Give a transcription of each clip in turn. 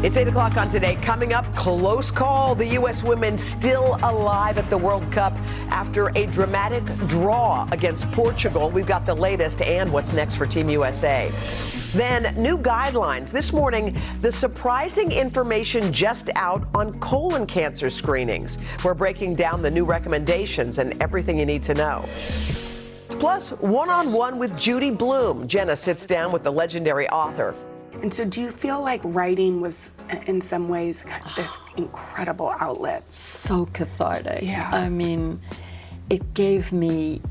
It's 8 o'clock on Today. Coming up, close call. The U.S. women still alive at the World Cup after a dramatic draw against Portugal. We've got the latest and what's next for Team USA. Then, new guidelines. This morning, the surprising information just out on colon cancer screenings. We're breaking down the new recommendations and everything you need to know. Plus, one-on-one with Judy Blume. Jenna sits down with the legendary author. And so do you feel like writing was, in some ways, this incredible outlet? So cathartic. Yeah. I mean, it gave me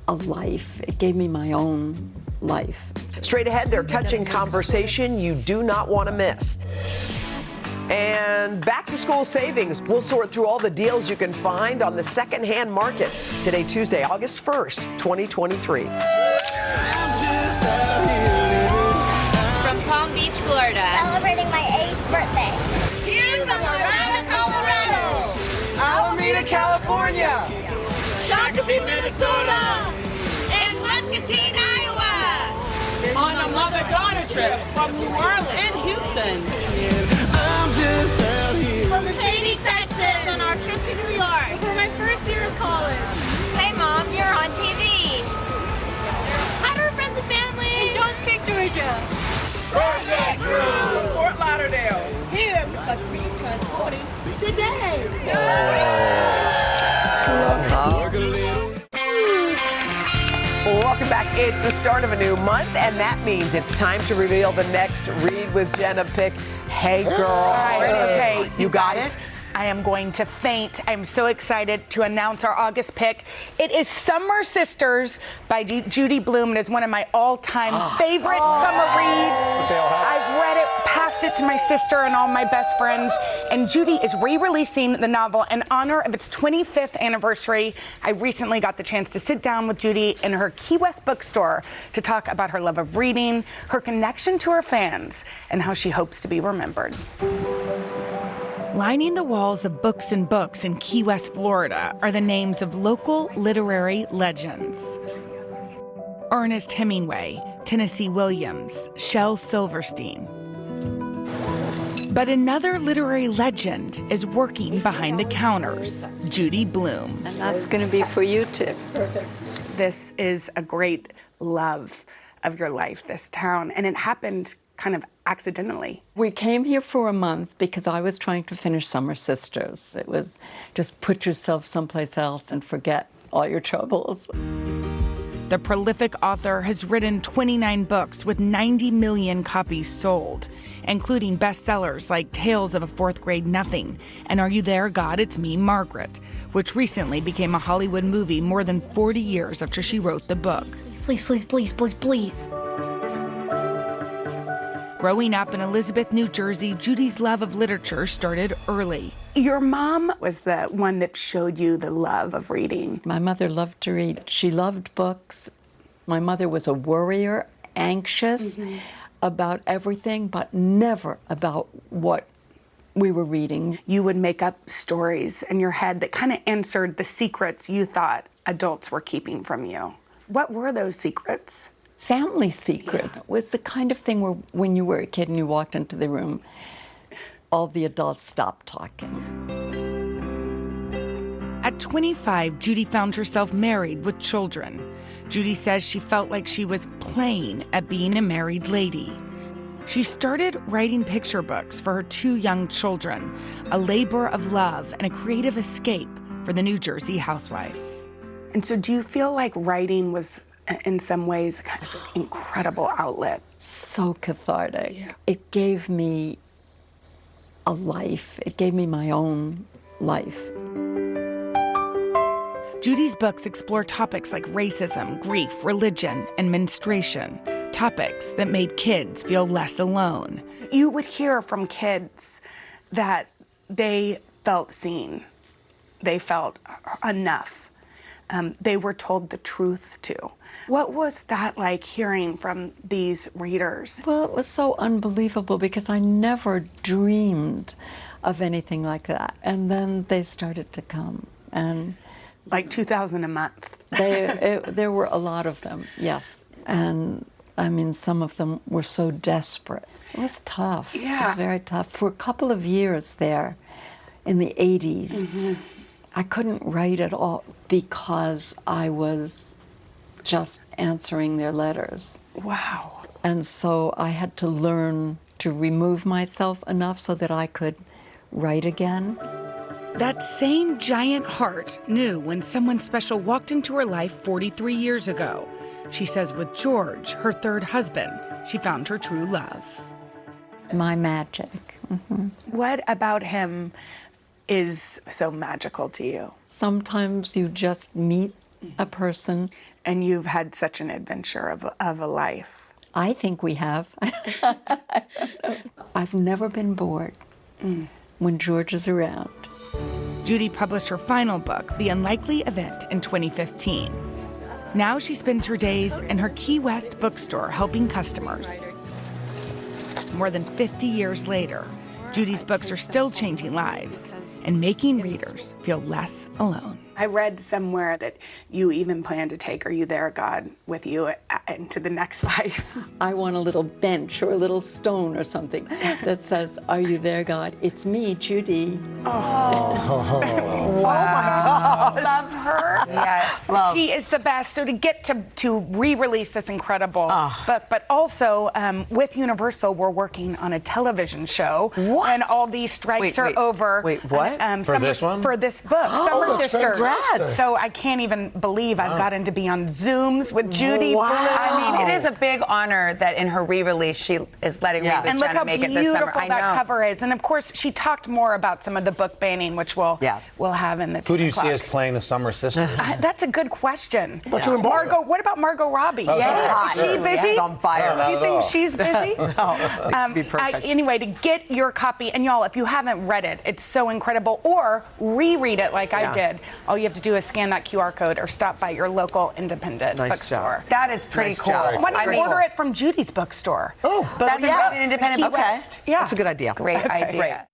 a life. It gave me my own life. Straight ahead, their touching conversation you do not want to miss. And back-to-school savings. We'll sort through all the deals you can find on the second-hand market. Today, Tuesday, August 1st, 2023. From Palm Beach, Florida. Celebrating my 8th birthday. Here from Aurora, Colorado. Alameda, California. Shakopee, Minnesota. And Muscatine, Iowa. On a mother-daughter trip from New Orleans and Houston. I'm just out here. From Katy, Texas, on our trip to New York for my first year of college. Hey, Mom, you're on TV. Hi to our friends and family in Jones Creek, Georgia. Birthday crew! Fort Lauderdale. Here because we transported today. Welcome back. It's the start of a new month, and that means it's time to reveal the next Read with Jenna pick. Hey, girl. All right, okay. You got it? I am going to faint. I'm so excited to announce our August pick. It is Summer Sisters by Judy Blume. It is one of my all-time favorite summer reads. I've read it, passed it to my sister and all my best friends. And Judy is re-releasing the novel in honor of its 25th anniversary. I recently got the chance to sit down with Judy in her Key West bookstore to talk about her love of reading, her connection to her fans, and how she hopes to be remembered. Lining the walls of Books and Books in Key West, Florida, are the names of local literary legends. Ernest Hemingway, Tennessee Williams, Shel Silverstein. But another literary legend is working behind the counters, Judy Blume. And that's going to be for you, too. This is a great love of your life, this town, and it happened kind of accidentally. We came here for a month because I was trying to finish Summer Sisters. It was just put yourself someplace else and forget all your troubles. The prolific author has written 29 books with 90 million copies sold, including bestsellers like Tales of a Fourth Grade Nothing and Are You There, God? It's Me, Margaret, which recently became a Hollywood movie more than 40 years after she wrote the book. Please, please, please, please, please. Growing up in Elizabeth, New Jersey, Judy's love of literature started early. Your mom was the one that showed you the love of reading. My mother loved to read. She loved books. My mother was a worrier, anxious about everything, but never about what we were reading. You would make up stories in your head that kind of answered the secrets you thought adults were keeping from you. What were those secrets? Family secrets was the kind of thing where when you were a kid and you walked into the room, all the adults stopped talking. At 25, Judy found herself married with children. Judy says she felt like she was playing at being a married lady. She started writing picture books for her 2 young children, a labor of love and a creative escape for the New Jersey housewife. And so do you feel like writing was, in some ways, kind of an incredible outlet? So cathartic. Yeah. It gave me a life. It gave me my own life. Judy's books explore topics like racism, grief, religion, and menstruation, topics that made kids feel less alone. You would hear from kids that they felt seen, they felt enough, they were told the truth too. What was that like hearing from these readers? Well, it was so unbelievable because I never dreamed of anything like that. And then they started to come, and like 2,000 a month. there were a lot of them, yes. And I mean, some of them were so desperate. It was tough. It Yeah. was very tough. For a couple of years there in the 80s, I couldn't write at all because I was just answering their letters. Wow. And so I had to learn to remove myself enough so that I could write again. That same giant heart knew when someone special walked into her life 43 years ago. She says with George, her third husband, she found her true love. My magic. What about him is so magical to you? Sometimes you just meet a person. And you've had such an adventure of a life. I think we have. I've never been bored when George is around. Judy published her final book, The Unlikely Event, in 2015. Now she spends her days in her Key West bookstore helping customers. More than 50 years later, Judy's books are still changing lives and making readers feel less alone. I read somewhere that you even plan to take Are You There, God, with you into the next life. I want a little bench or a little stone or something that says, Are you there, God? It's me, Judy. Oh my gosh. Love her. Yes. She is the best. So to get to re-release this incredible book, but also with Universal, we're working on a television show. What? When all these strikes are over. Wait, what? For this one? For this book, Summer that's Sisters. fantastic. So I can't even believe I've gotten to be on Zooms with Judy Blume. I mean, it is a big honor that in her re-release she is letting Reed And look Jenna how make it this summer. beautiful that cover is. And of course, she talked more about some of the book banning, which we'll have in the 10 Who do you see o'clock. as playing the Summer Sisters? That's a good question. But you and Barbara. Margot, what about Margot Robbie? Oh, Is she sure. busy? She's on fire. No, Do you not at think all. she's busy? No, she'd be perfect. Anyway, to get your copy, and y'all, if you haven't read it, it's so incredible, or reread it like I did, all you have to do is scan that QR code or stop by your local independent Nice bookstore. job. That is pretty Nice cool. job. Why don't you order it from Judy's bookstore? Oh, That's a great independent Key book. West. Yeah. That's a good idea. Great idea.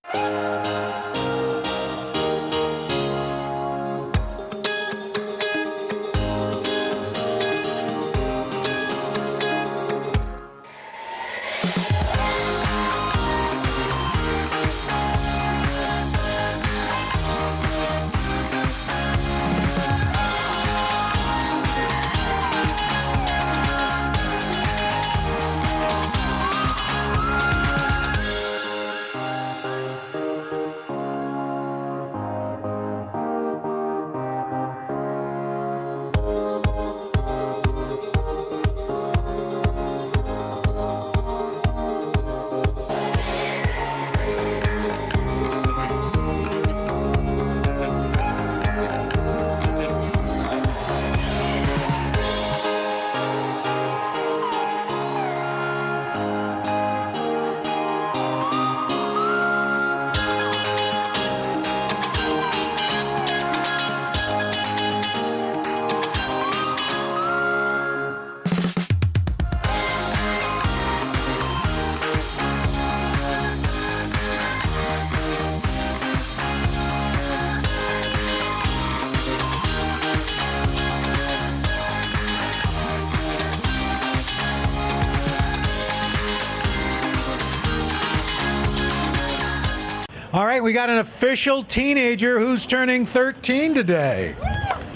All right, we got an official teenager who's turning 13 today.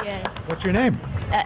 Yeah. What's your name?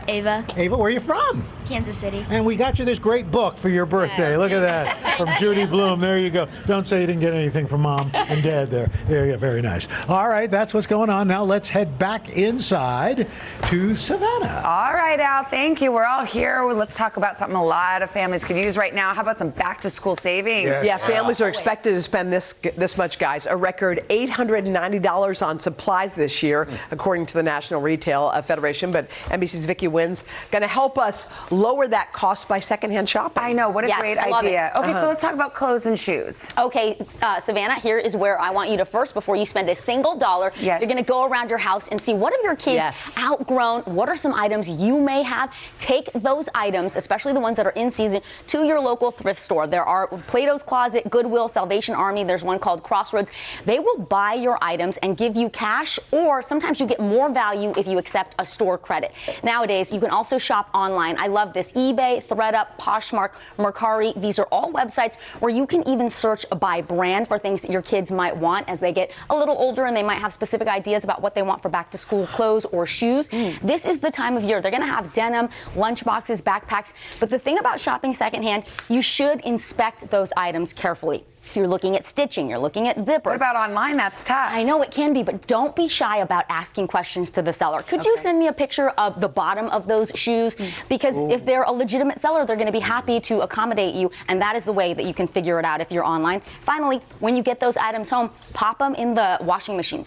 Ava, Ava, where are you from? Kansas City. And we got you this great book for your birthday. Look at that. From Judy Blume. There you go. Don't say you didn't get anything from Mom and Dad there. There you go. Very nice. All right, that's what's going on. Now let's head back inside to Savannah. All right, Al, thank you. We're all here. Let's talk about something a lot of families could use right now. How about some back-to-school savings? Yes. Yeah, families are expected to spend this much, guys. A record $890 on supplies this year, according to the National Retail Federation. But NBC's Vicki Wynn's going to help us lower that cost by secondhand shopping. I know, what a Yes, great I love idea. it. Okay, so let's talk about clothes and shoes. Okay, Savannah, here is where I want you to first, before you spend a single dollar, Yes. you're going to go around your house and see what have your kids Yes. outgrown, what are some items you may have. Take those items, especially the ones that are in season, to your local thrift store. There are Plato's Closet, Goodwill, Salvation Army, there's one called Crossroads. They will buy your items and give you cash, or sometimes you get more value if you accept a store credit. Now, nowadays, you can also shop online. I love this. eBay, ThredUp, Poshmark, Mercari. These are all websites where you can even search by brand for things that your kids might want as they get a little older and they might have specific ideas about what they want for back-to-school clothes or shoes. This is the time of year. They're going to have denim, lunchboxes, backpacks. But the thing about shopping secondhand, you should inspect those items carefully. You're looking at stitching, you're looking at zippers. What about online? That's tough. I know it can be, but don't be shy about asking questions to the seller. Could you send me a picture of the bottom of those shoes? Because if they're a legitimate seller, they're going to be happy to accommodate you, and that is the way that you can figure it out if you're online. Finally, when you get those items home, pop them in the washing machine.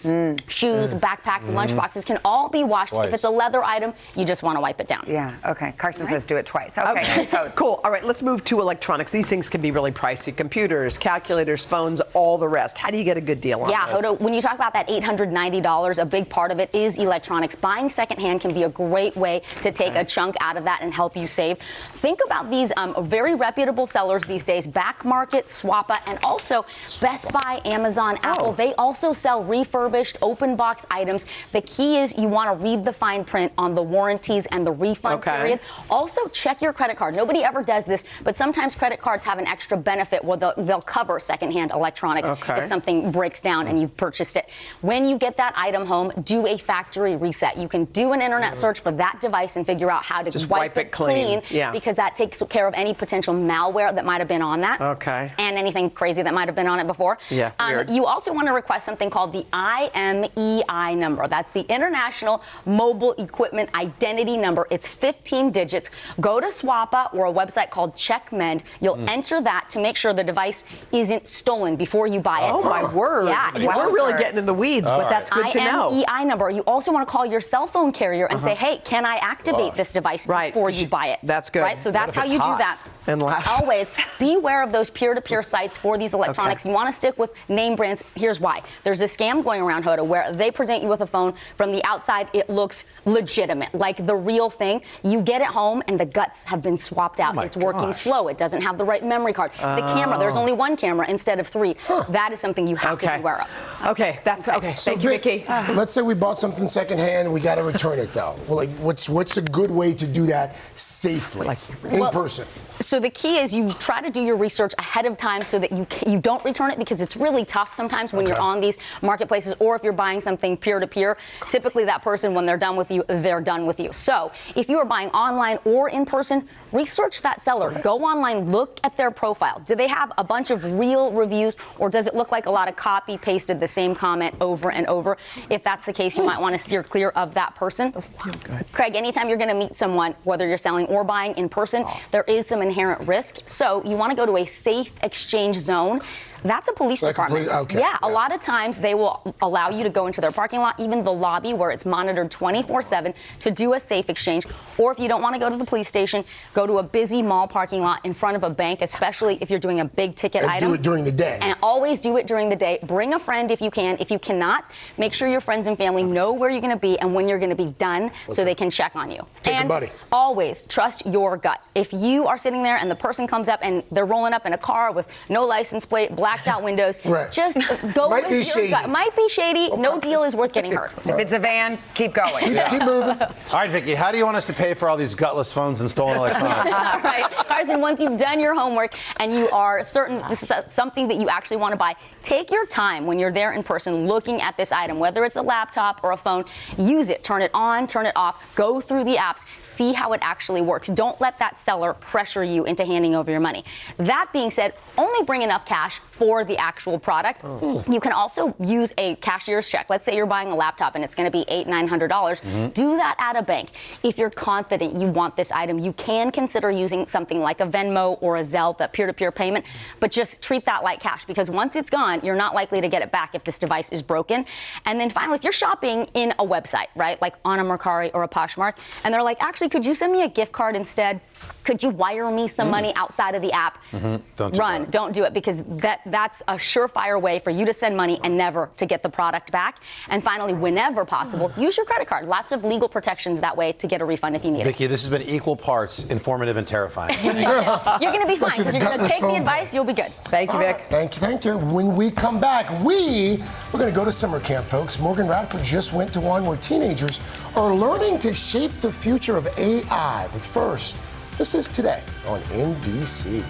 Shoes, backpacks, lunchboxes can all be washed. If it's a leather item, you just want to wipe it down. Yeah, okay. Carson says do it twice. Okay. So Cool. All right, let's move to electronics. These things can be really pricey. Computers, calculators, phones, all the rest. How do you get a good deal on this? Hoda, when you talk about that $890, a big part of it is electronics. Buying secondhand can be a great way to take a chunk out of that and help you save. Think about these very reputable sellers these days, Back Market, Swappa, and also Best Buy, Amazon, Apple. They also sell refurbished open box items. The key is you want to read the fine print on the warranties and the refund period. Also, check your credit card. Nobody ever does this, but sometimes credit cards have an extra benefit where they'll cover secondhand electronics if something breaks down and you've purchased it. When you get that item home, do a factory reset. You can do an internet search for that device and figure out how to just wipe it clean. Because that takes care of any potential malware that might have been on that. And anything crazy that might have been on it before. You also want to request something called the IMEI number. That's the International Mobile Equipment Identity Number. It's 15 digits. Go to Swappa or a website called CheckMend. You'll enter that to make sure the device isn't stolen before you buy it. Oh my word. Yeah, we're really getting in the weeds, but that's good to know. IMEI number. You also want to call your cell phone carrier and say, hey, can I activate this device before you buy it? That's good. Right? So that's how you do that. And always beware of those peer-to-peer sites for these electronics. You want to stick with name brands. Here's why. There's a scam going around, Hoda, where they present you with a phone. From the outside, it looks legitimate, like the real thing. You get it home, and the guts have been swapped out. It's working slow. It doesn't have the right memory card. The camera, there's only one camera instead of three. That is something you have to be aware of. Okay, that's okay. So Thank you, Vicki. Let's say we bought something secondhand and we got to return it, though. Well, like, what's a good way to do that safely in person? So the key is you try to do your research ahead of time so that you don't return it, because it's really tough sometimes when you're on these marketplaces, or if you're buying something peer-to-peer. Typically that person, when they're done with you, they're done with you. So if you are buying online or in person, research that seller. Go online, look at their profile. Do they have a bunch of real reviews, or does it look like a lot of copy-pasted the same comment over and over? If that's the case, you might want to steer clear of that person. Craig, anytime you're going to meet someone, whether you're selling or buying in person, there is some inherent risk. So you want to go to a safe exchange zone. That's a police department. A lot of times they will allow you to go into their parking lot, even the lobby where it's monitored 24/7, to do a safe exchange. Or if you don't want to go to the police station, go to a busy mall parking lot in front of a bank, especially if you're doing a big ticket item. Do it during the day. And always do it during the day. Bring a friend if you can. If you cannot, make sure your friends and family know where you're going to be and when you're going to be done so they can check on you. Take a buddy. Always trust your gut. If you are sitting there and the person comes up and they're rolling up in a car with no license plate, blacked out windows, just go with your gut. Might be shady. No deal is worth getting hurt. If it's a van, keep going. Keep moving. All right, Vicki, how do you want us to pay for all these gutless phones and stolen electronics? All right, Carson, once you've done your homework and you are certain this is something that you actually want to buy, take your time when you're there in person looking at this item, whether it's a laptop or a phone. Use it. Turn it on, turn it off. Go through the apps. See how it actually works. Don't let that seller pressure you into handing over your money. That being said, only bring enough cash for the actual product. You can also use a cashier's check. Let's say you're buying a laptop and it's going to be $800-900. Do that at a bank. If you're confident you want this item, you can consider using something like a Venmo or a Zelle, that peer-to-peer payment, but just treat that like cash, because once it's gone, you're not likely to get it back if this device is broken. And then finally, if you're shopping in a website, like on a Mercari or a Poshmark, and they're like, actually, could you send me a gift card instead? Could you wire me some money outside of the app, Don't do run. that. Don't do it, because that's a surefire way for you to send money and never to get the product back. And finally, whenever possible, use your credit card. Lots of legal protections that way to get a refund if you need Vicki, this has been equal parts informative and terrifying. it. You're going to be fine. Especially the You're going to gutless take the phone advice. You'll be good. Thank you, Vic. Thank you. When we come back, we're going to go to summer camp, folks. Morgan Radford just went to one where teenagers are learning to shape the future of AI. But first, this is Today on NBC.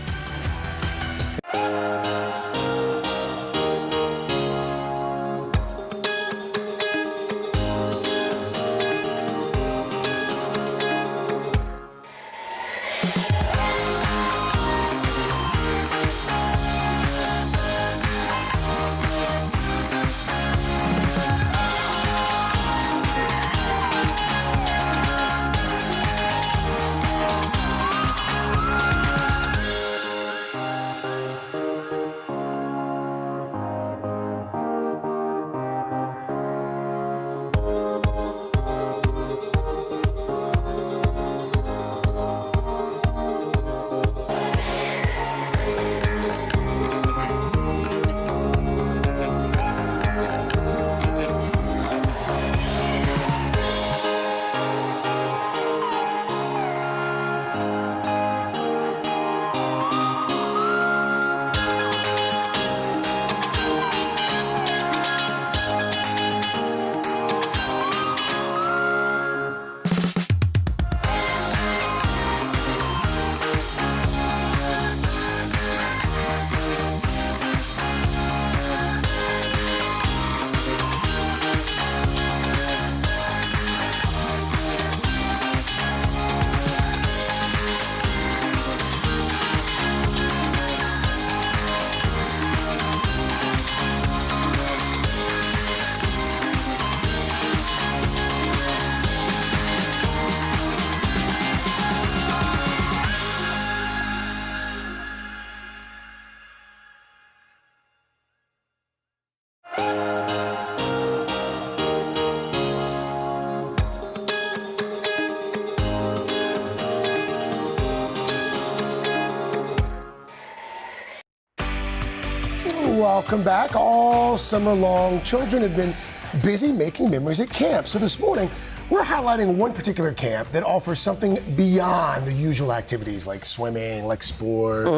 Welcome back. All summer long, children have been busy making memories at camp. So this morning, we're highlighting one particular camp that offers something beyond the usual activities like swimming, like sports.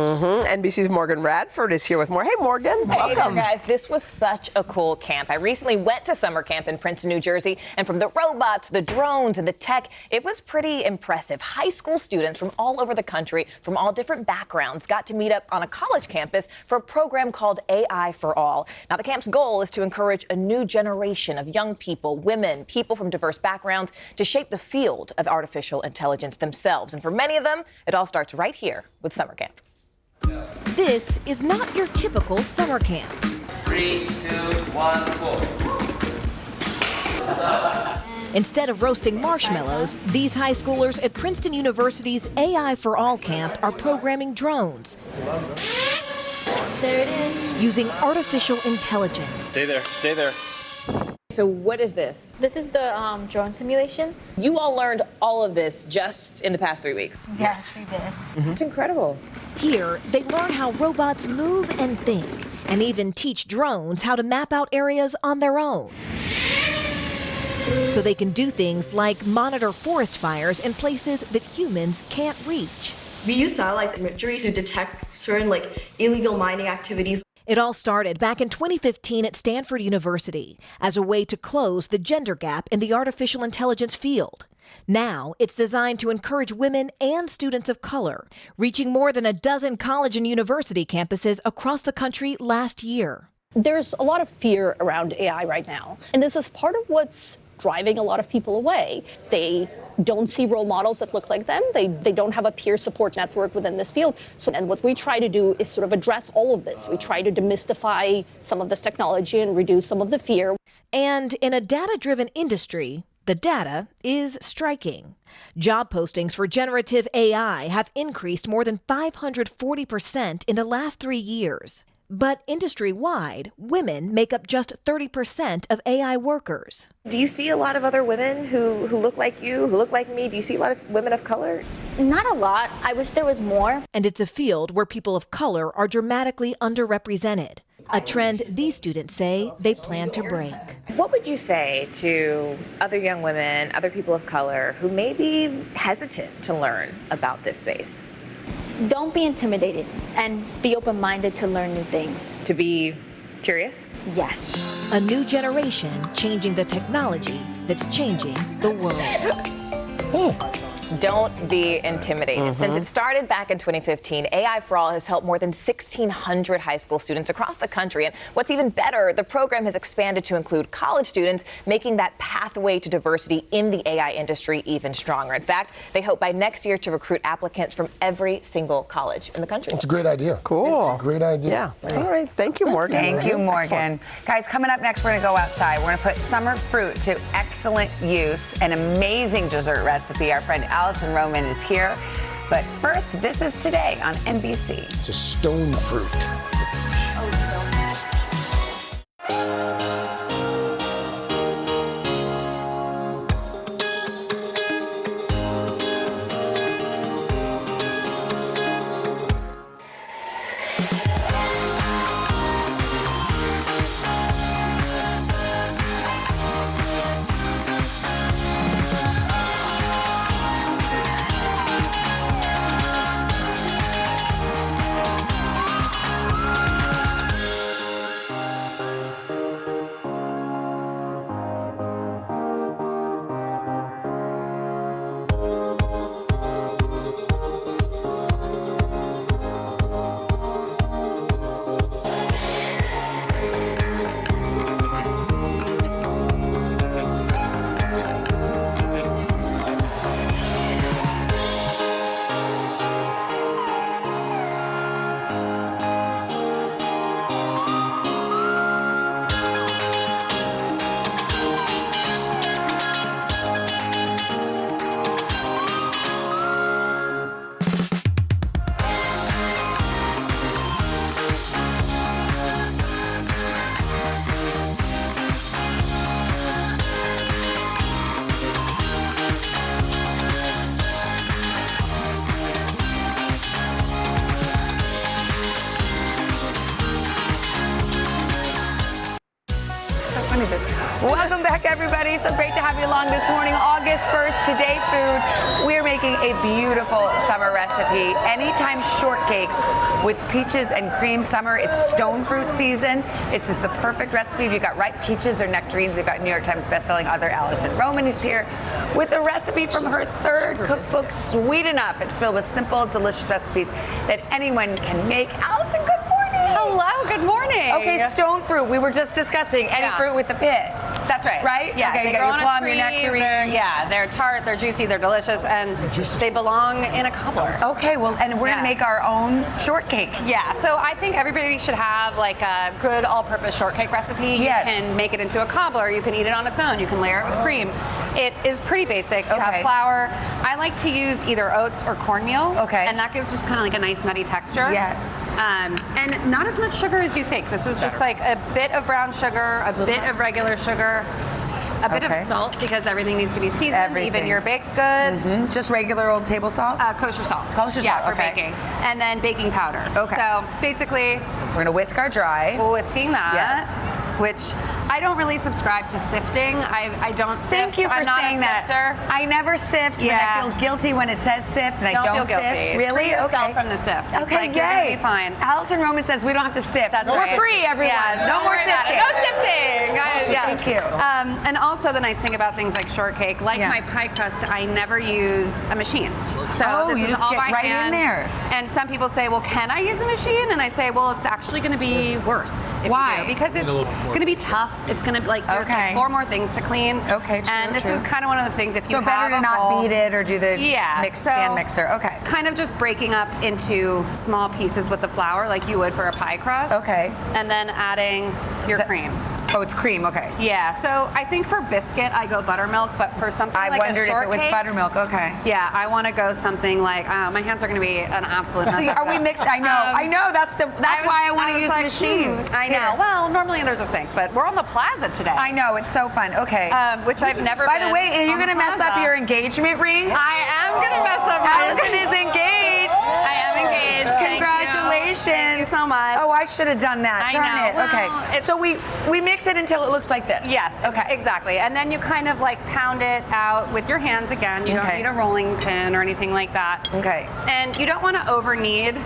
NBC's Morgan Radford is here with more. Hey, Morgan. Hey there, Welcome. guys. This was such a cool camp. I recently went to summer camp in Princeton, New Jersey, and from the robots, the drones, and the tech, it was pretty impressive. High school students from all over the country, from all different backgrounds, got to meet up on a college campus for a program called AI for All. Now, the camp's goal is to encourage a new generation of young people, women, people from diverse backgrounds, to shape the field of artificial intelligence themselves. And for many of them, it all starts right here with summer camp. This is not your typical summer camp. 3, 2, 1, go. Instead of roasting marshmallows, these high schoolers at Princeton University's AI for All camp are programming drones. There it is. Using artificial intelligence. Stay there, stay there. So what is this? This is the drone simulation. You all learned all of this just in the past 3 weeks. Yes, we did. It's incredible. Here, they learn how robots move and think, and even teach drones how to map out areas on their own. So they can do things like monitor forest fires in places that humans can't reach. We use satellite imagery to detect certain illegal mining activities. It all started back in 2015 at Stanford University as a way to close the gender gap in the artificial intelligence field. Now, it's designed to encourage women and students of color, reaching more than a dozen college and university campuses across the country last year. There's a lot of fear around AI right now, and this is part of what's driving a lot of people away. They don't see role models that look like them. They don't have a peer support network within this field. And what we try to do is sort of address all of this. We try to demystify some of this technology and reduce some of the fear. And in a data-driven industry, the data is striking. Job postings for generative AI have increased more than 540% in the last 3 years. But industry-wide, women make up just 30% of AI workers. Do you see a lot of other women who look like you, who look like me? Do you see a lot of women of color? Not a lot. I wish there was more. And it's a field where people of color are dramatically underrepresented, a trend these students say they plan to break. What would you say to other young women, other people of color who may be hesitant to learn about this space? Don't be intimidated and be open-minded to learn new things. To be curious? Yes. A new generation changing the technology that's changing the world. Don't be intimidated. Since it started back in 2015, AI for All has helped more than 1,600 high school students across the country. And what's even better, the program has expanded to include college students, making that pathway to diversity in the AI industry even stronger. In fact, they hope by next year to recruit applicants from every single college in the country. It's a great idea. Cool. It's a great idea. Yeah. All right. Thank you, Morgan. Thank you, Morgan. Excellent. Guys, coming up next, we're going to go outside. We're going to put summer fruit to excellent use. An amazing dessert recipe. Our friend Allison Roman is here. But first, this is Today on NBC. It's a stone fruit. Welcome back, everybody. So great to have you along this morning. August 1st, Today Food. We're making a beautiful summer recipe. Anytime shortcakes with peaches and cream. Summer is stone fruit season. This is the perfect recipe. If you've got ripe peaches or nectarines, we've got New York Times bestselling author Allison Roman is here with a recipe from her third cookbook, Sweet Enough. It's filled with simple, delicious recipes that anyone can make. Allison, good morning. Hello, good morning. Okay, stone fruit. We were just discussing any fruit with the pit. That's right. Right? Yeah, Okay, they you got grow your on plum, a your tree. nectarine. They're tart, they're juicy, they're delicious, and they belong in a cobbler. Okay, well, and we're gonna make our own shortcake. Yeah, so I think everybody should have like a good all-purpose shortcake recipe. Yes. You can make it into a cobbler, you can eat it on its own, you can layer it with cream. It is pretty basic. You have flour. I like to use either oats or cornmeal. Okay. And that gives just kind of like a nice nutty texture. Yes. And not as much sugar as you think. This is just like a bit of brown sugar, a bit of regular sugar, a bit of salt because everything needs to be seasoned, even your baked goods. Just regular old table salt? Kosher salt. Kosher yeah, salt, for baking. And then baking powder. Okay. So basically, we're gonna whisk our dry. Whisking that. Yes. Which I don't really subscribe to sifting. I don't sift. Thank you for I'm not saying a that. sifter. I never sift, but I feel guilty when it says sift, and I don't feel guilty. sift. Really? Free yourself from the sift. It's Okay, like, you're gonna yay. be fine. Allison Roman says we don't have to sift. That's We're right. free, everyone. Yeah, no more worry about sifting. it. No sifting. Thank you. And also the nice thing about things like shortcake, like my pie crust, I never use a machine. So this you is just all get by right in hand. there. And some people say, well, can I use a machine? And I say, well, it's actually going to be worse. If Why? You do, because it's going to be tough. It's going to be like there's like 4 more things to clean. Okay, true, And this true. is kind of one of those things. If you So better have to a not bowl- beat it or do the stand mixer. Okay. Kind of just breaking up into small pieces with the flour like you would for a pie crust. Okay. And then adding your cream. Oh, it's cream. Okay. Yeah. So I think for biscuit, I go buttermilk, but for something I like wondered a if shortcake, it was buttermilk. Okay. Yeah, I want to go something like my hands are going to be an absolute mess. So are we mixed? I know. That's why I want to use the machine. I know. Well, normally there's a sink, but we're on the plaza today. I know. It's so fun. Okay. Which I've never. By the been way, are you on going to the mess up plaza. your engagement ring? I am going to mess up. Allison is engaged. I am engaged. Thank you. Congratulations. Thank you so much. Oh, I should have done that. I Darn know. it. Okay. Well, So we mix it until it looks like this. Yes. Okay. Exactly. And then you kind of like pound it out with your hands again. You don't need a rolling pin or anything like that. Okay. And you don't want to over knead.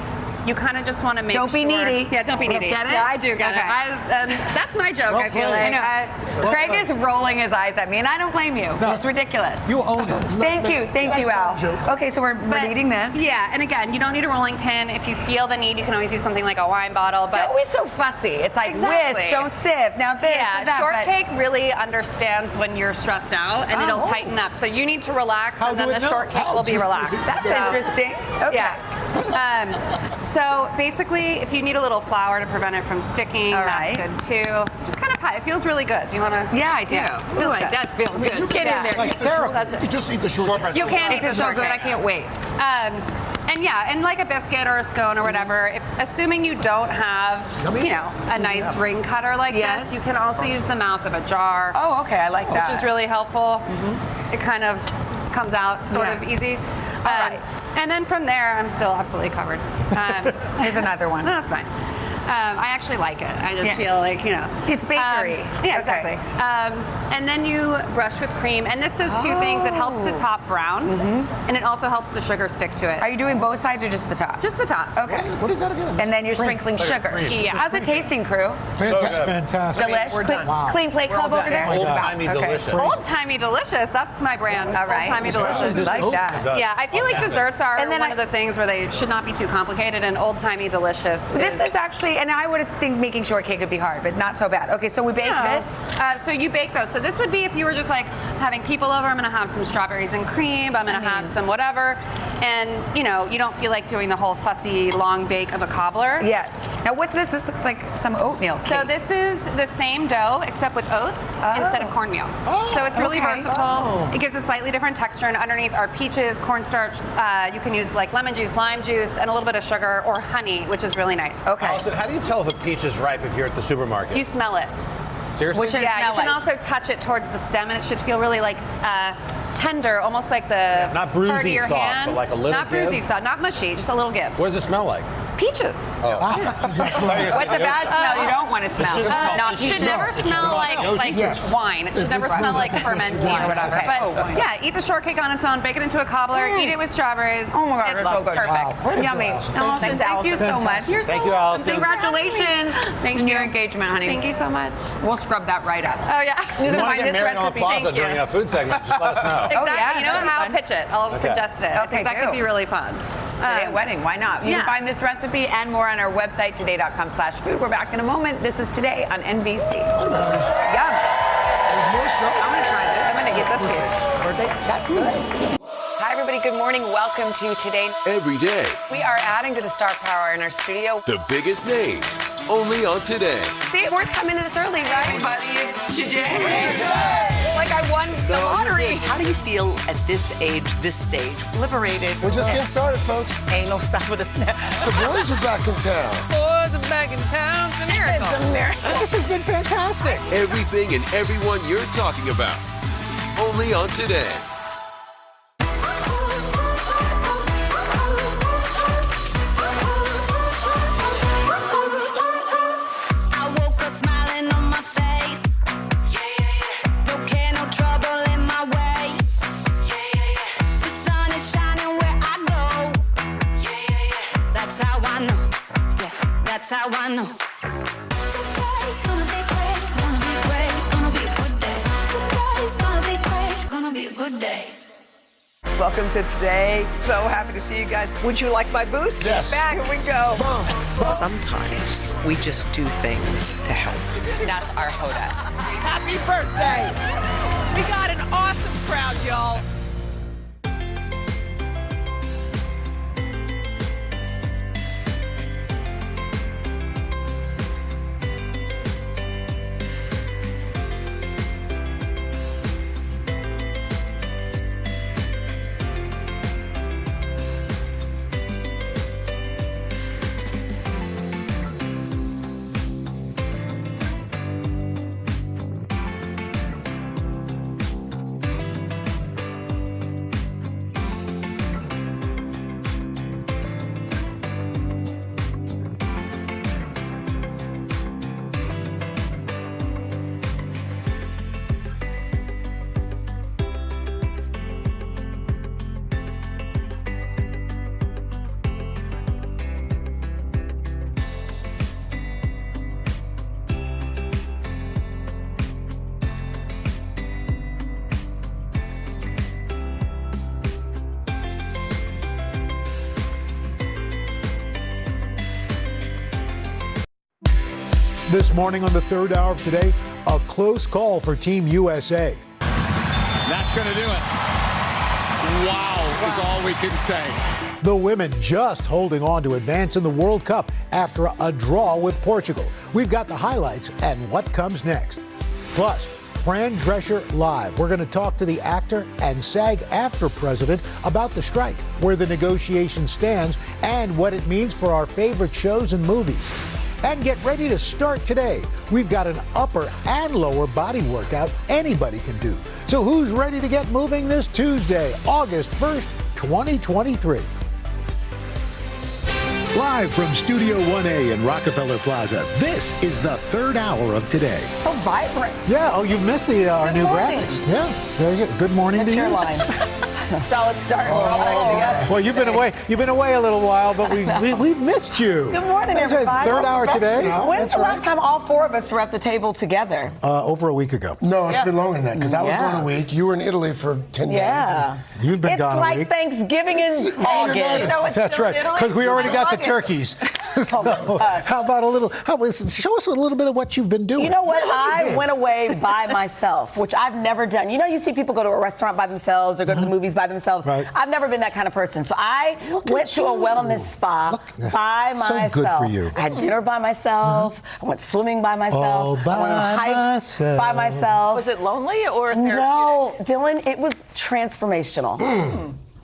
You kind of just want to make Don't be sure. needy. Yeah, don't be needy. Get it? Yeah, I do get Okay. it. And that's my joke, Well I feel played. like. Craig is rolling his eyes at me, and I don't blame you. No. It's ridiculous. You own it. Thank you, Al. Okay, so we're kneading this. Yeah, and again, you don't need a rolling pin. If you feel the need, you can always use something like a wine bottle. But Don't be so fussy. It's like whisk, don't sieve. Now this, yeah, that, shortcake really understands when you're stressed out, and it'll tighten up. So you need to relax, and then the shortcake will be relaxed. That's interesting. Okay. Yeah. So basically, if you need a little flour to prevent it from sticking, that's good too. Just kind of pat. It feels really good. Do you want to? Yeah, I do. Ooh, it does feel good. Get in there. Like therapy. You can just eat the shortbread. You can eat the This is so good. shortcake. I can't wait. And yeah, and like a biscuit or a scone or whatever, assuming you don't have, a nice ring cutter like this, you can also use the mouth of a jar. Oh, okay, I like that. Which is really helpful. It kind of comes out sort of easy. All right. And then from there, I'm still absolutely covered. Here's another one. No, that's fine. I actually like it. I just feel like, It's bakery. Yeah, exactly. And then you brush with cream. And this does two things. It helps the top brown, and it also helps the sugar stick to it. Are you doing both sides or just the top? Just the top. Okay. What is that again? And then you're sprinkling sugar. Yeah. How's it tasting, crew? Fantastic. Delish. We're done. Clean plate club over there? Old-timey delicious. Old-timey delicious. That's my brand. All right. Old-timey delicious. This Like oak? that. Yeah, I feel like desserts are And then one of the things where they should not be too complicated, and old-timey delicious. This is actually, and I would think making shortcake would be hard, but not so bad. Okay, so we bake this. So you bake those. So this would be if you were just like having people over. I'm going to have some strawberries and cream. I'm going to have some whatever, and you don't feel like doing the whole fussy long bake of a cobbler. Yes. Now what's this? This looks like some oatmeal cake. So this is the same dough except with oats instead of cornmeal. So it's really okay. versatile. It gives a slightly different texture, and underneath are peaches, cornstarch. You can use like lemon juice, lime juice, and a little bit of sugar or honey, which is really nice. Okay. Allison, how do you tell if a peach is ripe if you're at the supermarket? You smell it. Seriously? What should it Yeah, smell you can like? also touch it towards the stem, and it should feel really like tender, almost like the not part of bruisey your soft, hand. but like a little Not bruisey give? soft, not mushy, just a little give. What does it smell like? Peaches. Oh. What's a bad smell you don't want to smell? It should never smell like wine. It should never smell like fermenting or whatever. Okay. But yeah, eat the shortcake on its own, bake it into a cobbler, eat it with strawberries. Oh my God, It's it's so good. Perfect. Wow. Yummy. Allison, thank you so much. Thank you, Allison. Congratulations. Thank on you. your engagement, honey. Thank you so much. We'll scrub that right up. Oh yeah. You If can you want find to get this married on a recipe. plaza Thank you. during a food segment, just let us know. Exactly. yeah, You know that'd be how? fun. Pitch it. I'll suggest it. I think that could be really fun. Today at wedding, why not? You can find this recipe and more on our website, today.com/food. We're back in a moment. This is Today on NBC. Yum. There's more show. I'm gonna try this. I'm gonna eat this piece. That's good. Hi, everybody. Good morning. Welcome to Today. Every day, We are adding to the star power in our studio. the biggest names, only on Today. See, we're coming to this early, right? Everybody, it's today. Like I won the lottery. How do you feel at this age, this stage? Liberated. We're just getting started, folks. Ain't no stopping us now. The boys are back in town. Boys are back in town. It's a miracle. It's a miracle. This has been fantastic. Everything and everyone you're talking about, only on Today. I woke up smiling on my face. No care, no trouble in my way. The sun is shining where I go. That's how I know. Yeah, that's how I know. Today's gonna be great, gonna be great, gonna be a good day. Today's gonna be great, gonna be a good day. Welcome to Today. So happy to see you guys. Would you like my boost? Yes. Back, here we go. Sometimes we just do things to help. That's our Hoda. Happy birthday! We got an awesome crowd, y'all. This morning on the third hour of Today, a close call for Team USA. That's going to do it. Wow is all we can say. The women just holding on to advance in the World Cup after a draw with Portugal. We've got the highlights and what comes next. Plus, Fran Drescher Live. We're going to talk to the actor and SAG-AFTRA president about the strike, where the negotiation stands, and what it means for our favorite shows and movies. And get ready to start today. We've got an upper and lower body workout anybody can do. So who's ready to get moving this Tuesday, August 1st, 2023? Live from Studio 1A in Rockefeller Plaza, this is the third hour of Today. So vibrant. Yeah, oh, you've missed our new graphics. Yeah, there you go. Good morning to you. Line. Solid start. We're all back together. Well, you've been away a little while, but we've missed you. Good morning, That's everybody. Third hour Today. When's the last time all four of us were at the table together? Over a week ago. No, it's been longer than that, because I was gone a week. You were in Italy for 10 days. Yeah. You've been gone a week. It's like Thanksgiving in August. You know, That's right, because we already got the turkeys. How about show us a little bit of what you've been doing. You know what? I went away by myself, which I've never done. You know, you see people go to a restaurant by themselves or go to the movies by themselves. Right. I've never been that kind of person. So I went to a wellness spa by myself. So good for you. I had dinner by myself. I went swimming by myself. All I went on hikes by myself. Was it lonely or therapeutic? No, Dylan, it was transformational.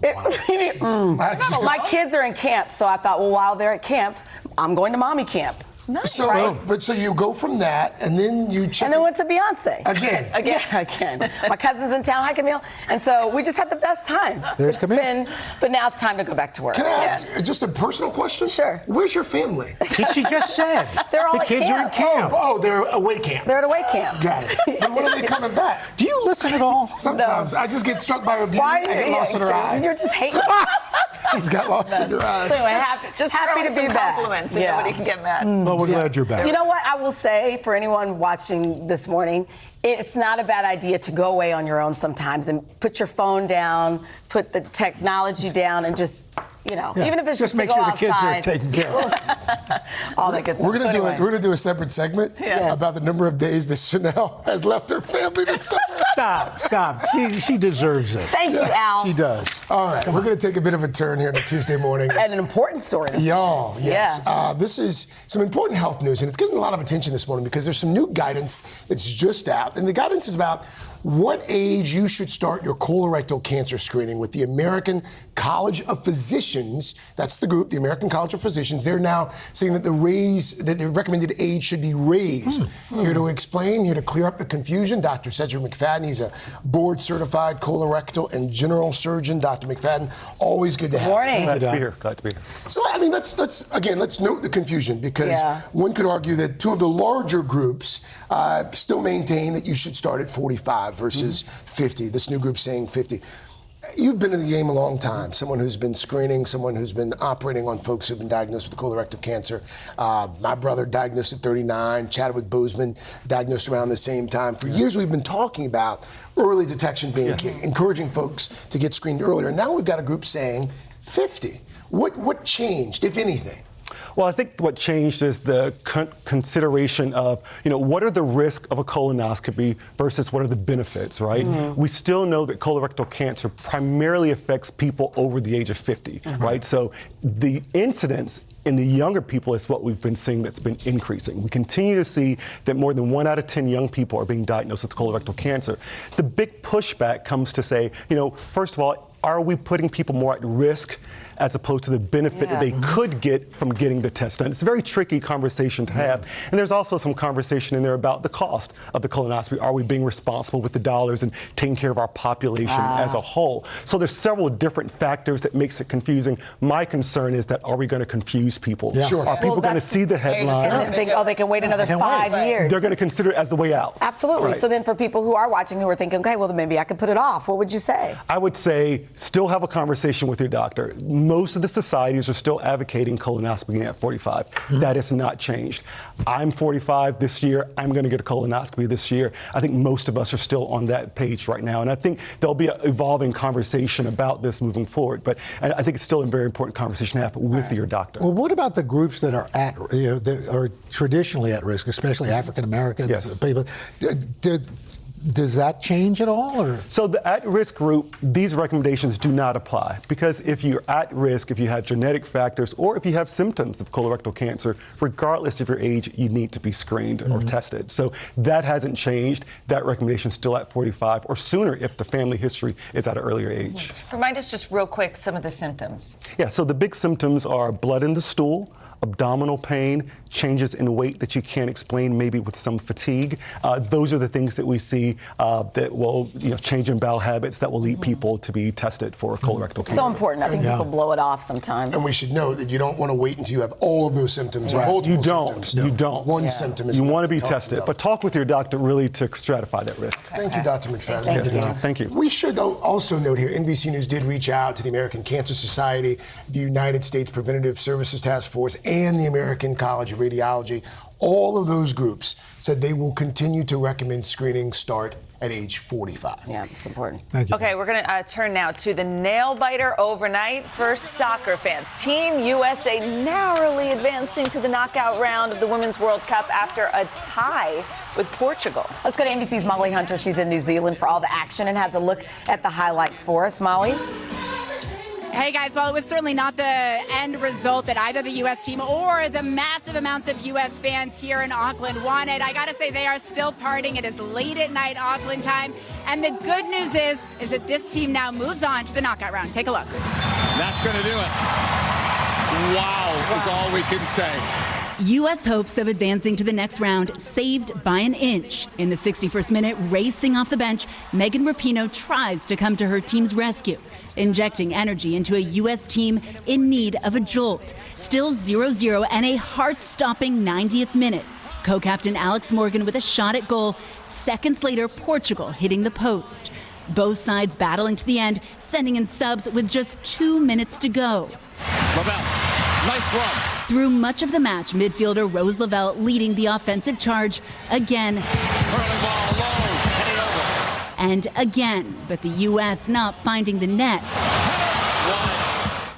My kids are in camp, so I thought, well, while they're at camp, I'm going to mommy camp. Nice. So you go from that, and then you check. And then went to Beyonce. Again. My cousin's in town. Hi, Camille. And so we just had the best time. There's Camille. But now it's time to go back to work. Can I ask just a personal question? Sure. Where's your family? She just said. They're all the at kids camp. are in camp. Oh, they're away camp. They're at away camp. Got it. But when are they coming back? Do you listen at all? Sometimes. I just get struck by a beauty. I get lost in her eyes. You're just hating. She's got lost in her eyes. So anyway, just happy to be back. Compliments and nobody can get mad. Well, we're glad you're back. You know what I will say for anyone watching this morning? It's not a bad idea to go away on your own sometimes and put your phone down, put the technology down, and just, even if it's just to make go sure the outside. kids are taken care of. All that good stuff. We're gonna do a separate segment Yes. about the number of days that Chanel has left her family this summer. Stop. She deserves it. Thank you, Al. She does. All right, we're going to take a bit of a turn here on a Tuesday morning. And an important story. Y'all, yes. Yeah. This is some important health news, and it's getting a lot of attention this morning because there's some new guidance that's just out. And the guidance is about what age you should start your colorectal cancer screening with the American College of Physicians. That's the group, the American College of Physicians. They're now saying that the recommended age should be raised. Here to explain, here to clear up the confusion, Dr. Cedric McFadden. He's a board-certified colorectal and general surgeon. Dr. McFadden, always good to have you. Morning. Glad to be here. So, let's note the confusion, because one could argue that two of the larger groups still maintain that you should start at 45 versus 50. This new group saying 50. You've been in the game a long time, someone who's been screening, someone who's been operating on folks who've been diagnosed with colorectal cancer. My brother diagnosed at 39, Chadwick Boseman diagnosed around the same time. For years we've been talking about early detection being key, encouraging folks to get screened earlier. Now we've got a group saying 50. What changed, if anything? Well, I think what changed is the consideration of, what are the risks of a colonoscopy versus what are the benefits, right? We still know that colorectal cancer primarily affects people over the age of 50, right? So the incidence in the younger people is what we've been seeing that's been increasing. We continue to see that more than 1 out of 10 young people are being diagnosed with colorectal cancer. The big pushback comes to say, first of all, are we putting people more at risk as opposed to the benefit that they could get from getting the test done? It's a very tricky conversation to have. And there's also some conversation in there about the cost of the colonoscopy. Are we being responsible with the dollars and taking care of our population as a whole? So there's several different factors that makes it confusing. My concern is that, are we going to confuse people? Sure. Are people going to see the headline? And think, they can wait another 5 years. They're going to consider it as the way out. Absolutely. Right. So then for people who are watching who are thinking, okay, well, then maybe I could put it off, what would you say? I would say still have a conversation with your doctor. Most of the societies are still advocating colonoscopy at 45. That has not changed. I'm 45 this year. I'm going to get a colonoscopy this year. I think most of us are still on that page right now. And I think there'll be an evolving conversation about this moving forward. But I think it's still a very important conversation to have with your doctor. Well, what about the groups that are that are traditionally at risk, especially African Americans, people? Does that change at all? Or? So the at-risk group, these recommendations do not apply, because if you're at risk, if you have genetic factors, or if you have symptoms of colorectal cancer, regardless of your age, you need to be screened or tested. So that hasn't changed. That recommendation is still at 45 or sooner if the family history is at an earlier age. Remind us just real quick some of the symptoms. Yeah, so the big symptoms are blood in the stool, abdominal pain, changes in weight that you can't explain, maybe with some fatigue. Those are the things that we see that will change in bowel habits that will lead people to be tested for colorectal cancer. So important. I think people blow it off sometimes. And we should know that you don't want to wait until you have all of those symptoms or multiple symptoms. You don't. One symptom is You enough want to be talk tested, about. but talk with your doctor really to stratify that risk. Thank you, Dr. McFadden. Thank you. We should also note here, NBC News did reach out to the American Cancer Society, the United States Preventative Services Task Force, and the American College of Radiology. All of those groups said they will continue to recommend screening start at age 45. Yeah, it's important. Thank you. Okay, we're going to turn now to the nail biter overnight for soccer fans. Team USA narrowly advancing to the knockout round of the Women's World Cup after a tie with Portugal. Let's go to NBC's Molly Hunter. She's in New Zealand for all the action and has a look at the highlights for us. Molly? Hey guys, well, it was certainly not the end result that either the U.S. team or the massive amounts of U.S. fans here in Auckland wanted. I gotta say, they are still partying. It is late at night Auckland time. And the good news is that this team now moves on to the knockout round. Take a look. That's going to do it. Wow, is all we can say. U.S. hopes of advancing to the next round saved by an inch. In the 61st minute, racing off the bench, Megan Rapinoe tries to come to her team's rescue, injecting energy into a U.S. team in need of a jolt. Still 0-0 and a heart-stopping 90th minute. Co-captain Alex Morgan with a shot at goal. Seconds later, Portugal hitting the post. Both sides battling to the end, sending in subs with just 2 minutes to go. Lavelle, nice run. Through much of the match, midfielder Rose Lavelle leading the offensive charge again. Curling ball low, headed over. And again, but the U.S. not finding the net.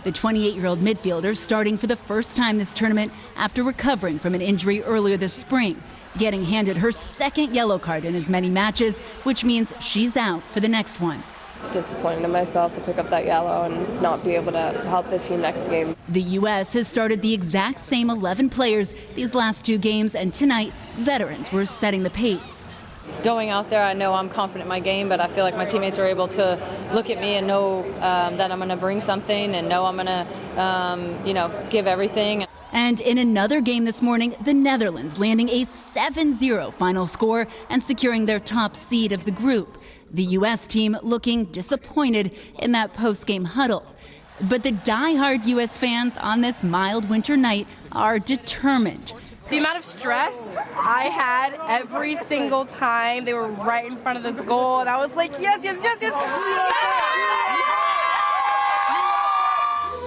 The 28-year-old midfielder starting for the first time this tournament after recovering from an injury earlier this spring, getting handed her second yellow card in as many matches, which means she's out for the next one. Disappointed in myself to pick up that yellow and not be able to help the team next game. The U.S. has started the exact same 11 players these last two games, and tonight, veterans were setting the pace. Going out there, I know I'm confident in my game, but I feel like my teammates are able to look at me and know that I'm going to bring something and know I'm going to, give everything. And in another game this morning, the Netherlands landing a 7-0 final score and securing their top seed of the group. The U.S. team looking disappointed in that post-game huddle. But the die-hard U.S. fans on this mild winter night are determined. The amount of stress I had every single time they were right in front of the goal, and I was like, yes, yes, yes, yes.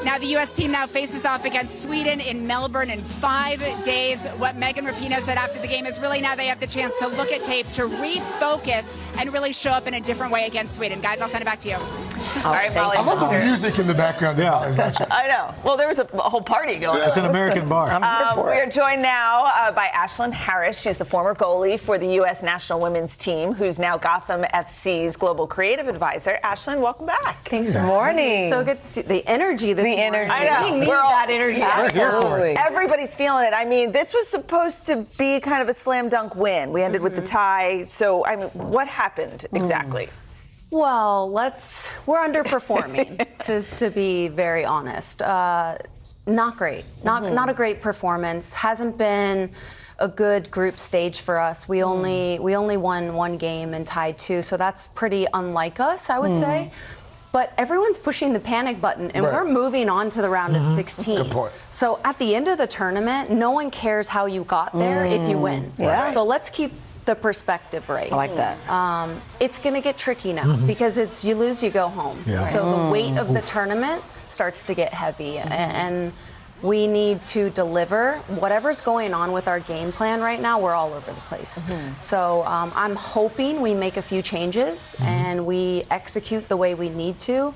Now the U.S. team now faces off against Sweden in Melbourne in 5 days. What Megan Rapinoe said after the game is really now they have the chance to look at tape, to refocus, and really show up in a different way against Sweden. Guys, I'll send it back to you. All right, Molly. I love the music in the background. Yeah. I know. Well, there was a whole party going on. It's an American bar. We are joined now by Ashlyn Harris. She's the former goalie for the U.S. national women's team, who's now Gotham FC's global creative advisor. Ashlyn, welcome back. Thanks for morning. So good to see the energy this morning. I know. We need that energy. Absolutely. Everybody's feeling it. I mean, this was supposed to be kind of a slam dunk win. We ended with the tie. So, I mean, what happened exactly? Well, we're underperforming, to be very honest. Not great. Not a great performance. Hasn't been a good group stage for us. We only won one game and tied two, so that's pretty unlike us, I would say. But everyone's pushing the panic button, and we're moving on to the round of 16. Good point. So at the end of the tournament, no one cares how you got there if you win. Yeah. So let's keep the perspective right. I like that. It's going to get tricky now because it's you lose, you go home. Yeah. So the weight of the tournament starts to get heavy, and we need to deliver. Whatever's going on with our game plan right now, we're all over the place. So I'm hoping we make a few changes and we execute the way we need to.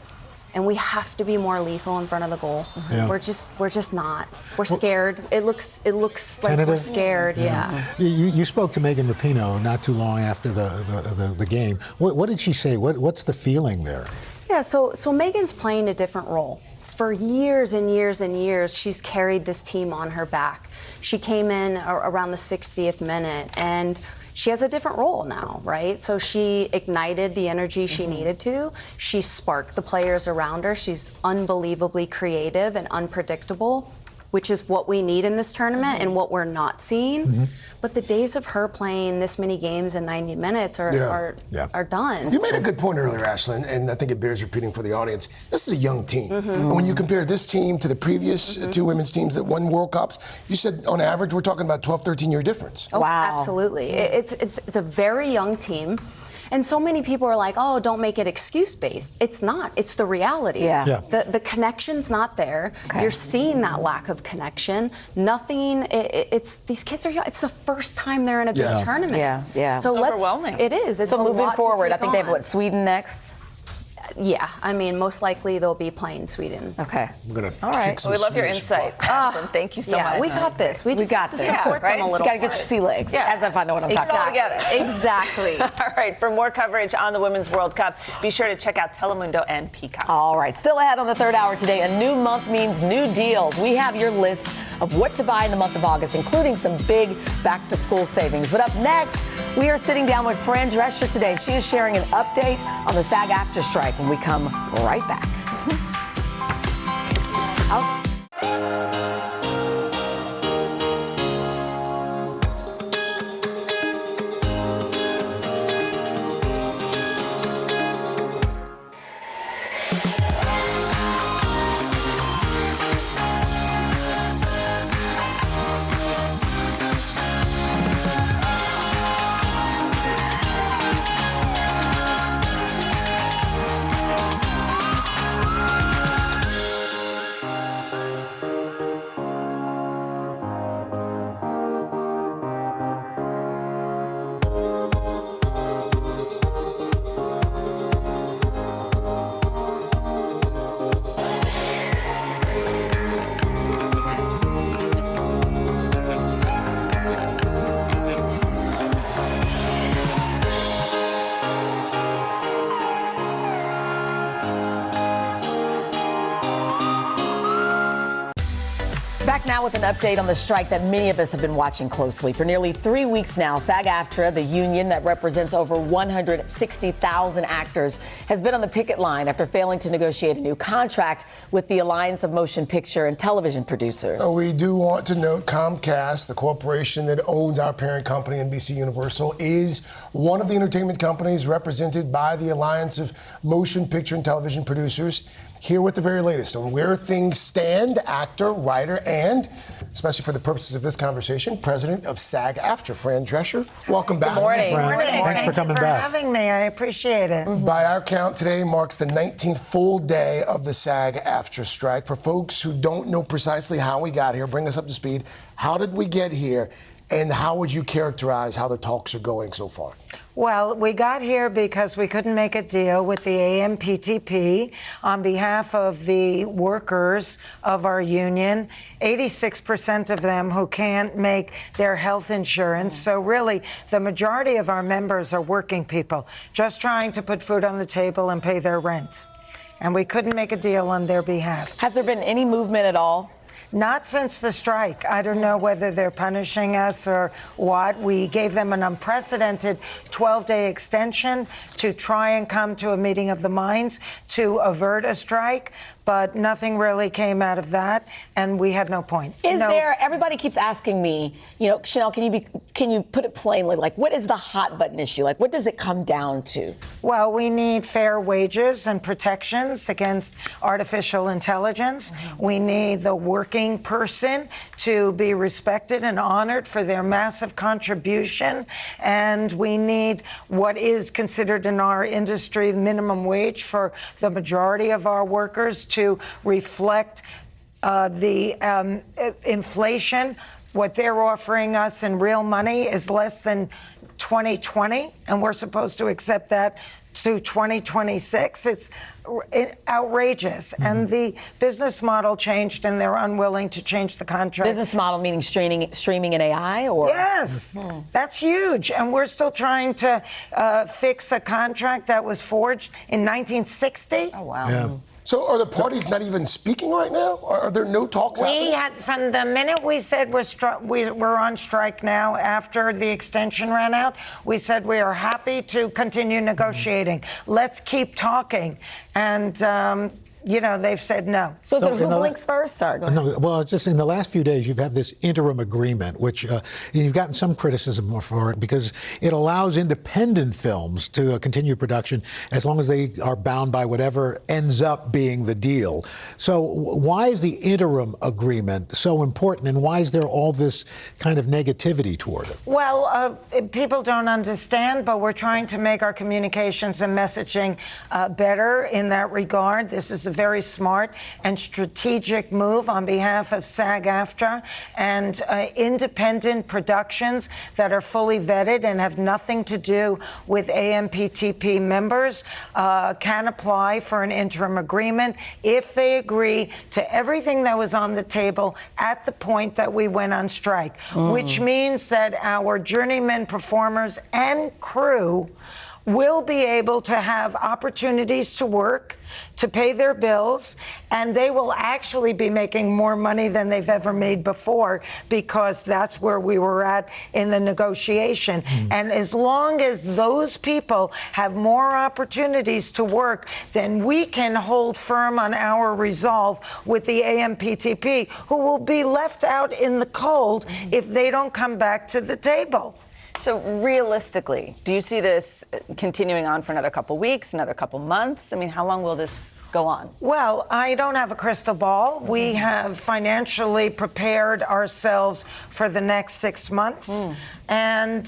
And we have to be more lethal in front of the goal. Yeah. We're just not. We're scared. It looks like Tentative? we're scared. Yeah. You spoke to Megan Rapinoe not too long after the game. What did she say? What's the feeling there? Yeah. So Megan's playing a different role. For years and years and years, she's carried this team on her back. She came in around the 60th minute, and she has a different role now, right? So she ignited the energy she needed to. She sparked the players around her. She's unbelievably creative and unpredictable, which is what we need in this tournament and what we're not seeing. But the days of her playing this many games in 90 minutes are done. You made a good point earlier, Ashlyn, and I think it bears repeating for the audience. This is a young team. And when you compare this team to the previous two women's teams that won World Cups, you said on average we're talking about 12, 13-year difference. Oh, absolutely. It's a very young team. And so many people are like, oh, don't make it excuse-based. It's not. It's the reality. The connection's not there. You're seeing that lack of connection. Nothing, these kids are young. It's the first time they're in a big tournament. So it's overwhelming. It is. It's so a moving lot to forward, take I think they have, on. what, Sweden next? Yeah, I mean, most likely they'll be playing Sweden. Okay. We're gonna All right. Well, we love your insight. Thank you so much. We got this. We just got have to this. support them a little. You got to get your sea legs. As if I know what I'm talking about. Exactly. All right. For more coverage on the Women's World Cup, be sure to check out Telemundo and Peacock. All right. Still ahead on the third hour today. A new month means new deals. We have your list of what to buy in the month of August, including some big back-to-school savings. But up next, we are sitting down with Fran Drescher today. She is sharing an update on the SAG-AFTRA strike when we come right back. Back now with an update on the strike that many of us have been watching closely. For nearly 3 weeks now, SAG-AFTRA, the union that represents over 160,000 actors, has been on the picket line after failing to negotiate a new contract with the Alliance of Motion Picture and Television Producers. We do want to note Comcast, the corporation that owns our parent company, NBC Universal, is one of the entertainment companies represented by the Alliance of Motion Picture and Television Producers. Here with the very latest on where things stand, actor, writer, and, especially for the purposes of this conversation, president of SAG-AFTRA, Fran Drescher. Welcome back. Good morning. Fran. Thanks for coming back. Having me. I appreciate it. By our count, today marks the 19th full day of the SAG-AFTRA strike. For folks who don't know precisely how we got here, bring us up to speed. How did we get here, and how would you characterize how the talks are going so far? Well, we got here because we couldn't make a deal with the AMPTP on behalf of the workers of our union, 86% of them who can't make their health insurance. So really, the majority of our members are working people, just trying to put food on the table and pay their rent. And we couldn't make a deal on their behalf. Has there been any movement at all? Not since the strike. I don't know whether they're punishing us or what. We gave them an unprecedented 12-day extension to try and come to a meeting of the minds to avert a strike, but nothing really came out of that, and we had no point. Everybody keeps asking me, Chanel, can you put it plainly, like, what is the hot button issue? Like, what does it come down to? Well, we need fair wages and protections against artificial intelligence. We need the working working person to be respected and honored for their massive contribution. And we need what is considered in our industry minimum wage for the majority of our workers to reflect the inflation. What they're offering us in real money is less than 2020, and we're supposed to accept that through 2026. It's outrageous. And the business model changed, and they're unwilling to change the contract. Business model meaning streaming and AI, or? Yes, that's huge. And we're still trying to fix a contract that was forged in 1960. Oh, wow. Yeah. So are the parties not even speaking right now? Are there no talks happening? We had, from the minute we said we're on strike now, after the extension ran out, we said we are happy to continue negotiating. Let's keep talking. And, you know, they've said no. So who blinks first? Sorry, go ahead. No, well, it's just in the last few days, you've had this interim agreement, which you've gotten some criticism for it because it allows independent films to continue production as long as they are bound by whatever ends up being the deal. So why is the interim agreement so important, and why is there all this kind of negativity toward it? Well, people don't understand, but we're trying to make our communications and messaging better in that regard. This is a very smart and strategic move on behalf of SAG-AFTRA, and independent productions that are fully vetted and have nothing to do with AMPTP members can apply for an interim agreement if they agree to everything that was on the table at the point that we went on strike, which means that our journeyman performers and crew will be able to have opportunities to work, to pay their bills, and they will actually be making more money than they've ever made before, because that's where we were at in the negotiation. And as long as those people have more opportunities to work, then we can hold firm on our resolve with the AMPTP, who will be left out in the cold if they don't come back to the table. So realistically, do you see this continuing on for another couple weeks, another couple months? I mean, how long will this go on? Well, I don't have a crystal ball. We have financially prepared ourselves for the next 6 months, and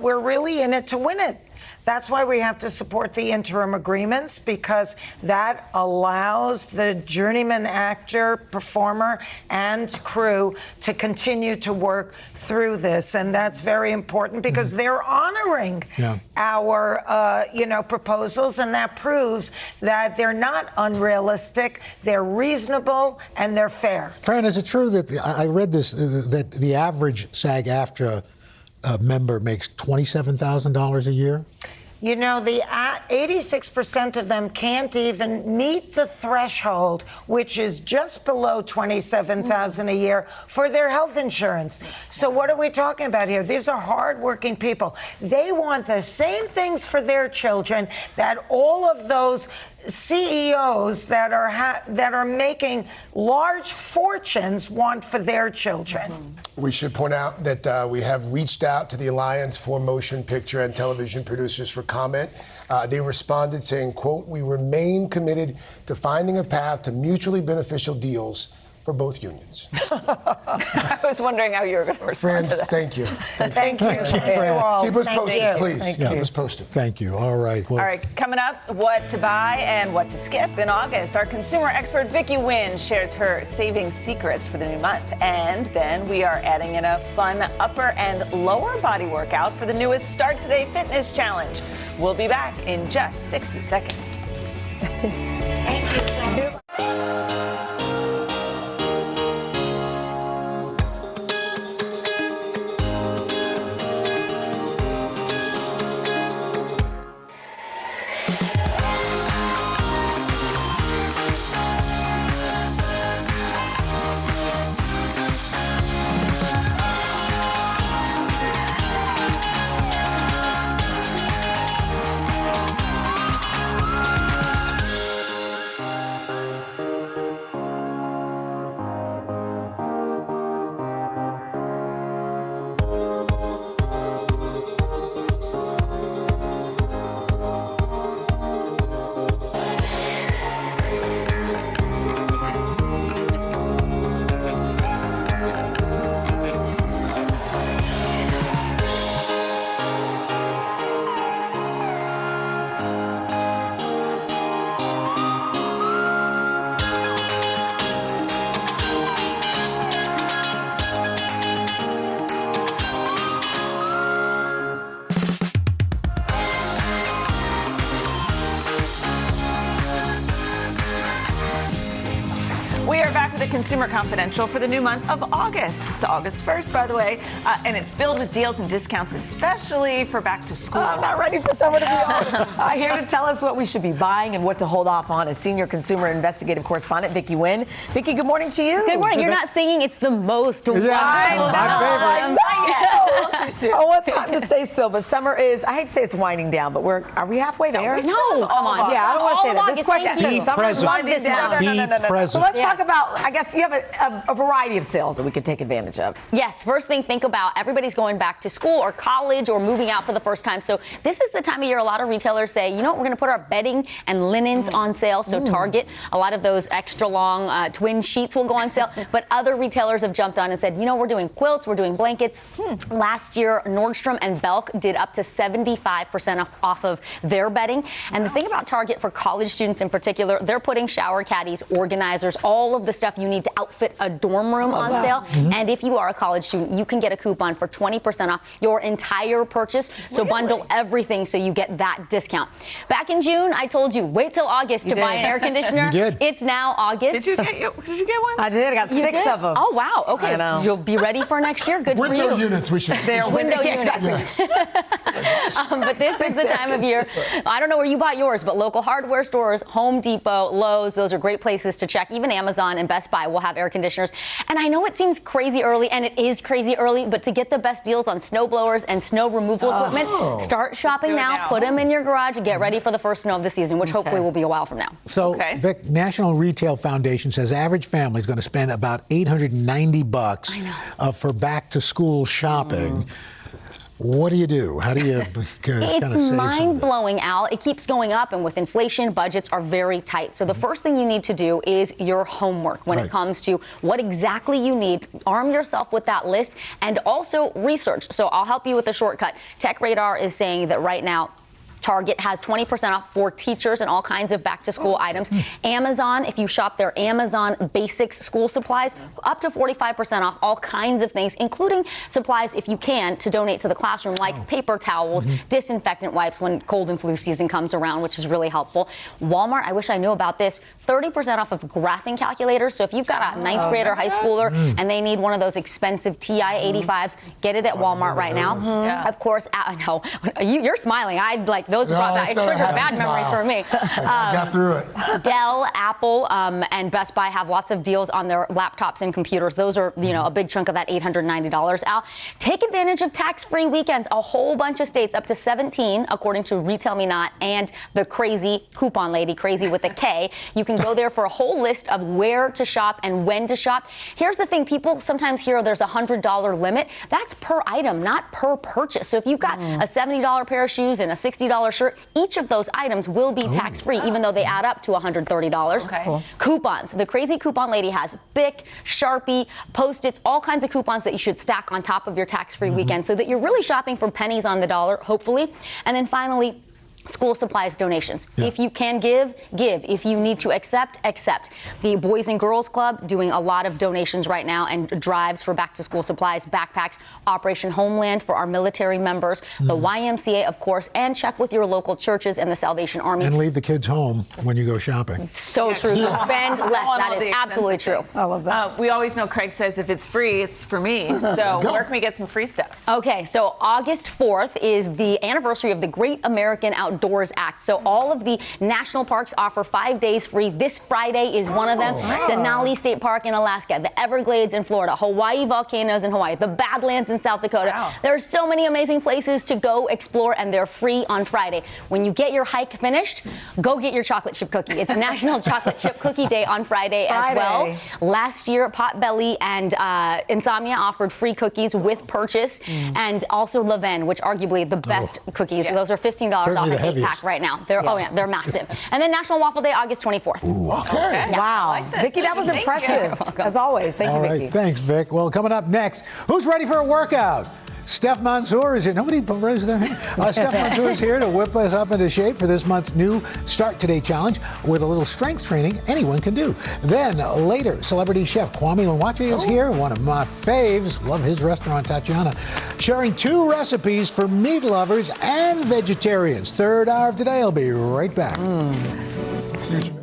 we're really in it to win it. That's why we have to support the interim agreements, because that allows the journeyman actor, performer, and crew to continue to work through this. And that's very important because they're honoring our, proposals, and that proves that they're not unrealistic, they're reasonable, and they're fair. Fran, is it true that I read this, that the average SAG-AFTRA member makes $27,000 a year? You know, the 86% of them can't even meet the threshold, which is just below $27,000 a year for their health insurance. So what are we talking about here? These are hardworking people. They want the same things for their children that all of those CEOs that are making large fortunes want for their children. We should point out that we have reached out to the Alliance for Motion Picture and Television Producers for comment. They responded saying, quote, "We remain committed to finding a path to mutually beneficial deals for both unions." I was wondering how you were going to respond to that. Thank you. Thank you. Fran. Keep us posted, please. Yeah. Keep us posted. Thank you. All right. Well, All right, coming up, what to buy and what to skip in August. Our consumer expert, Vicki Wynn, shares her saving secrets for the new month. And then we are adding in a fun upper and lower body workout for the newest Start Today Fitness Challenge. We'll be back in just 60 seconds. Thank you so much. We are back with a Consumer Confidential for the new month of August. It's August 1st, by the way, and it's filled with deals and discounts, especially for back to school. I'm not ready for summer to be over. Here to tell us what we should be buying and what to hold off on is senior consumer investigative correspondent Vicki Nguyen. Vicki, good morning to you. Good morning. You're not singing. It's the most. My favorite. Too soon. Oh, what time to say so? But summer is, I hate to say it's winding down, but are we halfway there? No, come on. Yeah, I don't want to say that. This question Be says summer's present. winding down. Be present. So let's talk about, I guess you have a variety of sales that we could take advantage of. Yes, first thing, think about everybody's going back to school or college or moving out for the first time. So this is the time of year a lot of retailers say, you know what, we're going to put our bedding and linens on sale. So Target, a lot of those extra long twin sheets will go on sale. But other retailers have jumped on and said, you know, we're doing quilts, we're doing blankets. Last year, Nordstrom and Belk did up to 75% off of their bedding. And the thing about Target for college students in particular, they're putting shower caddies, organizers, all of the stuff you need to outfit a dorm room on sale. And if you are a college student, you can get a coupon for 20% off your entire purchase. So bundle everything so you get that discount. Back in June, I told you, wait till August to buy an air conditioner. You did. It's now August. Did you get one? I did. I got 6 of them. Oh, wow. Okay. I know. So you'll be ready for next year. Good for you. Window units, we should. They're Window units. But this is the time of year. I don't know where you bought yours, but local hardware stores, Home Depot, Lowe's, those are great places to check. Even Amazon and Best Buy will have air conditioners. And I know it seems crazy early, and it is crazy early, but to get the best deals on snow blowers and snow removal equipment, start shopping now. Put them in your garage and get ready for the first snow of the season, which hopefully will be a while from now. So, Vic, National Retail Foundation says average family is going to spend about $890 for back to school shopping. What do you do? How do you kind of It's mind-blowing, Al. It keeps going up, and with inflation, budgets are very tight. So the first thing you need to do is your homework when it comes to what exactly you need. Arm yourself with that list, and also research. So I'll help you with a shortcut. Tech Radar is saying that right now, Target has 20% off for teachers and all kinds of back-to-school items. Amazon, if you shop their Amazon Basics school supplies, up to 45% off all kinds of things, including supplies, if you can, to donate to the classroom, like paper towels, disinfectant wipes when cold and flu season comes around, which is really helpful. Walmart, I wish I knew about this, 30% off of graphing calculators. So if you've got a ninth grader, high schooler, and they need one of those expensive TI-85s, get it at Walmart right now. Of course, I know, you're smiling. I'd like those brought back triggered bad memories for me. I got through it. Dell, Apple, and Best Buy have lots of deals on their laptops and computers. Those are, you know, a big chunk of that $890. Al, take advantage of tax-free weekends. A whole bunch of states, up to 17, according to Retail Me Not and the crazy coupon lady, crazy with a K. You can go there for a whole list of where to shop and when to shop. Here's the thing: people sometimes hear there's a $100 limit. That's per item, not per purchase. So if you've got a $70 pair of shoes and a $60 shirt, each of those items will be tax-free, even though they add up to $130. Okay. Coupons. The crazy coupon lady has Bic, Sharpie, Post-its, all kinds of coupons that you should stack on top of your tax-free weekend so that you're really shopping for pennies on the dollar, hopefully. And then finally, school supplies donations. If you can give, give. If you need to accept, accept. The Boys and Girls Club doing a lot of donations right now and drives for back to school supplies, backpacks, Operation Homeland for our military members, the YMCA, of course, and check with your local churches and the Salvation Army. And leave the kids home when you go shopping. So true. Spend less. That is absolutely true. I love that. We always know Craig says if it's free, it's for me. So where can we get some free stuff? Okay, so August 4th is the anniversary of the Great American Outdoors Act. So all of the national parks offer 5 days free. This Friday is one of them. Denali State Park in Alaska, the Everglades in Florida, Hawaii volcanoes in Hawaii, the Badlands in South Dakota. There are so many amazing places to go explore, and they're free on Friday. When you get your hike finished, go get your chocolate chip cookie. It's National Chocolate Chip Cookie Day on Friday as well. Last year, Potbelly and Insomnia offered free cookies with purchase, and also Leven, which arguably the best cookies. Those are $15 off an 8-pack right now. They're massive. And then National Waffle Day, August 24th. Okay. Wow. Vicki, that was impressive. As always. Thank you, Vicki. Thanks, Vic. Well, coming up next, who's ready for a workout? Steph Mansour is here. Nobody raised their hand. Steph Mansour is here to whip us up into shape for this month's new Start Today challenge with a little strength training anyone can do. Then later, celebrity chef Kwame Onwuachi is here, one of my faves. Love his restaurant, Tatiana. Sharing 2 recipes for meat lovers and vegetarians. Third hour of today. I'll be right back. See what you mean.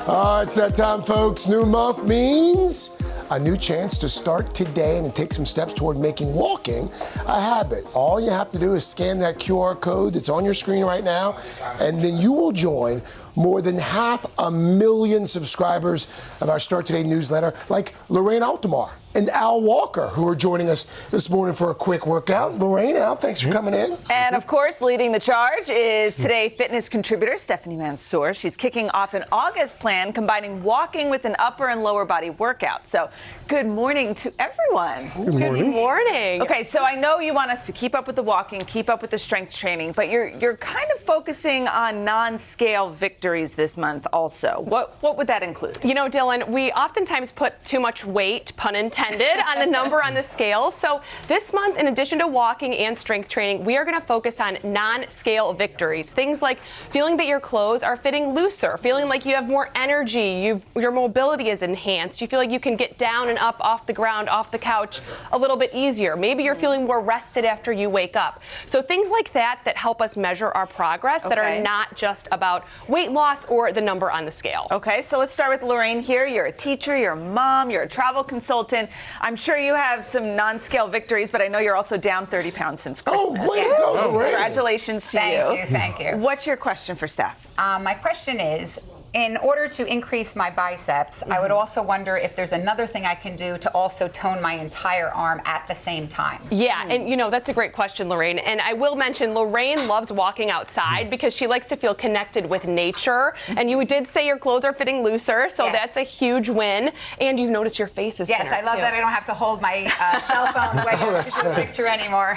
It's that time, folks. New month means a new chance to start today and take some steps toward making walking a habit. All you have to do is scan that QR code that's on your screen right now, and then you will join more than 500,000 subscribers of our Start Today newsletter, like Lorraine Altamar and Al Walker, who are joining us this morning for a quick workout. Lorraine, Al, thanks for coming in. And of course, leading the charge is Today fitness contributor Stephanie Mansour. She's kicking off an August plan combining walking with an upper and lower body workout. So good morning to everyone. Good morning. Okay, so I know you want us to keep up with the walking, keep up with the strength training, but you're kind of focusing on non-scale victories this month also. What would that include? You know, Dylan, we oftentimes put too much weight, pun intended, on the number on the scale. So this month, in addition to walking and strength training, we are going to focus on non-scale victories. Things like feeling that your clothes are fitting looser, feeling like you have more energy, your mobility is enhanced, you feel like you can get down and up off the ground, off the couch a little bit easier. Maybe you're feeling more rested after you wake up. So things like that help us measure our progress, that are not just about weight loss or the number on the scale. Okay, so let's start with Lorraine here. You're a teacher, you're a mom, you're a travel consultant. I'm sure you have some non-scale victories, but I know you're also down 30 pounds since Christmas. Oh, way to go, Lorraine. Congratulations to you. Thank you. What's your question for Steph? My question is, in order to increase my biceps, I would also wonder if there's another thing I can do to also tone my entire arm at the same time. Yeah, and you know, that's a great question, Lorraine. And I will mention, Lorraine loves walking outside because she likes to feel connected with nature. And you did say your clothes are fitting looser, so that's a huge win. And you've noticed your face is thinner, I love too. that I don't have to hold my cell phone when I take a picture anymore.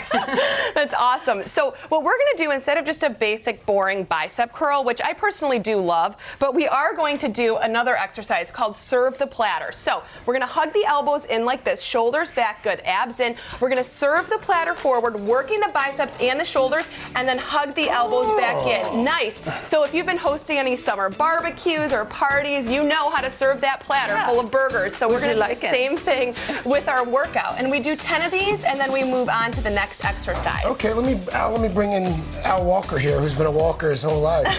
That's awesome. So what we're going to do, instead of just a basic boring bicep curl, which I personally do love, but we are going to do another exercise called serve the platter. So we're going to hug the elbows in like this, shoulders back, good, abs in. We're going to serve the platter forward, working the biceps and the shoulders, and then hug the elbows back in. Nice. So if you've been hosting any summer barbecues or parties, you know how to serve that platter full of burgers. So we're going to do the same thing with our workout. And we do 10 of these, and then we move on to the next exercise. Okay, let me bring in Al Walker here, who's been a walker his whole life.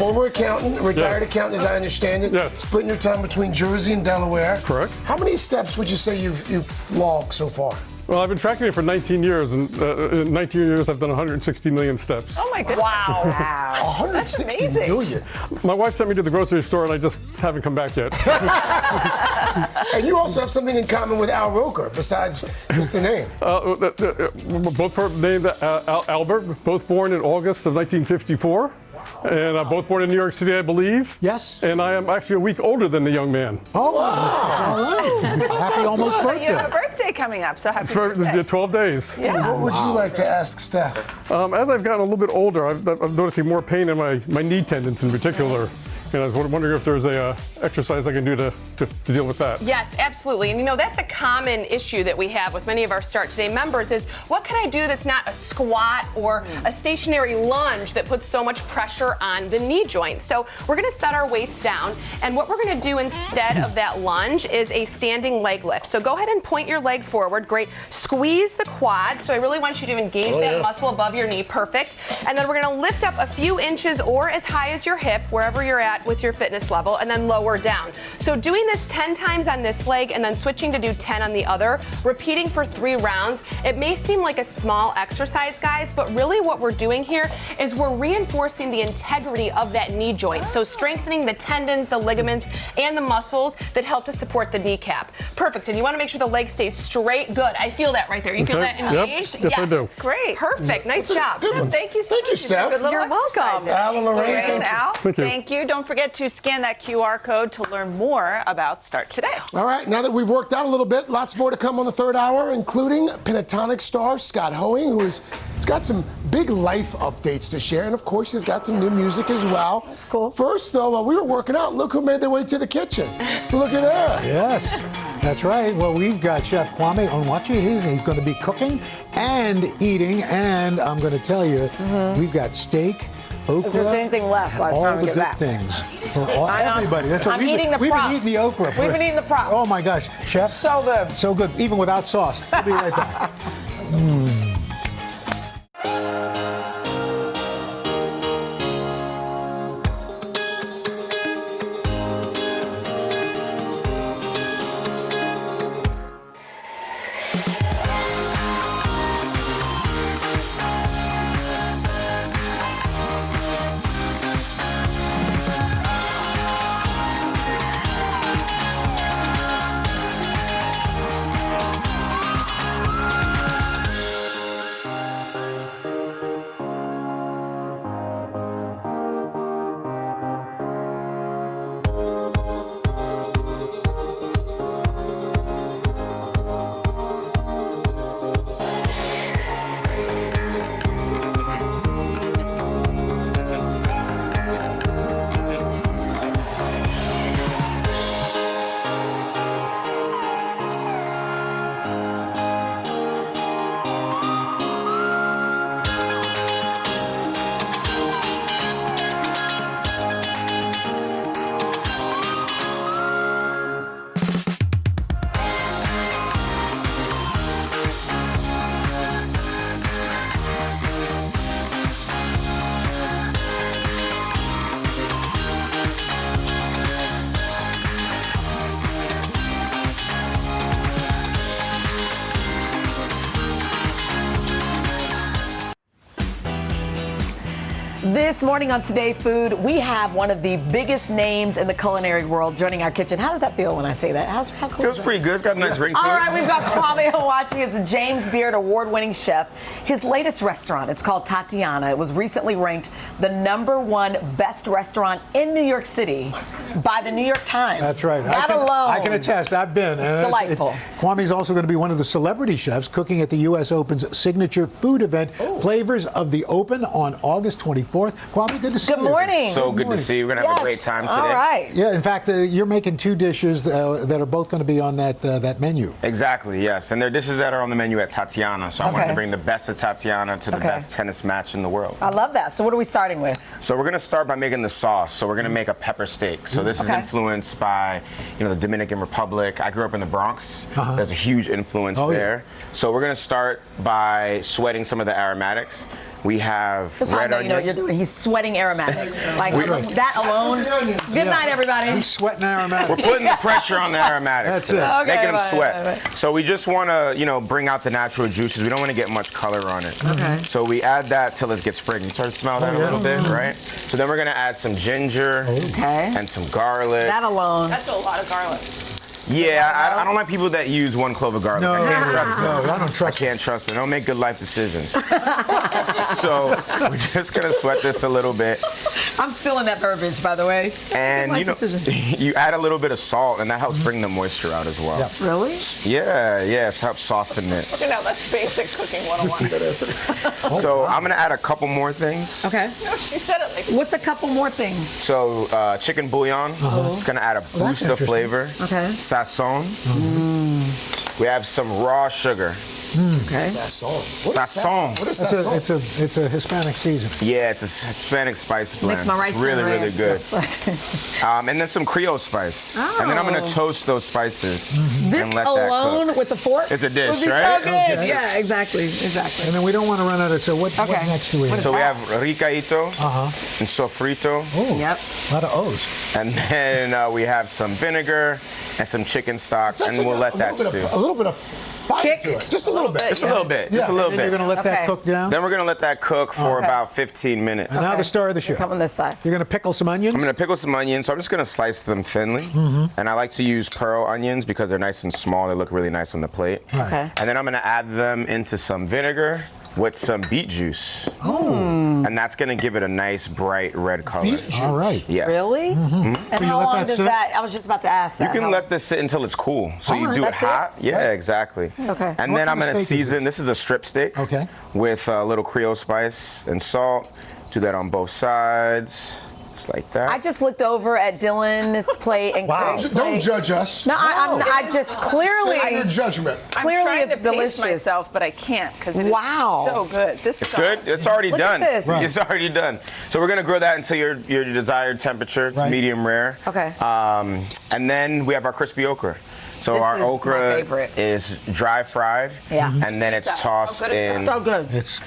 Former accountant, retired accountant, as I understand it. Yes. Splitting your time between Jersey and Delaware. Correct. How many steps would you say you've logged so far? Well, I've been tracking it for 19 years, and in 19 years, I've done 160 million steps. Oh, my goodness. Wow. 160 million. My wife sent me to the grocery store, and I just haven't come back yet. And you also have something in common with Al Roker, besides just the name. Both are named Albert, both born in August of 1954. And both born in New York City, I believe. Yes. And I am actually a week older than the young man. Oh, wow. All right. Happy almost birthday. You have a birthday coming up, so happy It's for birthday. 12 days. Yeah. What would you like to ask Steph? As I've gotten a little bit older, I'm noticing more pain in my knee tendons in particular. And I was wondering if there's a exercise I can do to deal with that. Yes, absolutely. And you know, that's a common issue that we have with many of our Start Today members is, what can I do that's not a squat or a stationary lunge that puts so much pressure on the knee joint? So we're going to set our weights down, and what we're going to do instead of that lunge is a standing leg lift. So go ahead and point your leg forward. Great. Squeeze the quad. So I really want you to engage that muscle above your knee. Perfect. And then we're going to lift up a few inches or as high as your hip, wherever you're at with your fitness level, and then lower down. So doing this 10 times on this leg and then switching to do 10 on the other, repeating for 3 rounds. It may seem like a small exercise, guys, but really what we're doing here is we're reinforcing the integrity of that knee joint. So strengthening the tendons, the ligaments, and the muscles that help to support the kneecap. Perfect. And you want to make sure the leg stays straight. Good. I feel that right there. You feel that engaged? Yes, I do. Great. Perfect. Nice job. Thank you so much. Steph. You're welcome. Al and Lorraine, thank you. Al, Thank you. thank you. Don't forget to scan that QR code to learn more about Start Today. All right, now that we've worked out a little bit, lots more to come on the third hour, including Pentatonic star Scott Hoeing, who's got some big life updates to share, and of course, he's got some new music as well. That's cool. First, though, while we were working out, look who made their way to the kitchen. Look at that. Yes, that's right. Well, we've got Chef Kwame Onwachi. He's going to be cooking and eating, and I'm going to tell you, we've got steak, okra, Is there anything left by the all time we the get good back? things for everybody. That's what I'm eating the we've props. been eating the okra. We've been eating the props. Oh my gosh, Chef. So good. So good, even without sauce. We'll be right back. This morning on Today Food, we have one of the biggest names in the culinary world joining our kitchen. How does that feel when I say that? How cool Feels pretty good. It's got a nice ring to it. All right, we've got Kwame Hawachi. It's a James Beard award-winning chef. His latest restaurant, it's called Tatiana. It was recently ranked the #1 best restaurant in New York City by the New York Times. That's right. That alone. I can attest. I've been. And delightful. Kwame's also going to be one of the celebrity chefs cooking at the U.S. Open's signature food event, Flavors of the Open, on August 24th. Kwame, good to see you. Good morning. So good to see you. We're going to have a great time today. All right. Yeah, in fact, you're making two dishes that are both going to be on that menu. Exactly, yes. And they're dishes that are on the menu at Tatiana. So I wanted to bring the best of Tatiana to the best tennis match in the world. I love that. So what are we starting with? So we're going to start by making the sauce. So we're going to make a pepper steak. So this is influenced by, the Dominican Republic. I grew up in the Bronx. There's a huge influence there. So we're going to start by sweating some of the aromatics. We have Just red onion. you know what you're doing. He's sweating aromatics. Like that alone. Good night, everybody. He's sweating aromatics. We're putting the pressure on the aromatics. That's it. Okay, Making them sweat. right. So we just want to, bring out the natural juices. We don't want to get much color on it. Okay. So we add that till it gets fragrant. You start to smell that a little bit, right? So then we're going to add some ginger and some garlic. That alone. That's a lot of garlic. Yeah, I don't like people that use 1 clove of garlic. No, I can't trust them. no, I don't trust I can't trust them. They don't make good life decisions. So we're just going to sweat this a little bit. I'm still in that verbiage, by the way. And, you add a little bit of salt, and that helps bring the moisture out as well. Yeah. Really? Yeah, it helps soften it. That's basic cooking 101. So I'm going to add a couple more things. Okay. No, she said it like. What's a couple more things? So chicken bouillon. It's going to add a boost of flavor. Okay. Sazon. We have some raw sugar. Okay. Sazon. What is sazon? It's a Hispanic seasoning. Yeah, it's a Hispanic spice blend. Makes my rice really, red. really good. And then some Creole spice. And then I'm going to toast those spices This and let that alone cook. with the fork? It's a dish, would be right? So good. Yeah, exactly. And then we don't want to run out of. So what next do we have? So we have ricaito and sofrito. Oh, yep. A lot of O's. And then we have some vinegar and some chicken stock, and we'll let that stew. A little bit of fire to it. Just a little bit. Just a little bit. Just a little Then bit. you're going to let that cook down? Then we're going to let that cook for about 15 minutes. And now the star of the show. Come on this side. You're going to pickle some onions? I'm going to pickle some onions, so I'm just going to slice them thinly. And I like to use pearl onions because they're nice and small. They look really nice on the plate. Okay. And then I'm going to add them into some vinegar with some beet juice. And that's going to give it a nice, bright red color. Beet juice? All right. Yes. Really? And So you how let long that does sit? that? I was just about to ask that. You can How- let this sit until it's cool. So you Alright, do it that's it? hot. Yeah, exactly. Okay. And What then I'm kind of going to steak is season. This is a strip steak. Okay. With a little Creole spice and salt. Do that on both sides. Just like that. I just looked over at Dylan's plate and Craig's plate. Don't judge us. No, I just clearly. Your judgment. Clearly I'm trying it's to delicious. pace myself, but I can't because it's Wow. so good. This It's sauce. good. It's already Look at done. this. Right. It's already done. So we're gonna grill that until your desired temperature. It's medium rare. Okay. And then we have our crispy okra. So This our is my okra favorite. is dry fried. Yeah. And then it's tossed in. So good. It's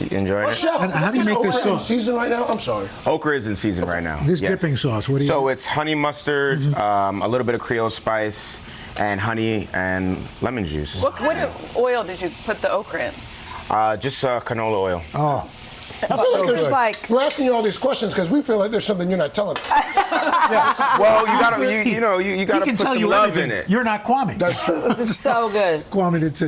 You enjoying it? Chef, And how do you make this okra in sauce? season right now? I'm sorry. Okra is in season right now. this yes. dipping sauce. What do you? So it's honey mustard, a little bit of Creole spice, and honey and lemon juice. What oil did you put the okra in? Just canola oil. Oh. I feel like It's like we're asking you all these questions because we feel like there's something you're not telling us. Well, you gotta He put can tell some you love everything. in it. You're not Kwame. That's true. this is so good. Kwame, it's so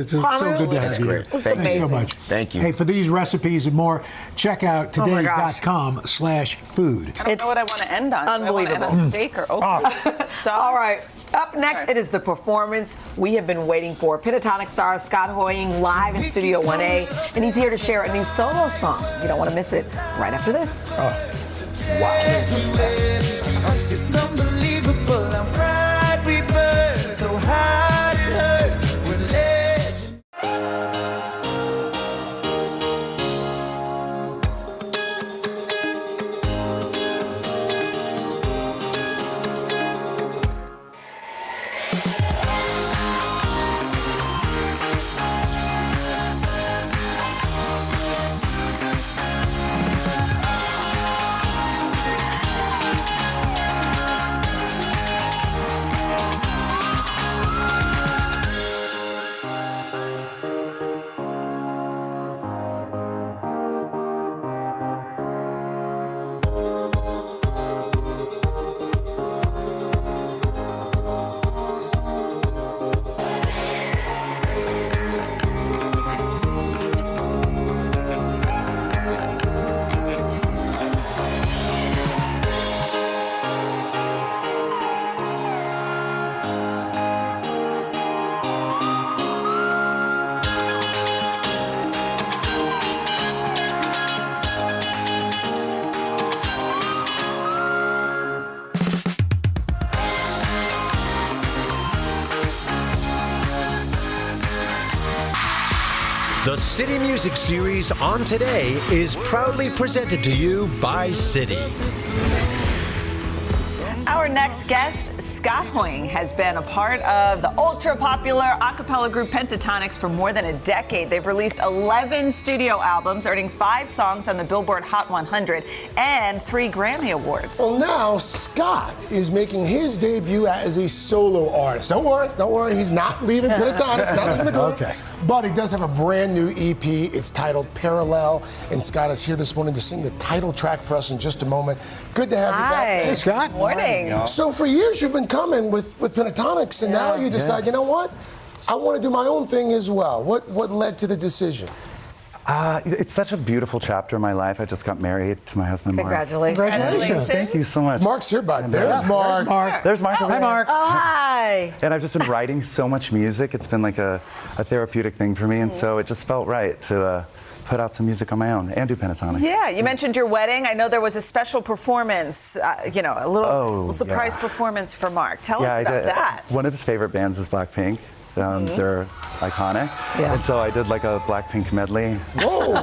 good to have you here. great. It's Thank you. Thanks so amazing. much. Thank you. Hey, for these recipes and more, check out Oh my gosh. today.com/food. I don't know what I want to end on. Do I want to end Unbelievable. on steak or okra? Sauce? All right. Up next, it is the performance we have been waiting for. Pentatonic star Scott Hoying live in Studio 1A, and he's here to share a new solo song. You don't want to miss it. Right after this. It's unbelievable. I'm pride rebirth. So hard it hurts. We're legend. The City Music Series on Today is proudly presented to you by City. Our next guest, Scott Hoying, has been a part of the ultra-popular a cappella group Pentatonics for more than a decade. They've released 11 studio albums, earning 5 songs on the Billboard Hot 100 and 3 Grammy Awards. Well, now Scott is making his debut as a solo artist. Don't worry, he's not leaving Pentatonics, not leaving the group. Okay. But he does have a brand new EP. It's titled Parallel, and Scott is here this morning to sing the title track for us in just a moment. Good to have you back. Hey, Scott. Morning. So for years you've been coming with Pentatonics, and now you decide, you know what? I want to do my own thing as well. What led to the decision? It's such a beautiful chapter in my life. I just got married to my husband, Mark. Congratulations. Thank you so much. Mark's here, bud. There's Mark. There's Mark. Hi, Mark. Oh, hi. And I've just been writing so much music. It's been like a therapeutic thing for me, and so it just felt right to put out some music on my own and do Pentatonics. Yeah, you mentioned your wedding. I know there was a special performance, a little surprise performance for Mark. Tell us about that. One of his favorite bands is Blackpink. They're iconic. Yeah. And so I did like a Blackpink medley. Whoa!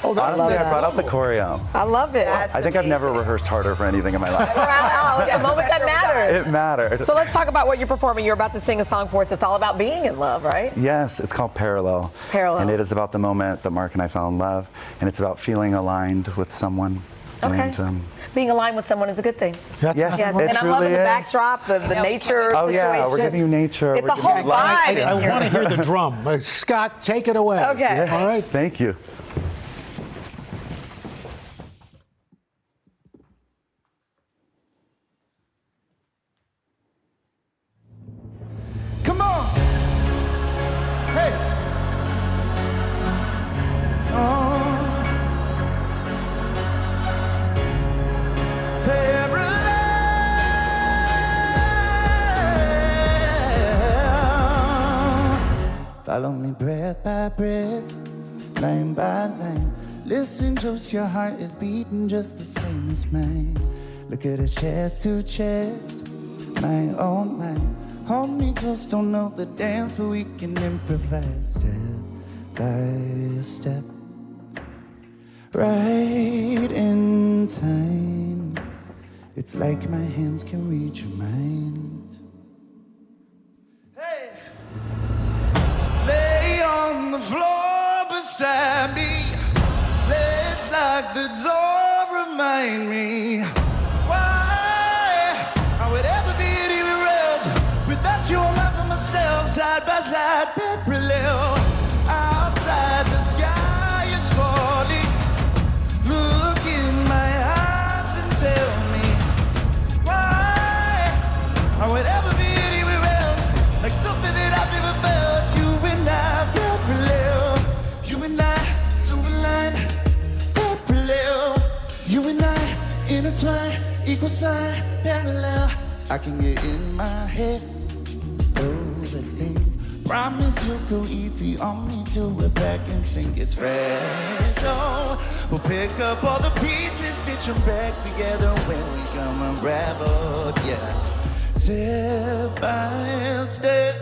Oh, that's Honestly, nice. I brought out the choreo. I love it. I think I've never rehearsed harder for anything in my life. Wow, it's a moment that matters. It mattered. So let's talk about what you're performing. You're about to sing a song for us. It's all about being in love, right? Yes, it's called Parallel. Parallel. And it is about the moment that Mark and I fell in love, and it's about feeling aligned with someone. Okay. And, Being aligned with someone is a good thing. yes, And I'm loving the backdrop, the nature Oh situation. yeah, we're giving you nature. It's we're a whole giving you vibe in I here. want to hear the drum. Scott, take it away. Okay. All right. Thank you. Come on. Hey. Follow me breath by breath, line by line. Listen close, your heart is beating just the same as mine. Look at us chest to chest, my oh my. Hold me close, don't know the dance, but we can improvise step by step. Right in time, it's like my hands can reach your mind. Lay on the floor beside me. Let's lock the door, remind me why I would ever be anywhere else without you. I'm out for myself, side by side, parallel. Outside the sky is falling. Look in my eyes and tell me why I would ever be anywhere else, like something that I've never felt. You and I, parallel. You and I, so aligned, parallel. You and I, intertwined, equal sign, parallel. I can get in my head, overthink. Promise you'll go easy on me till we're back in sync. It's fresh, oh. We'll pick up all the pieces, stitch them back together when we come unraveled, yeah. Step by step,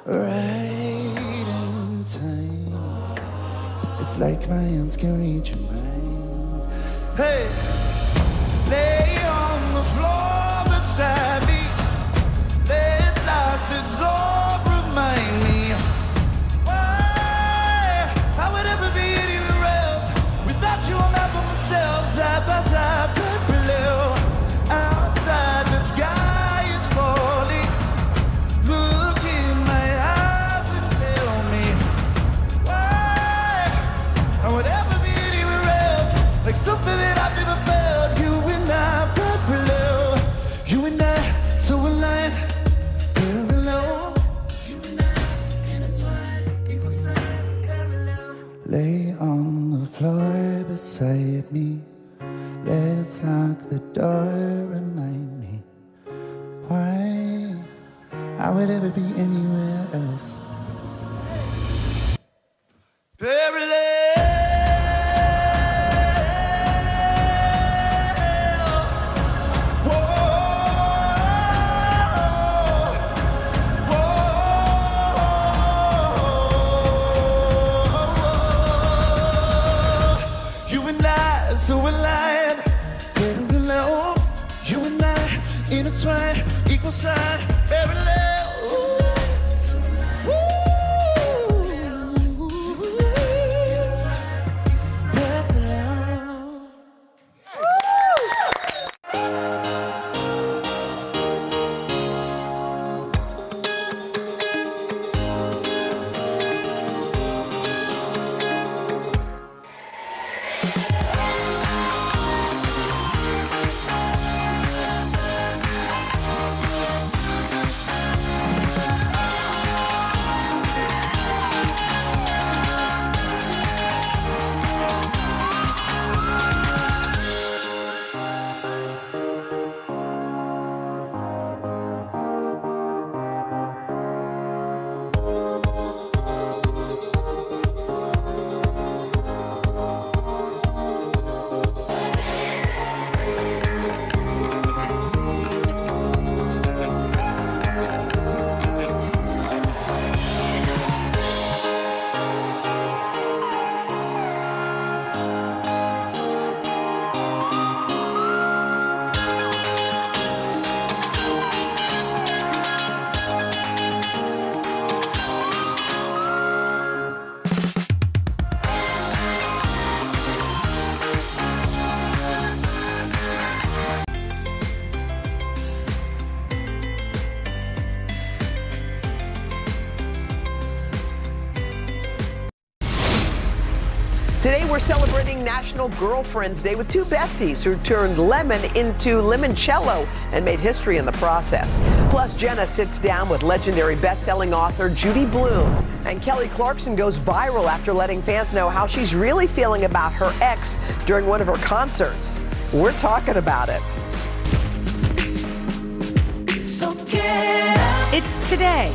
Right in time, it's like my hands can reach your mind. hey. Lay on the floor beside me. Let's lock the door, remind me why I would ever be anywhere else without you. I'm out for myself, side by side, parallel. Outside the sky is falling. Look in my eyes and tell me why I would ever be anywhere else, like something that I've never felt. You and I, parallel. You and I, so aligned, parallel. You and I, intertwined, equal sign, parallel. Lay on the floor beside me. Let's lock the door, remind me why I would ever be anywhere else. intertwine, equal sign, parallel. Today we're celebrating National Girlfriends Day with two besties who turned lemon into limoncello and made history in the process. Plus, Jenna sits down with legendary best-selling author Judy Blume. And Kelly Clarkson goes viral after letting fans know how she's really feeling about her ex during one of her concerts. We're talking about it. It's Today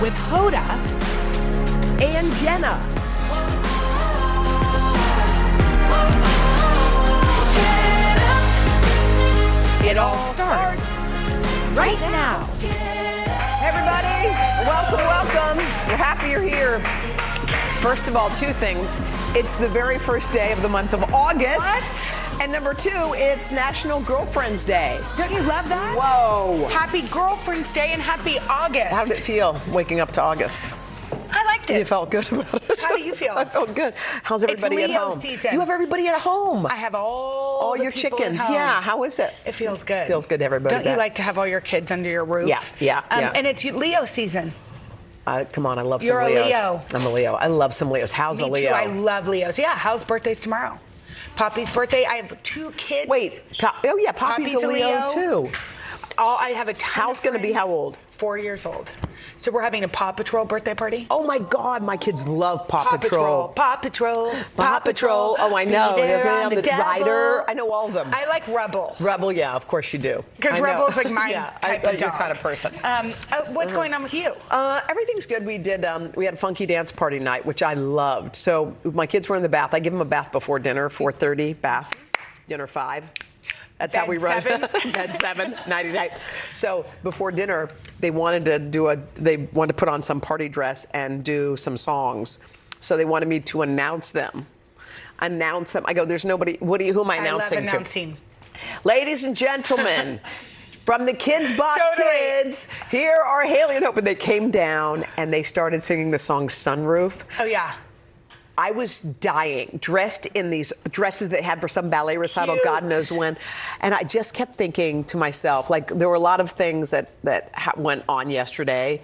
with Hoda and Jenna. It all starts right now. Hey everybody, welcome. We're happy you're here. First of all, two things. It's the very first day of the month of August. What? And number two, it's National Girlfriends Day. Don't you love that? Whoa. Happy Girlfriend's Day and happy August. How did it feel waking up to August? I liked it. You felt good about it. How do you feel? I felt good. How's everybody it's Leo at home? Season. You have everybody at home. I have all the your people chickens. At home. Yeah, how is it? It feels good. Feels good to everybody. Don't you like to have all your kids under your roof? Yeah. And it's Leo season. Come on, I love You're some Leos. a Leo. I'm a Leo. I love some Leos. How's Me a Leo? too. I love Leos. Yeah, How's birthday's tomorrow? Poppy's birthday. I have two kids. Wait. Poppy's a Leo too. I have a ton How's going to be how old? 4 years old. So we're having a Paw Patrol birthday party. Oh my God, my kids love Paw Patrol. Paw Patrol. Paw Patrol. Oh, I know. Be there on the devil. Rider. I know all of them. I like Rebel. Rebel, yeah, of course you do. Because Rebel's like my type of your dog. kind of person. What's going on with you? Everything's good. We had a funky dance party night, which I loved. So my kids were in the bath. I give them a bath before dinner, 4:30, bath, dinner 5. That's how we run. Bed 7, nighty night. So before dinner, they wanted to put on some party dress and do some songs. So they wanted me to announce them. I go, there's nobody. Who am I announcing I love announcing. to? Ladies and gentlemen, from the Kids Bop Kids, here are Haley and Hope. And they came down and they started singing the song Sunroof. Oh yeah. I was dying, dressed in these dresses they had for some ballet recital, Cute. God knows when. And I just kept thinking to myself, like, there were a lot of things that went on yesterday.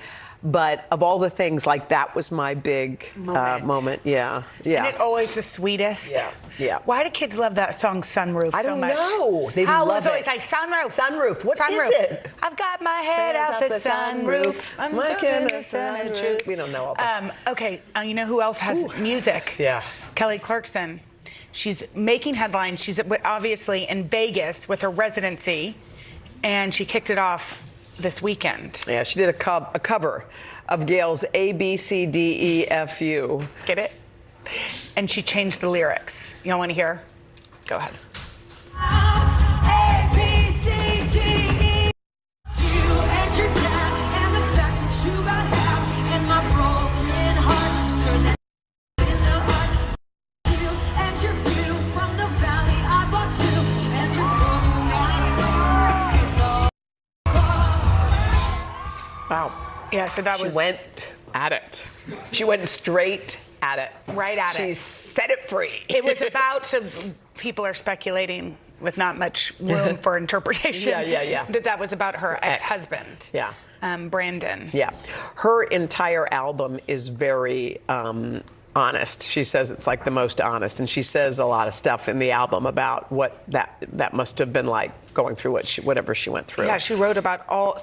But of all the things, like, that was my big moment. Yeah. Isn't it always the sweetest? Yeah. Why do kids love that song Sunroof so much? I don't know. They love love it. Always it. like Sunroof. Sunroof. What is it? I've got my head out the sunroof. I'm looking at the sun and truth. We don't know all that. Okay, you know who else has music? Yeah. Kelly Clarkson. She's making headlines. She's obviously in Vegas with her residency, and she kicked it off this weekend. Yeah, she did a cover of Gail's ABCDEFU. Get it? And she changed the lyrics. Y'all want to hear? Go ahead. Wow. Yeah, so that she was. went at it. She went straight at it. Right at she it. She set it free. It was about, so people are speculating with not much room for interpretation. Yeah. That was about her ex-husband. Yeah. Brandon. Yeah. Her entire album is very honest. She says it's like the most honest, and she says a lot of stuff in the album about what that must have been like going through whatever she went through. Yeah, she wrote about all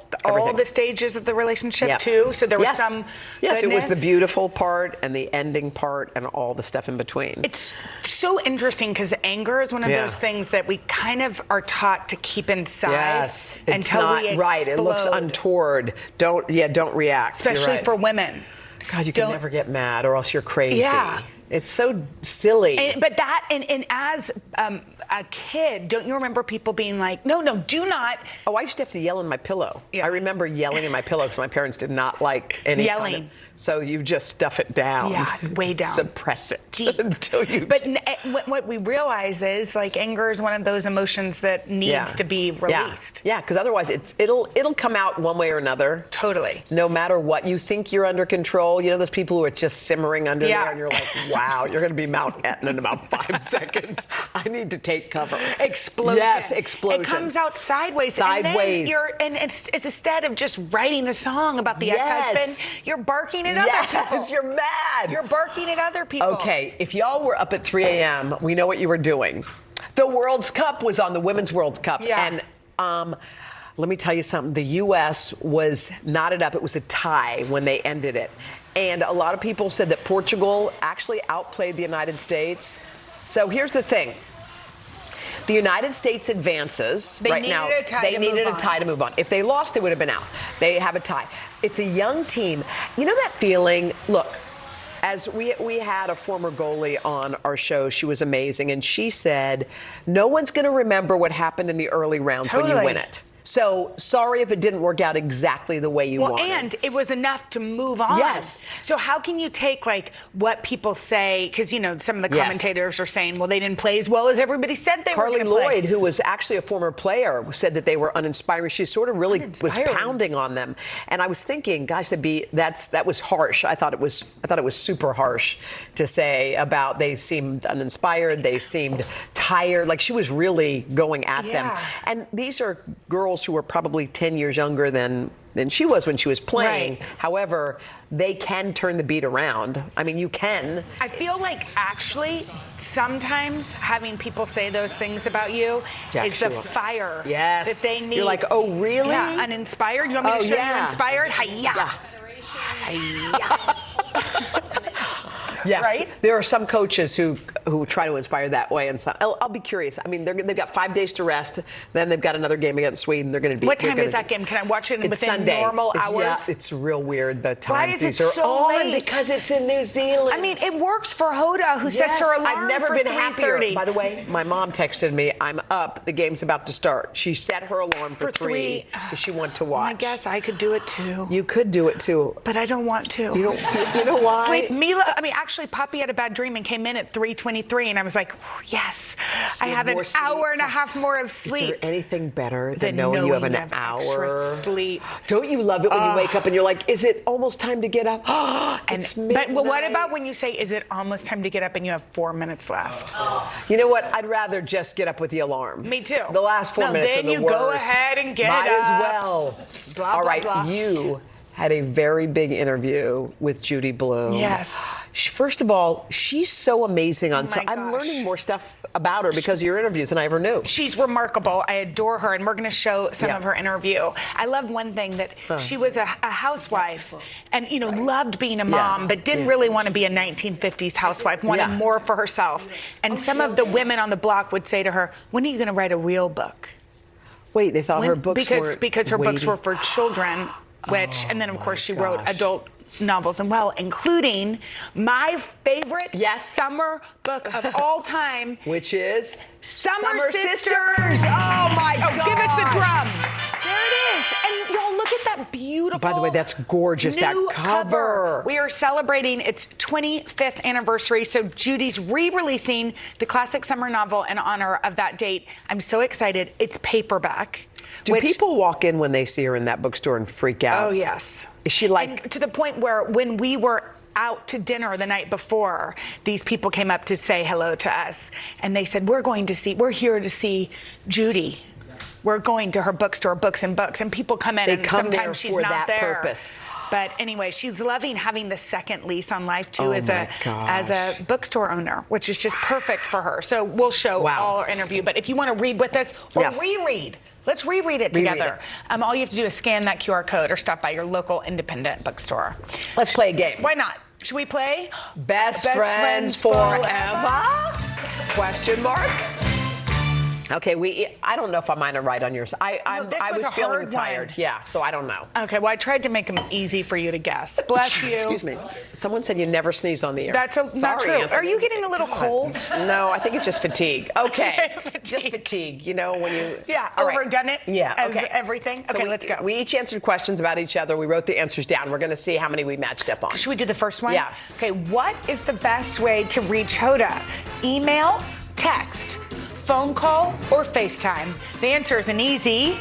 the stages of the relationship Yeah. too. So there was some. Yes, goodness. it was the beautiful part and the ending part and all the stuff in between. It's so interesting because anger is one of Yeah. those things that we kind of are taught to keep inside. Yes, it's until not we explode. right. It looks untoward. Don't react. Especially You're right. for women. God, you can never get mad or else you're crazy. Yeah. It's so silly. But that, and as a kid, don't you remember people being like, no, do not. Oh, I used to have to yell in my pillow. Yeah. I remember yelling in my pillow because my parents did not like any yelling. Kind of, so you just stuff it down. Yeah, way down. Suppress it. Deep. Until you. But what we realize is like anger is one of those emotions that needs to be released. Yeah, because otherwise it'll come out one way or another. Totally. No matter what. You think you're under control. You know those people who are just simmering under there and you're like, wow, you're going to be Mount Etna in about 5 seconds. I need to take cover. Explosion. Yes, explosion. It comes out sideways. Sideways. And it's instead of just writing a song about the ex-husband, you're barking at other people. Yes, you're mad. You're barking at other people. Okay, if y'all were up at 3 a.m., we know what you were doing. The World's Cup was on, the Women's World Cup. Yeah. And let me tell you something. The U.S. was knotted up. It was a tie when they ended it. And a lot of people said that Portugal actually outplayed the United States. So here's the thing. The United States advances right now. They needed a tie to move on. If they lost, they would have been out. They have a tie. It's a young team. You know that feeling? Look, as we had a former goalie on our show, she was amazing, and she said, no one's going to remember what happened in the early rounds when you win it. So sorry if it didn't work out exactly the way you wanted. And it was enough to move on. Yes. So how can you take like what people say? Because some of the commentators are saying, well, they didn't play as well as everybody said they were going to play. Carly Lloyd, who was actually a former player, said that they were uninspiring. She sort of really was pounding on them. And I was thinking, gosh, that was harsh. I thought it was super harsh to say about they seemed uninspired. They seemed tired. Like she was really going at them. And these are girls who were probably 10 years younger than she was when she was playing. Right. However, they can turn the beat around. I mean, you can. I feel like actually sometimes having people say those things about you is the fire that they need. You're like, oh, really? Yeah, uninspired. You want me to show you inspired? Hi-ya. Yes. Right? There are some coaches who try to inspire that way, and some, I'll be curious. I mean, they've got 5 days to rest. Then they've got another game against Sweden. They're going to be. What time is that game? Can I watch it within Sunday. normal hours? Yeah, it's real weird. The times Why is these it are so on late? because it's in New Zealand. I mean, it works for Hoda, who sets her alarm I've never for been happier. 3:30. By the way, my mom texted me, "I'm up. The game's about to start." She set her alarm for 3 because she wanted to watch. I guess I could do it too. You could do it too, but I don't want to. You don't feel. You know why? Sleep. Actually, Poppy had a bad dream and came in at 3:23, and I was like, yes, I have an hour and a half more of sleep. Is there anything better than knowing you have an hour? Sleep. Don't you love it when you wake up and you're like, is it almost time to get up? It's midnight. But what about when you say, is it almost time to get up and you have 4 minutes left? You know what? I'd rather just get up with the alarm. Me too. The last 4 minutes are the worst. Then you go ahead and get Might up. as well. Blah, All blah, right, blah. you had a very big interview with Judy Blume. Yes. First of all, she's so amazing on. I'm learning more stuff about her because of your interviews than I ever knew. She's remarkable. I adore her, and we're going to show some of her interview. I love one thing that she was a housewife, and loved being a mom, but didn't really want to be a 1950s housewife. Wanted more for herself. And some of the women on the block would say to her, "When are you going to write a real book?" Wait, they thought her books were because her books were for children. And then of course she wrote adult novels including my favorite summer book of all time, which is Summer Sisters. Oh my God! Give us the drum. There it is. And y'all look at that beautiful. By the way, that's gorgeous. New That cover. We are celebrating its 25th anniversary, so Judy's re-releasing the classic summer novel in honor of that date. I'm so excited. It's paperback. Do people walk in when they see her in that bookstore and freak out? Oh, yes. Is she like... And to the point where when we were out to dinner the night before, these people came up to say hello to us, and they said, we're here to see Judy. We're going to her bookstore, Books and Books, and people come in and sometimes she's not there. Purpose. But anyway, she's loving having the second lease on life too as a bookstore owner, which is just perfect for her. So we'll show all our interview. But if you want to read with us or reread, let's reread it together. All you have to do is scan that QR code or stop by your local independent bookstore. Let's play a game. Why not? Should we play? Best friends forever? Question mark. Okay, I don't know if I'm mine or right on yours. I was feeling tired. Yeah, so I don't know. Okay, well, I tried to make them easy for you to guess. Bless you. Excuse me. Someone said you never sneeze on the air. That's not true. Anthony. Are you getting a little cold? No, I think it's just fatigue. Okay. Just fatigue. You know, when you... Yeah, overdone it? Yeah, as everything? So okay, let's go. We each answered questions about each other. We wrote the answers down. We're going to see how many we matched up on. Should we do the first one? Yeah. Okay, what is the best way to reach Hoda? Email, text, phone call, or FaceTime? The answer is an easy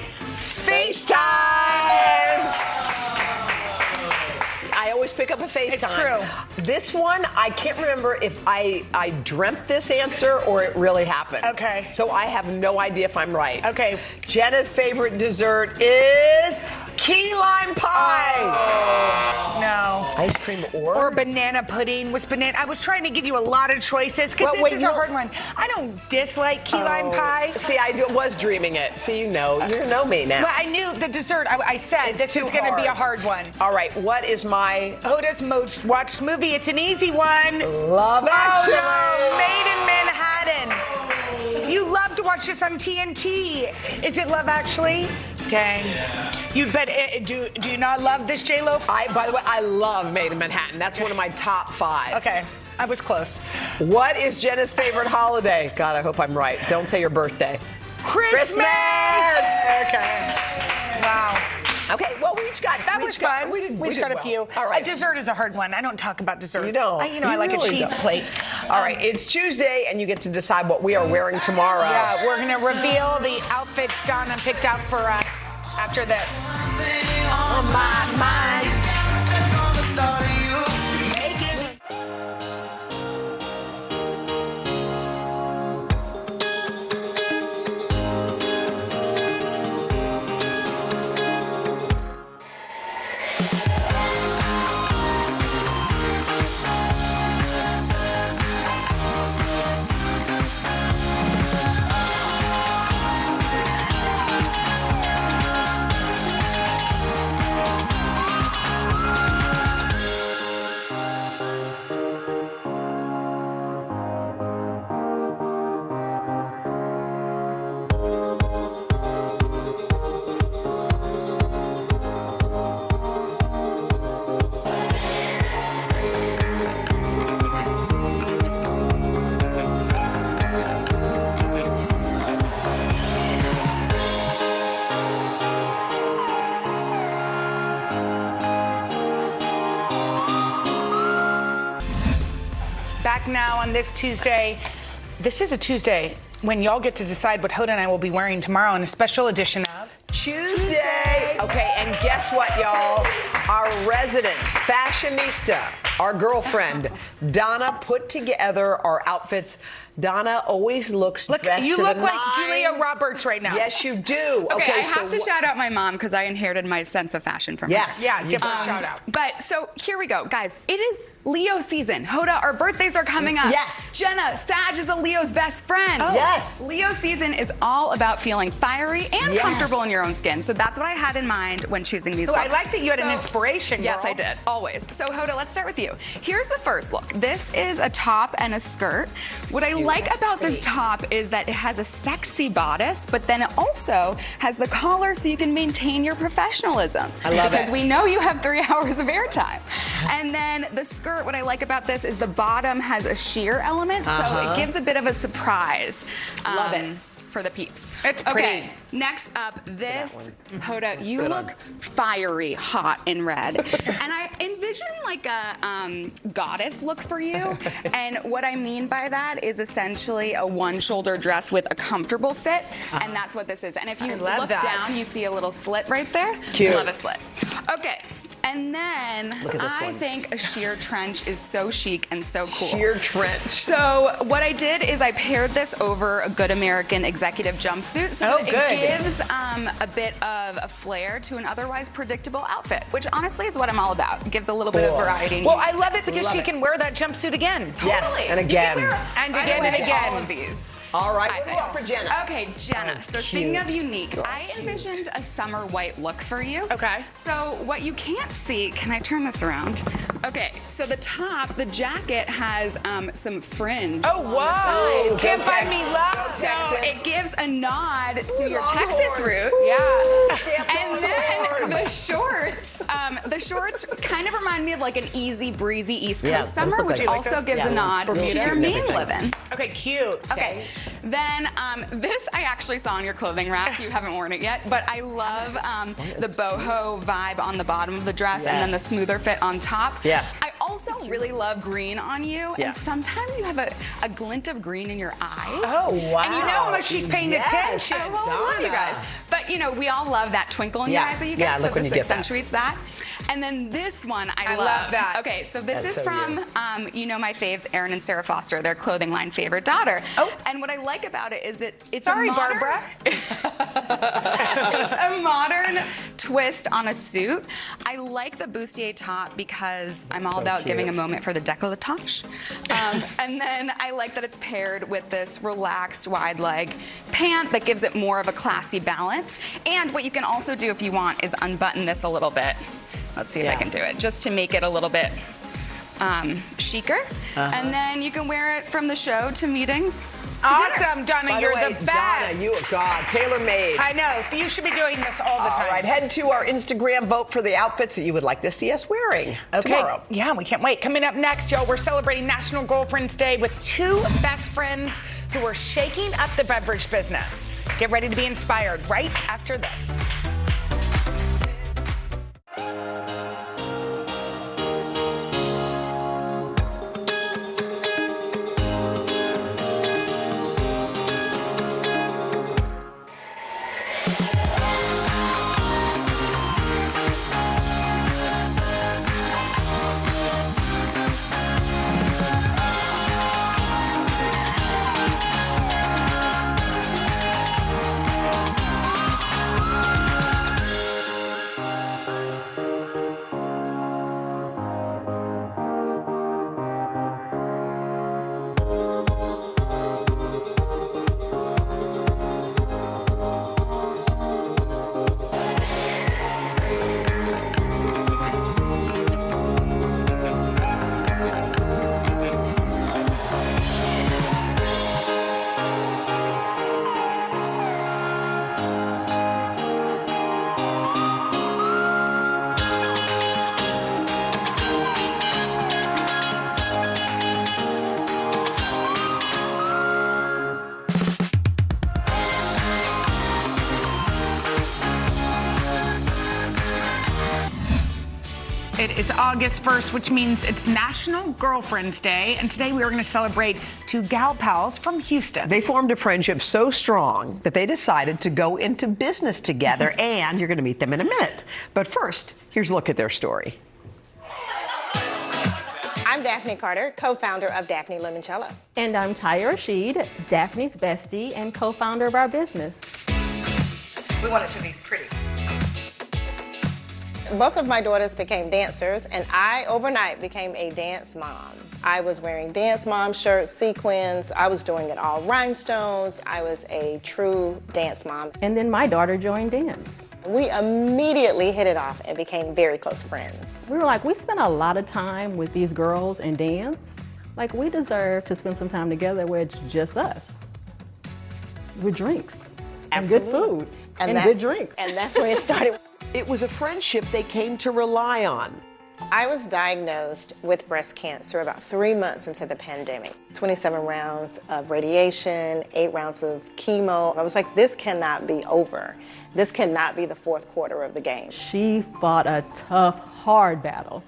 FaceTime! I always pick up a FaceTime. It's true. This one, I can't remember if I dreamt this answer or it really happened. Okay. So I have no idea if I'm right. Okay. Jenna's favorite dessert is key lime pie. Oh, no. Ice cream or banana pudding. I was trying to give you a lot of choices because this is a hard one. I don't dislike key lime pie. See, I was dreaming it. See, you know me now. Well, I knew the dessert. I said this is going to be a hard one. All right, what is my... Hoda's most watched movie? It's an easy one. Love Actually. Oh, no. Made in Manhattan. You love to watch this on TNT. Is it Love Actually? Dang. Do you not love this J-Lo? By the way, I love Made in Manhattan. That's one of my top 5. Okay. I was close. What is Jenna's favorite holiday? God, I hope I'm right. Don't say your birthday. Christmas! Okay. Wow. Okay, well, we each got... That was fun. We each got a few. All right. A dessert is a hard one. I don't talk about desserts. You don't. I like really a cheese plate. All right, it's Tuesday, and you get to decide what we are wearing tomorrow. Yeah, we're going to reveal the outfits Donna picked out for us after this. On my mind. Back now on this Tuesday. This is a Tuesday when y'all get to decide what Hoda and I will be wearing tomorrow in a special edition of Tuesday. Okay, and guess what, y'all? Our resident fashionista, our girlfriend, Donna, put together our outfits. Donna always looks dressed you to look the like nines. Julia Roberts right now. Yes, you do. Okay, I have to shout out my mom because I inherited my sense of fashion from her. Yes. Yeah, give her a shout out. But so here we go, guys. It is Leo season. Hoda, our birthdays are coming up. Yes. Jenna, Sag is a Leo's best friend. Oh. Yes. Leo season is all about feeling fiery and comfortable in your own skin. So that's what I had in mind when choosing these looks. I like that you had an inspiration, Yes, girl. I did. Always. So Hoda, let's start with you. Here's the first look. This is a top and a skirt. What I like about this top is that it has a sexy bodice, but then it also has the collar so you can maintain your professionalism. I love it. Because we know you have 3 hours of airtime. And then the skirt, what I like about this is the bottom has a sheer element, so it gives a bit of a surprise. Love it. for the peeps. It's Okay, pretty. next up, this, Hoda, you look fiery hot in red. And I envision like a goddess look for you. And what I mean by that is essentially a one-shoulder dress with a comfortable fit. And that's what this is. And if you love look that. down, you see a little slit right there. Cute. Love a slit. Okay. And then Look at this I one. think a sheer trench is so chic and so cool. Sheer trench. So what I did is I paired this over a Good American executive jumpsuit so that it gives a bit of a flair to an otherwise predictable outfit, which honestly is what I'm all about. It gives a little bit of variety. Well, I love it because she can wear that jumpsuit again. Yes, Totally. and You can again. wear, And by the again and way, again. all of these. All right, I what do you think. want for Jenna? Okay, Jenna. Oh, so speaking of cute. unique, I envisioned a summer white look for you. Okay. So what you can't see, can I turn this around? Okay, so the top, the jacket has some fringe. Oh, along wow. the sides. Can't buy me love. So it gives a nod to your Longhorns. Texas roots. Yeah. And then the shorts kind of remind me of like an easy breezy East Coast Yeah, those summer, look which like- also gives a nod to Bermuda. your Maine living. Okay, cute. Okay. Then this I actually saw on your clothing rack. You haven't worn it yet, but I love the boho vibe on the bottom of the dress and then the smoother fit on top. Yes. I also really love green on you, Yeah. and sometimes you have a glint of green in your eyes. Oh, wow. And you know how much she's paying attention. Oh, well, I love you guys. But you know, we all love that twinkle in your eyes that you get. Yeah, so look when this you get that. accentuates that. And then this one I love that. Okay, so this That's is so from you know my faves, Aaron and Sarah Foster, their clothing line Favorite Daughter. Oh. And what I like about it is it's Sorry, a modern, Barbara. it's a modern twist on a suit. I like the bustier top because I'm all about giving a moment for the décolletage. And then I like that it's paired with this relaxed wide leg pant that gives it more of a classy balance. And what you can also do if you want is unbutton this a little bit. Let's see if I can do it, just to make it a little bit chicer. And then you can wear it from the show to meetings. Awesome, Donna, By the you're way, the best. Donna, God, tailor-made. I know. You should be doing this all the time. All right, head to our Instagram, vote for the outfits that you would like to see us wearing tomorrow. Yeah, we can't wait. Coming up next, y'all, we're celebrating National Girlfriend's Day with two best friends who are shaking up the beverage business. Get ready to be inspired right after this. It is August 1st, which means it's National Girlfriend's Day, and today we are going to celebrate two gal pals from Houston. They formed a friendship so strong that they decided to go into business together, and you're going to meet them in a minute. But first, here's a look at their story. I'm Daphne Carter, co-founder of Daphne Limoncello. And I'm Taya Rashid, Daphne's bestie and co-founder of our business. We want it to be pretty. Both of my daughters became dancers, and I overnight became a dance mom. I was wearing dance mom shirts, sequins. I was doing it all rhinestones. I was a true dance mom. And then my daughter joined dance. We immediately hit it off and became very close friends. We were like, we spent a lot of time with these girls and dance. Like, we deserve to spend some time together where it's just us. With drinks. And good food. And good drinks. And that's where it started. It was a friendship they came to rely on. I was diagnosed with breast cancer about 3 months into the pandemic. 27 rounds of radiation, 8 rounds of chemo. I was like, this cannot be over. This cannot be the fourth quarter of the game. She fought a tough, hard battle.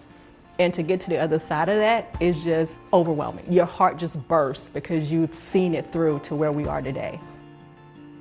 And to get to the other side of that is just overwhelming. Your heart just bursts because you've seen it through to where we are today.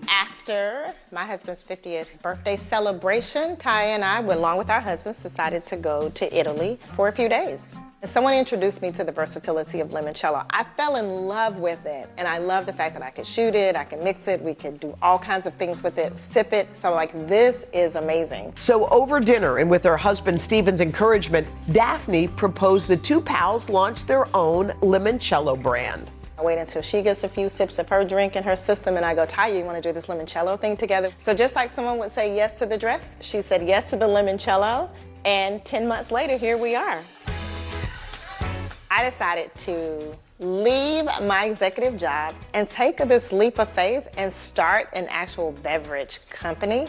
After my husband's 50th birthday celebration, Ty and I, along with our husbands, decided to go to Italy for a few days. And someone introduced me to the versatility of limoncello. I fell in love with it, and I love the fact that I could shoot it, I can mix it, we could do all kinds of things with it, sip it. So like, this is amazing. So over dinner and with her husband Steven's encouragement, Daphne proposed the two pals launch their own limoncello brand. I wait until she gets a few sips of her drink in her system and I go, Ty, you want to do this limoncello thing together? So just like someone would say yes to the dress, she said yes to the limoncello, and 10 months later, here we are. I decided to leave my executive job and take this leap of faith and start an actual beverage company.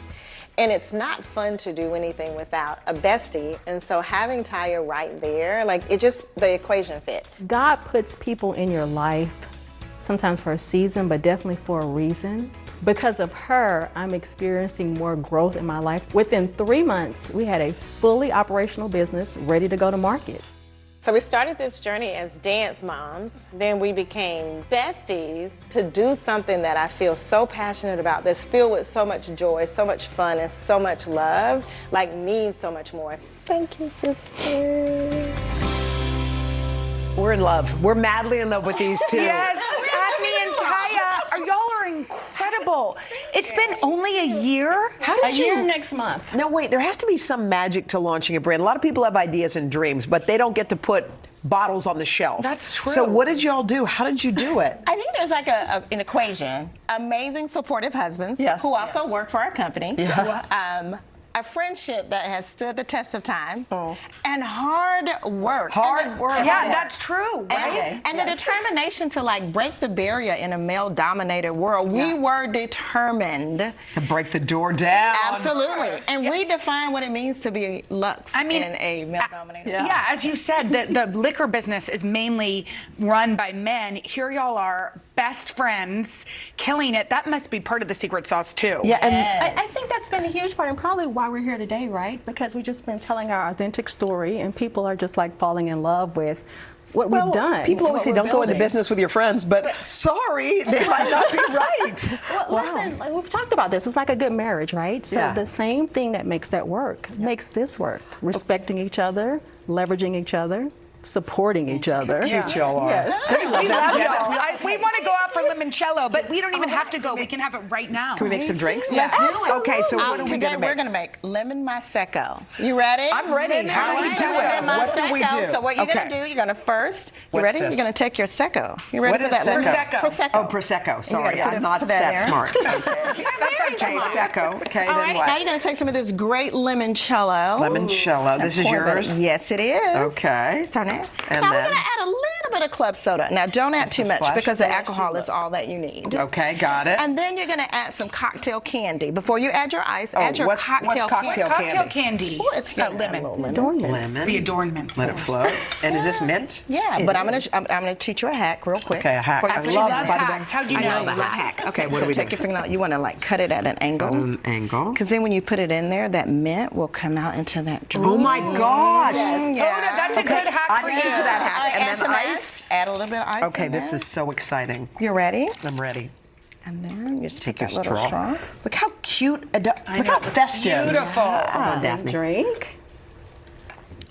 And it's not fun to do anything without a bestie. And so having Taya right there, like it just, the equation fit. God puts people in your life, sometimes for a season, but definitely for a reason. Because of her, I'm experiencing more growth in my life. Within 3 months, we had a fully operational business ready to go to market. So we started this journey as dance moms, then we became besties to do something that I feel so passionate about, that's filled with so much joy, so much fun, and so much love, like means so much more. Thank you, sister. We're in love. We're madly in love with these two. Yes, Daphne and Taya, y'all are incredible. It's been only a year. How did you? A year next month. No, wait, there has to be some magic to launching a brand. A lot of people have ideas and dreams, but they don't get to put bottles on the shelf. That's true. So what did y'all do? How did you do it? I think there's like an equation. Amazing supportive husbands who also work for our company. Yes. A friendship that has stood the test of time, and hard work. Yeah, that's true, right? And the determination to like break the barrier in a male-dominated world. We were determined to break the door down. Absolutely, and redefine what it means to be luxe in a male-dominated world. Yeah, as you said, the liquor business is mainly run by men. Here y'all are, best friends, killing it. That must be part of the secret sauce too. Yeah, and I think that's been a huge part and probably why we're here today, right? Because we've just been telling our authentic story and people are just like falling in love with what we've done. People always say don't go into business with your friends, but sorry, they might not be right. Well, listen, like, we've talked about this. It's like a good marriage, right? So the same thing that makes that work makes this work. Respecting each other, leveraging each other, supporting each other. Cute y'all are. Yes. We love y'all. We want to go out for limoncello, but we don't even have to go. We can have it right now. Can we make some drinks? Let's do it. Okay, so what are we Today gonna make? we're gonna make lemon Prosecco. You ready? I'm ready. How do we do it? What do we do? So what you're gonna do? You're gonna first. You What's ready? this? You're gonna take your secco. You ready What for is that? secco? Prosecco. Oh, Prosecco. Sorry, I'm not that smart. Okay, secco. Okay, All then right, what? now you're gonna take some of this great limoncello. Limoncello. This is yours? Yes, it is. Okay. Turn it. And now then? we're gonna add a little bit of club soda. Now don't add too much splash? because the alcohol is all that you need. Okay, got it. And then you're gonna add some cocktail candy. Before you add your ice, add your what's cocktail cocktail candy. Cocktail candy. Oh, it's got lemon. Adornments. Lemon. The adornment. Let it flow. And is this mint? Yeah, but I'm gonna teach you a hack real quick. Okay, a hack. For I your love, sugar. by the way, How do you I know? love a hack. Okay, what so do we do? take your finger out. You want to like cut it at an angle. An angle. Because then when you put it in there, that mint will come out into that drink. Oh my gosh. Yes. Soda, that's a good hack for I'm you. into that hack. Add And then some ice. Add a little bit of ice. Okay, in this there. is so exciting. You ready? I'm ready. And then you just Take put your that little straw. Look how cute. Look how festive. Beautiful. Hold on, Daphne. Drink.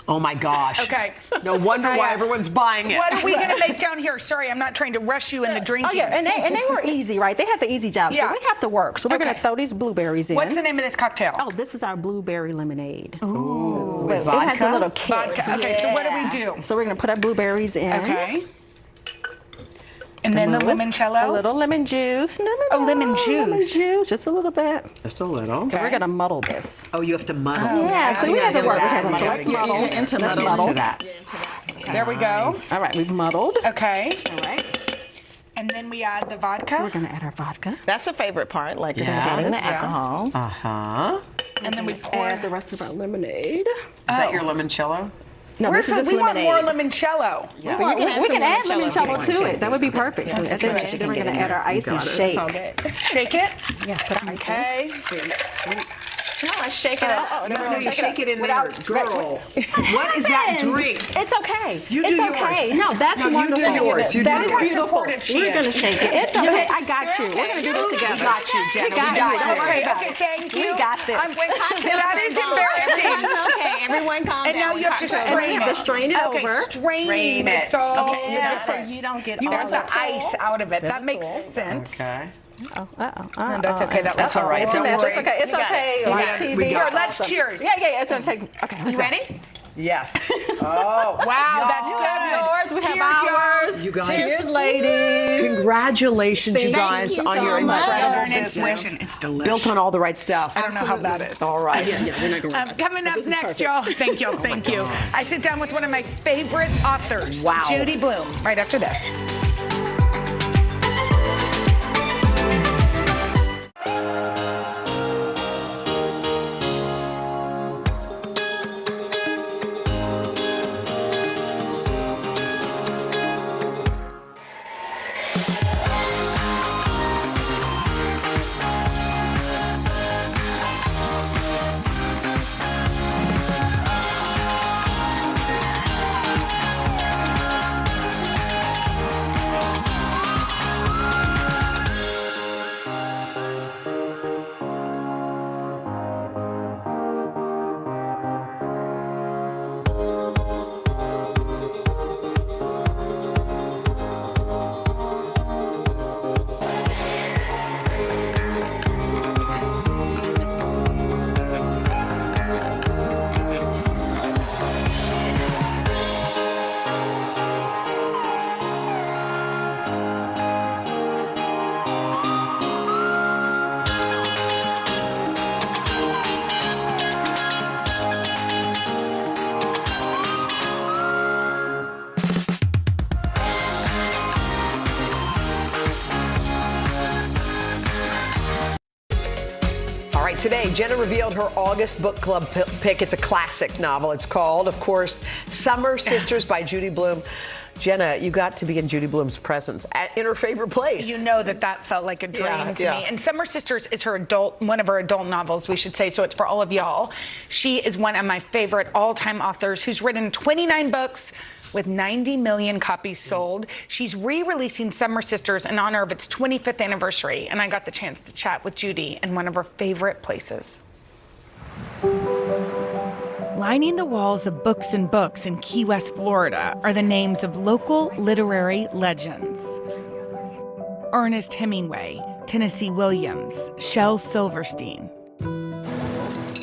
Oh my gosh. Okay. No wonder why Taya, everyone's buying it. What are we going to make down here? Sorry, I'm not trying to rush you in the drinking. Oh yeah, and they were easy, right? They had the easy job, Yeah. so we have to work. So we're Okay. gonna throw these blueberries in. What's the name of this cocktail? Oh, this is our blueberry lemonade. Ooh, But with it has a vodka? little kick. Vodka. Okay, so what do we do? So we're gonna put our blueberries in. Okay. And then the limoncello? A little lemon juice. No, lemon juice. Lemon juice, just a little bit. Just a little. Okay. We're gonna muddle this. Oh, you have to muddle. Yeah, so we have to work. So let's You're muddle. into Let's muddle. muddle. Into that. There we go. All right, we've muddled. Okay. All right. And then we add the vodka. We're gonna add our vodka. That's the favorite part, like Yeah, adding the that's- alcohol. Uh-huh. And then we pour. Add the rest of our lemonade. Is that your limoncello? No, Where's this is the, just we want lemonade. more limoncello. Yeah. We can add limoncello to it. That would be perfect. So then we're going to add our ice and shake. Shake it? Yeah, put ice Okay. No, let's shake it up. No, you shake it in there, girl. What is that drink? It's okay. You do it's yours. okay. No, that's No, you wonderful. do yours. You do That is yours. beautiful. We're going to shake it. It's okay. I got you. We're going to do this together. We got you, Jenna. We got you. Don't worry about Okay, it. thank you. We got this. That is embarrassing. Everyone's okay. Everyone calm And down. now you have to Calm down. strain You have to strain it okay, over. Strain it. So, Okay, just so you don't get all there's the the ice out of it. That makes sense. Okay. No, that's okay. That's all right. It's a Don't mess. worry. It's okay. It's okay. We Like got it. TV. We got it. Let's cheers. Yeah. It's going to take. Okay. You ready? Yes. Oh, wow, that's good. We have Cheers, ours. You guys. Cheers, ladies. Congratulations, you Thank guys, you on so your much. incredible Inspiration. business. It's delicious. Built on all the right stuff. I don't know how that is. All right. Coming up next, y'all. Thank you. Thank you. I sit down with one of my favorite authors, Wow. Judy Blume, right after this. All right, today, Jenna revealed her August book club pick. It's a classic novel. It's called, of course, Summer Sisters by Judy Blume. Jenna, you got to be in Judy Blume's presence in her favorite place. You know that felt like a dream to me. And Summer Sisters is one of her adult novels, we should say, so it's for all of y'all. She is one of my favorite all-time authors who's written 29 books with 90 million copies sold. She's re-releasing Summer Sisters in honor of its 25th anniversary, and I got the chance to chat with Judy in one of her favorite places. Lining the walls of Books and Books in Key West, Florida, are the names of local literary legends. Ernest Hemingway, Tennessee Williams, Shel Silverstein.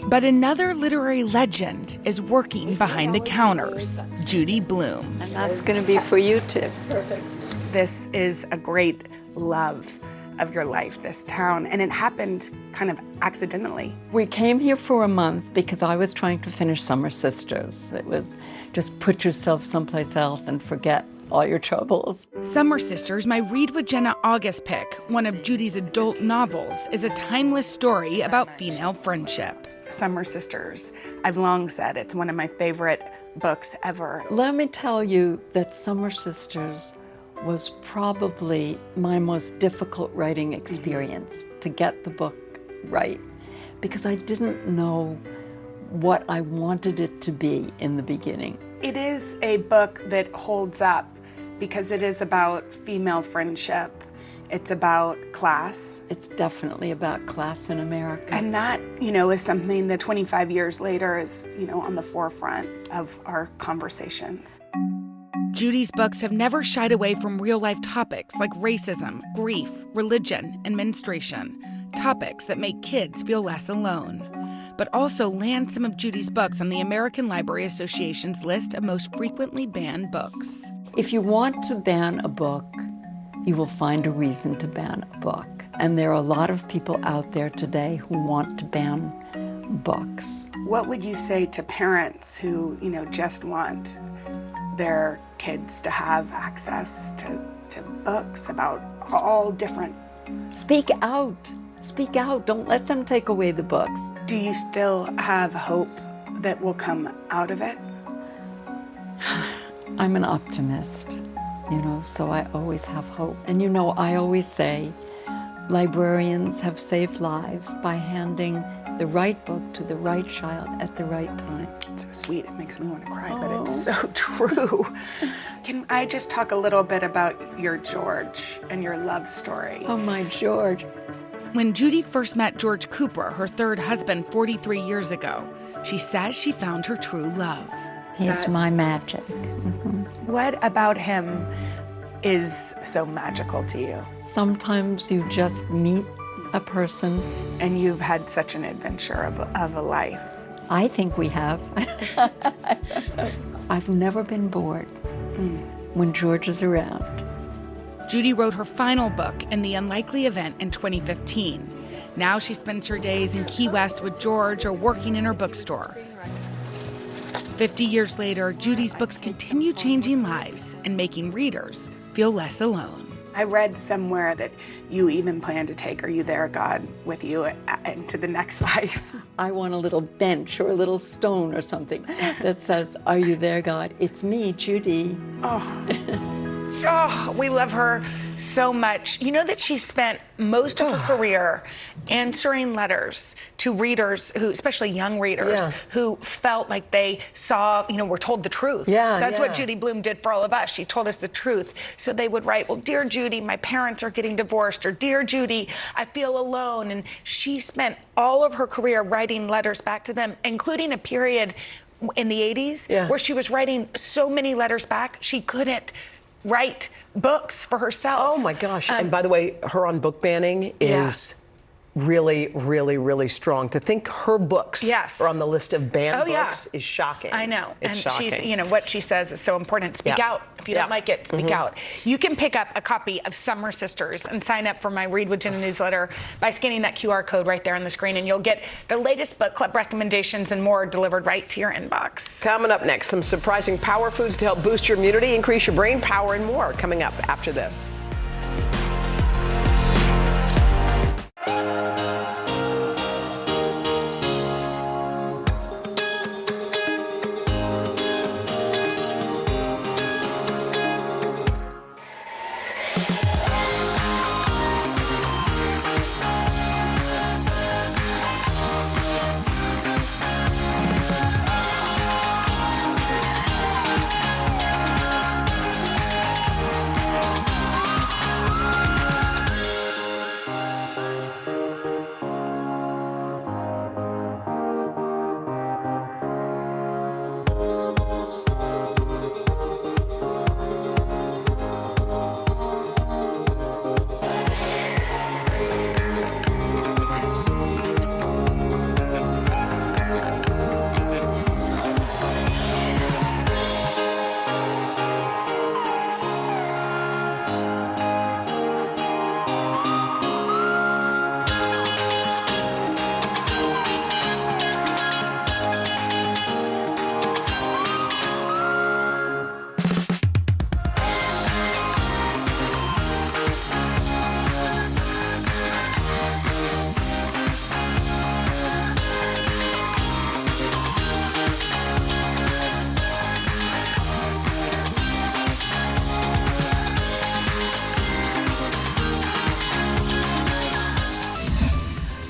But another literary legend is working behind the counters, Judy Blume. And that's going to be for you too. Perfect. This is a great love of your life, this town, and it happened kind of accidentally. We came here for a month because I was trying to finish Summer Sisters. It was just put yourself someplace else and forget all your troubles. Summer Sisters, my Read with Jenna August pick, one of Judy's adult novels, is a timeless story about female friendship. Summer Sisters, I've long said it's one of my favorite books ever. Let me tell you that Summer Sisters was probably my most difficult writing experience to get the book right, because I didn't know what I wanted it to be in the beginning. It is a book that holds up because it is about female friendship. It's about class. It's definitely about class in America. And that, is something that 25 years later is, on the forefront of our conversations. Judy's books have never shied away from real-life topics like racism, grief, religion, and menstruation, topics that make kids feel less alone, but also land some of Judy's books on the American Library Association's list of most frequently banned books. If you want to ban a book, you will find a reason to ban a book. And there are a lot of people out there today who want to ban books. What would you say to parents who, just want their kids to have access to books about all different... Speak out. Speak out. Don't let them take away the books. Do you still have hope that will come out of it? I'm an optimist, so I always have hope. And I always say, librarians have saved lives by handing the right book to the right child at the right time. So sweet, it makes me want to cry, but it's so true. Can I just talk a little bit about your George and your love story? Oh, my George. When Judy first met George Cooper, her third husband, 43 years ago, she says she found her true love. He's my magic. What about him is so magical to you? Sometimes you just meet a person. And you've had such an adventure of a life. I think we have. I've never been bored when George is around. Judy wrote her final book, In the Unlikely Event, in 2015. Now she spends her days in Key West with George or working in her bookstore. 50 years later, Judy's books continue changing lives and making readers feel less alone. I read somewhere that you even plan to take Are You There, God, with you into the next life. I want a little bench or a little stone or something that says, Are you there, God? It's me, Judy. Oh, we love her so much. You know that she spent most of her career answering letters to readers who, especially young readers, who felt like they saw, were told the truth. That's what Judy Blume did for all of us. She told us the truth. So they would write, well, dear Judy, my parents are getting divorced, or dear Judy, I feel alone. And she spent all of her career writing letters back to them, including a period in the 80s where she was writing so many letters back, she couldn't write books for herself. Oh my gosh. And by the way, her on book banning is really, really, really strong. To think her books are on the list of banned books is shocking. I know. It's and shocking. she's, what she says is so important. Speak out. If you don't like it, speak out. You can pick up a copy of Summer Sisters and sign up for my Read with Jenna newsletter by scanning that QR code right there on the screen, and you'll get the latest book club recommendations and more delivered right to your inbox. Coming up next, some surprising power foods to help boost your immunity, increase your brain power, and more coming up after this.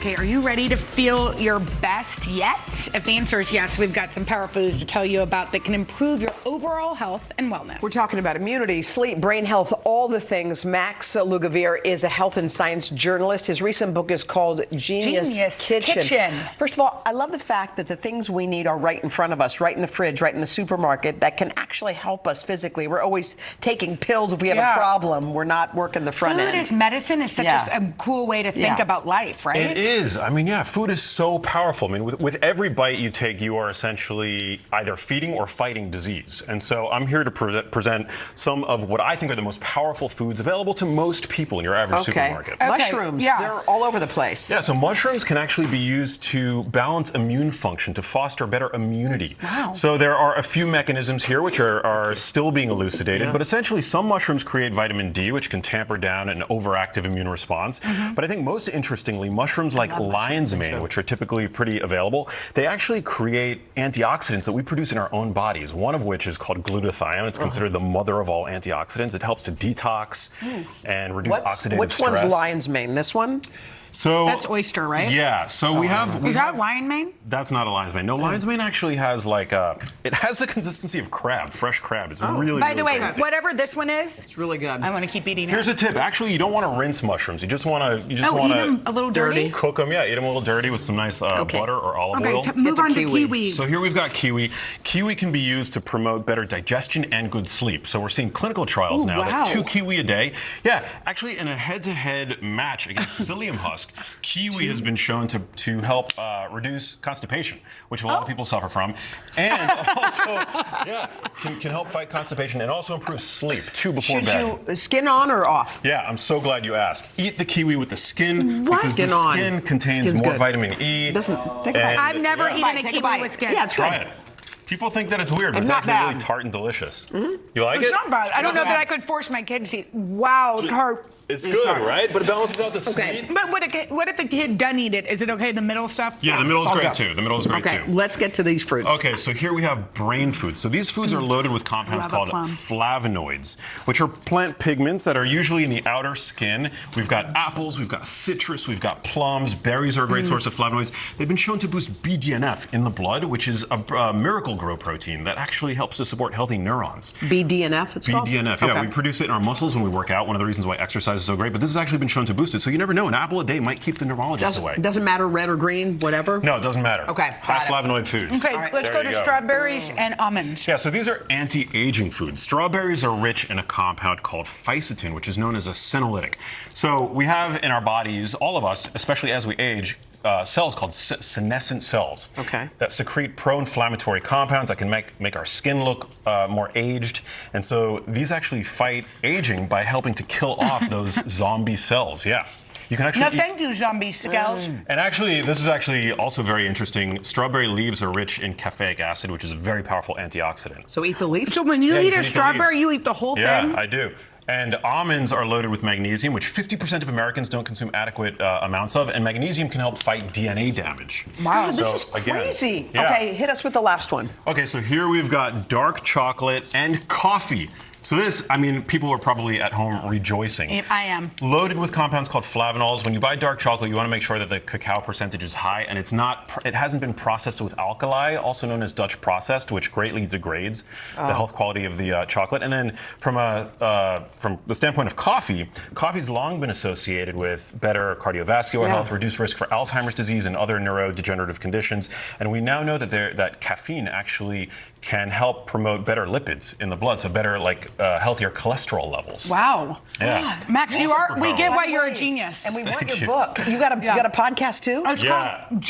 Okay, are you ready to feel your best yet? If the answer is yes, we've got some power foods to tell you about that can improve your overall health and wellness. We're talking about immunity, sleep, brain health, all the things. Max Lugavere is a health and science journalist. His recent book is called Genius Kitchen. First of all, I love the fact that the things we need are right in front of us, right in the fridge, right in the supermarket, that can actually help us physically. We're always taking pills if we have a problem. We're not working the front end. Food is medicine is such a cool way to think about life, right? It is. I mean, food is so powerful. I mean, with every bite you take, you are essentially either feeding or fighting disease. And so I'm here to present some of what I think are the most powerful foods available to most people in your average supermarket. Mushrooms, they're all over the place. Yeah, so mushrooms can actually be used to balance immune function, to foster better immunity. Wow. So there are a few mechanisms here which are still being elucidated, but essentially some mushrooms create vitamin D, which can tamper down an overactive immune response. But I think most interestingly, mushrooms like lion's mane, which are typically pretty available, they actually create antioxidants that we produce in our own bodies, one of which is called glutathione. It's considered the mother of all antioxidants. It helps to detox and reduce oxidative Which stress. one's lion's mane? This one? So That's oyster, right? Yeah. So we have. Is that lion mane? That's not a lion's mane. No, lion's mane actually has like it has the consistency of crab, fresh crab. It's really. By the way, tasty. whatever this one is, it's really good. I want to keep eating it. Here's a tip. Actually, you don't want to rinse mushrooms. You just want to. eat them a little dirty? Cook them. Yeah, eat them a little dirty with some nice butter or olive oil. Move on to kiwi. So here we've got kiwi. Kiwi can be used to promote better digestion and good sleep. So we're seeing clinical trials now that 2 kiwi a day. Yeah, actually in a head-to-head match against psyllium husk, kiwi has been shown to help reduce constipation, which a lot of people suffer from, and also can help fight constipation and also improve sleep too before bed. Should you skin on or off? Yeah, I'm so glad you asked. Eat the kiwi with the skin because Skin the on. skin contains Skin's more good. vitamin E. I've never eaten a kiwi with skin. Yeah, it's good. Try it. People think that it's weird, but It's it's not actually really bad. tart and delicious. You like It's it? not bad. I don't know that I could force my kids to eat. Wow, tart. It's good, right? But it balances out the sweet. But what if the kid doesn't eat it? Is it okay? The middle stuff? Yeah, the middle is I'll great go. too. The middle is great Okay, too. let's get to these fruits. Okay, so here we have brain foods. So these foods are loaded with compounds Love a called plum. flavonoids, which are plant pigments that are usually in the outer skin. We've got apples, we've got citrus, we've got plums. Berries are a great source of flavonoids. They've been shown to boost BDNF in the blood, which is a miracle grow protein that actually helps to support healthy neurons. BDNF, it's called? BDNF, yeah. Okay. We produce it in our muscles when we work out. One of the reasons why exercise is so great. But this has actually been shown to boost it. So you never know. An apple a day might keep the neurologist away. Doesn't matter red or green, whatever? No, it doesn't matter. Okay, High got it. flavonoid foods. Okay, let's go to strawberries and almonds. Yeah, so these are anti-aging foods. Strawberries are rich in a compound called fisetin, which is known as a senolytic. So we have in our bodies, all of us, especially as we age, cells called senescent cells that secrete pro-inflammatory compounds that can make our skin look more aged. And so these actually fight aging by helping to kill off those zombie cells. Yeah. You can actually No, thank you, zombie scales. And actually, this is actually also very interesting. Strawberry leaves are rich in caffeic acid, which is a very powerful antioxidant. So eat the leaf? So when you Yeah, eat you can a eat the strawberry, leaves. you eat the whole thing? Yeah, I do. And almonds are loaded with magnesium, which 50% of Americans don't consume adequate amounts of, and magnesium can help fight DNA damage. Wow, this So, is again, crazy. yeah. Okay, hit us with the last one. Okay, so here we've got dark chocolate and coffee. So this, I mean, people are probably at home rejoicing. I am. Loaded with compounds called flavonols. When you buy dark chocolate, you want to make sure that the cacao percentage is high, and it hasn't been processed with alkali, also known as Dutch processed, which greatly degrades the health quality of the chocolate. And then from the standpoint of coffee's long been associated with better cardiovascular health, reduced risk for Alzheimer's disease and other neurodegenerative conditions. And we now know that caffeine actually can help promote better lipids in the blood, so better, healthier cholesterol levels. Wow. Yeah. Max, Super we get powerful. why you're a genius. And we want Thank your you. book. You got a podcast too? Oh, it's called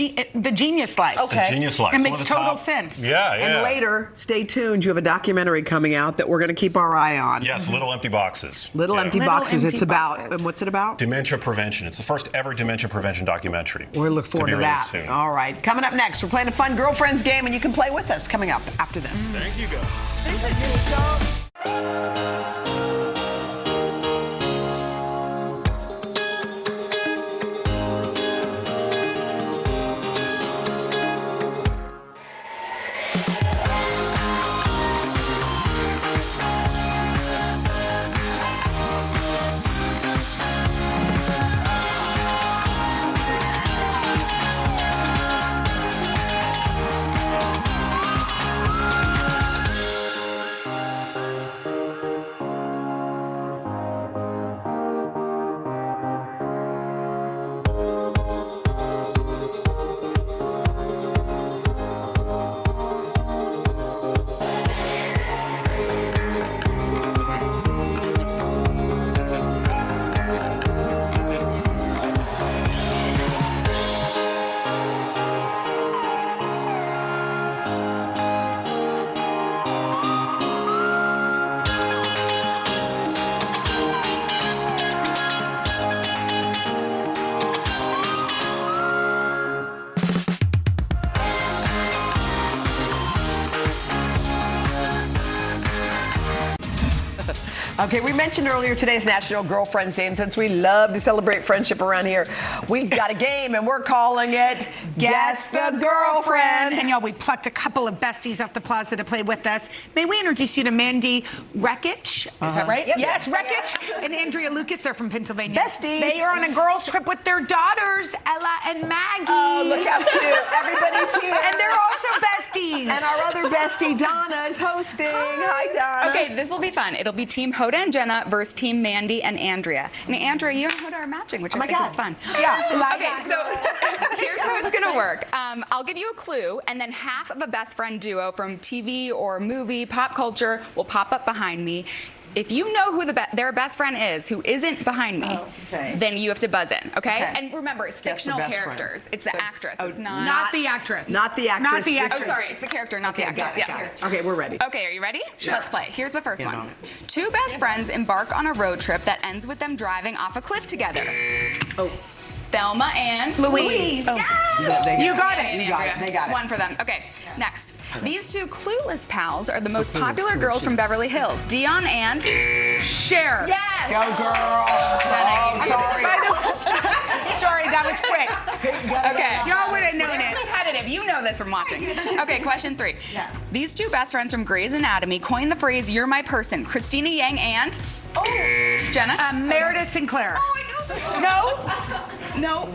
The Genius Life. Okay. The Genius Life. It It's makes one of the total top- sense. Yeah. And later, stay tuned. You have a documentary coming out that we're going to keep our eye on. Yes, Little Empty Boxes. Little Empty Little Boxes. Empty It's about, Boxes. and what's it about? Dementia prevention. It's the first ever dementia prevention documentary. We look forward be to that. released soon. All right. Coming up next, we're playing a fun girlfriends game, and you can play with us coming up after this. Thank you, guys. Okay, we mentioned earlier today's National Girlfriends Day, and since we love to celebrate friendship around here, we've got a game, and we're calling it Guess the Girlfriend. And y'all, we plucked a couple of besties off the plaza to play with us. May we introduce you to Mandy Rekich? Is that right? Yep. Yes, Rekich and Andrea Lucas. They're from Pennsylvania. Besties. They are on a girls' trip with their daughters, Ella and Maggie. Oh, look how cute. Everybody's here. And they're also besties. And our other bestie, Donna, is hosting. Hi, Donna. Okay, this will be fun. It'll be Team Hoda and Jenna versus Team Mandy and Andrea. And Andrea, you and Hoda are matching, which I think is fun. Yeah. Okay, so here's how it's gonna work. I'll give you a clue, and then half of a best friend duo from TV or movie, pop culture, will pop up behind me. If you know who their best friend is, who isn't behind me, then you have to buzz in, okay? And remember, it's Guess the fictional best characters. friend. It's the actress. It's not. Not the actress. Not the actress. Not the just- actress. Oh, sorry, it's the character, not the actress. Yes. Okay, we're ready. Okay, are you ready? Sure. Let's play. Here's the first Get one. on it. Two best friends embark on a road trip that ends with them driving off a cliff together. Oh. Thelma and Louise. Oh. Yes! You got it. You got it. They got it. One for them. Okay, next. These two clueless pals are the most popular girls from Beverly Hills, Dion and Cher. Yes! Go, girl. Jenna, Sorry. Sorry, that was quick. Okay. Y'all would have known They're it. competitive. You know this from watching. Okay, question 3. These two best friends from Grey's Anatomy coined the phrase, "You're my person." Christina Yang and Jenna? Meredith Sinclair. Oh, I know that. No.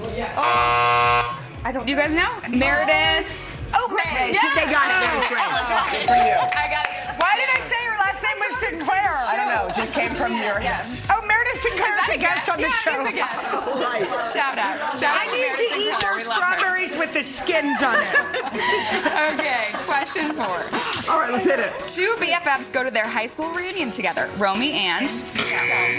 I don't. You guys know? Meredith. Oh, Yes, they got it. Very great. Good for you. I got it. Why did I say her last name was Sinclair? I don't know. It just came from your head. Oh, Meredith Sinclair is a guest on the show. Yeah, he's a guest. Right. Shout out. I need to eat more strawberries with the skins on it. Okay, question 4. All right, let's hit it. Two BFFs go to their high school reunion together. Romy and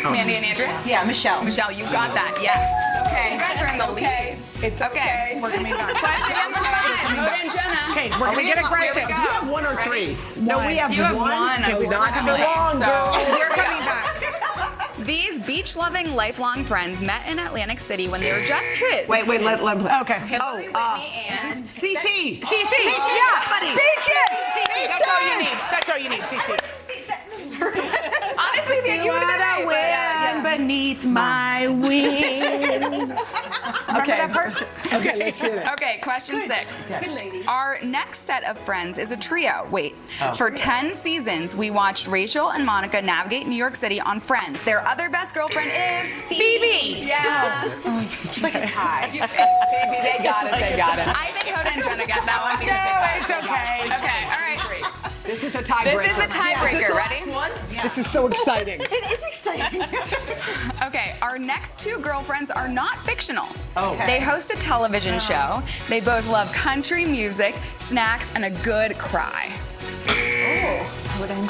Mandy and Andrea? Yeah, Michelle. Michelle, you got that. Yes. Okay. You guys are in the lead. It's okay. We're coming back. Question number 5. Hoda and Jenna. Okay, we're gonna get aggressive. Do you have 1 or 3? No, we have You have 1. Okay, We're not coming for back. long, girl. We're coming back. These beach-loving, lifelong friends met in Atlantic City when they were just kids. Wait, let him play. Okay. Hillary, Whitney, and CC. CC. Yeah. Yeah. Beaches. CC. That's all you need. That's all you need, CC. honestly, you would have been right. Wind beneath my wings. Okay. That part? Okay, let's hit it. Okay, question 6. Our next set of friends is a trio. Wait, for 10 seasons, we watched Rachel and Monica navigate New York City on Friends. Their other best girlfriend is Phoebe. Yeah. It's like a tie. Phoebe, they got it. They got it. I think Hoda and Jenna got that one. No, it's okay. Okay, all right. This is the tiebreaker. This is the tiebreaker. Ready? This is so exciting. It is exciting. Okay, our next two girlfriends are not fictional. Oh. They host a television show. They both love country music, snacks, and a good cry. Hoda and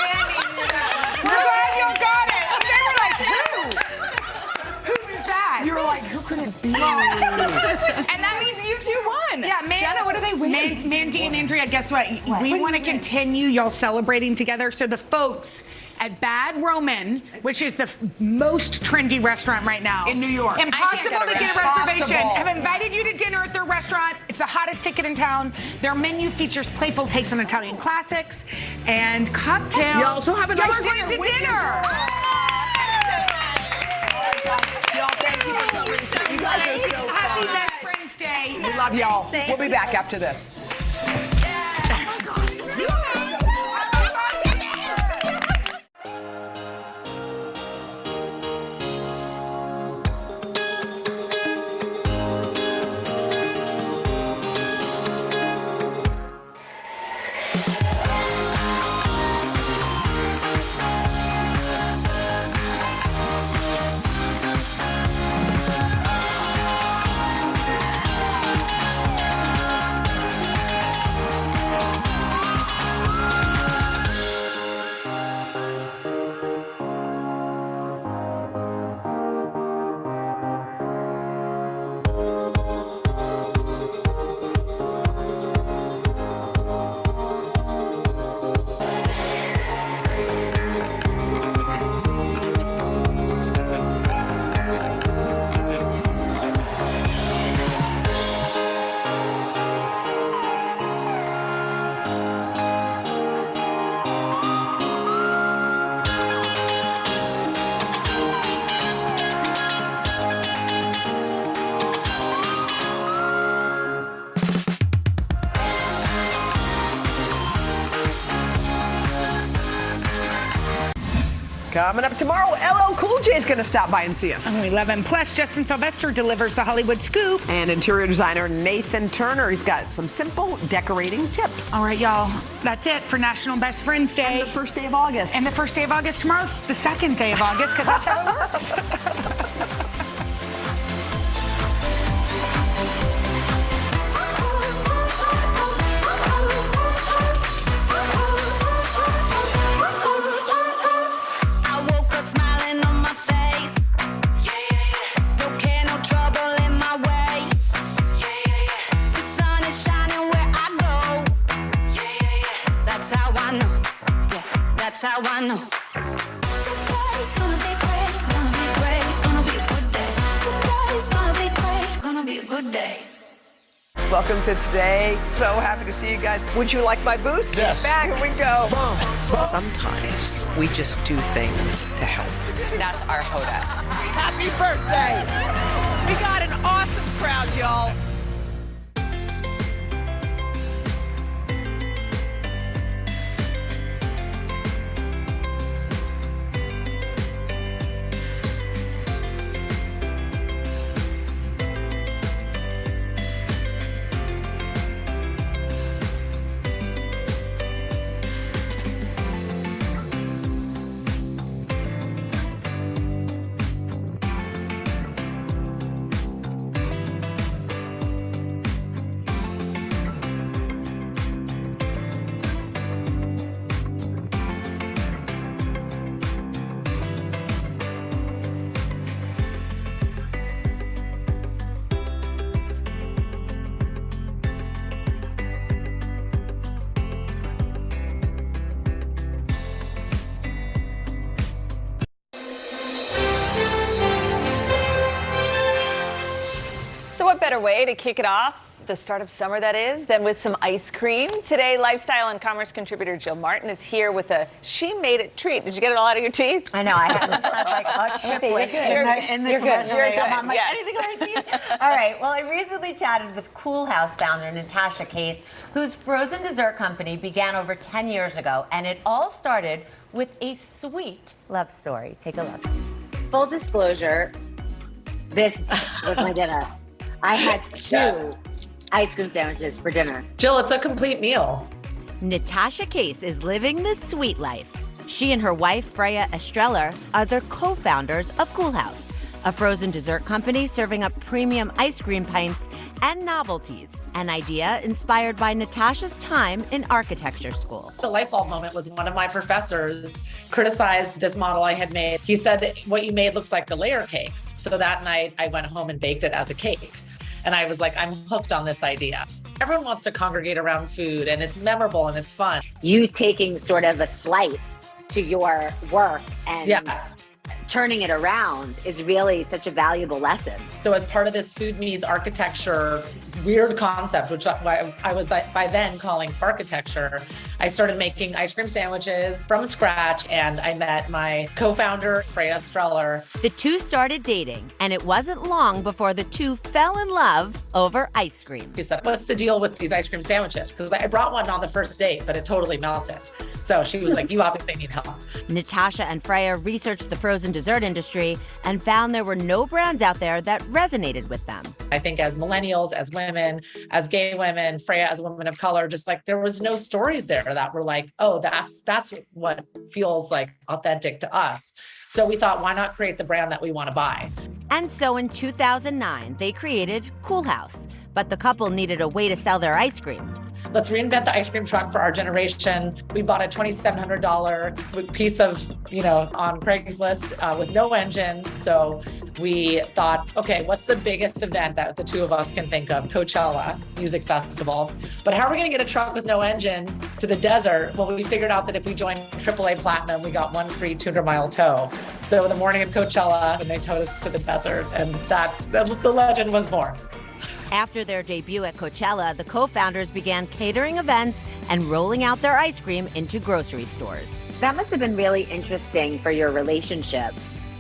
We're glad you got it. They were like, who? Who is that? You were like, who could it be? And that means you two won. Yeah, Jenna, what do they win? Mandy and Andrea, guess what? We want to continue y'all celebrating together. So the folks at Bad Roman, which is the most trendy restaurant right now In New York. impossible to get a reservation, Impossible. have invited you to dinner at their restaurant. It's the hottest ticket in town. Their menu features playful takes on Italian classics and cocktails. You also have a nice Y'all are going dinner to with dinner. Y'all, thank you for coming. You guys are so Happy fun. Best Friends Day. We love y'all. We'll be back after this. Coming up tomorrow, LL Cool J is going to stop by and see us. 11. Plus, Justin Sylvester delivers the Hollywood Scoop. And interior designer Nathan Turner, he's got some simple decorating tips. All right, y'all. That's it for National Best Friends Day. And the first day of August. And the first day of August. Tomorrow's the second day of August, because that's how it works. I woke up smiling on my face. No care, no trouble in my way. The sun is shining where I go. That's how I know. Yeah, that's how I know. Today's gonna be great, gonna be great, gonna be a good day. Today's gonna be great, gonna be a good day. Welcome to today. So happy to see you guys. Would you like my boost? Yes. Back, here we go. Sometimes we just do things to help. That's our Hoda. Happy birthday. We got an awesome crowd, y'all. So what better way to kick it off, the start of summer that is, than with some ice cream? Today, lifestyle and commerce contributor Jill Martin is here with a she made it treat. Did you get it all out of your teeth? I know, I had this kind of like a chiplet in the commercial. You're good. I'm like, Yes. anything on my teeth? All right, well, I recently chatted with Cool House founder Natasha Case, whose frozen dessert company began over 10 years ago, and it all started with a sweet love story. Take a look. Full disclosure, this was my dinner. I had 2 ice cream sandwiches for dinner. Jill, it's a complete meal. Natasha Case is living the sweet life. She and her wife, Freya Estreller, are the co-founders of Cool House, a frozen dessert company serving up premium ice cream pints and novelties, an idea inspired by Natasha's time in architecture school. The light bulb moment was one of my professors criticized this model I had made. He said, what you made looks like a layer cake. So that night I went home and baked it as a cake. And I was like, I'm hooked on this idea. Everyone wants to congregate around food, and it's memorable and it's fun. You taking sort of a slight to your work and turning it around is really such a valuable lesson. So as part of this food meets architecture weird concept, which I was by then calling farchitecture, I started making ice cream sandwiches from scratch, and I met my co-founder, Freya Estreller. The two started dating, and it wasn't long before the two fell in love over ice cream. She said, what's the deal with these ice cream sandwiches? Because I brought one on the first date, but it totally melted. So she was like, you obviously need help. Natasha and Freya researched the frozen dessert industry and found there were no brands out there that resonated with them. I think as millennials, as women, as gay women, Freya as a woman of color, just like there was no stories there that were like, oh, that's what feels like authentic to us. So we thought, why not create the brand that we want to buy? And so in 2009, they created Cool House, but the couple needed a way to sell their ice cream. Let's reinvent the ice cream truck for our generation. We bought a $2,700 piece of, on Craigslist with no engine. So we thought, okay, what's the biggest event that the two of us can think of? Coachella Music Festival. But how are we going to get a truck with no engine to the desert? Well, we figured out that if we joined AAA Platinum, we got one free 200-mile tow. So the morning of Coachella, and they towed us to the desert, and the legend was born. After their debut at Coachella, the co-founders began catering events and rolling out their ice cream into grocery stores. That must have been really interesting for your relationship.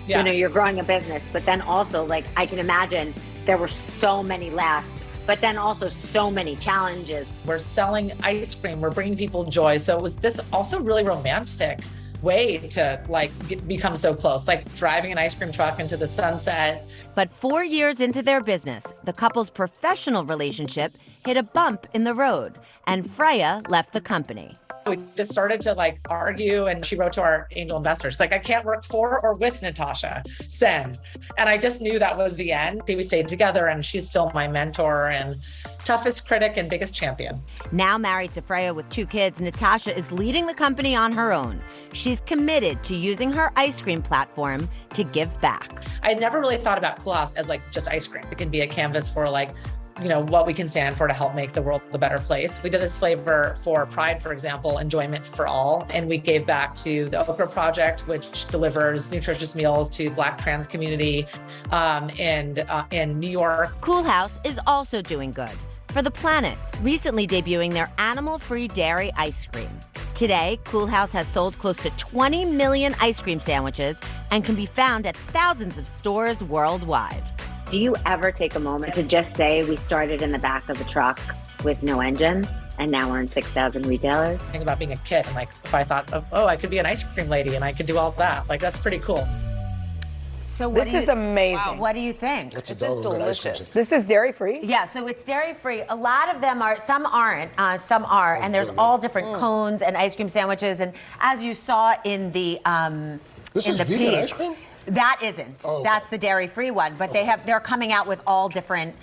Yes. You're growing a business, but then also, I can imagine there were so many laughs, but then also so many challenges. We're selling ice cream, we're bringing people joy. So it was this also really romantic way to like become so close, like driving an ice cream truck into the sunset. But 4 years into their business, the couple's professional relationship hit a bump in the road, and Freya left the company. We just started to like argue, and she wrote to our angel investors, like, I can't work for or with Natasha, send. And I just knew that was the end. We stayed together, and she's still my mentor and toughest critic and biggest champion. Now married to Freya with 2 kids, Natasha is leading the company on her own. She's committed to using her ice cream platform to give back. I never really thought about Cool House as like just ice cream. It can be a canvas for like, you know, what we can stand for to help make the world a better place. We did this flavor for Pride, for example, enjoyment for all. And we gave back to the Okra Project, which delivers nutritious meals to Black trans community in New York. Cool House is also doing good for the planet, recently debuting their animal-free dairy ice cream. Today, Cool House has sold close to 20 million ice cream sandwiches and can be found at thousands of stores worldwide. Do you ever take a moment to just say we started in the back of the truck with no engine and now we're in 6,000 retailers? Think about being a kid and like if I thought of, oh, I could be an ice cream lady and I could do all that. Like that's pretty cool. So This is amazing. Wow, what do you think? It's delicious. This is dairy-free? Yeah, so it's dairy-free. A lot of them are, some aren't, some are, and there's all different cones and ice cream sandwiches. And as you saw in the This in is the vegan piece, ice cream? that isn't. Oh, okay. That's the dairy-free one. But they're coming out with all different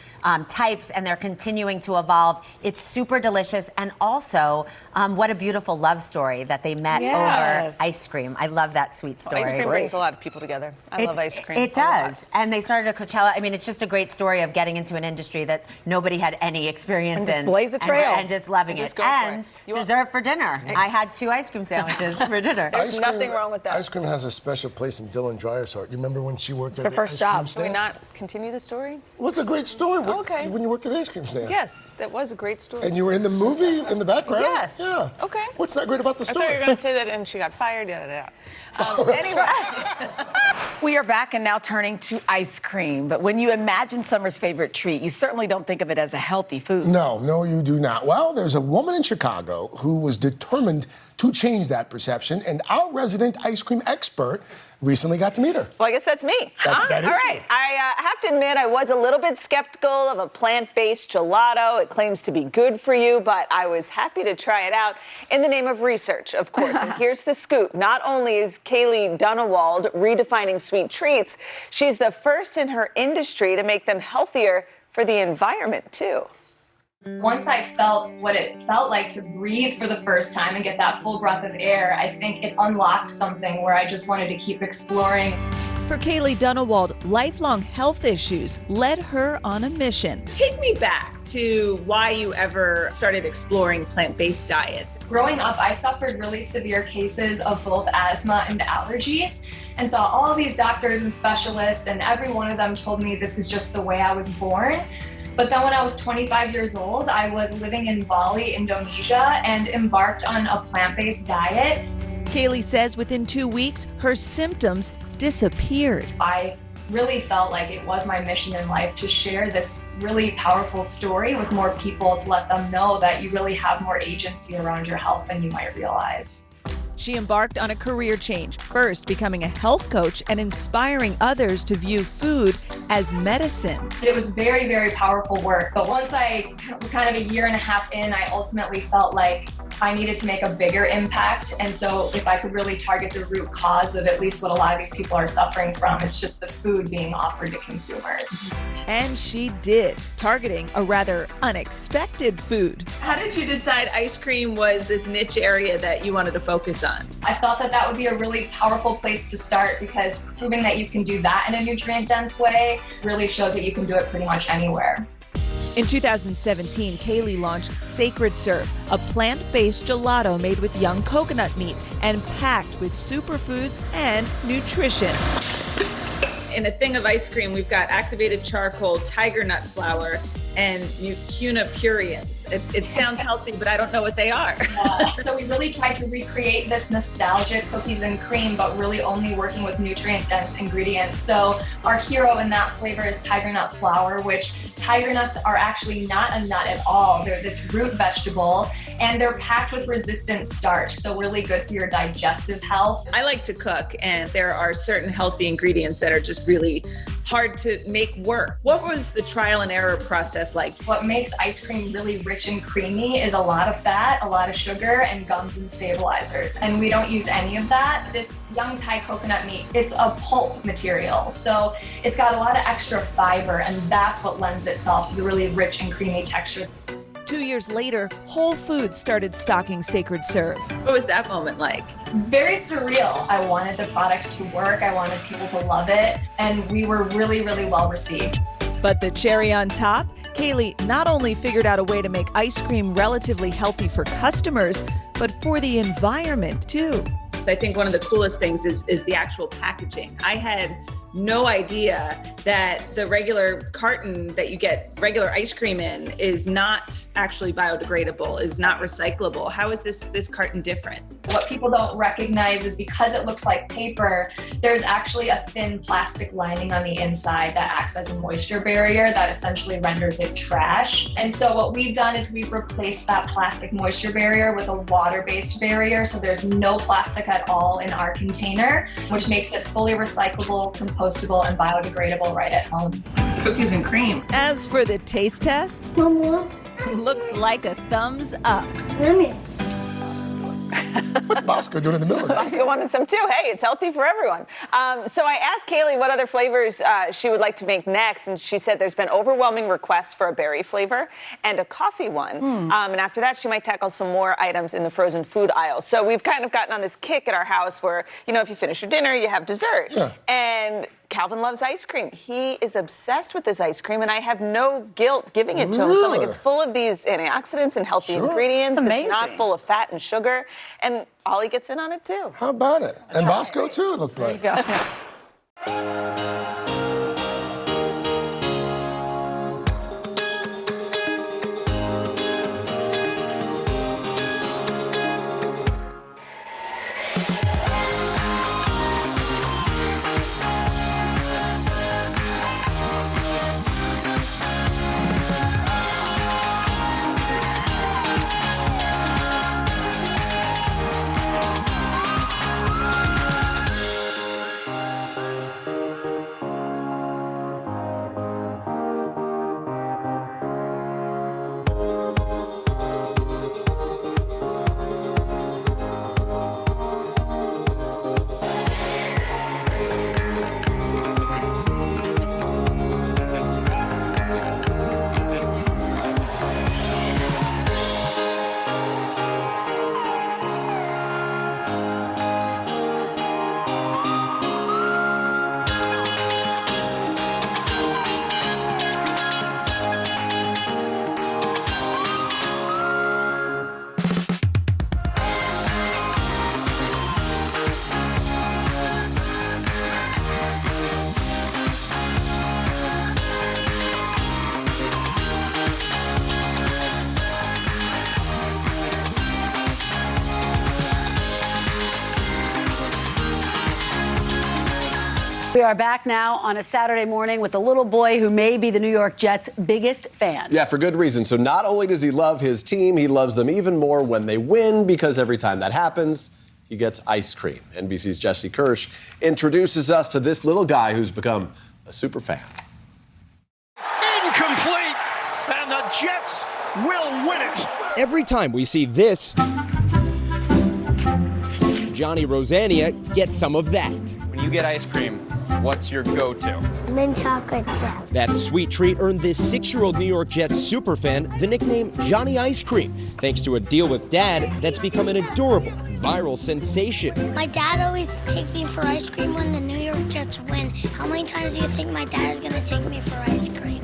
types, and they're continuing to evolve. It's super delicious, and also, what a beautiful love story that they met over ice cream. I love that sweet story. Ice cream brings a lot of people together. I love ice cream. It does. And they started at Coachella. I mean, it's just a great story of getting into an industry that nobody had any experience And in. just blaze a trail. And just loving And just it. go for And it. dessert for dinner. I had 2 ice cream sandwiches for dinner. There's nothing wrong with that. Ice cream has a special place in Dylan Dreyer's heart. You remember when she worked at her the first ice job. cream Can we stand? not continue the story? Well, it's a great story. Okay. When you worked at the ice cream stand. Yes, that was a great story. And you were in the movie in the background? Yes. Yeah. Okay. What's that great about the I story? thought you were going to say that and she got fired. Anyway. We are back and now turning to ice cream. But when you imagine summer's favorite treat, you certainly don't think of it as a healthy food. No, you do not. Well, there's a woman in Chicago who was determined to change that perception, and our resident ice cream expert recently got to meet her. Well, I guess that's me. That is All right. I have to admit, I was a little bit skeptical of a plant-based gelato. It claims to be good for you, but I was happy to try it out in the name of research, of course. And here's the scoop. Not only is Kaylee Dunewald redefining sweet treats, she's the first in her industry to make them healthier for the environment, too. Once I felt what it felt like to breathe for the first time and get that full breath of air, I think it unlocked something where I just wanted to keep exploring. For Kaylee Dunewald, lifelong health issues led her on a mission. Take me back to why you ever started exploring plant-based diets. Growing up, I suffered really severe cases of both asthma and allergies, and saw all these doctors and specialists, and every one of them told me this is just the way I was born. But then when I was 25 years old, I was living in Bali, Indonesia, and embarked on a plant-based diet. Kaylee says within 2 weeks, her symptoms disappeared. I really felt like it was my mission in life to share this really powerful story with more people, to let them know that you really have more agency around your health than you might realize. She embarked on a career change, first becoming a health coach and inspiring others to view food as medicine. It was very, very powerful work. But once I, kind of a year and a half in, I ultimately felt like I needed to make a bigger impact. And so if I could really target the root cause of at least what a lot of these people are suffering from, it's just the food being offered to consumers. And she did, targeting a rather unexpected food. How did you decide ice cream was this niche area that you wanted to focus on? I felt that that would be a really powerful place to start, because proving that you can do that in a nutrient-dense way really shows that you can do it pretty much anywhere. In 2017, Kaylee launched Sacred Serve, a plant-based gelato made with young coconut meat and packed with superfoods and nutrition. In a thing of ice cream, we've got activated charcoal, tiger nut flour, and mucunapurians. It sounds healthy, but I don't know what they are. So we really tried to recreate this nostalgic cookies and cream, but really only working with nutrient-dense ingredients. So our hero in that flavor is tiger nut flour, which tiger nuts are actually not a nut at all. They're this root vegetable, and they're packed with resistant starch, so really good for your digestive health. I like to cook, and there are certain healthy ingredients that are just really hard to make work. What was the trial and error process like? What makes ice cream really rich and creamy is a lot of fat, a lot of sugar, and gums and stabilizers. And we don't use any of that. This young Thai coconut meat, it's a pulp material. So it's got a lot of extra fiber, and that's what lends itself to the really rich and creamy texture. 2 years later, Whole Foods started stocking Sacred Serve. What was that moment like? Very surreal. I wanted the product to work. I wanted people to love it. And we were really, really well received. But the cherry on top, Kaylee not only figured out a way to make ice cream relatively healthy for customers, but for the environment too. I think one of the coolest things is the actual packaging. I had no idea that the regular carton that you get regular ice cream in is not actually biodegradable, is not recyclable. How is this carton different? What people don't recognize is because it looks like paper, there's actually a thin plastic lining on the inside that acts as a moisture barrier that essentially renders it trash. And so what we've done is we've replaced that plastic moisture barrier with a water-based barrier, so there's no plastic at all in our container, which makes it fully recyclable, compostable, and biodegradable right at home. Cookies and cream. As for the taste test, looks like a thumbs up. What's Bosco doing in the middle of that? Bosco wanted some too. Hey, it's healthy for everyone. So I asked Kaylee what other flavors she would like to make next, and she said there's been overwhelming requests for a berry flavor and a coffee one. And after that, she might tackle some more items in the frozen food aisle. So we've kind of gotten on this kick at our house where, you know, if you finish your dinner, you have dessert. Yeah. And Calvin loves ice cream. He is obsessed with this ice cream, and I have no guilt giving it to him. So I'm like, it's full of these antioxidants and healthy ingredients. That's amazing. It's not full of fat and sugar. And Ollie gets in on it too. How about it? And Bosco too, it looked like. There you go. We are back now on a Saturday morning with a little boy who may be the New York Jets' biggest fan. Yeah, for good reason. So not only does he love his team, he loves them even more when they win, because every time that happens, he gets ice cream. NBC's Jesse Kirsch introduces us to this little guy who's become a super fan. Incomplete, and the Jets will win it. Every time we see this, Johnny Rosanna gets some of that. When you get ice cream, what's your go-to? Mint chocolate chip. That sweet treat earned this 6-year-old New York Jets superfan the nickname Johnny Ice Cream, thanks to a deal with Dad that's become an adorable viral sensation. My dad always takes me for ice cream when the New York Jets win. How many times do you think my dad is going to take me for ice cream?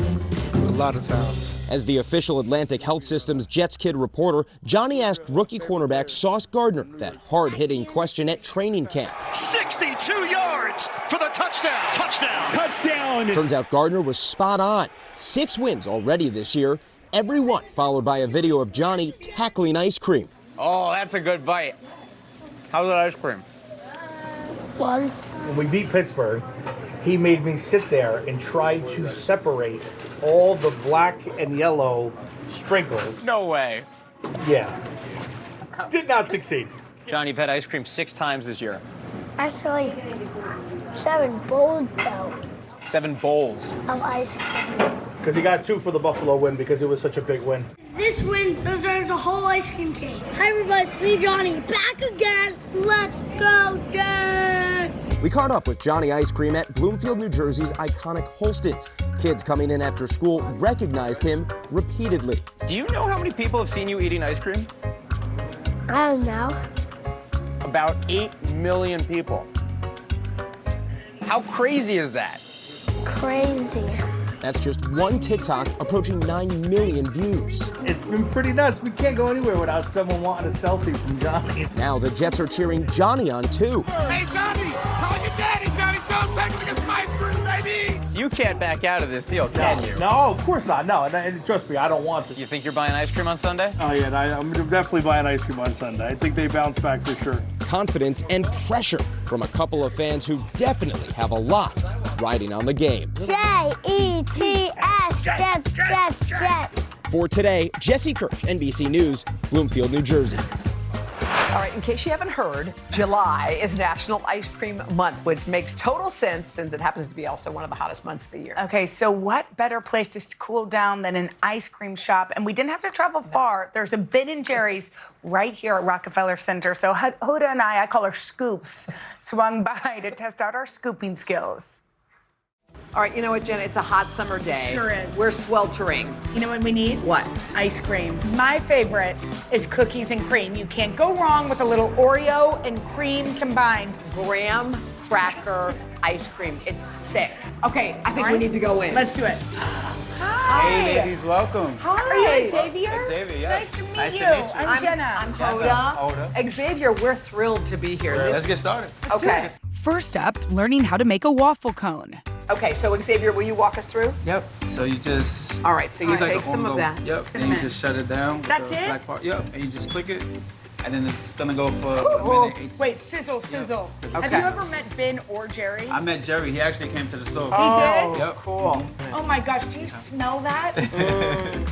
lot of times. As the official Atlantic Health System's Jets Kid reporter, Johnny asked rookie cornerback Sauce Gardner that hard-hitting question at training camp. 62 yards for the touchdown. Touchdown. Turns out Gardner was spot on. 6 wins already this year, every one followed by a video of Johnny tackling ice cream. Oh, that's a good bite. How's that ice cream? One. When we beat Pittsburgh, he made me sit there and try to separate all the black and yellow sprinkles. No way. Yeah. Did not succeed. John, you've had ice cream 6 times this year. Actually, 7 bowls though 7 bowls. of ice cream. Because he got 2 for the Buffalo win because it was such a big win. This win deserves a whole ice cream cake. Hi everybody, it's me Johnny, back again. Let's go Jets! We caught up with Johnny Ice Cream at Bloomfield, New Jersey's iconic Holston's. Kids coming in after school recognized him repeatedly. Do you know how many people have seen you eating ice cream? I don't know. About 8 million people. How crazy is that? Crazy. That's just one TikTok approaching 9 million views. It's been pretty nuts. We can't go anywhere without someone wanting a selfie from Johnny. Now the Jets are cheering Johnny on too. Hey, Johnny, call your daddy. Johnny Jones, take me to get some ice cream, baby. You can't back out of this deal, can you? No, of course not. No, and trust me, I don't want to. You think you're buying ice cream on Sunday? Oh, yeah, I'm definitely buying ice cream on Sunday. I think they bounce back for sure. Confidence and pressure from a couple of fans who definitely have a lot riding on the game. Jets, Jets, Jets, Jets. For today, Jesse Kirsch, NBC News, Bloomfield, New Jersey. All right, in case you haven't heard, July is National Ice Cream Month, which makes total sense since it happens to be also one of the hottest months of the year. Okay, so what better place to cool down than an ice cream shop? And we didn't have to travel far. There's a Ben & Jerry's right here at Rockefeller Center. So Hoda and I call her Scoops, swung by to test out our scooping skills. All right, you know what, Jenna? It's a hot summer day. Sure is. We're sweltering. You know what we need? What? Ice cream. My favorite is cookies and cream. You can't go wrong with a little Oreo and cream combined. Graham cracker ice cream. It's sick. Okay, I think All we right. need to go in. Let's do it. Hi. Hey, ladies, welcome. Hi. Are you Xavier? Xavier, yes. Nice to meet Nice to you. meet you. I'm Jenna. I'm Hoda. Xavier, we're thrilled to be here. Let's get started. Okay. First up, learning how to make a waffle cone. Okay, so Xavier, will you walk us through? Yep. So you just. All right, so you it's like take a some of on-go- that. Yep. And you just shut it down. With That's the it? Black part. Yep. And you just click it, and then it's gonna go for Ooh. a minute 18. Wait, sizzle. Have Okay. you ever met Ben or Jerry? I met Jerry. He actually came to the store. He did? Yep. Cool. Oh my gosh, do you smell that?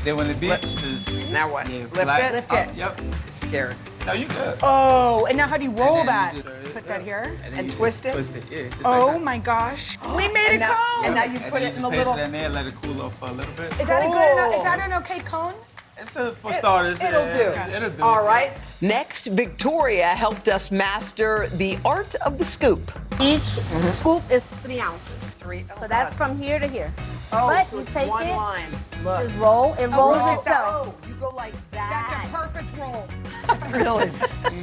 Then when the beach is. Now what? Yeah, Lift flat it? Lift up, it. Yep. Scared. No, you good. Oh, and now how do you roll And then that? you just- Put that here. then And you twist just it? Twist it, yeah. Just Oh like that. my gosh. We made a now- cone. and now you And put then it in the just little. Place it in there, let it cool off for a little bit. Is that a good enough? Cool. Is that an okay cone? It's for starters. It'll do. It'll do. All right. Next, Victoria helped us master the art of the scoop. Each scoop is 3 ounces. So that's from here to here. Oh, but so you it's take one it, line. Look. just roll. It rolls roll. itself. Oh, you go like That's that. a perfect roll. Really?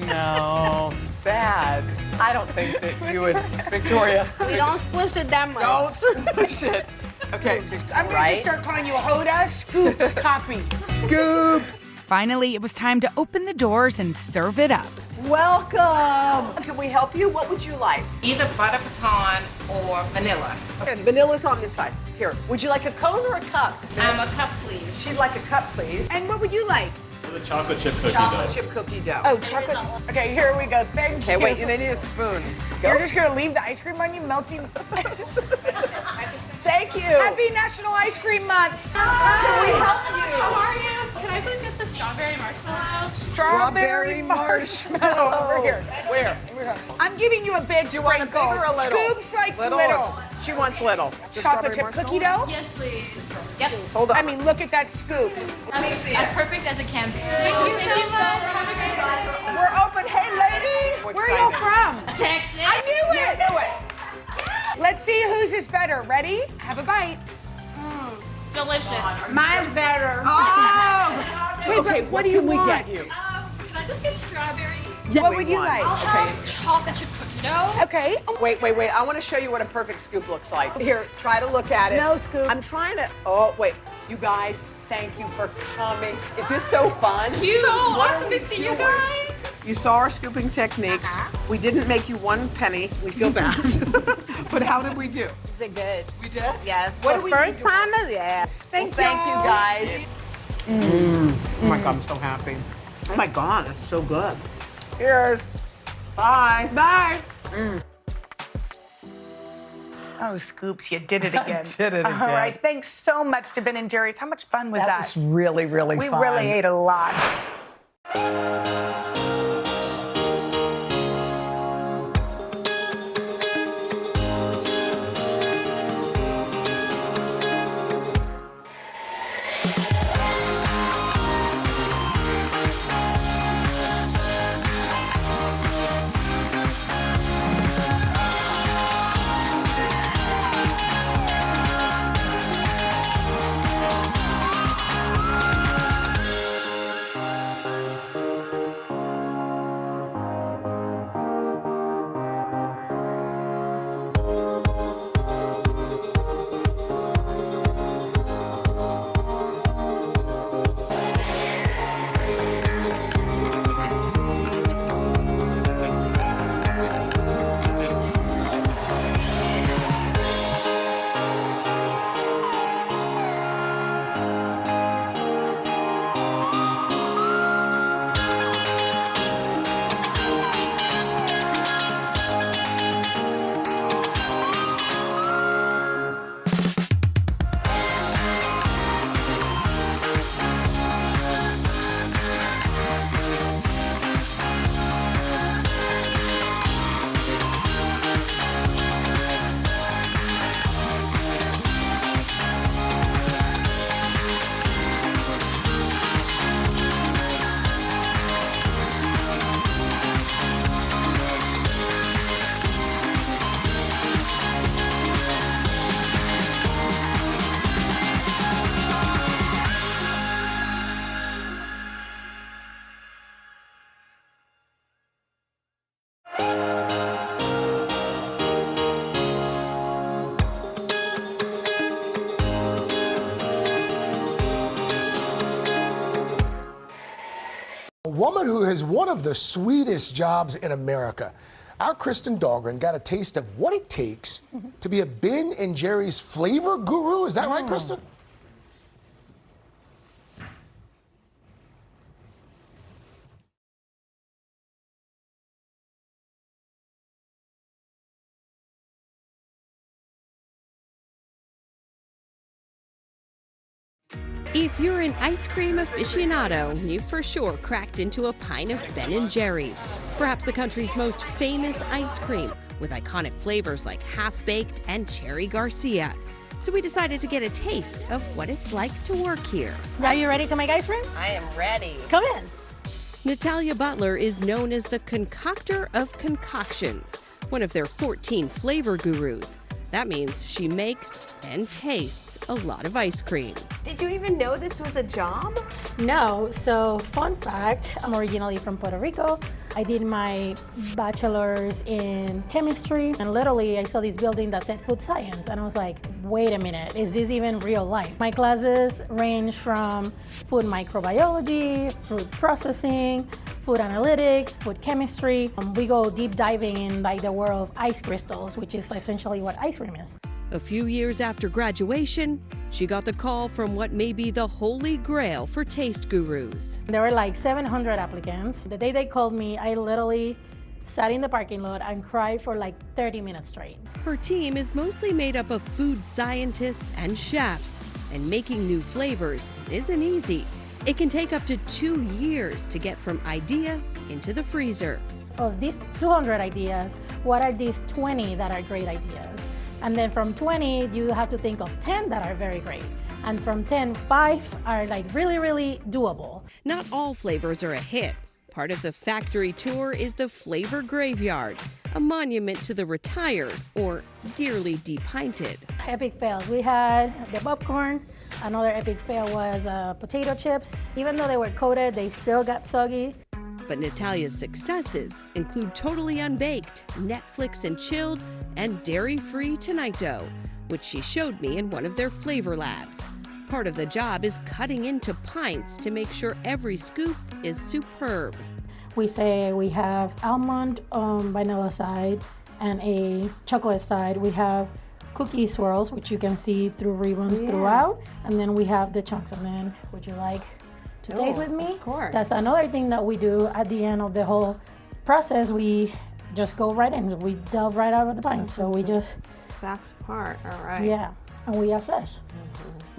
No. Sad. I don't think that you would, Victoria. We don't squish it that much. Don't push it. Okay. I'm going to start calling you Hoda Scoops Copy. Scoops. Finally, it was time to open the doors and serve it up. Welcome. Can we help you? What would you like? Either butter pecan or vanilla. Vanilla's on this side. Here. Would you like a cone or a cup? A cup, please. She'd like a cup, please. And what would you like? For the chocolate chip cookie Chocolate chip cookie dough. Oh, chocolate. Okay, here we go. Thank Okay, you. wait, they need a spoon. You're just going to leave the ice cream on you melting? Thank you. Happy National Ice Cream Month. Can we help you? How are you? Can I please get the strawberry marshmallow? Strawberry marshmallow over here. Where? I'm giving you a big Do you want a big or a little? Scoops likes little. She wants little. Chocolate chip cookie dough? Yes, please. Yep. Hold on. I mean, look at that scoop. As perfect as it can be. Thank you so much. Have a great day. We're open. Hey, ladies. Where are you from? Texas. I knew it. Let's see whose is better. Ready? Have a bite. Delicious. Mine's better. Oh! Wait, Okay, what do you we want? get you? Can I just get strawberry? What would you like? I'll have chocolate chip cookie dough. Okay. Wait. I want to show you what a perfect scoop looks like. Here, try to look at it. No scoop. I'm trying to. Oh, wait. You guys, thank you for coming. Is this so fun? So What awesome are we to see you doing? guys. You saw our scooping techniques. We didn't make you 1 penny. We feel bad. But how did we do? Did good. We did? Yes. What For do we first think of timers, yeah. Thank you guys. Oh my God, I'm so happy. Oh my God, it's so good. Cheers. Bye. Bye. Oh, Scoops, you did it again. did it All again. right, thanks so much to Ben and Jerry's. How much fun was that? That was really, really we fun. really ate a lot. A woman who has one of the sweetest jobs in America. Our Kristen Dahlgren got a taste of what it takes to be a Ben and Jerry's flavor guru. Is that right, Kristen? If you're an ice cream aficionado, you've for sure cracked into a pint of Ben & Jerry's, perhaps the country's most famous ice cream, with iconic flavors like half-baked and cherry Garcia. So we decided to get a taste of what it's like to work here. Are you ready to make ice cream? I am ready. Come in. Natalia Butler is known as the concoctor of concoctions, one of their 14 flavor gurus. That means she makes and tastes a lot of ice cream. Did you even know this was a job? No, so fun fact, I'm originally from Puerto Rico. I did my bachelor's in chemistry, and literally I saw this building that said food science, and I was like, wait a minute, is this even real life? My classes range from food microbiology, food processing, food analytics, food chemistry. We go deep diving in like the world of ice crystals, which is essentially what ice cream is. A few years after graduation, she got the call from what may be the holy grail for taste gurus. There were like 700 applicants. The day they called me, I literally sat in the parking lot and cried for like 30 minutes straight. Her team is mostly made up of food scientists and chefs, and making new flavors isn't easy. It can take up to 2 years to get from idea into the freezer. Of these 200 ideas, what are these 20 that are great ideas? And then from 20, you have to think of 10 that are very great. And from 10, 5 are like really, really doable. Not all flavors are a hit. Part of the factory tour is the Flavor Graveyard, a monument to the retired or dearly depinted. Epic fails. We had the popcorn. Another epic fail was potato chips. Even though they were coated, they still got soggy. But Natalia's successes include totally unbaked, Netflix and chilled, and dairy-free Tonito, which she showed me in one of their flavor labs. Part of the job is cutting into pints to make sure every scoop is superb. We say we have almond vanilla side and a chocolate side. We have cookie swirls, which you can see through ribbons throughout. And then we have the chunks. And then, would you like to taste with me? Of course. That's another thing that we do at the end of the whole process. We just go right in. We delve right out of the pint. So we just... Best part, all right. Yeah, and we assess.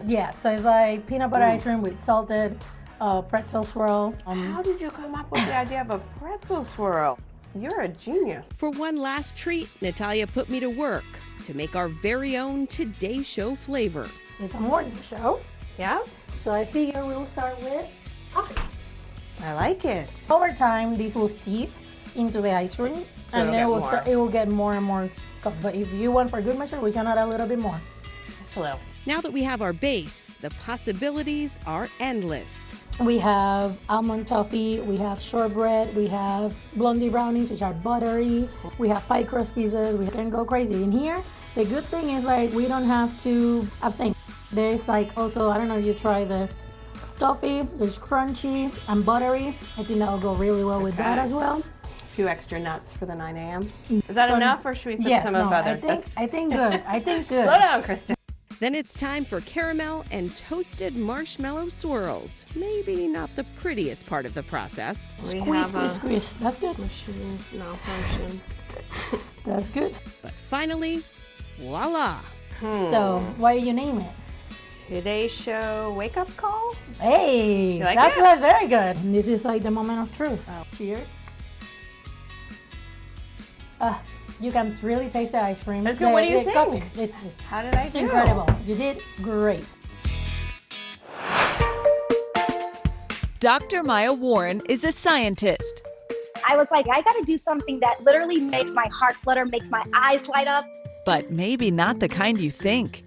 Yeah, so it's like peanut butter ice cream with salted pretzel swirl. How did you come up with the idea of a pretzel swirl? You're a genius. For one last treat, Natalia put me to work to make our very own Today Show flavor. It's a morning show. Yeah. So I figure we'll start with coffee. I like it. Over time, these will steep into the ice cream, and then it will get more and more coffee. But if you want for good measure, we can add a little bit more. Just a little. Now that we have our base, the possibilities are endless. We have almond toffee, we have shortbread, we have blondie brownies, which are buttery. We have pie crust pizzas. We can go crazy. In here, the good thing is like we don't have to abstain. There's like also, I don't know if you try the toffee, there's crunchy and buttery. I think that'll go really well with that as well. A few extra nuts for the 9 a.m. Is that enough, or should we put some of other? I think good. I think good. Slow down, Kristen. Then it's time for caramel and toasted marshmallow swirls. Maybe not the prettiest part of the process. Squeeze. That's good. Machine malfunction. That's good. But finally, voila. So, why do you name it? Today Show wake up call? Hey, You like that's it? very good. This is like the moment of truth. Cheers. You can really taste the ice cream. That's good. What do you think? Coffee. How did I do? Incredible. You did great. Dr. Maya Warren is a scientist. I was like, I gotta do something that literally makes my heart flutter, makes my eyes light up. But maybe not the kind you think.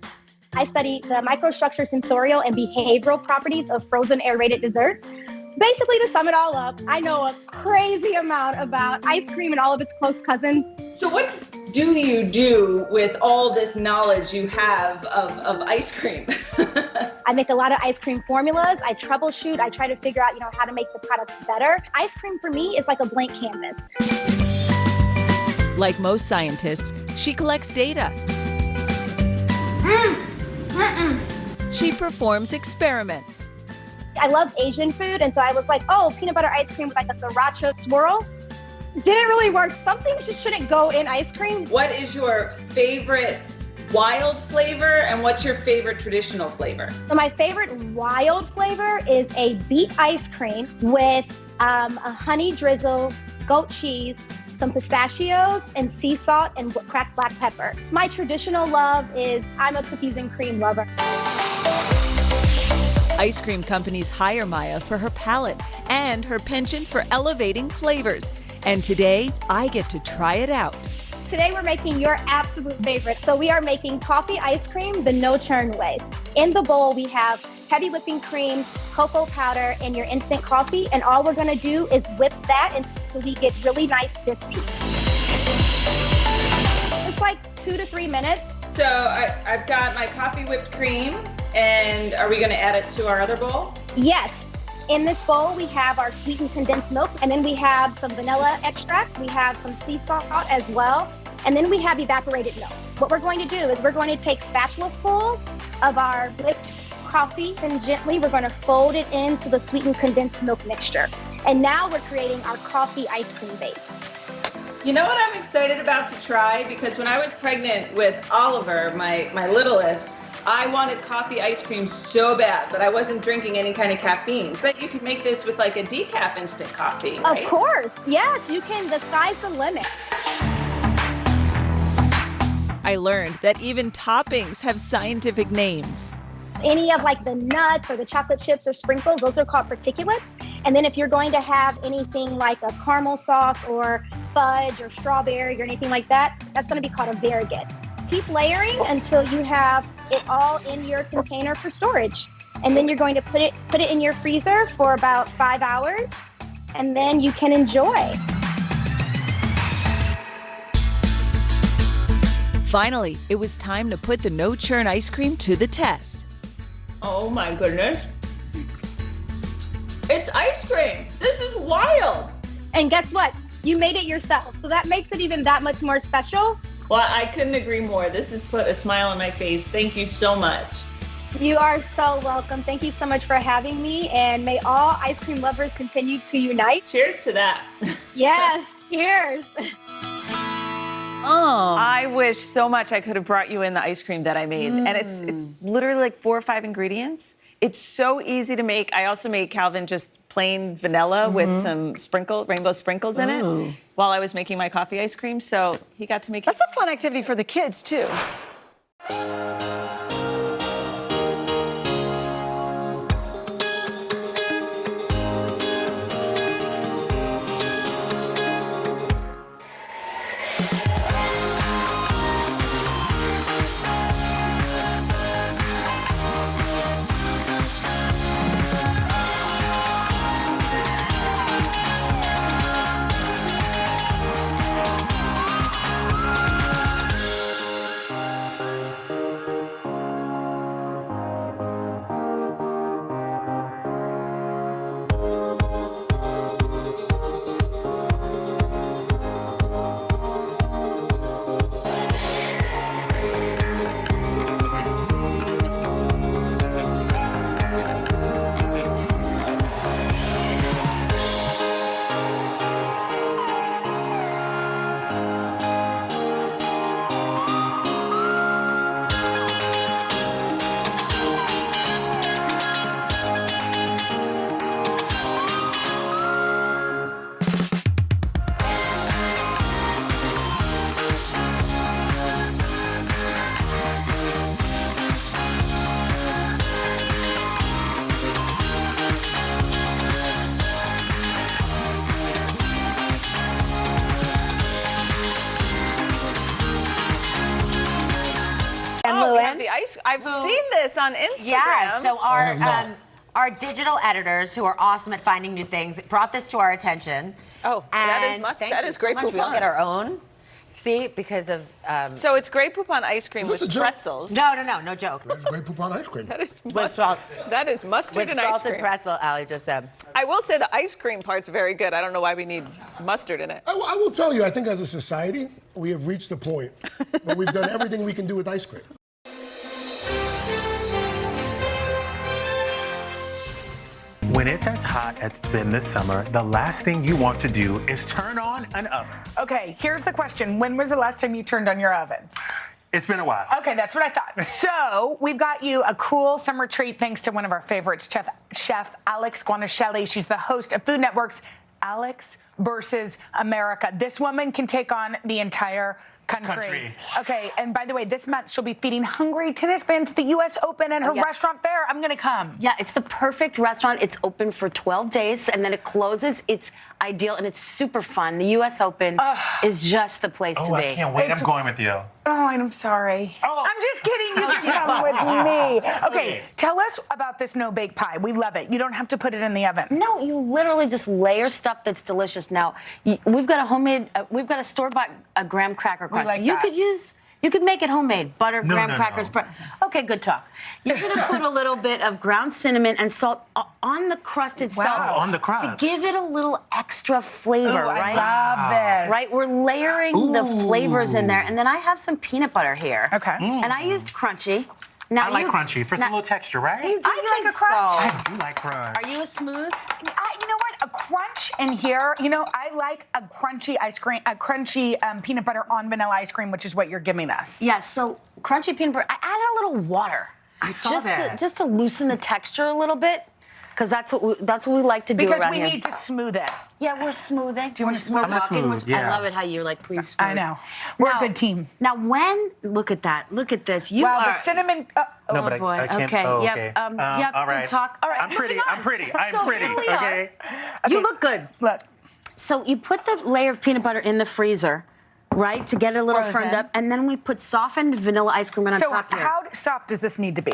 I study the microstructure, sensorial, and behavioral properties of frozen aerated desserts. Basically, to sum it all up, I know a crazy amount about ice cream and all of its close cousins. So what do you do with all this knowledge you have of ice cream? I make a lot of ice cream formulas. I troubleshoot. I try to figure out, how to make the products better. Ice cream for me is like a blank canvas. Like most scientists, she collects data. She performs experiments. I love Asian food, and so I was like, oh, peanut butter ice cream with like a sriracha swirl. Didn't really work. Something just shouldn't go in ice cream. What is your favorite wild flavor, and what's your favorite traditional flavor? So my favorite wild flavor is a beet ice cream with a honey drizzle, goat cheese, some pistachios, and sea salt and cracked black pepper. My traditional love is I'm a cookies and cream lover. Ice cream companies hire Maya for her palate and her penchant for elevating flavors. And today, I get to try it out. Today we're making your absolute favorite. So we are making coffee ice cream the no-churn way. In the bowl, we have heavy whipping cream, cocoa powder, and your instant coffee. And all we're gonna do is whip that until we get really nice stiff peaks. It's like 2 to 3 minutes. So I've got my coffee whipped cream, and are we gonna add it to our other bowl? Yes. In this bowl, we have our sweetened condensed milk, and then we have some vanilla extract. We have some sea salt as well, and then we have evaporated milk. What we're going to do is we're going to take spatulafuls of our whipped coffee, and gently we're going to fold it into the sweetened condensed milk mixture. And now we're creating our coffee ice cream base. You know what I'm excited about to try? Because when I was pregnant with Oliver, my littlest, I wanted coffee ice cream so bad, but I wasn't drinking any kind of caffeine. But you could make this with like a decaf instant coffee, right? Of course, yes, you can. The sky's the limit. I learned that even toppings have scientific names. Any of like the nuts or the chocolate chips or sprinkles, those are called particulates. And then if you're going to have anything like a caramel sauce or fudge or strawberry or anything like that, that's going to be called a variegated. Keep layering until you have it all in your container for storage. And then you're going to put it in your freezer for about 5 hours, and then you can enjoy. Finally, it was time to put the no-churn ice cream to the test. Oh my goodness. It's ice cream. This is wild. And guess what? You made it yourself. So that makes it even that much more special. Well, I couldn't agree more. This has put a smile on my face. Thank you so much. You are so welcome. Thank you so much for having me. And may all ice cream lovers continue to unite. Cheers to that. Yes, cheers. I wish so much I could have brought you in the ice cream that I made. And it's literally like 4 or 5 ingredients. It's so easy to make. I also made Calvin just plain vanilla with some rainbow sprinkles in it while I was making my coffee ice cream. So he got to make it. That's a fun activity for the kids, too. We have the ice. I've seen this on Instagram. Yeah, so our digital editors, who are awesome at finding new things, brought this to our attention. Oh, that is great so much. We all poupon. get our own. See, because of... so it's Grey Poupon ice cream with pretzels. No joke. It's Grey Poupon ice cream. That is with salt. That is mustard With and ice salted cream. pretzel, Allie just said. I will say the ice cream part's very good. I don't know why we need mustard in it. I will tell you, I think as a society, we have reached the point where we've done everything we can do with ice cream. When it's as hot as it's been this summer, the last thing you want to do is turn on an oven. Okay, here's the question. When was the last time you turned on your oven? It's been a while. Okay, that's what I thought. So we've got you a cool summer treat thanks to one of our favorites, Chef Alex Guanacelli. She's the host of Food Network's Alex versus America. This woman can take on the entire country. Okay, and by the way, this month she'll be feeding hungry tennis fans at the U.S. Open and her restaurant there. I'm gonna come. Yeah, it's the perfect restaurant. It's open for 12 days and then it closes. It's ideal and it's super fun. The U.S. Open is just the place to be. I can't wait. I'm going with you. Oh, I'm sorry. I'm just kidding. You can come with me. Okay, tell us about this no-bake pie. We love it. You don't have to put it in the oven. No, you literally just layer stuff that's delicious. Now, we've got a homemade, we've got a store-bought graham cracker crust. like you that. You could make it homemade. Butter, graham crackers. No. Okay, good talk. You're gonna put a little bit of ground cinnamon and salt on the crust itself. Wow, on the crust. To give it a little extra flavor, Ooh, right? I love this. Right, we're layering the flavors in there, and then I have some peanut butter here. Okay. And I used crunchy. Now I like crunchy for some little texture, right? You do I like a so. crunch. I do like crunch. Are you a smooth? You know what? A crunch in here. You know, I like a crunchy ice cream, a crunchy peanut butter on vanilla ice cream, which is what you're giving us. Yes. So crunchy peanut butter. I added a little water. I saw that. Just to loosen the texture a little bit, because that's what we like to do Because around we here. need to smooth it. Yeah, we're smoothing. Do you want to smooth it? I love it how you're like, please smooth. I know. We're a good team. Now, look at that. Look at this. You wow, are. the cinnamon. Oh, boy. I can't. Okay. Oh, Yep. okay. Yep. All right. Good talk. All right. I'm pretty. moving on. I'm pretty. I'm So pretty. here we are. Okay. You look good. Look. So you put the layer of peanut butter in the freezer, right, to get it a little firmed up, and then we put softened vanilla ice cream on So top here. how soft does this need to be?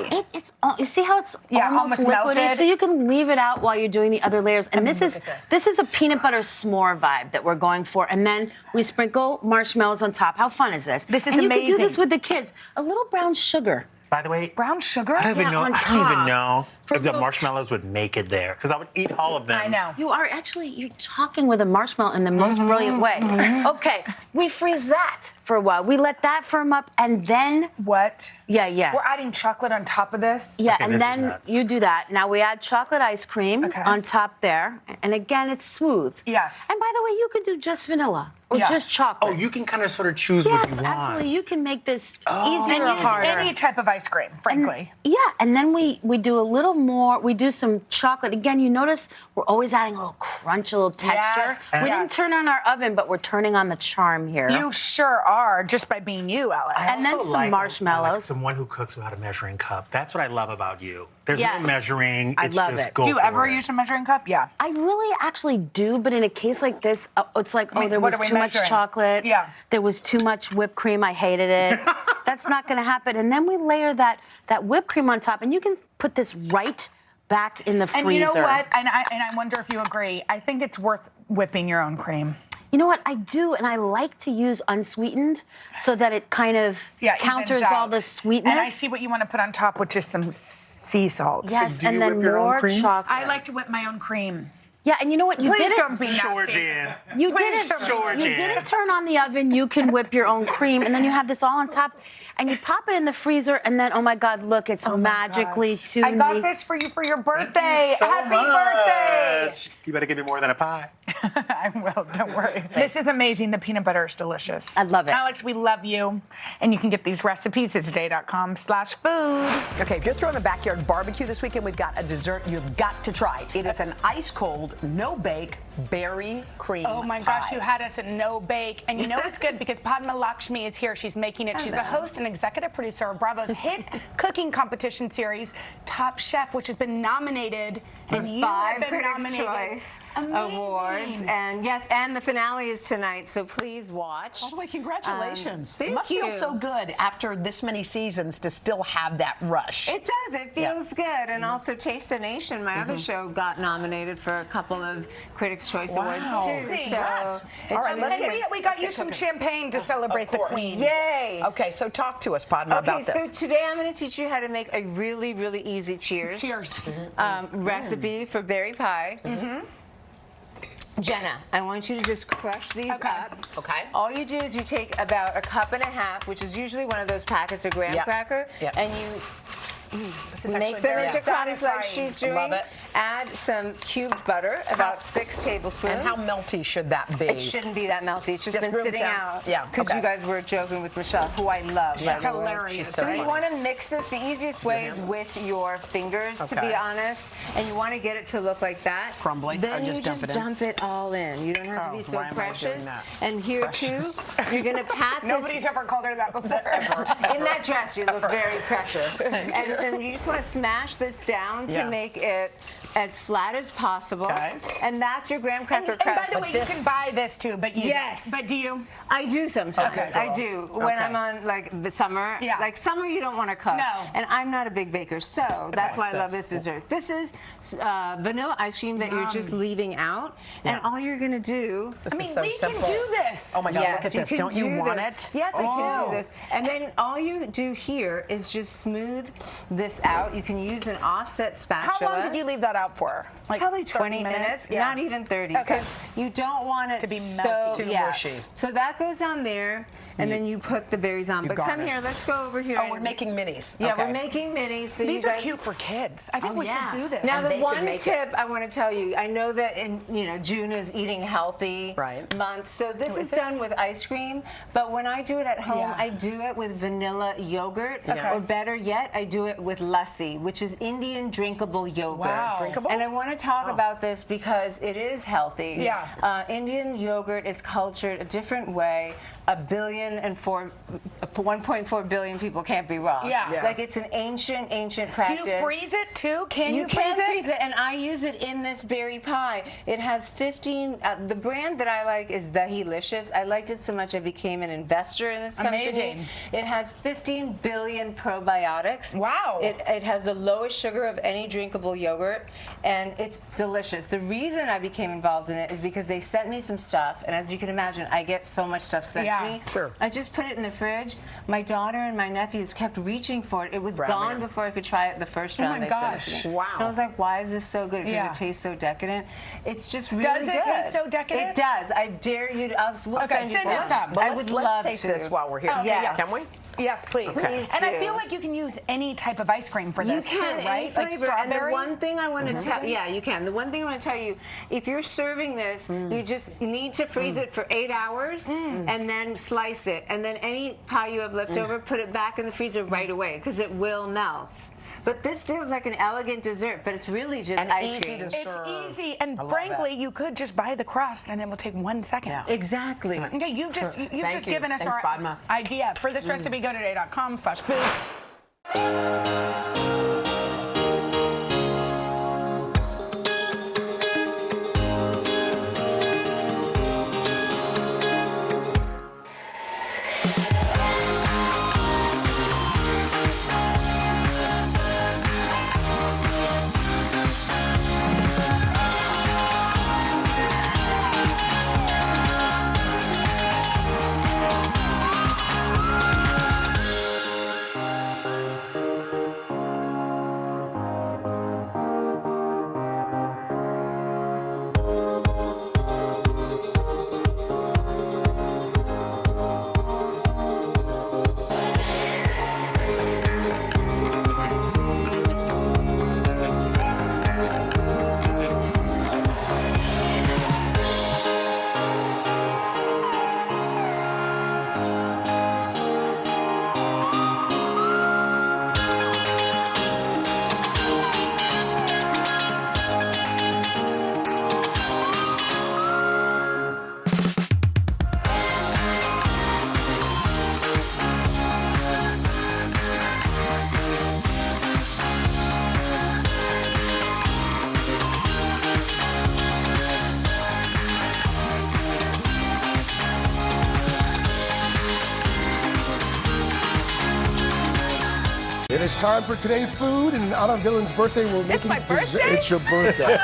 You see how it's almost liquidy? melted. So you can leave it out while you're doing the other layers. And this is a peanut butter s'more vibe that we're going for. And then we sprinkle marshmallows on top. How fun is this? This is and amazing. You can do this with the kids. A little brown sugar. By the way, brown sugar? I don't even know. on I don't even top. know For if the those- marshmallows would make it there, because I would eat all of them. I know. You are actually, you're talking with a marshmallow in the most brilliant way. Okay, we freeze that for a while. We let that firm up and then. What? Yeah. We're adding chocolate on top of this? Yeah, Okay, and this is then nuts. you do that. Now we add chocolate ice cream on top there. And again, it's smooth. Yes. And by the way, you could do just vanilla or Yeah. just chocolate. Oh, you can kind of sort of choose yes, what you want. absolutely. You can make this Oh. easier or And use harder. any type of ice cream, frankly. Yeah, and then we do a little more. We do some chocolate. Again, you notice we're always adding a little crunch, a little texture. Yes. We didn't Yes. turn on our oven, but we're turning on the charm here. You sure are, just by being you, Alex. And then Also some like marshmallows. someone who cooks without a measuring cup. That's what I love about you. There's Yes. no measuring. I It's love just it. go Do you for ever it. use a measuring cup? Yeah. I really actually do, but in a case like this, it's like, I mean, there what was are we too much measuring? chocolate. Yeah. There was too much whipped cream. I hated it. That's not going to happen. And then we layer that whipped cream on top, and you can put this right back in the freezer. And you know what? And I wonder if you agree. I think it's worth whipping your own cream. You know what? I do, and I like to use unsweetened so that it kind of counters evens all out. the sweetness. And I see what you want to put on top, which is some sea salt. Yes, So do and you then whip your own more cream? chocolate. I like to whip my own cream. Yeah, and you know what? You Please didn't. don't be nasty. Sure, Jan. You Please didn't. don't be You didn't turn on the oven. You can whip your own cream, and then you have this all on top, and you pop it in the freezer, and then oh my God, look, it's magically too. I got this for you for your birthday. So Happy much. birthday! You better give me more than a pie. I will. Don't worry. This is amazing. The peanut butter is delicious. I love it. Alex, we love you, and you can get these recipes at today.com/food. Okay, if you're throwing a backyard barbecue this weekend, we've got a dessert you've got to try. It is an ice cold, no bake berry cream. Oh my gosh, you had us at no bake. And you know it's good because Padma Lakshmi is here. She's making it. She's the host and executive producer of Bravo's hit cooking competition series, Top Chef, which has been nominated. And you have 5 been Critics' nominated. Choice Amazing. Awards. And yes, and the finale is tonight, so please watch. By the way, congratulations. Thank it must you. feel so good after this many seasons to still have that rush. It does. It feels good. And also Taste the Nation, my other show, got nominated for a couple of Critics' Choice Awards too. Congrats. So All right, it's let's really get- We got you some champagne to celebrate the queen. Yay! Okay, so talk to us, Padma, about Okay, this. so today I'm going to teach you how to make a really, really easy cheers. Recipe for berry pie. Jenna, I want you to just crush these up. Okay. All you do is you take about 1.5 cups, which is usually one of those packets of graham Yep. cracker, Yep. and you This is make actually them very into crumbs like satisfying. she's doing. Love it. Add some cubed butter, about 6 tablespoons. And how melty should that be? It shouldn't be that melty. It's just been room sitting temp. out. Yeah, Because okay. you guys were joking with Michelle, who I love. She's by the way. hilarious. She's so So you funny. want to mix this. The easiest way is with your fingers, to be Okay. honest. And you want to get it to look like that. Crumbly. Then I you just just dump it in. dump it all in. You don't have to be so why am I doing precious. that? And here Precious. too, you're going to pat this. Nobody's ever called her that before. In that dress, you look very precious. And then you just want to smash this down to Yeah. make it as flat as possible. Okay. And that's your graham cracker And by crust. the way, you can buy this too, but you Yes. But do you? I do sometimes. Okay. I do. When Okay. I'm on like the summer. Yeah. Like summer you don't want to cook. No. And I'm not a big baker, so that's why I love this dessert. This is vanilla ice cream that you're just leaving out. And all you're going to do. This I mean, is so we simple. can do this. Oh my God, Yes, look you at this. can Don't you do want this. it? Yes, I can Oh. do this. And then all you do here is just smooth this out. You can use an offset spatula. How long did you leave that out for? Like Probably 30 20 minutes, Yeah. not even 30, Okay. because you don't want it To be so melty. Too yeah. mushy. So that goes on there, and then you put the berries on. But come garnish. here, let's go over here. Oh, we're making minis. Yeah, Okay. we're making minis. So These you are guys, cute for kids. I think we should do this. Now, And the they can one make tip I want to tell you, I know that June is eating healthy month, so this is done with ice cream. But when I do it at home, I do it with vanilla yogurt, or better yet, I do it with lassi, which is Indian drinkable yogurt. Wow. Drinkable? And I want to talk about this because it is healthy. Yeah. Indian yogurt is cultured a different way. 1.4 billion people can't be wrong. Yeah. Like it's an ancient Do practice. you freeze it too? Can you can freeze it? and I use it in this berry pie. It has 15. The brand that I like is Dahilicious. I liked it so much I became an investor in this company. Amazing. It has 15 billion probiotics. Wow. It has the lowest sugar of any drinkable yogurt, and it's delicious. The reason I became involved in it is because they sent me some stuff, and as you can imagine, I get so much stuff sent to me. Sure. I just put it in the fridge. My daughter and my nephews kept reaching for it. It was gone before I could try it the first round. my gosh. They sent it to me. Wow. And I was like, why is this so good? Because Yeah. it tastes so decadent. It's just really Does good. it taste so decadent? It does. I dare you to. We'll send you some. Well, I would love let's taste to. this while we're here. Okay, Yes. Can we? Yes, please. Please And I do. feel like you can use any type of ice cream for this You can, too, right? any Like flavor. strawberry. And the one thing I want to tell, yeah, you can. The one thing I want to tell you, if you're serving this, you just need to freeze it for 8 hours and then slice it. And then any pie you have left over, put it back in the freezer right away because it will melt. But this feels like an elegant dessert, but it's really just ice cream. It's easy, and frankly, you could just buy the crust, and it will take 1 second. Yeah. Exactly. Okay, you've just given us Thanks, our Padma. idea for this recipe. Go to today.com/food. It is time for Today Food, and in honor of Dylan's birthday, we're making my dessert. birthday? It's your birthday.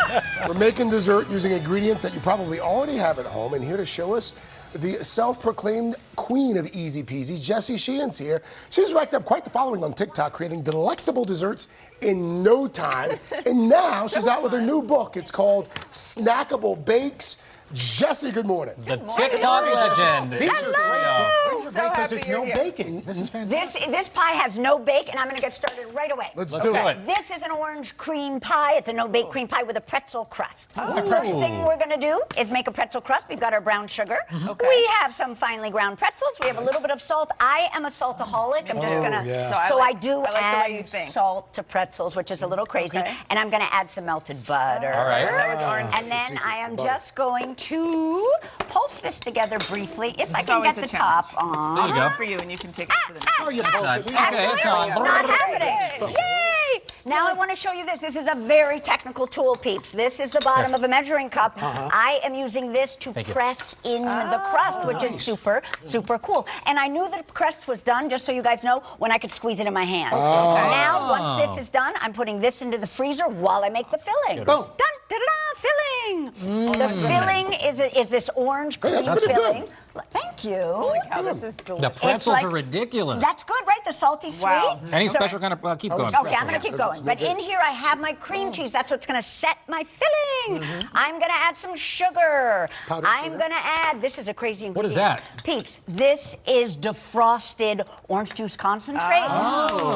We're making dessert using ingredients that you probably already have at home, and here to show us the self-proclaimed queen of easy peasy, Jessie Sheehan's here. She's racked up quite the following on TikTok, creating delectable desserts in no time. And now she's out with her new book. It's called Snackable Bakes. Jessie, good morning. The TikTok legend. Because it's no baking. This is fantastic. This pie has no bake, and I'm going to get started right away. Let's do it. This is an orange cream pie. It's a no-bake cream pie with a pretzel crust. The first thing we're going to do is make a pretzel crust. We've got our brown sugar. We have some finely ground pretzels. We have a little bit of salt. I am a saltaholic. I'm just going to... So I do add salt to pretzels, which is a little crazy. And I'm going to add some melted butter. All right. That was orange. And then I am just going to pulse this together briefly, if I can get the top on. There you go. For you, and you can take it to the next. Oh, you Absolutely. Okay, it's on. Not happening. Yay! Now I want to show you this. This is a very technical tool, peeps. This is the bottom of a measuring cup. I am using this to press in the crust, which is super, super cool. And I knew the crust was done, just so you guys know, when I could squeeze it in my hand. Now, once this is done, I'm putting this into the freezer while I make the filling. Dun, da, da, da, filling. The filling is this orange cream filling. Thank you. Holy cow, this is delicious. The pretzels are ridiculous. That's good, right? The salty sweet. Wow. Any special kind of keep going? Okay, I'm going to keep going. But in here, I have my cream cheese. That's what's going to set my filling. I'm going to add some sugar. I'm going to add, this is a crazy ingredient. What is that? Peeps, this is defrosted orange juice concentrate.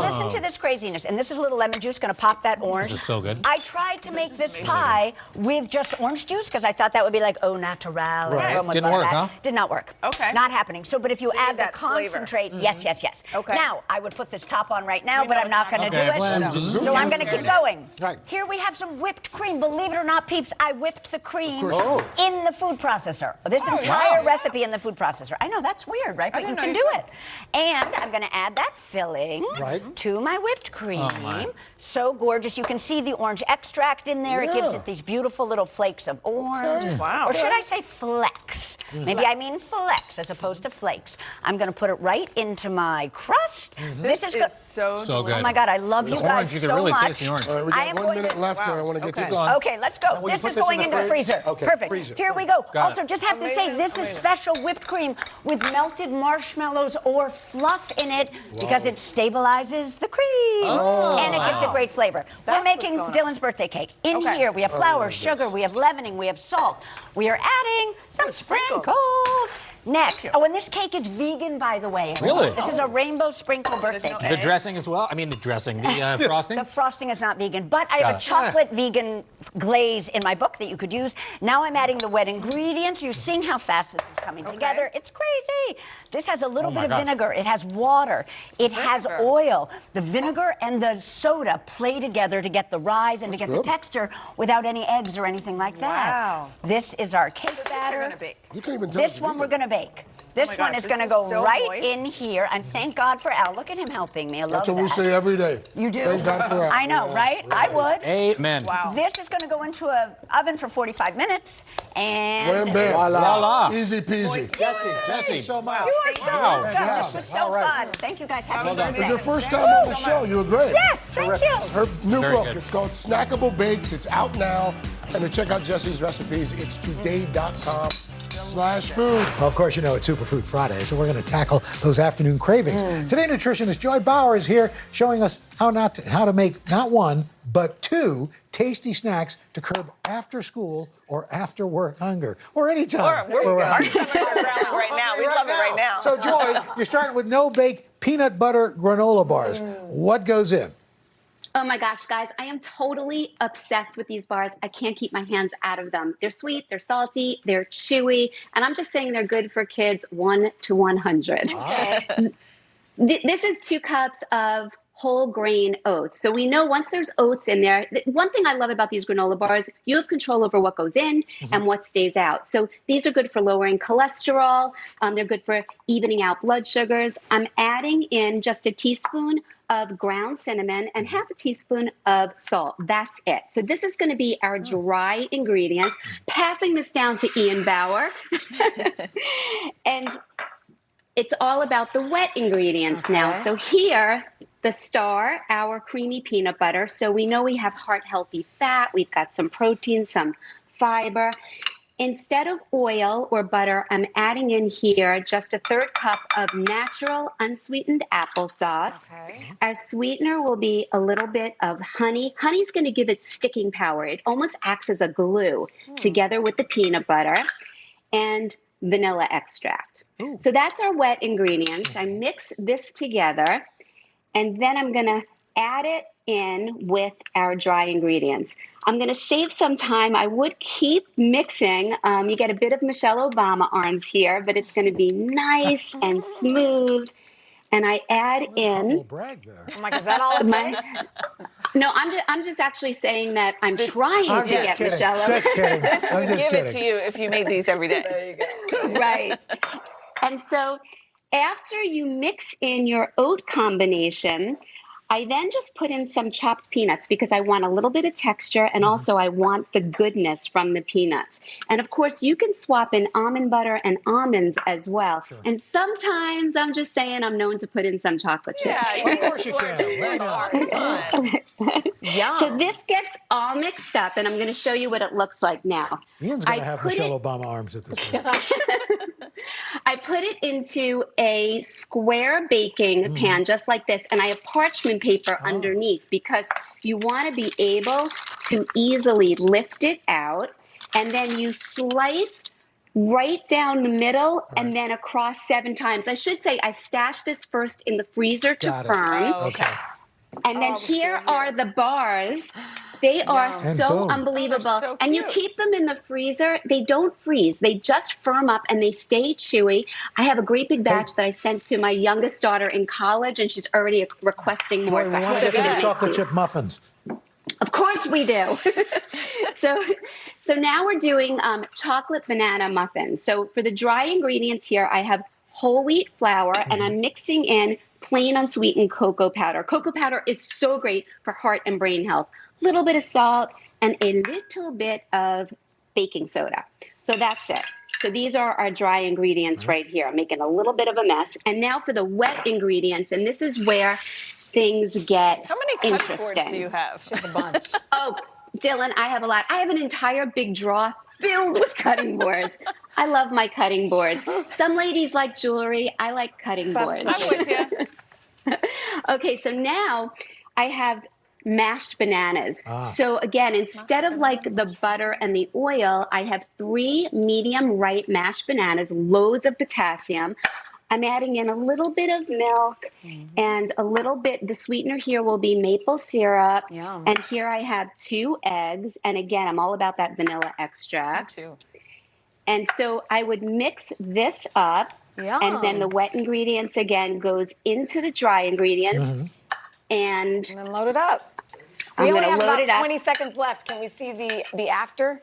Listen to this craziness. And this is a little lemon juice, going to pop that orange. This is so good. I tried to make this pie with just orange juice because I thought that would be like au natural. Didn't work, huh? Did not work. Okay. Not happening. So, but if you add the that flavor. concentrate, yes. Okay. Now, I would put this top on right now, We but know I'm it's not not going to gonna do Okay, it. well, So I'm going to keep going. Right. Here we have some whipped cream. Believe it or not, peeps, I whipped the cream in the food processor. This entire recipe in the food processor. I know, that's weird, right? But you can do it. And I'm going to add that filling to my whipped cream. So gorgeous. You can see the orange extract in there. It gives it these beautiful little flakes of orange. Wow. Or should I say flecks? Maybe I mean flecks as opposed to flakes. I'm going to put it right into my crust. toast. This is so good. Oh my God, I love you The guys orange, you so can really much. taste the orange. All right, we got 1 minute left here. I want to get to this. Okay, let's go. Now, will you This put is this going in into the the fridge? freezer. Okay, Perfect. freezer. Here we go. Got Also, it. just have to say, this is special whipped cream with melted marshmallows or fluff in it because it stabilizes the cream. And it gives it great flavor. We're making Dylan's birthday cake. In here, we have flour, sugar, we have leavening, we have salt. We are adding some sprinkles. Next. Oh, and this cake is vegan, by the way. Really? This is a rainbow sprinkle birthday cake. The dressing as well? I mean, the dressing, the frosting? The frosting is not vegan, but I have a chocolate vegan glaze in my book that you could use. Now I'm adding the wet ingredients. You're seeing how fast this is coming together. It's crazy. This has a little bit of vinegar. It has water. It has oil. The vinegar and the soda play together to get the rise and to get the texture without any eggs or anything like that. Wow. This is our cake batter. You can't even tell This one we're going to bake. This one is going to go right in here, and thank God for Al. Look at him helping me. I love That's that. what we say every day. You do? Thank God for Al. I know, right? I would. Amen. Wow. This is going to go into an oven for 45 minutes, and... Wham, bam. Voila. Easy peasy. Jesse. You are so good. This was so fun. Thank you, guys. Happy It birthday. was your first time on the show. You were great. Yes, thank you. Her new Very book, good. it's called Snackable Bakes. It's out now. And to check out Jesse's recipes, it's today.com/food. Well, of course, you know it's Superfood Friday, so we're going to tackle those afternoon cravings. Today, nutritionist Joy Bauer is here showing us how to make not one, but 2 tasty snacks to curb after school or after work hunger, or anytime. Our stomachs are growling right now. We love it right now. So, Joy, you're starting with no-bake peanut butter granola bars. What goes in? Oh my gosh, guys, I am totally obsessed with these bars. I can't keep my hands out of them. They're sweet, they're salty, they're chewy, and I'm just saying they're good for kids 1 to 100. Okay. This is 2 cups of whole grain oats. So we know once there's oats in there, one thing I love about these granola bars, you have control over what goes in and what stays out. So these are good for lowering cholesterol. They're good for evening out blood sugars. I'm adding in just a teaspoon of ground cinnamon and half a teaspoon of salt. That's it. So this is going to be our dry ingredients. Passing this down to Ian Bauer. And it's all about the wet ingredients now. So here, the star, our creamy peanut butter. So we know we have heart-healthy fat. We've got some protein, some fiber. Instead of oil or butter, I'm adding in here just a 1/3 cup of natural unsweetened applesauce. Our sweetener will be a little bit of honey. Honey's going to give it sticking power. It almost acts as a glue together with the peanut butter and vanilla extract. So that's our wet ingredients. I mix this together, and then I'm going to add it in with our dry ingredients. I'm going to save some time. I would keep mixing. You get a bit of Michelle Obama arms here, but it's going to be nice and smooth. And I add in. Oh my God, is that all it takes? No, I'm just actually saying that I'm trying to get kidding. Michelle. Just kidding. This I'm would just give kidding. it to you if you made these every day. There you go. Right. And so after you mix in your oat combination, I then just put in some chopped peanuts because I want a little bit of texture and also I want the goodness from the peanuts. And of course, you can swap in almond butter and almonds as well. Sure. And sometimes I'm just saying I'm known to put in some chocolate chips. Of course you can. Yum. So this gets all mixed up and I'm going to show you what it looks like now. Ian's going to have Michelle Obama arms at this point. I put it into a square baking pan just like this, and I have parchment paper underneath because you want to be able to easily lift it out, and then you slice right down the middle and then across 7 times. I should say I stashed this first in the freezer to firm. Okay. And then here are the bars. They are so unbelievable. So and you keep them in the freezer. They don't freeze. They just firm up and they stay chewy. I have a great big batch that I sent to my youngest daughter in college, and she's already requesting more. Joy, we want to get to the chocolate chip muffins. Of course we do. So now we're doing chocolate banana muffins. So for the dry ingredients here, I have whole wheat flour, and I'm mixing in plain unsweetened cocoa powder. Cocoa powder is so great for heart and brain health. A little bit of salt and a little bit of baking soda. So that's it. So these are our dry ingredients right here. I'm making a little bit of a mess. And now for the wet ingredients, and this is where things get How many cutting interesting. boards do you have? Just a bunch. Oh, Dylan, I have a lot. I have an entire big drawer filled with cutting boards. I love my cutting boards. Some ladies like jewelry. I like cutting boards. I'm with you. Okay, so now I have mashed bananas. So again, instead of like the butter and the oil, I have 3 medium ripe mashed bananas, loads of potassium. I'm adding in a little bit of milk and a little bit, the sweetener here will be maple syrup. Yum. And here I have 2 eggs. And again, I'm all about that vanilla extract. Me too. And so I would mix this up. Yum. And then the wet ingredients again goes into the dry ingredients. And then load it up. I'm We only going have to load about it up. 20 seconds left. Can we see the after?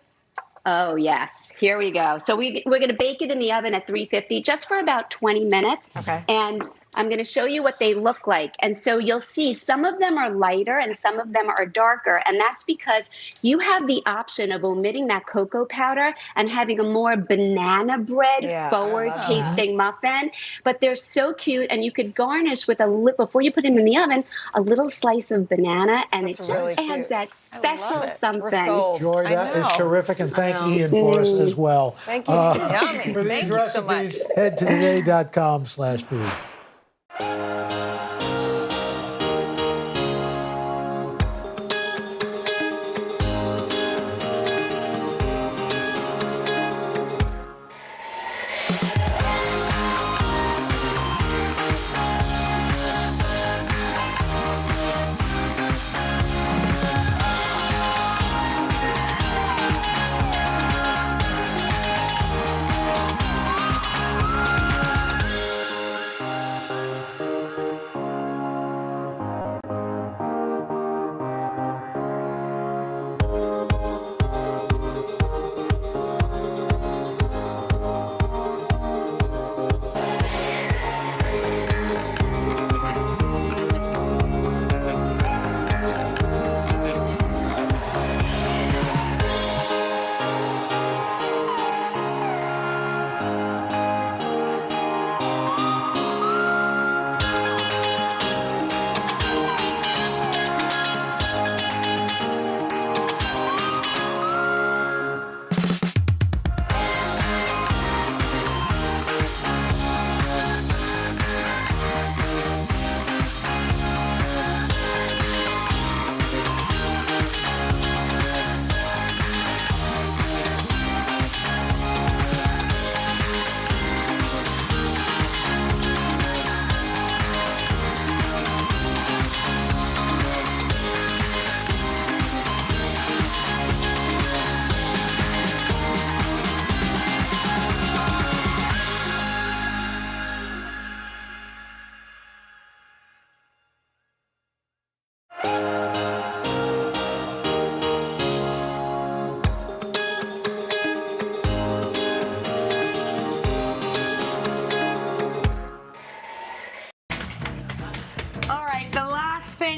Oh, yes. Here we go. So we're going to bake it in the oven at 350 just for about 20 minutes. Okay. And I'm going to show you what they look like. And so you'll see some of them are lighter and some of them are darker. And that's because you have the option of omitting that cocoa powder and having a more banana bread forward tasting muffin. But they're so cute. And you could garnish with before you put them in the oven, a little slice of banana. And it just adds that special something. Joy, that is terrific. And thank Ian for us as well. Thank you. Yummy. For these Thank you so much. recipes, head to today.com/food.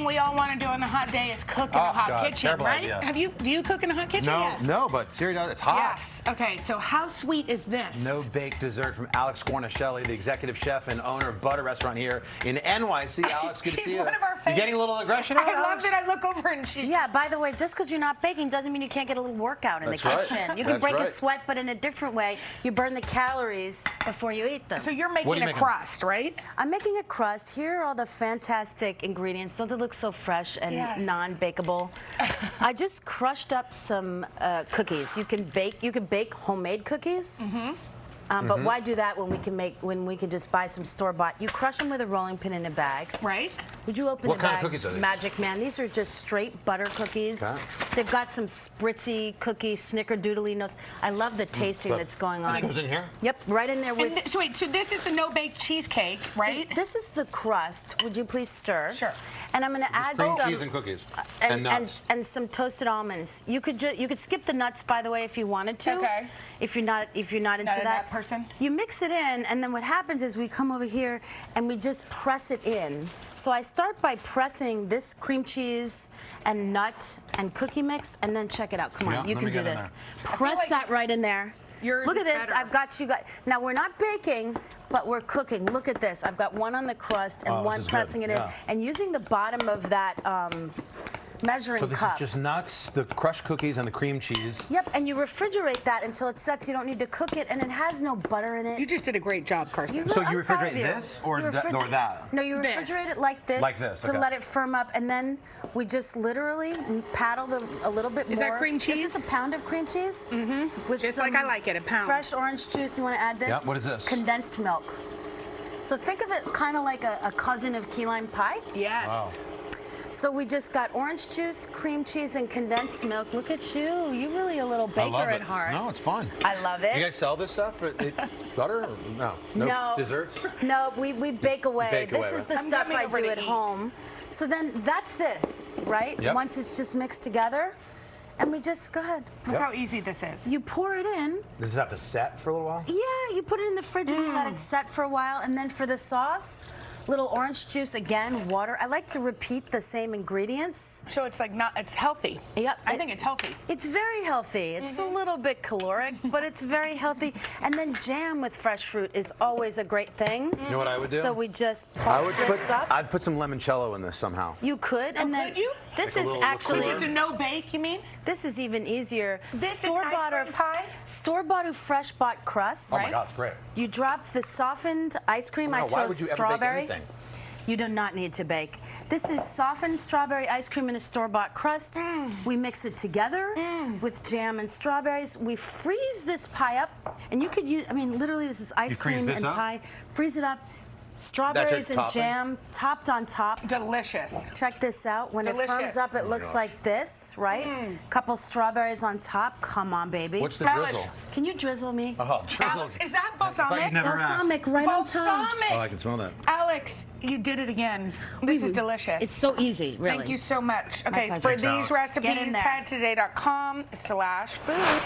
We all want to do on a hot day is cook in a hot kitchen, right? Idea. Do you cook in a hot kitchen? No, Yes. no, but seriously, it's hot. Yes. Okay, so how sweet is this? No baked dessert from Alex Guarnaschelli, the executive chef and owner of Butter Restaurant here in NYC. Alex, good to see you. She's one of our You favorites. getting a little aggression out, I love Alex? that I look over and she's... Yeah, by the way, just because you're not baking doesn't mean you can't get a little workout in That's the right. kitchen. You can That's break a right. sweat, but in a different way. You burn the calories before you eat them. So you're making a crust, right? I'm making a crust. Here are all the fantastic ingredients. Don't they look so fresh and non-bakeable? I just crushed up some cookies. You can bake homemade cookies. But why do that when we can just buy some store-bought? You crush them with a rolling pin in a bag. Right. Would you open What the kind bag? of cookies are these? Magic Man. These are just straight butter cookies. Okay. They've got some spritzy cookies, snickerdoodly notes. I love the tasting that's going on. This goes in here? Yep, right in there with. So wait, so this is the no-bake cheesecake, right? This is the crust. Would you please stir? Sure. And I'm going to add Cream some cheese and cookies and nuts. and some toasted almonds. You could skip the nuts, by the way, if you wanted to. Okay. If you're not into Not a that nut person? You mix it in, and then what happens is we come over here and we just press it in. So I start by pressing this cream cheese and nut and cookie mix, and then check it out. Come on, Yeah, you let can me do get in this. there. Press that right in there. Yours Look is at this. better. I've got you guys. Now we're not baking, but we're cooking. Look at this. I've got one on the crust and Oh, one this is pressing good. it in, Yeah. and using the bottom of that measuring So this cup. is just nuts, the crushed cookies and the cream cheese. Yep, and you refrigerate that until it sets. You don't need to cook it, and it has no butter in it. You just did a great job, Carson. So you I'm proud refrigerate of you. this or You that? No, you refrigerate it like this, to okay. let it firm up, and then we just literally paddle a little bit more. Is that cream cheese? This is a pound of cream cheese. Mm-hmm. With Just some like I like it, a pound. fresh orange juice. You want to add this? Yeah, what is this? Condensed milk. So think of it kind of like a cousin of key lime pie. Yes. Wow. So we just got orange juice, cream cheese, and condensed milk. Look at you. You're really a little baker I love at it. heart. No, it's fun. I love it. You guys sell this stuff? Butter? Or no. No. Desserts? No, we bake away. Bake This away, is the right. stuff coming I over do to at eat. home. So then that's this, right? Yep. Once it's just mixed together, and we just, go ahead. Look how easy this is. You pour it in. Does it have to set for a little while? Yeah, you put it in the fridge and you let it set for a while. And then for the sauce, little orange juice again, water. I like to repeat the same ingredients. So it's like not, it's healthy. Yep. I think it's healthy. It's very healthy. It's a little bit caloric, but it's very healthy. And then jam with fresh fruit is always a great thing. You know what I would do? So we just I pulse would this up. I'd put some limoncello in this somehow. You could, and then could you? this Like a is little actually liqueur. Is it a no bake, you mean? this is even easier. This is Store-bought ice cream pie? store-bought or fresh-bought crust. Oh my God, it's great. You drop the softened ice cream. I No, chose why would you ever bake strawberry. anything? You do not need to bake. This is softened strawberry ice cream in a store-bought crust. We mix it together with jam and strawberries. We freeze this pie up, and you could use, I mean, literally this is ice You freeze cream this and up? pie. Freeze it up. Strawberries and topping? jam topped on top. Delicious. Check this out. When it Delicious. firms up, it looks like this, right? Couple strawberries on top. Come on, baby. What's the drizzle? Can you drizzle me? Oh, drizzle. Is that I thought balsamic? you'd never asked. Balsamic right on top. Balsamic. Oh, I can smell that. Alex, you did it again. This is delicious. It's so easy, really. Thank you so much. Okay, pleasure. for Thanks, these Alex. recipes, Get in there. head to today.com/food.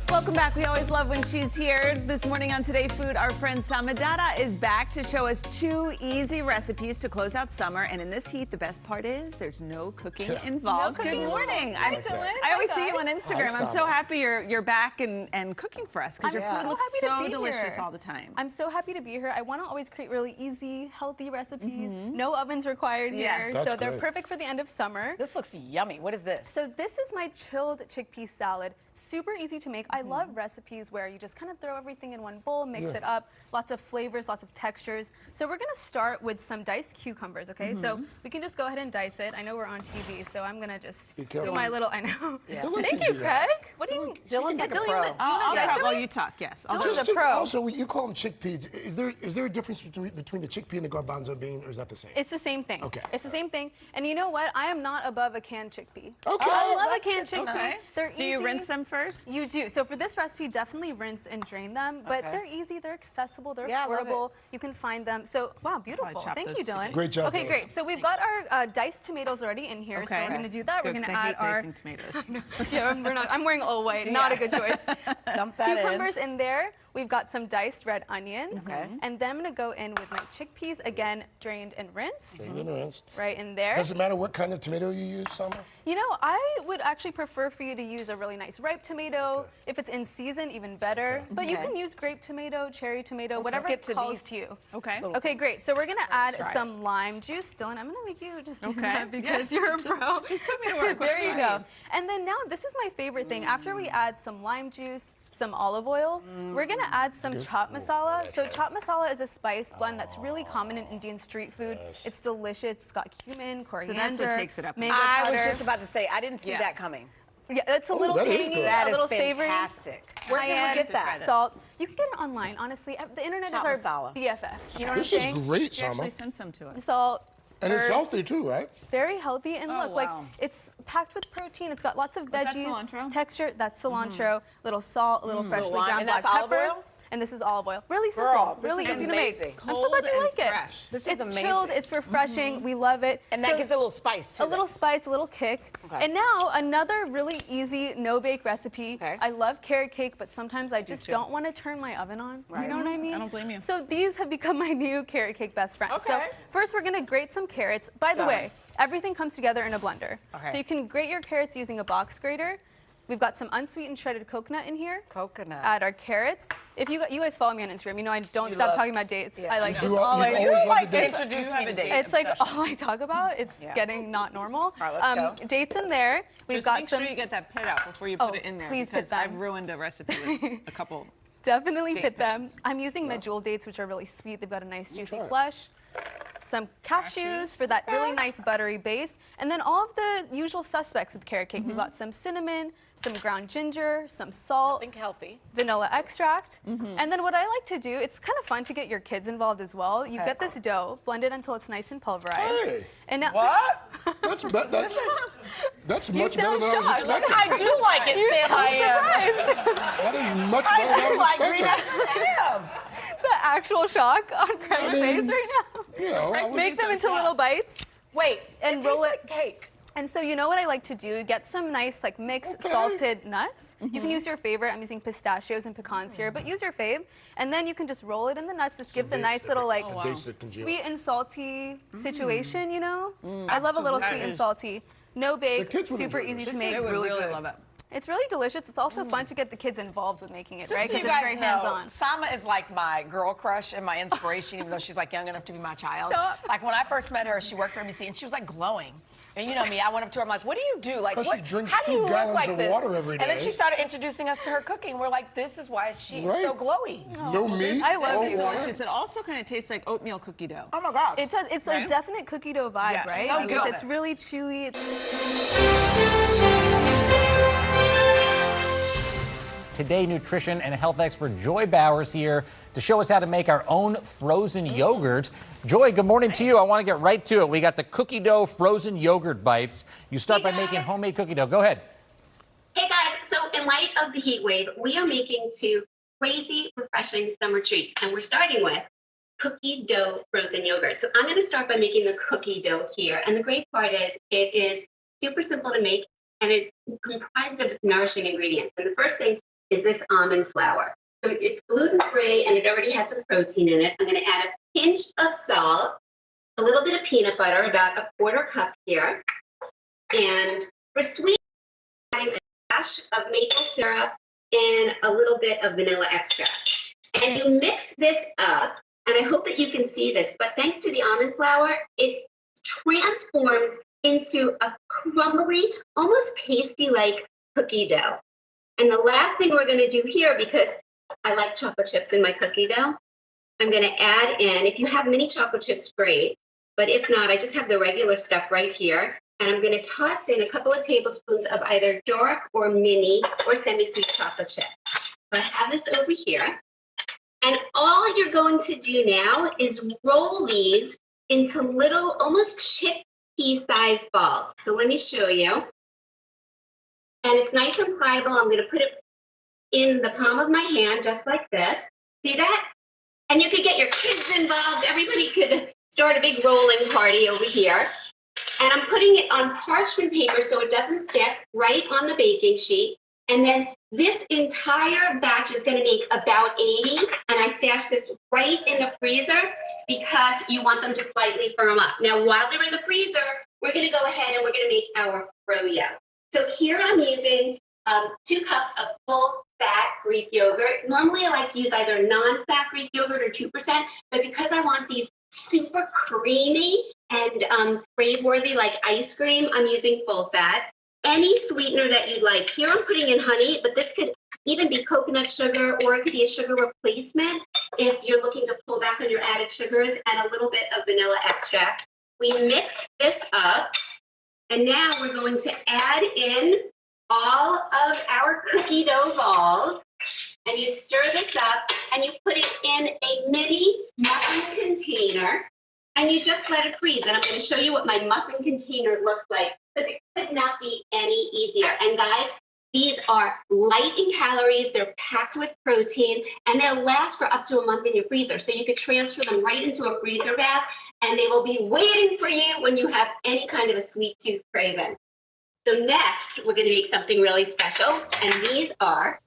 Welcome back. We always love when she's here. This morning on Today Food, our friend Samadata is back to show us 2 easy recipes to close out summer. And in this heat, the best part is there's no cooking involved. No cooking Good morning. involved. Hi, Dylan. I always Hi, see you on guys. Instagram. I'm so happy you're back and cooking for us because I'm your food so looks happy to so be delicious here. all the time. I'm so happy to be here. I want to always create really easy, healthy recipes. No ovens required here. That's so they're great. perfect for the end of summer. This looks yummy. What is this? So this is my chilled chickpea salad. Super easy to make. I love recipes where you just kind of throw everything in one bowl, mix Yeah. it up, lots of flavors, lots of textures. So we're gonna start with some diced cucumbers, okay? So we can just go ahead and dice it. I know we're on TV, so I'm gonna just do careful. my little, I know. Yeah. Thank you, Craig. What do you, Dylan's like a Dylan, pro. you wanna dice for while me? you talk, yes. Dylan's a pro. Also, you call them chickpeas. Is there a difference between the chickpea and the garbanzo bean, or is that the same? It's the same thing. Okay. It's the same thing. And you know what? I am not above a canned chickpea. Okay. I love a that's canned good to know. chickpea. They're Do you easy. rinse them first? You do. So for this recipe, definitely rinse and drain them, but Okay. they're easy, they're accessible, they're Yeah, I love affordable. You can find them. So, wow, beautiful. chop Thank those you, two Dylan. big. Great job, Okay, Dylan. great. So we've got our diced tomatoes already in here, so Okay. we're going to do that. Good, we're going 'cause to I add hate our dicing tomatoes. yeah, I'm wearing all white. Not a good choice. Dump that in. Cucumbers in there. We've got some diced red onions. Okay. And then I'm going to go in with my chickpeas, again, drained and rinsed. Drained and rinsed. Right in there. Does it matter what kind of tomato you use, Summer? You know, I would actually prefer for you to use a really nice ripe tomato. If it's in season, even better. But you Okay. can use grape tomato, cherry tomato, whatever get to calls these. to you. Okay. Okay, great. So we're gonna add try it. some lime juice. Dylan, I'm gonna make you just do Okay. that because Yes. you're a Just- pro. just put me to work. There you Right. go. And then now, this is my favorite thing. After we add some lime juice, some olive oil, we're gonna add some chaat masala. So chaat masala is a spice blend that's really common in Indian street food. It's delicious. It's got cumin, coriander, that's what takes it up. mango I powder. was just about to say, I didn't see Yeah. that coming. Yeah, it's a Ooh, little that is tangy, good. a That is little savory. fantastic. Where can we Cayenne, get that? Salt. You can get it online, honestly. The internet Chaat is our masala. BFF. You know This what is I'm saying? great, She Summer. actually sent some to us. Salt. And it's herbs. healthy too, right? Very healthy, and Oh, look, like wow. it's packed with protein. It's got lots of Was that veggies, cilantro? texture. That's cilantro. Little salt, a little freshly Little lime. ground And black that's olive pepper. oil? And this is olive oil. Really simple, Girl, this really is easy amazing. to make. I'm so glad you Cold like and it. fresh. This is It's amazing. chilled. It's refreshing. We love it. And that So- gives it a little spice too. a little spice, a little kick. Okay. And now another really easy no-bake recipe. Okay. I love carrot cake, but sometimes I just don't want to turn my oven on. Right. You know what I mean? I don't blame you. So these have become my new carrot cake best friends. So Okay. first we're gonna grate some carrots. By the Done. way, everything comes together in a blender. Okay. So you can grate your carrots using a box grater. We've got some unsweetened shredded coconut in here. Coconut. Add our carrots. If you guys follow me on Instagram, you know I don't stop talking about dates. I like You it's all I always love the dates. Introduce me to dates. it's like all I talk about. It's getting not normal. All right, let's go. Dates in there. We've Just got make some. sure you get that pit out before you Oh, put it in there. please pit because I've them. ruined a recipe with a couple. Definitely date pit them. pits. I'm using medjool dates, which are really sweet. They've got a nice juicy flesh. Some cashews for that really nice buttery base. And then all of the usual suspects with carrot cake. We've got some cinnamon, some ground ginger, some salt, Think healthy. vanilla extract. And then what I like to do, it's kind of fun to get your kids involved as well. You get this dough, blend it until it's nice and pulverized. Hey. And now, What? That's You much better sound than I was shocked. expecting. I do like it, You Sam. sound I am. surprised. That is much better than I do I like was green expecting. Sam. The actual shock on Craig's mean, face right now. You know, I was Make them into little bites. Wait, And it roll tastes it. like cake. And so you know what I like to do? Get some nice like mixed salted nuts. You can use your favorite. I'm using pistachios and pecans here, but use your fave. And then you can just roll it in the nuts. This gives a nice little like sweet and salty situation, you know? I love a little Absolutely. sweet and salty. No bake, kids would super enjoy easy this. to make. They would really love it. It's really delicious. It's also fun to get the kids involved with making it, Just right? so you Because it's very guys know, hands-on. Sama is like my girl crush and my inspiration, even though she's like young enough to be my child. Stop. Like when I first met her, she worked for NBC and she was like glowing. And you know me, I went up to her, I'm like, what do you do? Like, Because what, she drinks how do you 2 look gallons like of this? water every And then day. she started introducing us to her cooking. We're like, this is why she's Right. so glowy. No meat, I love no you. water. Delicious. It also kind of tastes like oatmeal cookie dough. Oh my God. It does. It's a Right? definite cookie dough vibe, Yes. right? So Because good. it's really chewy. Today, nutrition and health expert Joy Bowers here to show us how to make our own frozen yogurt. Joy, good morning to you. I want to get right to it. We got the cookie dough frozen yogurt bites. You start by making homemade cookie dough. Go ahead. Hey guys, so in light of the heat wave, we are making 2 crazy, refreshing summer treats, and we're starting with cookie dough frozen yogurt. So I'm going to start by making the cookie dough here, and the great part is it is super simple to make, and it's comprised of nourishing ingredients. And the first thing is this almond flour. So it's gluten-free, and it already has some protein in it. I'm going to add a pinch of salt, a little bit of peanut butter, about a 1/4 cup here, and for sweet, adding a dash of maple syrup and a little bit of vanilla extract. And you mix this up, and I hope that you can see this, but thanks to the almond flour, it transforms into a crumbly, almost pasty-like cookie dough. And the last thing we're going to do here, because I like chocolate chips in my cookie dough, I'm going to add in, if you have mini chocolate chips, great. But if not, I just have the regular stuff right here. And I'm going to toss in a couple of tablespoons of either dark or mini or semi-sweet chocolate chip. So I have this over here. And all you're going to do now is roll these into little, almost chickpea-sized balls. So let me show you. And it's nice and pliable. I'm going to put it in the palm of my hand, just like this. See that? And you could get your kids involved. Everybody could start a big rolling party over here. And I'm putting it on parchment paper so it doesn't stick, right on the baking sheet. And then this entire batch is going to make about 80. And I stash this right in the freezer because you want them to slightly firm up. Now, while they're in the freezer, we're going to go ahead and we're going to make our Froyo. So here I'm using 2 cups of full-fat Greek yogurt. Normally, I like to use either non-fat Greek yogurt or 2%, but because I want these super creamy and crave-worthy like ice cream, I'm using full-fat. Any sweetener that you'd like. Here I'm putting in honey, but this could even be coconut sugar, or it could be a sugar replacement if you're looking to pull back on your added sugars, and a little bit of vanilla extract. We mix this up, and now we're going to add in all of our cookie dough balls, and you stir this up, and you put it in a mini muffin container, and you just let it freeze. And I'm going to show you what my muffin container looks like, because it could not be any easier. And guys, these are light in calories, they're packed with protein, and they'll last for up to a month in your freezer. So you could transfer them right into a freezer bag, and they will be waiting for you when you have any kind of a sweet tooth craving. So next, we're going to make something really special, and these are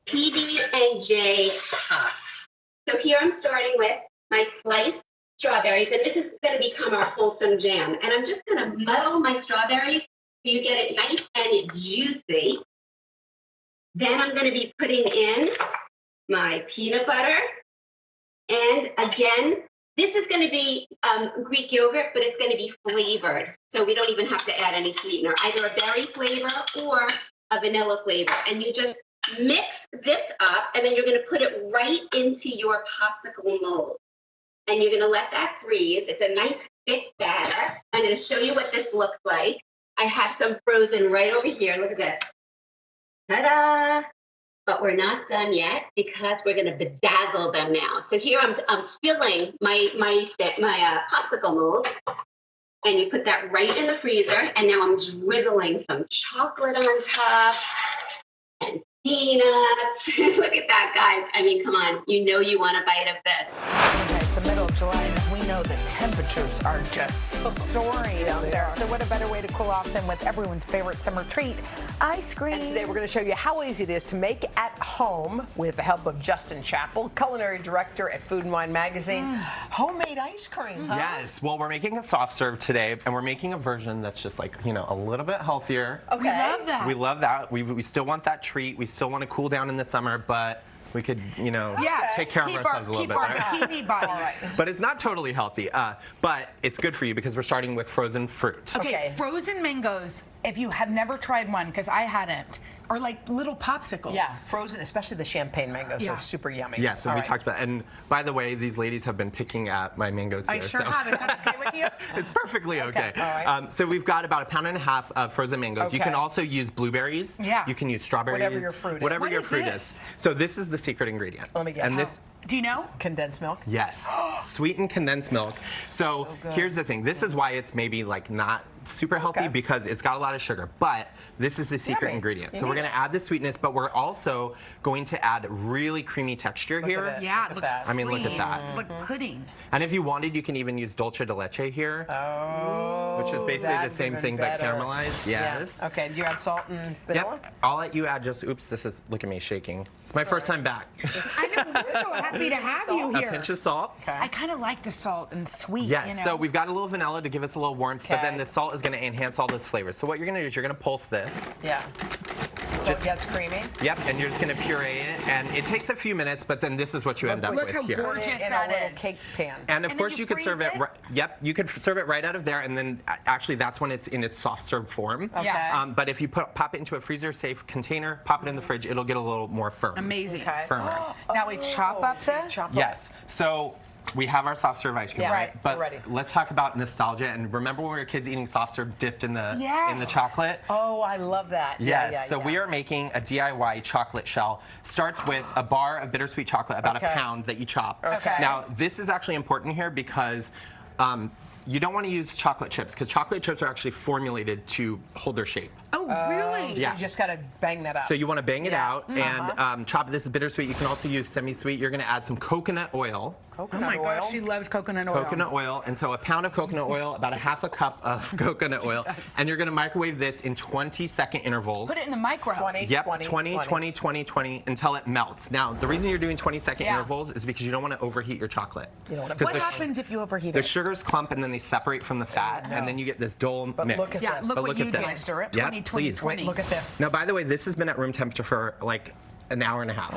PB&J pops. So here I'm starting with my sliced strawberries, and this is going to become our wholesome jam. And I'm just going to muddle my strawberries so you get it nice and juicy. Then I'm going to be putting in my peanut butter. And again, this is going to be Greek yogurt, but it's going to be flavored. So we don't even have to add any sweetener, either a berry flavor or a vanilla flavor. And you just mix this up, and then you're going to put it right into your popsicle mold. And you're going to let that freeze. It's a nice thick batter. I'm going to show you what this looks like. I have some frozen right over here. Look at this. Ta-da! But we're not done yet because we're going to bedazzle them now. So here I'm filling my popsicle mold, and you put that right in the freezer. And now I'm drizzling some chocolate on top and peanuts. Look at that, guys. I mean, come on. You know you want a bite of this. Okay, it's the middle of July, and as we know, the temperatures are just soaring out there. So what a better way to cool off than with everyone's favorite summer treat, ice cream. And today we're going to show you how easy it is to make at home with the help of Justin Chappell, culinary director at Food and Wine Magazine. Homemade ice cream, huh? Yes. Well, we're making a soft serve today, and we're making a version that's just like, you know, a little bit healthier. Okay. We love that. We love that. We still want that treat. We still want to cool down in the summer, but we could, you know, take care of ourselves a little bit better. Bikini bodies. But it's not totally healthy. But it's good for you because we're starting with frozen fruit. Okay, frozen mangoes, if you have never tried one, because I hadn't, are like little popsicles. Yeah, frozen, especially the champagne mangoes are super yummy. Yes, and we talked about, and by the way, these ladies have been picking at my mangoes here. I sure have. Is that okay with you? It's perfectly okay. All right. So we've got about 1.5 pounds of frozen mangoes. You Okay. can also use blueberries. Yeah. You can use strawberries. Whatever your fruit is. Whatever What your is fruit this? is. So this is the secret ingredient. Let me guess. And this, do you know? Condensed milk? yes, sweetened condensed milk. So here's the thing. This is why it's maybe like not super healthy because it's got a lot of sugar, but this is the secret Yummy. ingredient. So Yummy. we're going to add the sweetness, but we're also going to add really creamy texture here. at it. Yeah, Look it at looks that. I mean, look at that. like pudding. And if you wanted, you can even use dulce de leche here, which is basically the that's same even thing but better. caramelized. Yes. Yeah. Okay, do you add salt and vanilla? Yep. I'll let you add just, oops, this is, look at me shaking. It's my first time back. I know, we're so happy to have you A here. pinch of salt. I kind of like the salt and sweet, Yes, you know. so we've got a little vanilla to give us a little warmth, but then Okay. the salt is going to enhance all those flavors. So what you're going to do is you're going to pulse this. Yeah. So it gets creamy? Yep, and you're just going to puree it, and it takes a few minutes, but then this is what you end up look with how here. gorgeous in that a little is. cake pan. And of And then course you you could serve freeze it. it? Yep, you could serve it right out of there, and then actually that's when it's in its soft serve form. Yeah. But if you pop it into a freezer-safe container, pop it in the fridge, it'll get a little more firm. Amazing. Firmer. Now we chop up the... Yes. So we have our soft serve ice cream, Yeah, right? right. But We're ready. let's talk about nostalgia. And remember when we were kids eating soft serve dipped in the chocolate? Oh, I love that. Yes. So we are making a DIY chocolate shell. Starts with a bar of bittersweet chocolate, about a pound that you chop. Okay. Now this is actually important here because you don't want to use chocolate chips because chocolate chips are actually formulated to hold their shape. Oh, really? So Yeah. you just got to bang that up. So you want to bang it out Uh-huh. and chop it. This is bittersweet. You can also use semi-sweet. You're going to add some coconut oil. Oh my gosh, she loves coconut oil. Coconut oil, and so a pound of coconut oil, about a half a cup of coconut oil, and you're gonna microwave this in 20-second intervals. Put it in the micro. 20, Yep, 20, 20 until it melts. Now, the reason you're doing 20-second intervals is because you don't want to overheat your chocolate. You don't want to. What happens if you overheat The it? sugars clump and then they separate from the fat, and then you get this dull mix. Look at this. Look But what you at did. this. Stir it. Yeah, 20, 20, please. 20. Wait, look at this. Now, by the way, this has been at room temperature for like an hour and a half.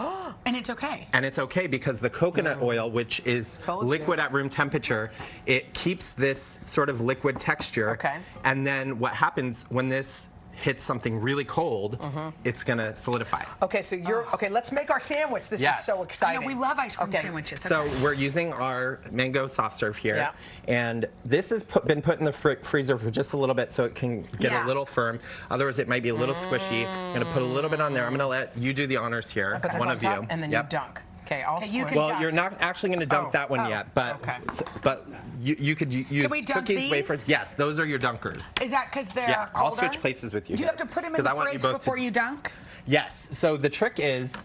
And it's okay. And it's okay because the coconut oil, which is liquid at room temperature, it keeps this sort of liquid texture. Okay. And then what happens when this hits something really cold, it's gonna solidify. Okay, so you're okay. Let's make our sandwich. This is so exciting. I know, we love ice cream Okay. sandwiches. So Okay. we're using our mango soft serve here, Yeah. and this has been put in the freezer for just a little bit so it can get Yeah. a little firm. Otherwise, it might be a little squishy. I'm gonna put a little bit on there. I'm gonna let you do the honors here, Put this one on of top, you. and then Yep. you dunk. Okay, I'll Okay, you squish. can Well, dunk. you're not actually going to dunk that one yet, but okay. but you could use we dunk cookies, these? wafers. Yes, those are your dunkers. Is that because they're Yeah, colder? I'll switch places with you. Do you have to put them in 'Cause I the want you fridge both to- before you dunk? Yes. So the trick is,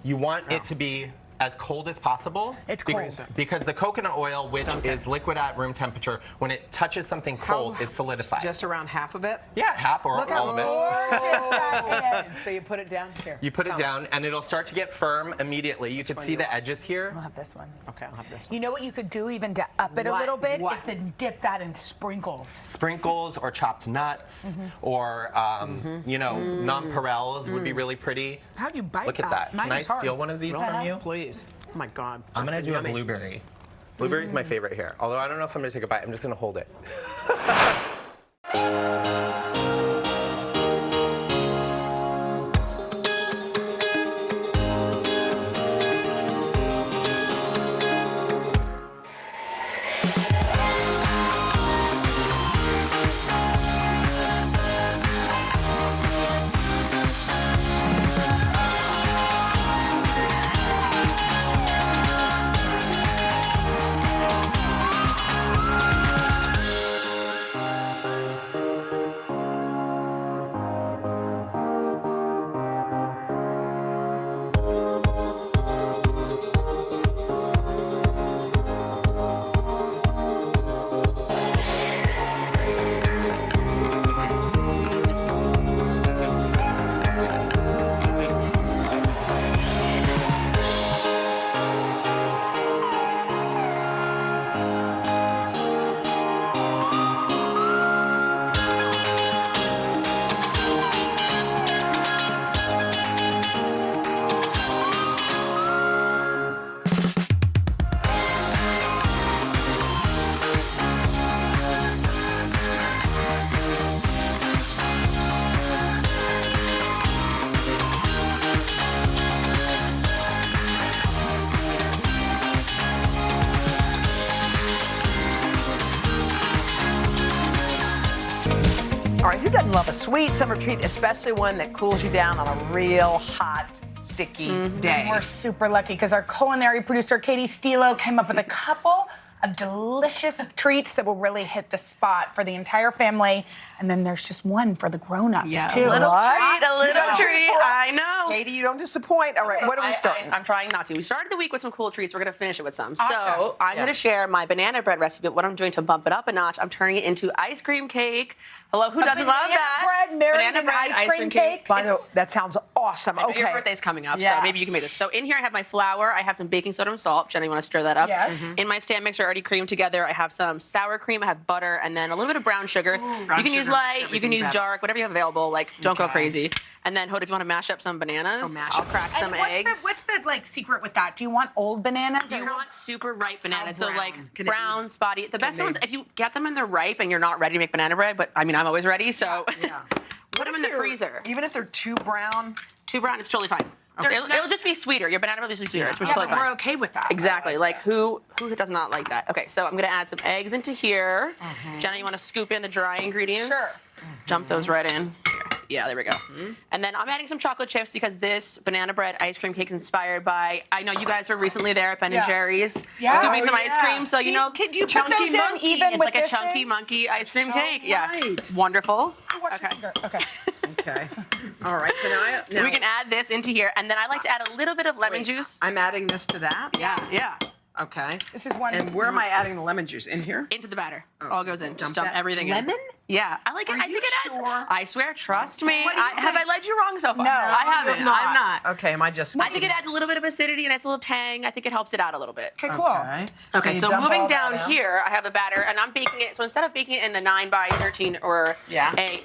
you want it to be as cold as possible. It's because, cold. because the coconut oil, which is liquid at room temperature, when it touches something cold, it solidifies. Just around half of it. Yeah, half or Look all how of it. gorgeous that is. So you put it down here. You put it down, and it'll start to get firm immediately. You can see the edges here. I'll have this one. Okay, I'll have this. You know what you could do even to up it a What? little bit What? is to dip that in sprinkles. Sprinkles or chopped nuts or nonpareils would be really pretty. How do you bite Look at that. Mine Can I is hard. steal one of these from you? Please. Oh my God. I'm gonna do Yummy. a blueberry. Blueberry's my favorite here. Although I don't know if I'm gonna take a bite. I'm just gonna hold it. All right, who doesn't love a sweet summer treat, especially one that cools you down on a real hot, sticky day? We're super lucky because our culinary producer, Katie Stilo, came up with a couple of delicious treats that will really hit the spot for the entire family. And then there's just one for the grown-ups, too. A little What? treat, a You little got a treat treat. for us? I know. Katie, you don't disappoint. All right, what are we starting? I'm trying not to. We started the week with some cool treats. We're going to finish it with some. Awesome. So I'm Yeah. going to share my banana bread recipe. But what I'm doing to bump it up a notch, I'm turning it into ice cream cake. Hello, who doesn't love that? Bread married Banana in bread, ice cream cake. By the way, that sounds awesome. I know Okay. your birthday's coming up, Yes. so maybe you can make this. So in here I have my flour, I have some baking soda and salt. Jenna, you want to stir that up? Yes. Mhm. In my stand mixer already creamed together, I have some sour cream, I have butter, and then a little bit of brown sugar. You can use sugar light, makes you can use everything dark, whatever you have available. Like, don't go Okay. crazy. And then, Hoda, if you want to mash up some bananas, I'll crack some And eggs. what's the like secret with that? Do you want old bananas? Do you want super ripe bananas? So brown? like Can it be- brown, spotty. The best they- ones, if you get them and they're ripe and you're not ready to make banana bread, but I mean, I'm always ready, so put them in the freezer. Even if they're too brown? Too brown, it's totally fine. It'll just be sweeter. Your banana bread will just be sweeter. It's Yeah, totally but fine. we're okay with that. Exactly. Like who does not like that? Okay, so I'm gonna add some eggs into here. Jenna, you want to scoop in the dry ingredients? Sure. Dump those right in. Here. Yeah, there we go. And then I'm adding some chocolate chips because this banana bread ice cream cake is inspired by. I know you guys were recently there at Ben and Jerry's, scooping some ice cream. So you know, do you put chunky those in monkey. even It's with like a this chunky thing? monkey ice cream So cake. Yeah, right. wonderful. Watch your finger. Okay. Okay. All right. So now we can add this into here, and then I like to add a little bit of lemon juice. I'm adding this to that. Yeah. Okay. This is one. And where am I adding the lemon juice? In here? Into the batter. All goes in. Just dump that everything lemon? in. Yeah, I like it. I think it adds. sure? I swear, trust me. What do you Have I led you wrong so far? No, I haven't. I'm not. Okay, am I just? I think it adds a little bit of acidity and a nice little tang. I think it helps it out a little bit. Okay, cool. Okay, you so dump moving all that down out. here, I have the batter, and I'm baking it. So instead of baking it in a 9x13 or a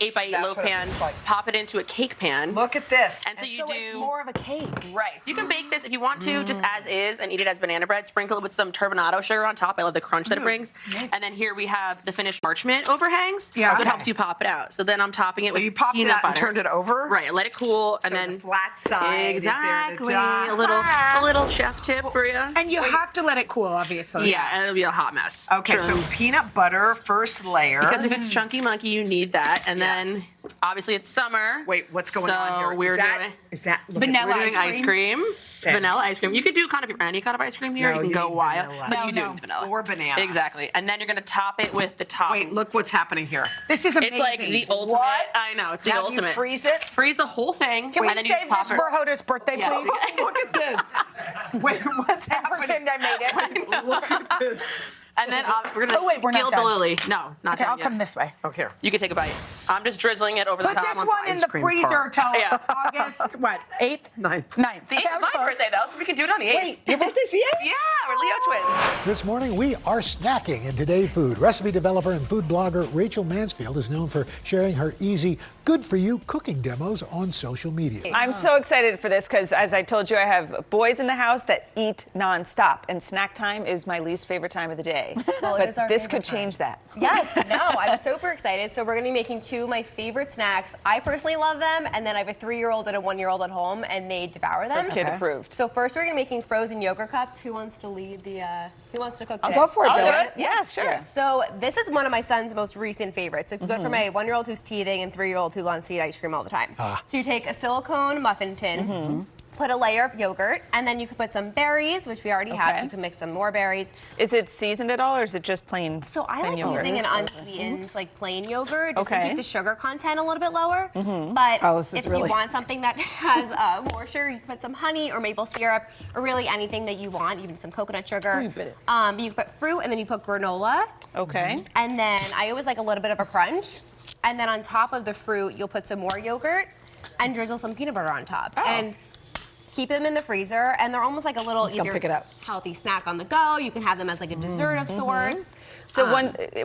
8x8 That's loaf what it pan, looks like. pop it into a cake pan. Look at this. And so you do. It's more of a cake. Right. So you can bake this if you want to, just as is, and eat it as banana bread. Sprinkle it with some turbinado sugar on top. I love the crunch that it brings. And then here we have the finished parchment overhangs. Yeah. So it helps you pop it out. So then I'm topping it So with you popped it peanut out butter. and turned it over? Right. Let it cool, and So then the flat side is there to exactly die. a little chef tip for you. And you have to let it cool, obviously. Yeah, and it'll be a hot mess. Okay, so peanut butter first layer. Because if it's chunky monkey, you need that, and then obviously it's summer. Wait, what's going on here? We're Is that vanilla we're doing ice cream. Vanilla ice cream. You could do kind of any kind of ice cream here. No, you can you go need wild, vanilla. but you do vanilla or banana. Exactly, and then you're gonna top it with the top. Wait, look what's happening here. This is amazing. It's like the ultimate. What? I know, it's the Now do ultimate. you freeze it? Freeze the whole thing. Can we and then you save just pop this it. for Hoda's birthday, Yeah. please? Look at this. Wait, what's happening? Pretend I made it. Look at this. And then we're gonna we're not gild the done. lily. No, not Okay, done I'll yet. come this way. Okay. You can take a bite. I'm just drizzling it over the Put top. this on one in ice the cream freezer part. till Yeah. August, what, 8th? 9th. 9th. See, it's my birthday though, so we can do it on the 8th. Wait, your birthday's the 8th? Yeah, we're Leo twins. This morning, we are snacking in Today Food. Recipe developer and food blogger Rachel Mansfield is known for sharing her easy, good-for-you cooking demos on social media. I'm so excited for this because, as I told you, I have boys in the house that eat nonstop, and snack time is my least favorite time of the day. Well, it but is our this favorite could change that. Yes, no, I'm super excited. So we're gonna be making two of my favorite snacks. I personally love them, and then I have a 3-year-old and a 1-year-old at home, and they devour them. So kid approved. So first we're gonna be making frozen yogurt cups. Who wants to lead the? Who wants to cook? I'll today? go for it, I'll do Dylan. Yeah, sure. So this is one of my son's most recent favorites. It's good for my 1-year-old who's teething and 3-year-old who wants to eat ice cream all the time. So you take a silicone muffin tin. Put a layer of yogurt, and then you can put some berries, which we already have, so you can mix some more berries. Is it seasoned at all, or is it just plain? So I like yogurt? using an unsweetened, like plain yogurt, just to Okay. keep the sugar content a little bit lower. But if you want something that has more sugar, you can put some honey or maple syrup, or really anything that you want, even some coconut sugar. You can put fruit, and then you put granola. Okay. And then I always like a little bit of a crunch. And then on top of the fruit, you'll put some more yogurt and drizzle some peanut butter on top. And keep them in the freezer, and they're almost like a little Let's go pick it up. healthy snack on the go. You can have them as like a dessert of sorts. So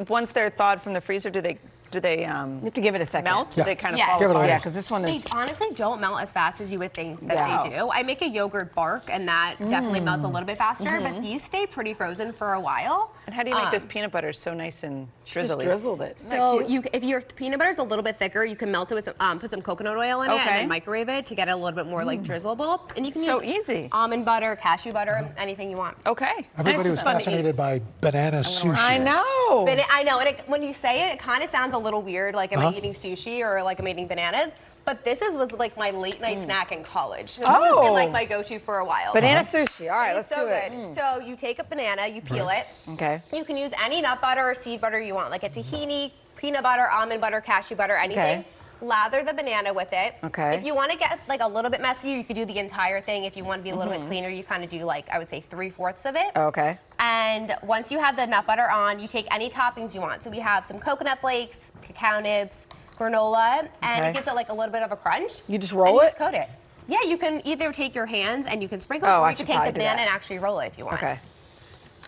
once they're thawed from the freezer, do they you have to give it a second. melt? Yeah. They kind of Yeah. fall Give it a apart. little. Yeah, because this one They is. honestly don't melt as fast as you would think that Yeah. they do. I make a yogurt bark, and that definitely melts a little bit faster, but these stay pretty frozen for a while. And how do you make this peanut butter so nice and drizzly? Just drizzled it. So if your peanut butter is a little bit thicker, you can melt it with some, put some coconut oil in it, and Okay. then microwave it to get it a little bit more like drizzleable. And you can So use easy. almond butter, cashew butter, anything you want. Okay. Everybody was It's fun to eat. fascinated by banana sushi. I know. But I know, and when you say it, it kind of sounds a little weird, like am I eating sushi or like I'm eating bananas? But this was like my late night snack in college. So this has been like my go-to for a while. Banana sushi. All right, let's It's so do it. good. So you take a banana, you peel it. Okay. You can use any nut butter or seed butter you want, like a tahini, peanut butter, almond butter, cashew butter, anything. Okay. Lather the banana with it. Okay. If you want to get like a little bit messier, you could do the entire thing. If you want to be a little bit cleaner, you kind of do like, I would say 3/4 of it. Okay. And once you have the nut butter on, you take any toppings you want. So we have some coconut flakes, cacao nibs, granola, and Okay. it gives it like a little bit of a crunch. You just and roll you it? Just coat it. Yeah, you can either take your hands and you can sprinkle, Oh, or I you can should take the probably do banana that. and actually roll it if you want. Okay.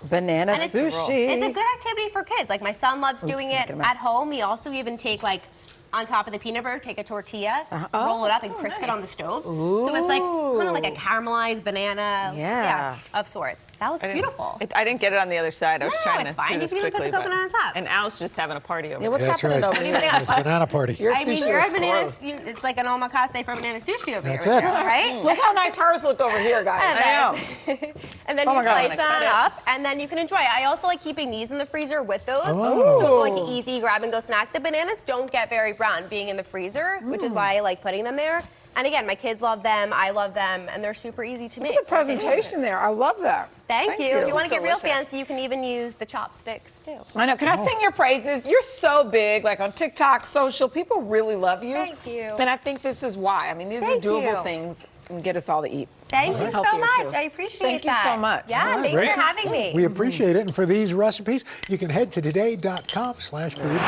Banana And sushi. It's a good activity for kids. Like my son loves doing it making a mess. at home. We also even take like on top of the peanut butter, take a tortilla, roll it up and crisp it on the stove. So it's like kind of like a caramelized banana, Yeah. of sorts. That looks beautiful. I didn't get it on the other side. I was No, trying it's to fine. do You this can even put quickly. the coconut on top. And Al's just having a party over Yeah, what's Yeah, that's happening right. over here? It's a banana party. Your I mean, sushi you're a looks banana. gross. It's like an omakase for banana sushi over That's here, it. right? Look how nice hers look over here, guys. And then Oh you my God. slice that up, and then you can enjoy it. I also like keeping these in the freezer with those, Oh. so it's like an easy grab and go snack. The bananas don't get very around being in the freezer, which is why I like putting them there. And again, my kids love them, I love them, and they're super easy to make. Look at the presentation there. I love that. Thank you. If you want to get real Delicious. fancy, you can even use the chopsticks too. I know. Can I sing your praises? You're so big, like on TikTok, social. People really love you. Thank you. And I think this is why. I mean, these Thank are doable you. things and get us all to eat. Thank you so Healthier, much. too. I appreciate Thank that. you so much. Yeah, All right, thanks Rachel. for having me. We appreciate it. And for these recipes, you can head to today.com/food.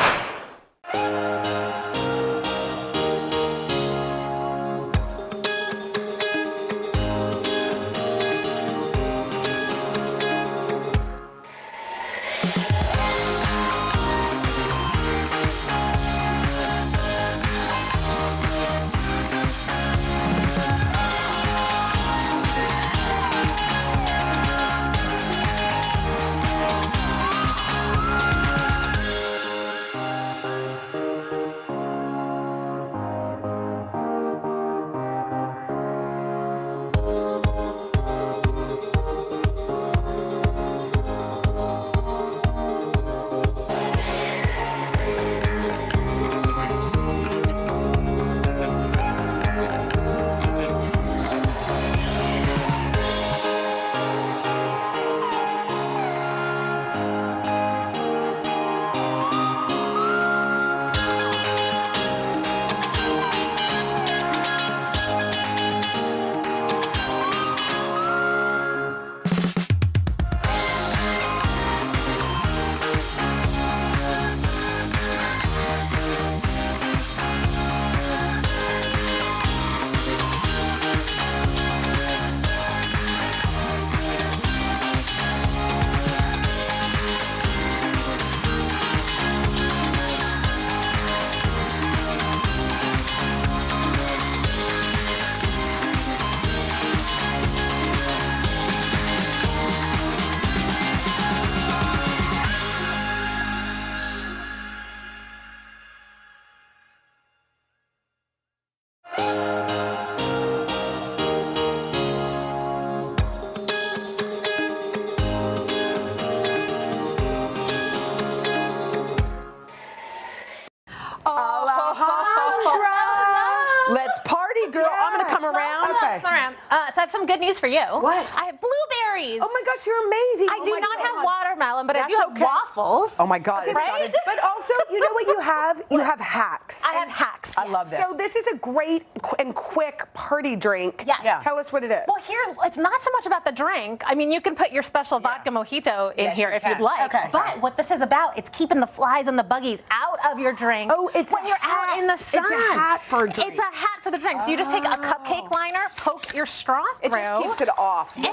Let's party, girl. I'm going to come around. Okay. So I have some good news for you. What? I have blueberries. Oh my gosh, you're amazing. I do not have watermelon, but I do That's have okay. waffles. Oh my God. it's Right? gotta- But also, you know what you have? You have hacks. I have hacks. I love this. So this is a great and quick party drink. Yes. Yeah. Tell us what it is. Well, it's not so much about the drink. I mean, you can put your special vodka mojito in here if you'd like. Okay. But what this is about, it's keeping the flies and the buggies out of your drink. Oh, it's when a you're hat. out in the It's sun. a hat for a drink. It's a hat for the drink. So you just take a cupcake liner, poke your straw through. It just keeps it off. And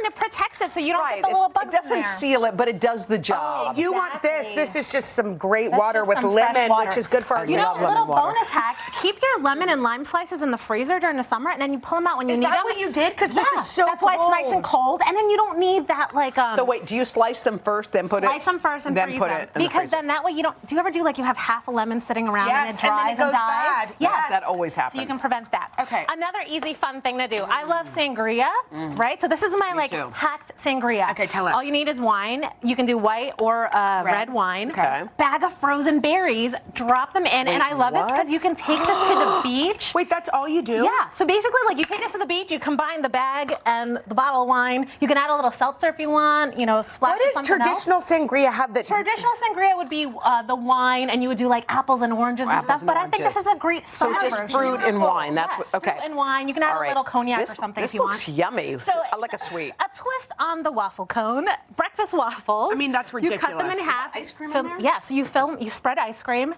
it protects it so you don't Right. get the little bugs It doesn't in there. seal it, but it does the job. You want this. This is just some great That's water just with some fresh lemon, water. which is good for our You know, kids. a little bonus hack, keep your lemon and lime slices in the freezer during the summer, and then you pull them out when you Is need that them. what you did? Because this is so That's why it's nice and cold, and then you don't need that So wait, do you slice them first, then put slice them first and then freeze put them. it in the Because freezer? then that way you don't. Do you ever do like you have half a lemon sitting around Yes, and it and then dries it goes dies? bad. Yes, That always happens. So you can prevent that. Okay. Another easy fun thing to do. I love sangria, right? So this is my too. hacked sangria. Okay, tell us. All you need is wine. You can do white or red wine. Okay. Bag of frozen berries. Drop them in, and I love this because you can take this to the beach. Wait, that's all you do? Yeah. So basically, like you take this to the beach, you combine the bag and the bottle of wine. You can add a little seltzer if you want. You know, splash What with does something traditional else. sangria have that? Traditional sangria would be the wine, and you would do like apples and oranges and Apples stuff. and But I think this oranges. is a great So summer just version. fruit and wine. That's Yes, what. Okay. fruit and wine. You can add All a right. little cognac This, or something This if you looks want. yummy. So I like a sweet. A twist on the waffle cone. Breakfast waffles. I mean, that's You cut them in ridiculous. half. Ice cream in Fill- there? Yes, you spread ice cream.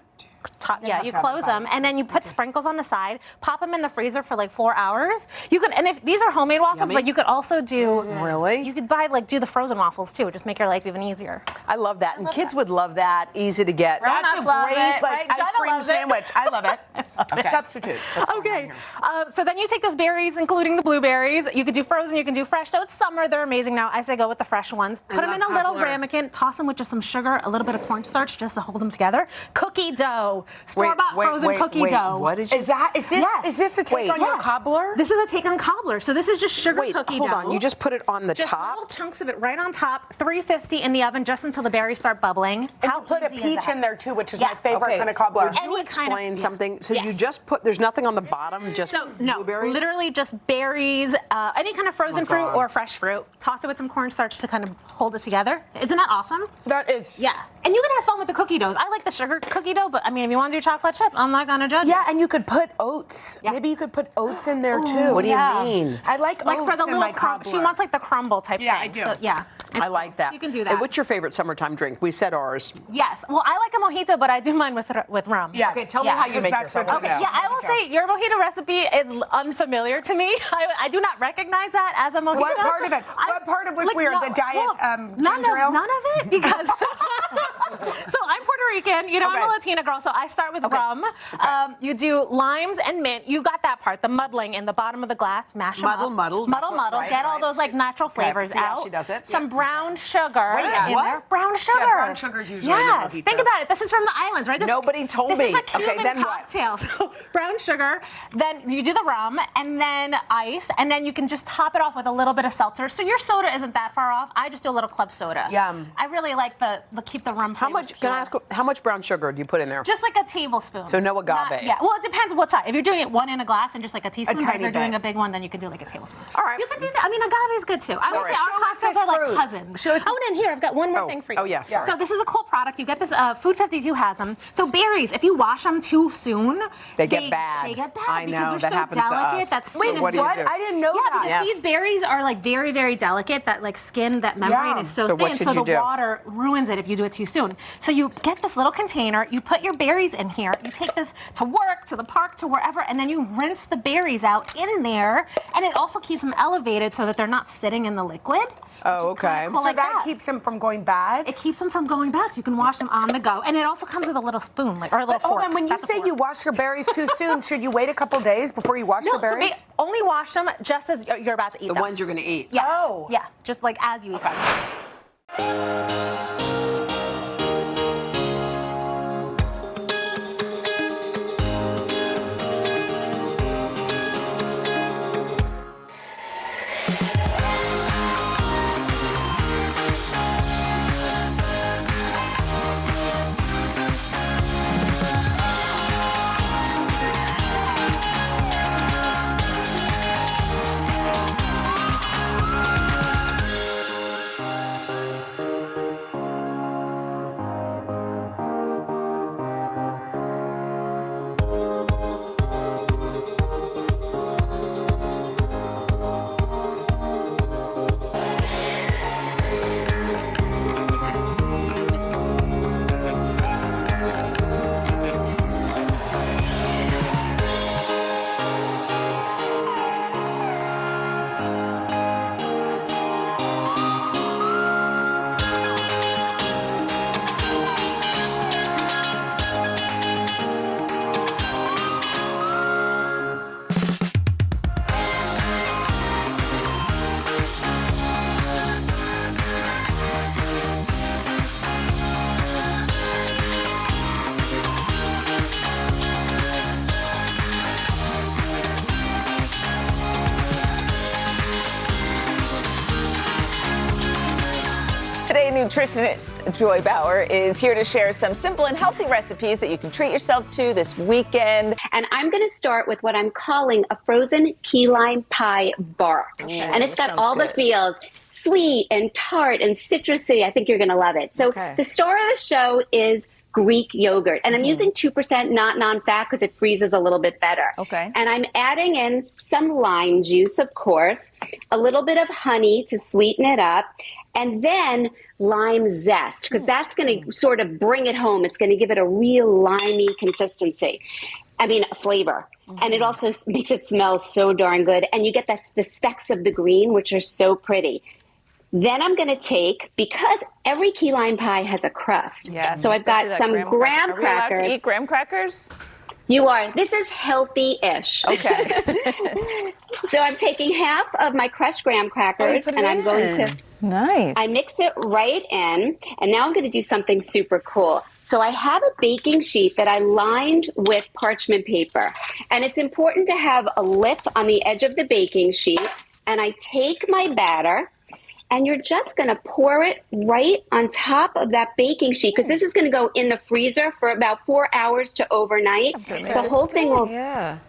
You close them, and then you put sprinkles on the side. Pop them in the freezer for like 4 hours. You can, and if these are homemade waffles, Yummy. but you could also do. Really? You could do the frozen waffles too. Just make your life even easier. I love that, and kids would love that. Easy to get. Grown-ups That's a love great it, like right? ice Jenna cream loves it. sandwich. I love it. Substitute. That's what I Okay, want here. so then you take those berries, including the blueberries. You could do frozen, you can do fresh. So it's summer, they're amazing now. I say go with the fresh ones. Put them in a love little cobbler. ramekin, toss them with just some sugar, a little bit of cornstarch just to hold them together. Cookie dough. store-bought frozen cookie dough. What is Is this Yes. is this a take on your cobbler? This is a take on cobbler. So this is just sugar cookie hold dough. on. You just put it on the just top? little chunks of it right on top, 350 in the oven just until the berries start bubbling. And you put a peach in there too, which is my favorite kind of cobbler. Would you explain something? So you just put, there's nothing on the bottom, just blueberries? Literally just berries, any kind of frozen fruit or fresh fruit. Toss it with some cornstarch to kind of hold it together. Isn't that awesome? That is. Yeah. And you can have fun with the cookie doughs. I like the sugar cookie dough, but I mean, if you want to do chocolate chip, I'm not going to judge Yeah, you. and you could put oats. Maybe you could put oats in there too. What do you mean? I like Like oats for the in little my crumble. cobbler. She wants like the crumble type thing. I do. So, yeah. I like that. You can do that. Hey, what's your favorite summertime drink? We said ours. Yes. Well, I like a mojito, but I do mine with rum. Yeah. Okay, tell me how you make yours. Okay. Yeah, I will say your mojito recipe is unfamiliar to me. I do not recognize that as a mojito. What part of it? What part of was weird? The diet none ginger ale? None of it, because so I'm Puerto Rican. You know, I'm a Latina girl, so I start with rum. You do limes and mint. You got that part. The muddling in the bottom of the glass. Mash them up. Muddle. Muddle. Get all those like natural flavors See how out. she does it? Some brown sugar Wait, in what? there. Brown sugar. Yeah, brown sugar's usually Yes. in a mojito. Think about it. This is from the islands, right? Nobody told this me. This is a Cuban Okay, then what? cocktail. So brown sugar. Then you do the rum, and then ice, and then you can just top it off with a little bit of seltzer. So your soda isn't that far off. I just do a little club soda. Yum. I really like the keep the rum. How much? Can I ask? How much brown sugar do you put in there? Just like a tablespoon. So no agave. Yeah. Well, it depends what size. If you're doing it one in a glass and just like a teaspoon, but if tiny you're doing bit. a big one, then you can do like a tablespoon. All right. You can do that. I mean, agave is good too. I would say Show our us this cocktails are like fruit. cousins. Show us Oh, and then here I've got one more thing for you. Oh, yeah, sorry. So this is a cool product. You get this. Food 52 has them. So berries, if you wash them too soon, They get bad. They get bad I know, because they're that so happens to delicate. us. That So skin what is do you do? I didn't know yeah, that. because these berries are like very, very delicate. That like skin, that membrane Yeah. is so So what thin, should so you the do? water ruins it if you do it too soon. So you get this little container, you put your berries in here, you take this to work, to the park, to wherever, and then you rinse the berries out in there, and it also keeps them elevated so that they're not sitting in the liquid. Oh, okay. Cool So like that keeps them from going bad? It keeps them from going bad, so you can wash them on the go. And it also comes with a little spoon, like, or a little But hold fork. on, when you That's a say fork. you wash your berries too soon, should you wait a couple days before you wash No, your berries? so only wash them just as you're about to eat The them. ones you're going to eat. Yes. Oh. Yeah, just like as you eat them. Today, nutritionist Joy Bauer is here to share some simple and healthy recipes that you can treat yourself to this weekend. And I'm going to start with what I'm calling a frozen key lime pie bar. And it's got all the feels. Sweet and tart and citrusy. I think you're going to love it. So the star of the show is Greek yogurt. And I'm using 2% not non-fat because it freezes a little bit better. Okay. And I'm adding in some lime juice, of course, a little bit of honey to sweeten it up, and then lime zest, because that's going to sort of bring it home. It's going to give it a real limey consistency. I mean, flavor. And it also makes it smell so darn good. And you get the specks of the green, which are so pretty. Then I'm going to take, because every key lime pie has a crust. Yes, so I've got especially some that graham Are we allowed crackers. to eat graham crackers? You are. This is healthy-ish. Okay. So I'm taking half of my crushed graham crackers and I'm going to... Nice. I mix it right in, and now I'm going to do something super cool. So I have a baking sheet that I lined with parchment paper, and it's important to have a lip on the edge of the baking sheet, and I take my batter, and you're just going to pour it right on top of that baking sheet, because this is going to go in the freezer for about 4 hours to overnight. The whole thing will... Yeah.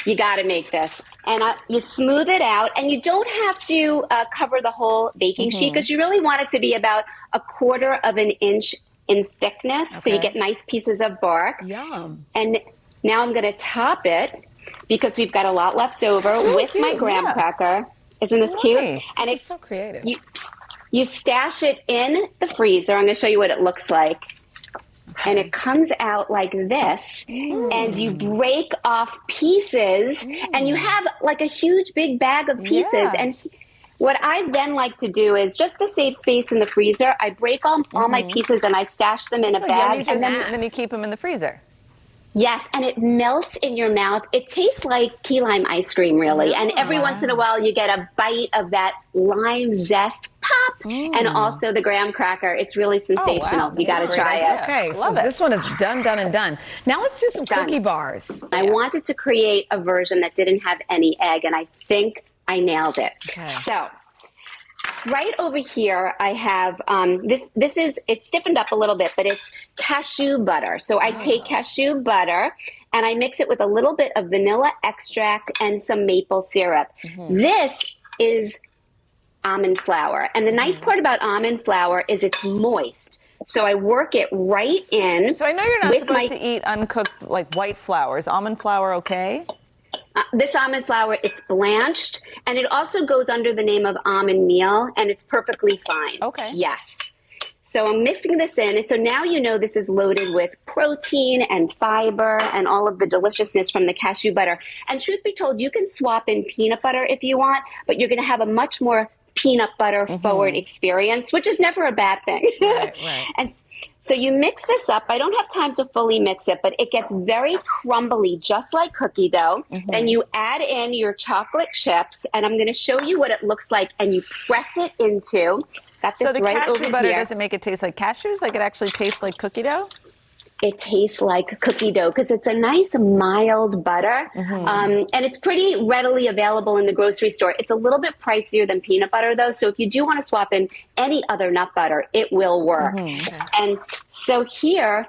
You got to make this. And you smooth it out, and you don't have to cover the whole baking sheet, because you really want it to be about 1/4 of an inch in thickness, so you get nice pieces of bark. Yum. And now I'm going to top it, because we've got a lot left over, with my graham cracker. Isn't this cute? And it's so creative. You stash it in the freezer. I'm going to show you what it looks like. And it comes out like this, and you break off pieces, and you have like a huge big bag of pieces. Yeah. And what I then like to do is, just to save space in the freezer, I break all my pieces and I stash them in a bag. And then you keep them in the freezer. Yes, and it melts in your mouth. It tastes like key lime ice cream, really. And every once in a while, you get a bite of that lime zest pop, and also the graham cracker. It's really sensational. You got to try it. Okay, so this one is done, done, and done. Now let's do some cookie bars. I wanted to create a version that didn't have any egg, and I think I nailed it. So right over here, I have this is, it's stiffened up a little bit, but it's cashew butter. So I take cashew butter and I mix it with a little bit of vanilla extract and some maple syrup. This is almond flour. And the nice part about almond flour is it's moist. So I work it right in. So I know you're not supposed to eat uncooked, like white flour. Is almond flour okay? This almond flour, it's blanched, and it also goes under the name of almond meal, and it's perfectly fine. Okay. Yes. So I'm mixing this in, and so now you know this is loaded with protein and fiber and all of the deliciousness from the cashew butter. And truth be told, you can swap in peanut butter if you want, but you're going to have a much more peanut butter forward experience, which is never a bad thing. Right. And so you mix this up. I don't have time to fully mix it, but it gets very crumbly, just like cookie dough. Then you add in your chocolate chips, and I'm going to show you what it looks like, and you press it into. Got this So the right cashew over butter here. doesn't make it taste like cashews? Like it actually tastes like cookie dough? It tastes like cookie dough because it's a nice mild butter, and it's pretty readily available in the grocery store. It's a little bit pricier than peanut butter, though, so if you do want to swap in any other nut butter, it will work. And so here,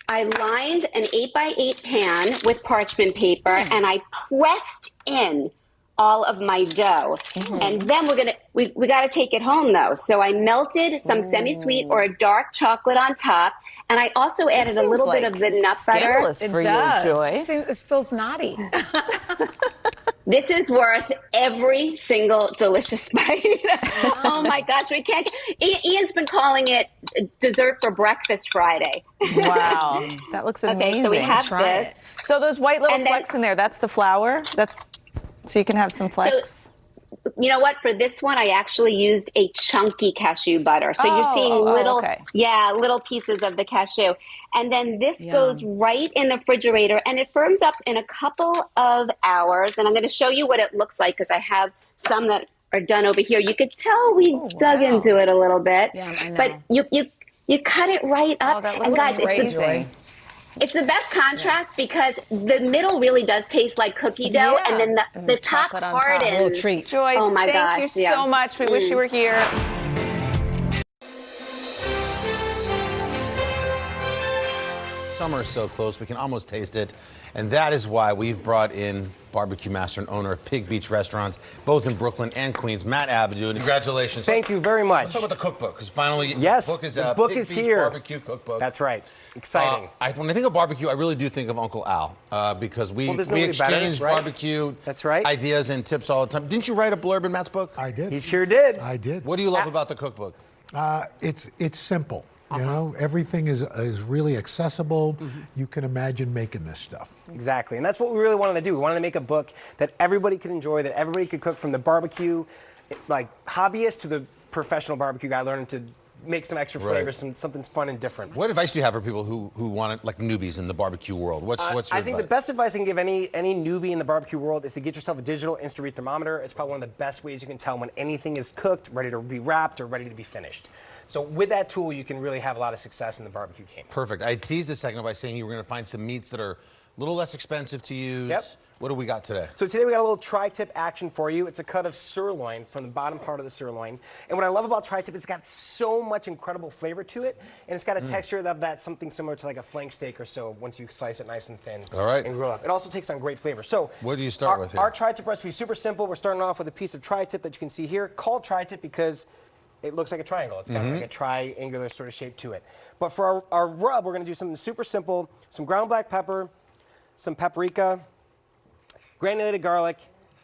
I lined an 8x8 pan with parchment paper, and I pressed in all of my dough. And then we got to take it home, though. So I melted some semi-sweet or dark chocolate on top, and I also added a little bit of the nut butter. Scandalous for you, Joy. It feels naughty. This is worth every single delicious bite. Oh my gosh, we can't. Ian's been calling it dessert for breakfast Friday. Wow, that looks amazing. Okay, so we have this. So those white little And then- flecks in there, that's the flour? That's so you can have some flecks? You know what? For this one, I actually used a chunky cashew butter. So you're seeing little pieces of the cashew. And then this goes right in the refrigerator, and it firms up in a couple of hours. And I'm going to show you what it looks like because I have some that are done over here. You could tell we dug into it a little bit. Yeah, I know. But you cut it right up. Oh, that and looks guys, crazy. It's the best contrast because the middle really does taste like cookie dough, and then the top hardens. A little treat. Joy, oh my thank gosh, you so much. We wish you were here. Summer is so close, we can almost taste it. And that is why we've brought in barbecue master and owner of Pig Beach Restaurants, both in Brooklyn and Queens, Matt Abadou. Congratulations. Thank you very much. Let's talk about the cookbook, because finally yes, the book is, the book Pig is Beach here. Barbecue Cookbook. That's right. Exciting. When I think of barbecue, I really do think of Uncle Al, because we there's nobody better, exchange right? barbecue That's right. ideas and tips all the time. Didn't you write a blurb in Matt's book? I did. He sure did. I did. What do you love about the cookbook? It's simple. You know, everything is really accessible. You can imagine making this stuff. Exactly, and that's what we really wanted to do. We wanted to make a book that everybody could enjoy, that everybody could cook, from the barbecue, like hobbyist to the professional barbecue guy learning to make some extra Right. flavors, something fun and different. What advice do you have for people who want it, like newbies in the barbecue world? What's your I think the advice? best advice I can give any newbie in the barbecue world is to get yourself a digital instant read thermometer. It's probably one of the best ways you can tell when anything is cooked, ready to be wrapped, or ready to be finished. So with that tool, you can really have a lot of success in the barbecue game. Perfect. I teased this segment by saying you were going to find some meats that are a little less expensive to use. Yep. What do we got today? So today we got a little tri-tip action for you. It's a cut of sirloin from the bottom part of the sirloin. And what I love about tri-tip is it's got so much incredible flavor to it, and it's got a texture of that's something similar to like a flank steak or so once you slice it nice and thin. All right. And grill up. It also takes on great flavor. So what do you start with here? Our tri-tip recipe is super simple. We're starting off with a piece of tri-tip that you can see here, called tri-tip because it looks like a triangle. It's got like a triangular sort of shape to it. But for our rub, we're going to do something super simple. Some ground black pepper, some paprika, granulated garlic,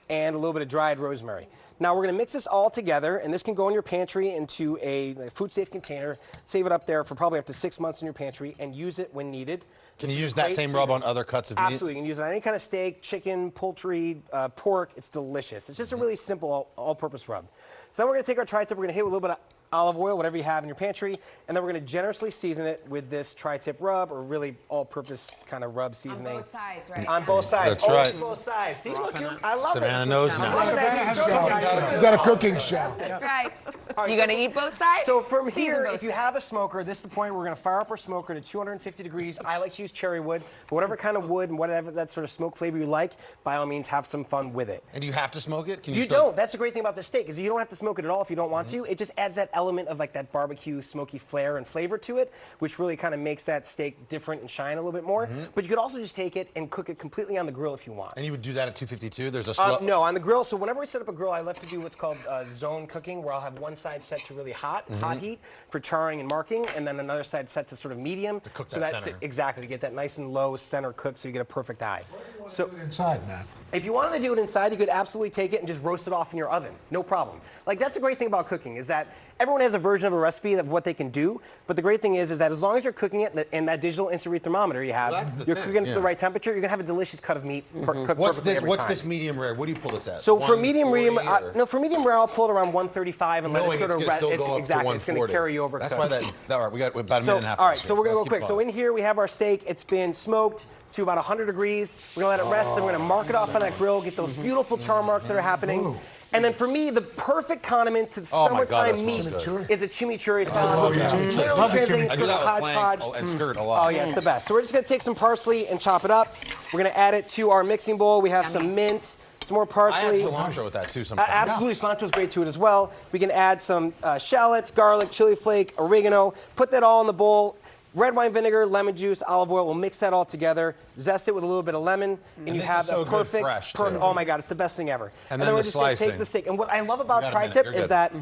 and a little bit of dried rosemary. Now we're going to mix this all together, and this can go in your pantry into a food-safe container. Save it up there for probably up to 6 months in your pantry, and use it when needed. Can you use that same rub on other cuts of meat? Absolutely. You can use it on any kind of steak, chicken, poultry, pork. It's delicious. It's just a really simple all-purpose rub. So then we're going to take our tri-tip. We're going to hit with a little bit of olive oil, whatever you have in your pantry, and then we're going to generously season it with this tri-tip rub, or really all-purpose kind of rub seasoning. On both sides, right? On both sides. That's right. On both sides. See, look, I love Savannah it. knows now. She's got a cooking show. That's right. Right, You gonna eat both sides? So from Season here, both if you sides. have a smoker, this is the point where we're going to fire up our smoker to 250 degrees. I like to use cherry wood, but whatever kind of wood and whatever that sort of smoke flavor you like, by all means, have some fun with it. And do you have to smoke it? Can You still- don't. That's the great thing about this steak is you don't have to smoke it at all if you don't want to. It just adds that element of like that barbecue smoky flair and flavor to it, which really kind of makes that steak different and shine a little bit more. But you could also just take it and cook it completely on the grill if you want. And you would do that at 252? There's a slow... No, on the grill. So whenever we set up a grill, I love to do what's called zone cooking, where I'll have one side set to really hot heat for charring and marking, and then another side set to sort of medium. To cook that center. Exactly, to get that nice and low center cook so you get a perfect eye. So Inside, Matt. if you wanted to do it inside, you could absolutely take it and just roast it off in your oven. No problem. Like, that's the great thing about cooking, is that everyone has a version of a recipe of what they can do, but the great thing is that as long as you're cooking it in that digital instant read thermometer you have, you're cooking it to the right temperature, you're gonna have a delicious cut of meat cooked What's perfectly this? every What's time. this medium rare? What do you pull this at? So for medium 140 or- for medium rare, I'll pull it around 135 and let Knowing it sort it's of gonna still it's go up to exactly. It's going to 140. carry you over. That's cook. why all right, we got about a minute and a half. All right, so we're going to Let's go keep quick. So going. in here we have our steak. It's been smoked to about 100 degrees. We're going to let it rest. Then we're going to mark it off on that grill. Get those beautiful char marks that are happening. And then for me, the perfect condiment to Oh my God, summertime that meat smells is a chimichurri sauce. chimichurri. Literally translating I do sort of that with flank hodgepodge. and skirt a lot. Oh yeah, it's the best. So we're just going to take some parsley and chop it up. We're going to add it to our mixing bowl. We have some mint, some more I add parsley. cilantro with that too sometimes. Absolutely, cilantro's great to it as well. We can add some shallots, garlic, chili flake, oregano. Put that all in the bowl. Red wine vinegar, lemon juice, olive oil. We'll mix that all together. Zest it with a little bit of lemon, and you this have is so a good perfect, fresh, too. Oh my God, it's the best thing ever. And then then we're the just going to take slicing. the steak. And what I love about You got a minute. tri-tip You're is good. that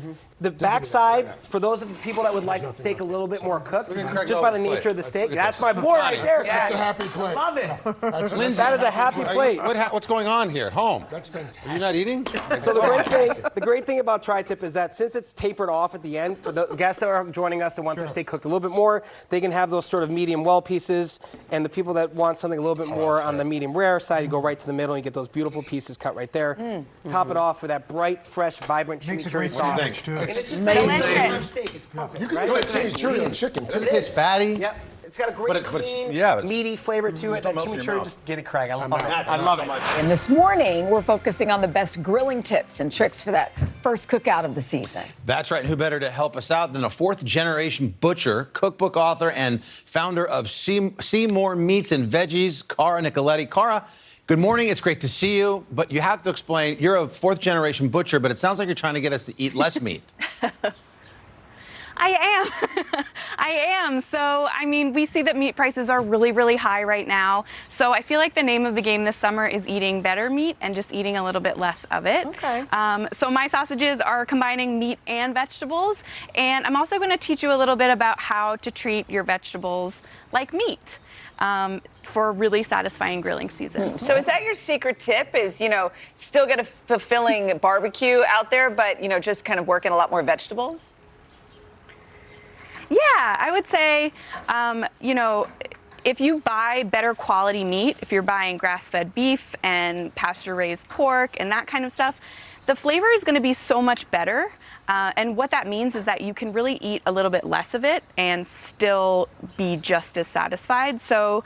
the backside, for those of the people that would like the steak a little bit more cooked, just by the nature of the steak, that's my boy right there. That's a happy plate. Love it. Lindsay, That is a happy plate. What's going on here at home? That's fantastic. Are you not eating? So the great thing about tri-tip is that since it's tapered off at the end, for the guests that are joining us and want their steak cooked a little bit more, they can have those sort of medium well pieces. And the people that want something a little bit more on the medium rare side, you go right to the middle and you get those beautiful pieces cut right there. Top it off with that bright, fresh, vibrant Makes a chimichurri great sauce. sandwich, too. And it's just Delicious. steak. It's perfect. You can right? put chimichurri on chicken too. It's fatty. Yep. It's got a great, But it's- clean, yeah, it's- meaty flavor to it. still That melts in your chimichurri, mouth. just get it, Craig. I love it. I love it. And this morning, we're focusing on the best grilling tips and tricks for that first cookout of the season. That's right. And who better to help us out than a fourth-generation butcher, cookbook author, and founder of Seymour Meats and Veggies, Cara Nicoletti. Cara, good morning. It's great to see you. But you have to explain, you're a fourth-generation butcher, but it sounds like you're trying to get us to eat less meat. I am. I am. So, I mean, we see that meat prices are really, really high right now. So I feel like the name of the game this summer is eating better meat and just eating a little bit less of it. Okay. So my sausages are combining meat and vegetables. And I'm also going to teach you a little bit about how to treat your vegetables like meat. For a really satisfying grilling season. So is that your secret tip? Is, still get a fulfilling barbecue out there, but, just kind of work in a lot more vegetables? Yeah, I would say, if you buy better quality meat, if you're buying grass-fed beef and pasture-raised pork and that kind of stuff, the flavor is going to be so much better. And what that means is that you can really eat a little bit less of it and still be just as satisfied. So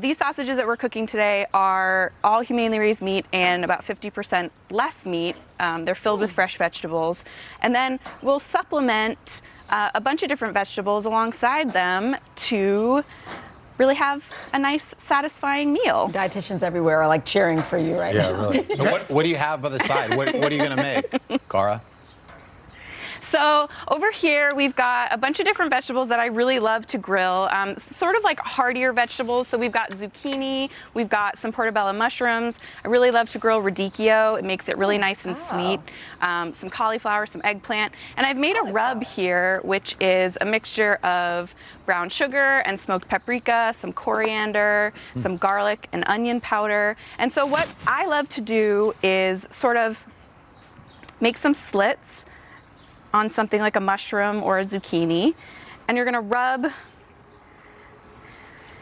these sausages that we're cooking today are all humanely raised meat and about 50% less meat. They're filled with fresh vegetables. And then we'll supplement a bunch of different vegetables alongside them to really have a nice, satisfying meal. Dietitians everywhere are like cheering for you right now. Yeah, really. So what do you have by the side? What are you going to make, Cara? So over here, we've got a bunch of different vegetables that I really love to grill, sort of like heartier vegetables. So we've got zucchini, we've got some portobello mushrooms. I really love to grill radicchio. It makes it really nice and sweet. Some cauliflower, some eggplant. And I've made a rub here, which is a mixture of brown sugar and smoked paprika, some coriander, some garlic and onion powder. And so what I love to do is sort of make some slits on something like a mushroom or a zucchini, and you're gonna rub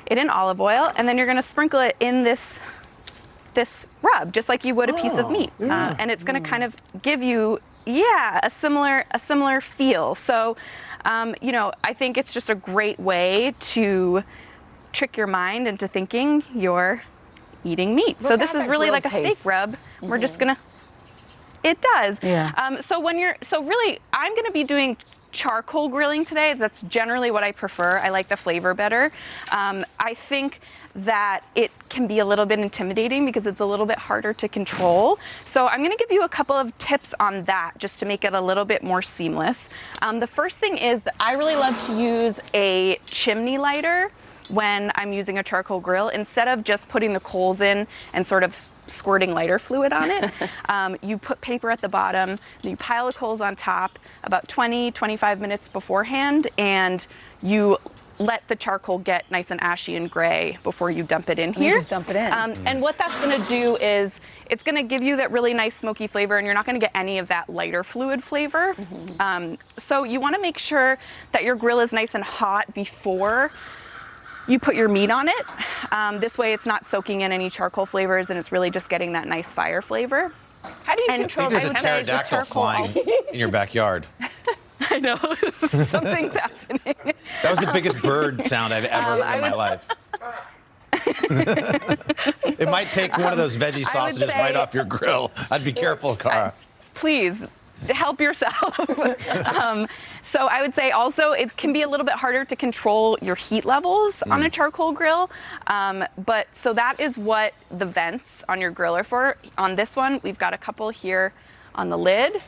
it in olive oil, and then you're gonna sprinkle it in this rub, just like you would a piece of meat. And it's gonna kind of give you, a similar feel. So, you know, I think it's just a great way to trick your mind into thinking you're eating meat. So this is really like a steak rub. We're just gonna. It does. Yeah. So really, I'm going to be doing charcoal grilling today. That's generally what I prefer. I like the flavor better. I think that it can be a little bit intimidating because it's a little bit harder to control. So I'm going to give you a couple of tips on that just to make it a little bit more seamless. The first thing is that I really love to use a chimney lighter when I'm using a charcoal grill instead of just putting the coals in and sort of squirting lighter fluid on it. You put paper at the bottom, and you pile the coals on top about 20-25 minutes beforehand, and you let the charcoal get nice and ashy and gray before you dump it in here. You just dump it in. And what that's going to do is it's going to give you that really nice smoky flavor, and you're not going to get any of that lighter fluid flavor. So you want to make sure that your grill is nice and hot before you put your meat on it. This way it's not soaking in any charcoal flavors, and it's really just getting that nice fire flavor. How do you control I think there's a pterodactyl flying in your backyard. I know, something's happening. That was the biggest bird sound I've ever heard in my life. It might take one of those veggie sausages right off your grill. I'd be careful, Cara. Please. Help yourself. So I would say also it can be a little bit harder to control your heat levels on a charcoal grill. But so that is what the vents on your grill are for. On this one, we've got a couple here on the lid,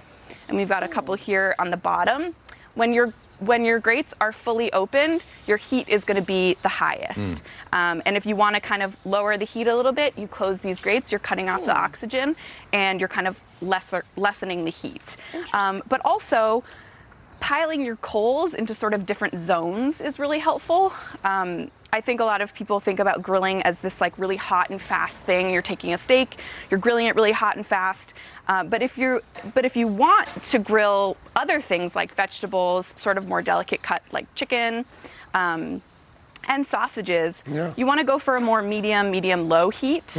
and we've got a couple here on the bottom. When your grates are fully opened, your heat is going to be the highest. And if you want to kind of lower the heat a little bit, you close these grates, you're cutting off the oxygen, and you're kind of lessening the heat. But also, piling your coals into sort of different zones is really helpful. I think a lot of people think about grilling as this like really hot and fast thing. You're taking a steak, you're grilling it really hot and fast. But if you want to grill other things like vegetables, sort of more delicate cut like chicken, and sausages, you want to go for a more medium-low heat.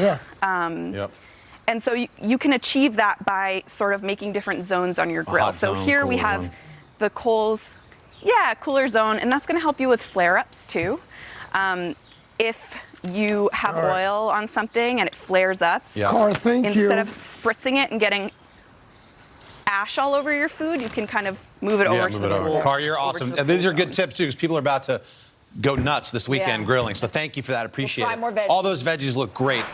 And so you can achieve that by sort of making different zones on your grill. So here we have the coals, cooler zone, and that's going to help you with flare-ups too. If you have oil on something and it flares up, instead of spritzing it and getting ash all over your food, you can kind of move it over to the cool. Cara, you're awesome. And these are good tips too, because people are about to go nuts this weekend grilling. So thank you for that. Appreciate it. More veggies. All those veggies look great.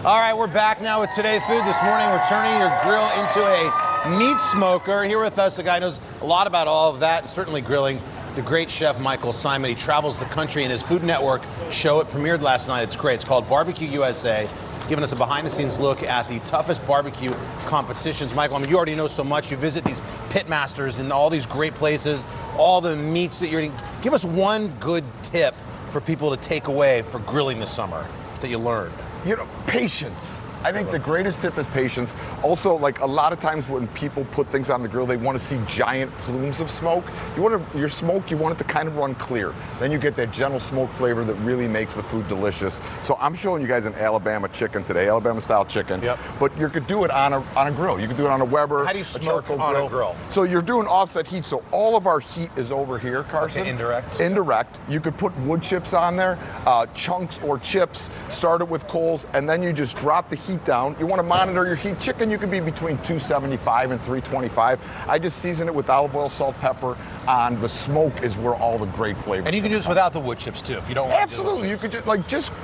All right, we're back now with Today Food. This morning, we're turning your grill into a meat smoker. Here with us, a guy who knows a lot about all of that, certainly grilling, the great chef Michael Simon. He travels the country in his Food Network show. It premiered last night. It's great. It's called Barbecue USA, giving us a behind-the-scenes look at the toughest barbecue competitions. Michael, I mean, you already know so much. You visit these pit masters in all these great places, all the meats that you're eating. Give us one good tip for people to take away for grilling this summer that you learned. You know, patience. I think the greatest tip is patience. Also, like a lot of times when people put things on the grill, they want to see giant plumes of smoke. Your smoke, you want it to kind of run clear. Then you get that gentle smoke flavor that really makes the food delicious. So I'm showing you guys an Alabama chicken today, Alabama style chicken. Yep. But you could do it on a grill. You could do it on a Weber. How do you smoke on a grill? So you're doing offset heat. So all of our heat is over here, Carson. Okay, indirect. Indirect. You could put wood chips on there, chunks or chips. Start it with coals, and then you just drop the heat down. You want to monitor your heat. Chicken, you can be between 275 and 325. I just season it with olive oil, salt, pepper. On the smoke is where all the great flavor. And you can do this without the wood chips too, if you don't want Absolutely, you could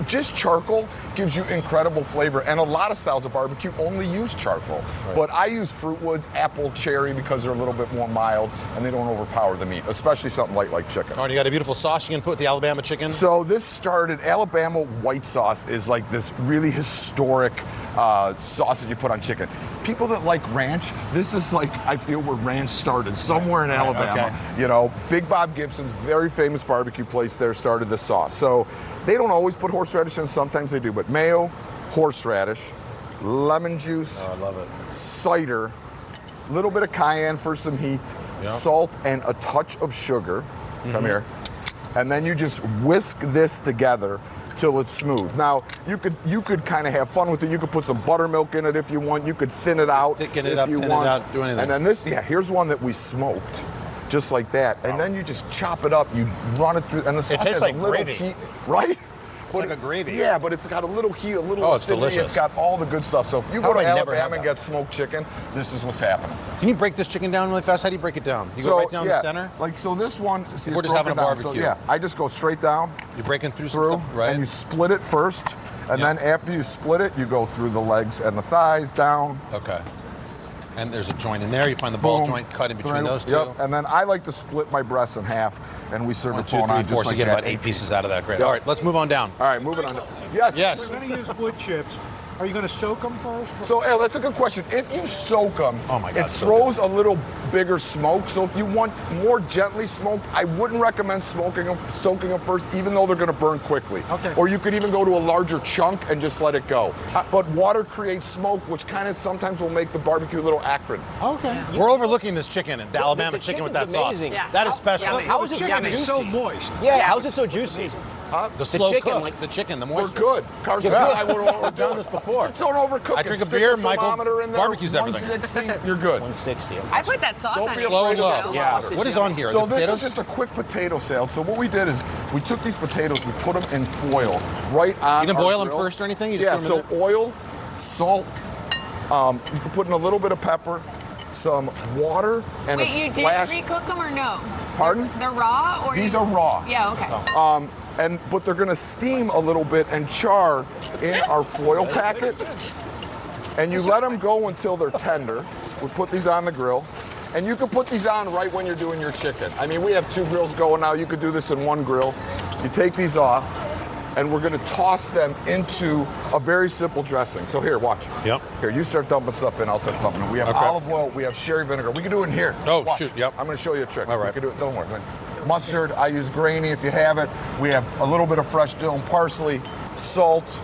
just charcoal gives you incredible flavor. And a lot of styles of barbecue only use charcoal. Right. But I use fruit woods, apple, cherry because they're a little bit more mild and they don't overpower the meat, especially something like chicken. All right, you got a beautiful sauce you can put with the Alabama chicken. So this started, Alabama white sauce is like this really historic sauce that you put on chicken. People that like ranch, this is like, I feel where ranch started, somewhere in Alabama. Okay. You know, Big Bob Gibson's very famous barbecue place there started this sauce. So they don't always put horseradish in, sometimes they do, but mayo, horseradish, lemon juice, I love it. cider, a little bit of cayenne for some heat, salt, and a touch of sugar. Come here. And then you just whisk this together till it's smooth. Now, you could kind of have fun with it. You could put some buttermilk in it if you want. You could thin it out Thicken it if up, you thin want. it out, do anything. And then this, here's one that we smoked, just like that. And then you just chop it up. You run it through, and the sauce tastes has like a little gravy. heat, right? It's like a gravy. Yeah, but it's got a little heat, a little Oh, it's acidity. delicious. It's got all the good stuff. So if you How go to have I never had Alabama and that? get smoked chicken, this is what's happening. Can you break this chicken down really fast? How do you break it down? You go right down the center? Like, so this one, see, We're it's just having a broken down. barbecue. So, yeah, I just go straight down. You're breaking through some stuff, right? And you split it first. And then after you split it, you go through the legs and the thighs down. Okay. And there's a joint in there. You find the ball Boom. joint cut in between Right. those two. Yep. And then I like to split my breasts in half, and we serve 1, it 2, bone 3, on 4. just So like you get that. about 8 pieces out of that. Great. Yep. All right, let's move on down. All right, moving on. Yes. Yes. We're going to use wood chips. Are you going to soak them first? So, Al, that's a good question. If you soak them, Oh my God, it so throws a little bigger smoke. So if you want more gently smoked, I wouldn't recommend soaking them first, even though they're going to burn quickly. Okay. Or you could even go to a larger chunk and just let it go. But water creates smoke, which kind of sometimes will make the barbecue a little acrid. Okay. We're overlooking this chicken, the Alabama the chicken with chicken's that amazing. sauce. Yeah. That is special. How is it Chicken juicy? is so moist. Yeah, how's it so juicy? The slow chicken, cook, like- the chicken, the They're moisture. good. Carson, Yeah. I would We've done this before. Just don't overcook I it. drink a Stick beer, the Michael. thermometer in there, Barbecue's everything. 160, you're good. 160. I put that sauce Don't on be it. Slow and low. Yeah. What is on here? So the this potatoes? is just a quick potato salad. So what we did is we took these potatoes, we put them in foil right on. You didn't our boil them grill. first or anything? You just Yeah. threw them So in oil, salt. You can put in a little bit of pepper, some water, and Wait, a you did splash. pre-cook them or no? Pardon? They're raw or These are raw. Yeah, okay. But they're gonna steam a little bit and char in our foil packet. And you let them go until they're tender. We put these on the grill. And you can put these on right when you're doing your chicken. I mean, we have 2 grills going now. You could do this in 1 grill. You take these off, and we're gonna toss them into a very simple dressing. So here, watch. Yep. Here, you start dumping stuff in, I'll start dumping it. We have Okay. olive oil, we have sherry vinegar. We can do it in here. Oh, Watch. shoot, yep. I'm gonna show you a trick. All right. We can do it, don't worry. Mustard, I use grainy if you have it. We have a little bit of fresh dill and parsley, salt,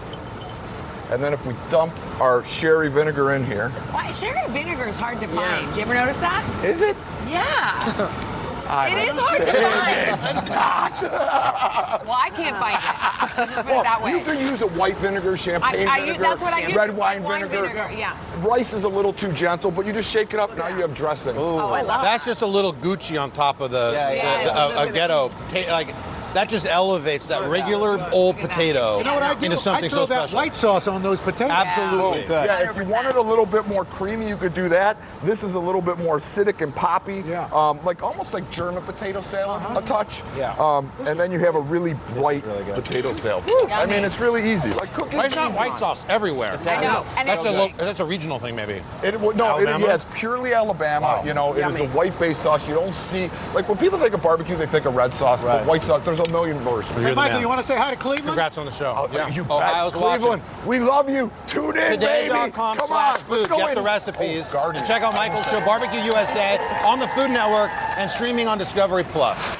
and then if we dump our sherry vinegar in here. Why, sherry vinegar is hard to find. Did you ever notice that? Is it? Yeah. I It don't is hard to think find. It is not. Well, I can't find it. Let's just put it that way. You can use a white vinegar, champagne vinegar, that's what I use. red wine Wine vinegar. yeah. Rice is a little too gentle, but you just shake it up. Now you have dressing. Oh, I love That's just a little Gucci on top of Yeah, a ghetto. That just elevates that regular old potato You know what I do? into something I throw so that special. white sauce on those potatoes. Absolutely. Yeah, if you want it a little bit more creamy, you could do that. This is a little bit more acidic and poppy. Yeah. Like almost like German potato salad, a touch. Yeah. And then you have a really bright potato salad. I mean, it's really easy. Like cooking. Why is not white sauce everywhere? I know. And That's a regional thing, maybe. Yeah, it's purely Alabama. Wow. You know, it is a white-based sauce. You don't see, like when people think of barbecue, they think of red sauce, but white sauce, there's a million versions. Hey, Michael, you want to say hi to Cleveland? Congrats on the show. You bet. Ohio's Cleveland, watching. we love you. Tune in, baby. Today.com/food. Get the recipes. And check out Michael's show, Barbecue USA, on the Food Network and streaming on Discovery Plus.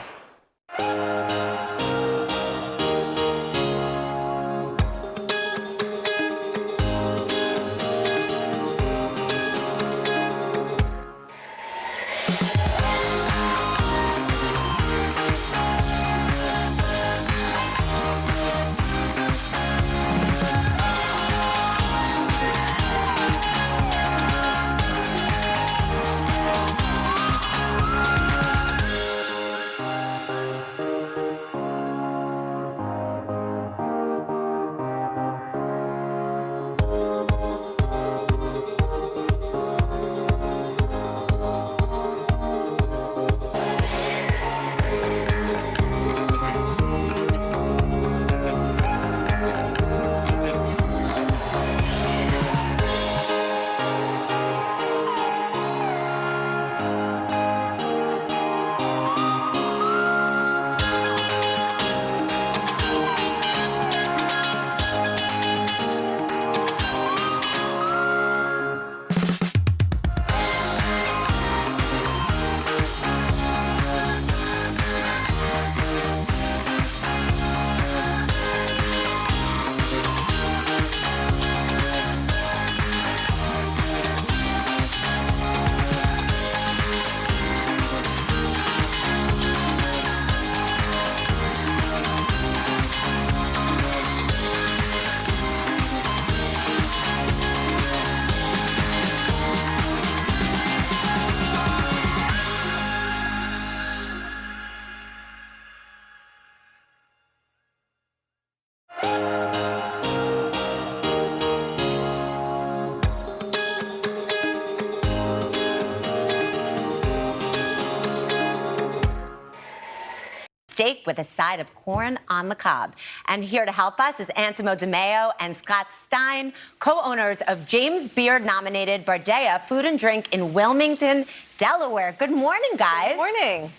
Steak with a side of corn on the cob. And here to help us is Antimo DeMeo and Scott Stein, co-owners of James Beard-nominated Bardea Food and Drink in Wilmington, Delaware. Good morning, guys. Good morning.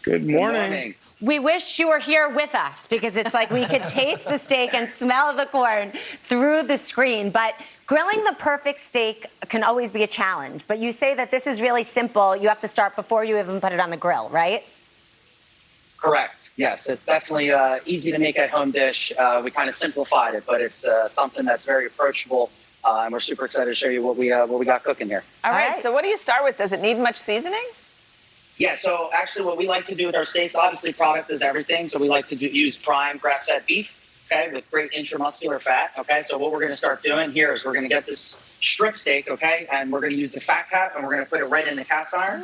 Good morning. We wish you were here with us because it's like we could taste the steak and smell the corn through the screen. But grilling the perfect steak can always be a challenge. But you say that this is really simple. You have to start before you even put it on the grill, right? Correct. Yes, it's definitely easy to make at home dish. We kind of simplified it, but it's something that's very approachable, and we're super excited to show you what we got cooking here. All right. So what do you start with? Does it need much seasoning? Yeah. So actually, what we like to do with our steaks, obviously, product is everything. So we like to use prime grass-fed beef, okay, with great intramuscular fat. Okay. So what we're going to start doing here is we're going to get this strip steak, okay, and we're going to use the fat cap, and we're going to put it right in the cast iron.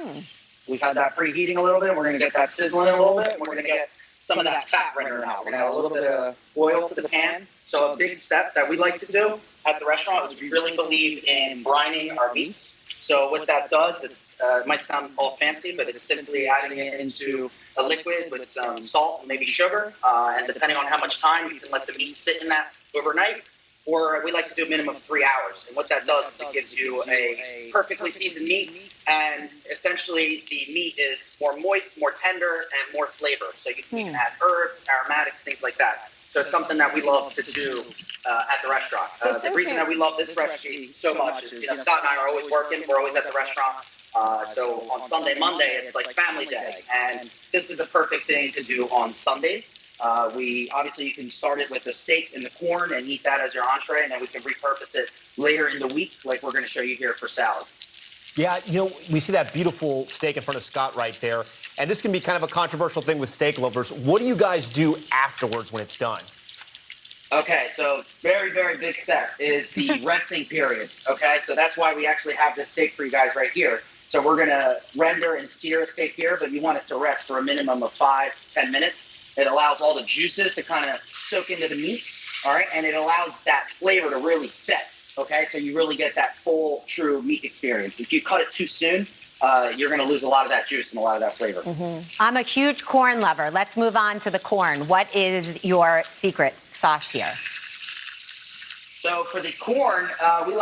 We've had that preheating a little bit. We're going to get that sizzling a little bit. And we're going to get some of that fat running out. We're going to add a little bit of oil to the pan. So a big step that we like to do at the restaurant is we really believe in brining our meats. So what that does, it might sound all fancy, but it's simply adding it into a liquid with some salt and maybe sugar. And depending on how much time, you can let the meat sit in that overnight. Or we like to do a minimum of 3 hours. And what that does is it gives you a perfectly seasoned meat, and essentially the meat is more moist, more tender, and more flavor. So you can add herbs, aromatics, things like that. So it's something that we love to do at the restaurant. The reason that we love this recipe so much is, Scott and I are always working. We're always at the restaurant. So on Sunday, Monday, it's like family day. And this is a perfect thing to do on Sundays. Obviously you can start it with the steak and the corn and eat that as your entree, and then we can repurpose it later in the week, like we're going to show you here for salad. Yeah, we see that beautiful steak in front of Scott right there, and this can be kind of a controversial thing with steak lovers. What do you guys do afterwards when it's done? Okay, so very, very big step is the resting period. Okay, so that's why we actually have this steak for you guys right here. So we're going to render and sear a steak here, but you want it to rest for a minimum of 5 to 10 minutes. It allows all the juices to kind of soak into the meat, all right? And it allows that flavor to really set, okay? So you really get that full, true meat experience. If you cut it too soon, you're going to lose a lot of that juice and a lot of that flavor. I'm a huge corn lover. Let's move on to the corn. What is your secret sauce here? So for the corn, we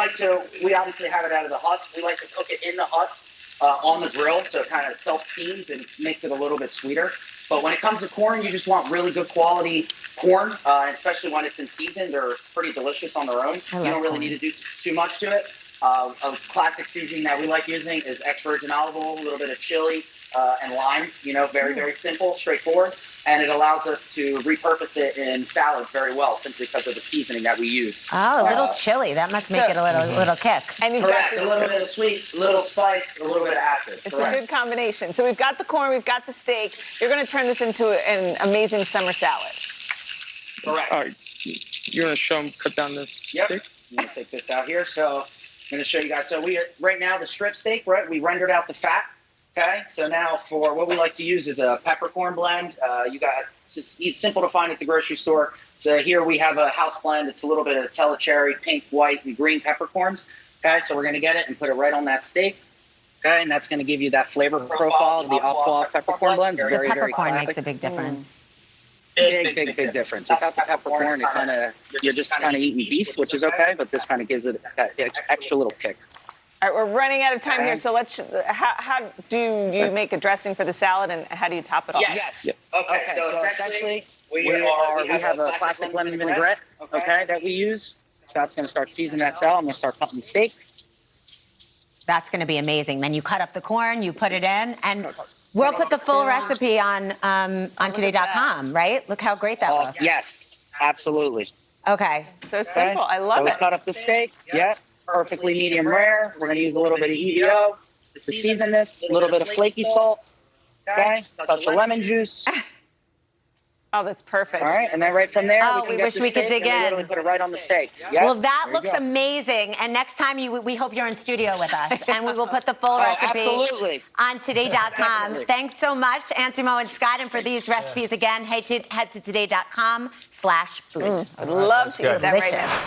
obviously have it out of the husk. We like to cook it in the husk on the grill, so it kind of self-steams and makes it a little bit sweeter. But when it comes to corn, you just want really good quality corn, especially when it's in season. They're pretty delicious on their own. You don't really need to do too much to it. A classic seasoning that we like using is extra virgin olive oil, a little bit of chili and lime. Very, very simple, straightforward. And it allows us to repurpose it in salads very well, simply because of the seasoning that we use. Oh, a little chili. That must make it a little kick. And you've Correct. got A little bit of sweet, a little spice, a little bit of acid. It's Correct. a good combination. So we've got the corn, we've got the steak. You're going to turn this into an amazing summer salad. Correct. All right. You're going to show them cut down this steak? I'm going to take this out here. So I'm going to show you guys. So right now, the strip steak, right, we rendered out the fat. Okay, so now for what we like to use is a peppercorn blend. It's simple to find at the grocery store. So here we have a house blend. It's a little bit of telecherry, pink, white, and green peppercorns. Okay, so we're going to get it and put it right on that steak. Okay, and that's going to give you that flavor profile of the Aqua peppercorn blend. The peppercorn makes a big difference. Big difference. Without the peppercorn, you're just kind of eating beef, which is okay, but this kind of gives it that extra little kick. All right, we're running out of time here, so how do you make a dressing for the salad, and how do you top it off? Yes. Okay, so essentially, we have a classic lemon vinaigrette, okay, that we use. Scott's going to start seasoning that salad. I'm going to start cutting the steak. That's going to be amazing. Then you cut up the corn, you put it in, and we'll put the full recipe on today.com, right? Look how great that looks. Yes, absolutely. Okay. So simple. I love it. it. Cut up the steak. Yep. Perfectly medium rare. We're going to use a little bit of EDO to season this, a little bit of flaky salt, okay, touch of lemon juice. Oh, that's perfect. All right, and then right from there, we wish we could dig in. Literally put it right on the steak. Yep. Well, that looks amazing. And next time, we hope you're in studio with us, and we will put the full recipe on today.com. Thanks so much, Antimo and Scott, and for these recipes again, head to today.com/food. I'd love to eat that right now.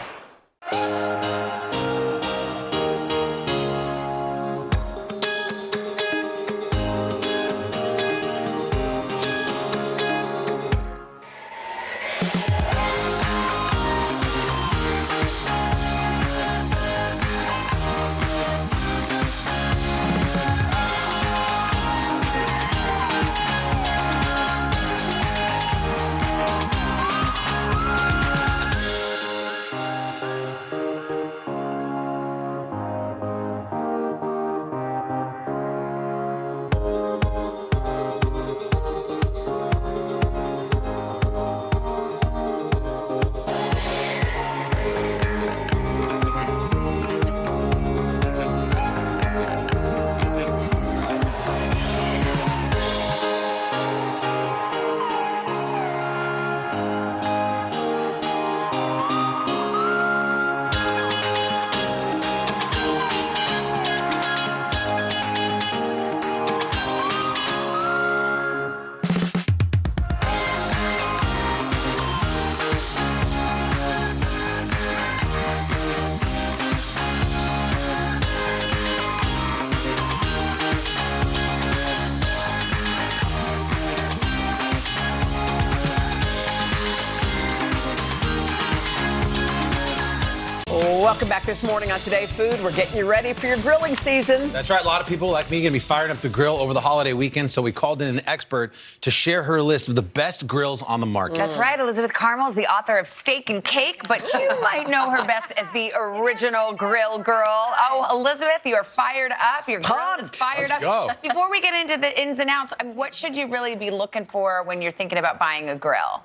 Welcome back this morning on Today Food. We're getting you ready for your grilling season. That's right. A lot of people like me are going to be firing up the grill over the holiday weekend, so we called in an expert to share her list of the best grills on the market. That's right. Elizabeth Carmel is the author of Steak and Cake, but you might know her best as the original grill girl. Oh, Elizabeth, you're fired up. Your grill is fired up. Go. Before we get into the ins and outs, what should you really be looking for when you're thinking about buying a grill?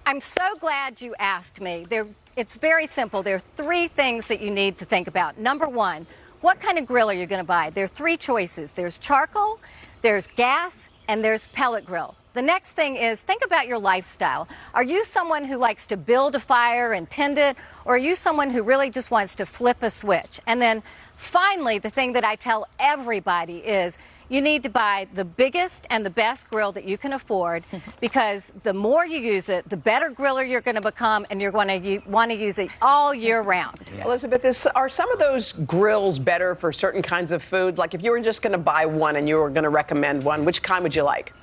I'm so glad you asked me. It's very simple. There are three things that you need to think about. Number one, what kind of grill are you going to buy? There are three choices. There's charcoal, there's gas, and there's pellet grill. The next thing is think about your lifestyle. Are you someone who likes to build a fire and tend it, or are you someone who really just wants to flip a switch? And then finally, the thing that I tell everybody is you need to buy the biggest and the best grill that you can afford because the more you use it, the better griller you're going to become, and you're going to want to use it all year round. Elizabeth, are some of those grills better for certain kinds of foods? Like if you were just going to buy one and you were going to recommend one, which kind would you like?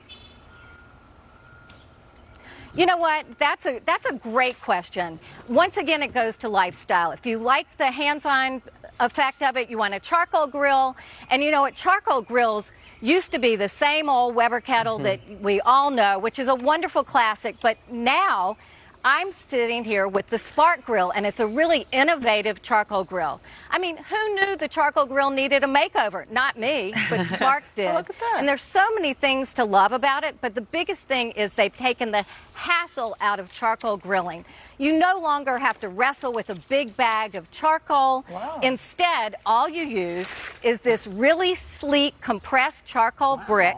You know what? That's a great question. Once again, it goes to lifestyle. If you like the hands-on effect of it, you want a charcoal grill. And you know what? Charcoal grills used to be the same old Weber kettle that we all know, which is a wonderful classic. But now I'm sitting here with the Spark Grill, and it's a really innovative charcoal grill. I mean, who knew the charcoal grill needed a makeover? Not me, but Spark did. Oh, look at that. And there's so many things to love about it, but the biggest thing is they've taken the hassle out of charcoal grilling. You no longer have to wrestle with a big bag of charcoal. Wow. Instead, all you use is this really sleek compressed charcoal brick,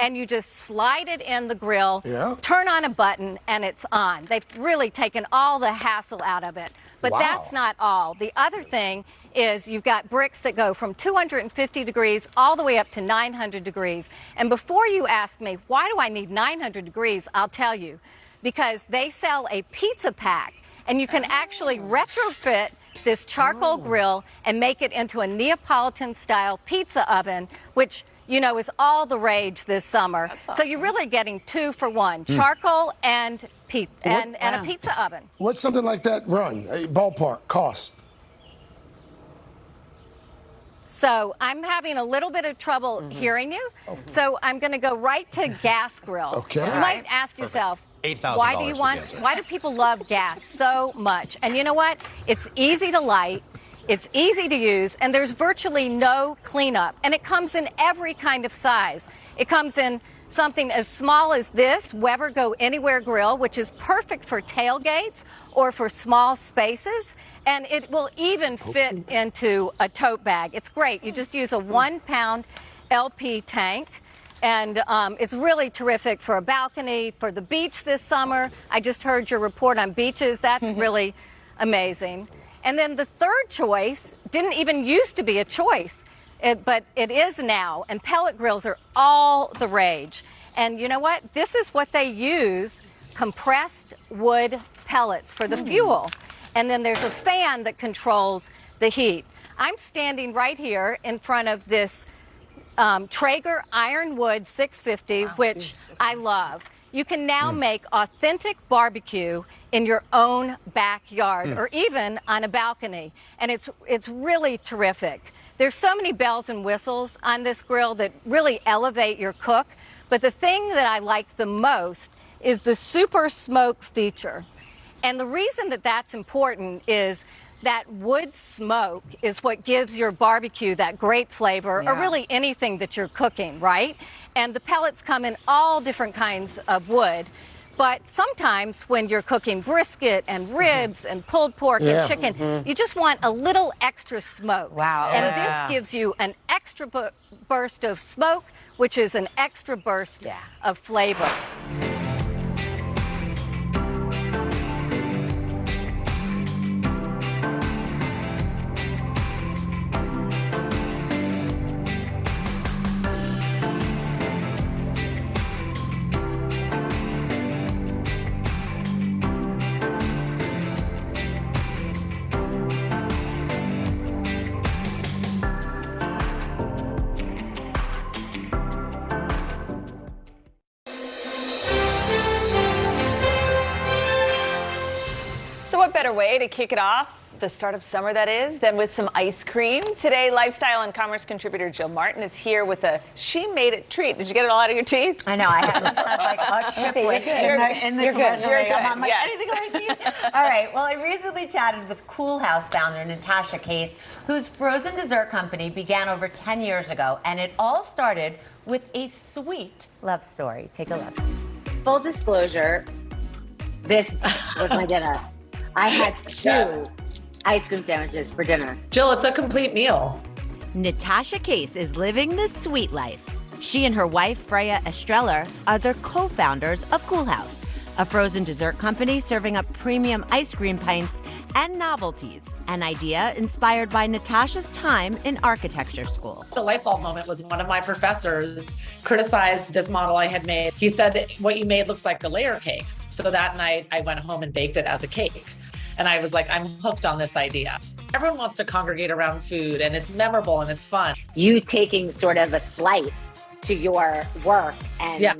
and you just slide it in the grill, turn on a button, and it's on. They've really taken all the hassle out of it. But that's not all. The other thing is you've got bricks that go from 250 degrees all the way up to 900 degrees. And before you ask me, why do I need 900 degrees, I'll tell you. Because they sell a pizza pack, and you can actually retrofit this charcoal grill and make it into a Neapolitan-style pizza oven, which, you know, is all the rage this summer. So you're really getting 2 for 1, charcoal and a pizza oven. What's something like that run? A ballpark cost? So I'm having a little bit of trouble hearing you. So I'm going to go right to gas grill. Okay. You might ask yourself, $8,000 why do people love gas so much? And you know what? It's easy to light. It's easy to use, and there's virtually no cleanup. And it comes in every kind of size. It comes in something as small as this Weber Go Anywhere grill, which is perfect for tailgates or for small spaces. And it will even fit into a tote bag. It's great. You just use a 1-pound LP tank. And it's really terrific for a balcony, for the beach this summer. I just heard your report on beaches. That's really amazing. And then the third choice didn't even used to be a choice, but it is now. And pellet grills are all the rage. And you know what? This is what they use, compressed wood pellets for the fuel. And then there's a fan that controls the heat. I'm standing right here in front of this Traeger Ironwood 650, which I love. You can now make authentic barbecue in your own backyard or even on a balcony, and it's really terrific. There's so many bells and whistles on this grill that really elevate your cook, but the thing that I like the most is the super smoke feature. And the reason that that's important is that wood smoke is what gives your barbecue that great flavor, or really anything that you're cooking, right? And the pellets come in all different kinds of wood. But sometimes when you're cooking brisket and ribs and pulled pork and chicken, you just want a little extra smoke. Wow. And this gives you an extra burst of smoke, which is an extra burst of flavor. So what better way to kick it off, the start of summer that is, than with some ice cream? Today, lifestyle and commerce contributor Jill Martin is here with a she-made-it treat. Did you get it all out of your teeth? I know, I have like a chiplet in the You're good. commercial. You're good. I'm like, Yes. anything on my teeth? All right, well, I recently chatted with Cool House founder Natasha Case, whose frozen dessert company began over 10 years ago, and it all started with a sweet love story. Take a look. Full disclosure, this was my dinner. I had 2 ice cream sandwiches for dinner. Jill, it's a complete meal. Natasha Case is living the sweet life. She and her wife, Freya Estreller, are the co-founders of Cool House, a frozen dessert company serving up premium ice cream pints and novelties an idea inspired by Natasha's time in architecture school. The light bulb moment was one of my professors criticized this model I had made. He said, what you made looks like a layer cake. So that night I went home and baked it as a cake. And I was like, I'm hooked on this idea. Everyone wants to congregate around food, and it's memorable and it's fun. You taking sort of a slight to your work and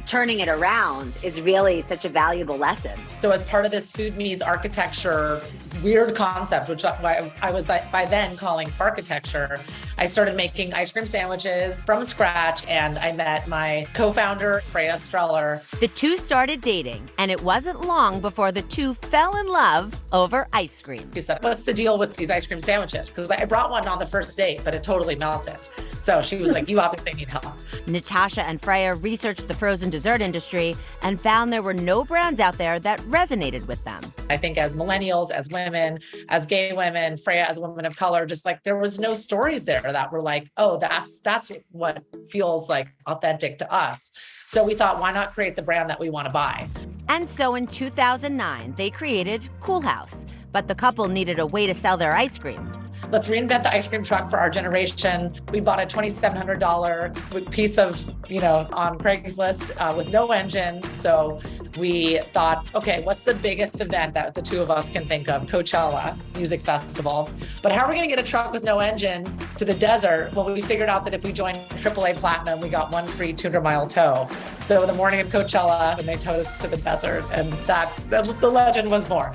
turning it around is really such a valuable lesson. So as part of this food meets architecture weird concept, which I was by then calling farchitecture, I started making ice cream sandwiches from scratch, and I met my co-founder, Freya Streller. The two started dating, and it wasn't long before the two fell in love over ice cream. She said, what's the deal with these ice cream sandwiches? Because I brought one on the first date, but it totally melted. So she was like, you obviously need help. Natasha and Freya researched the frozen dessert industry and found there were no brands out there that resonated with them. I think as millennials, as women, as gay women, Freya as a woman of color, just like there was no stories there that were like, oh, that's what feels like authentic to us. So we thought, why not create the brand that we want to buy? And so in 2009, they created Cool House, but the couple needed a way to sell their ice cream. Let's reinvent the ice cream truck for our generation. We bought a $2,700 piece of, on Craigslist with no engine. So we thought, okay, what's the biggest event that the two of us can think of? Coachella Music Festival. But how are we going to get a truck with no engine to the desert? Well, we figured out that if we joined AAA Platinum, we got one free 200-mile tow. So the morning of Coachella, when they towed us to the desert, and the legend was born.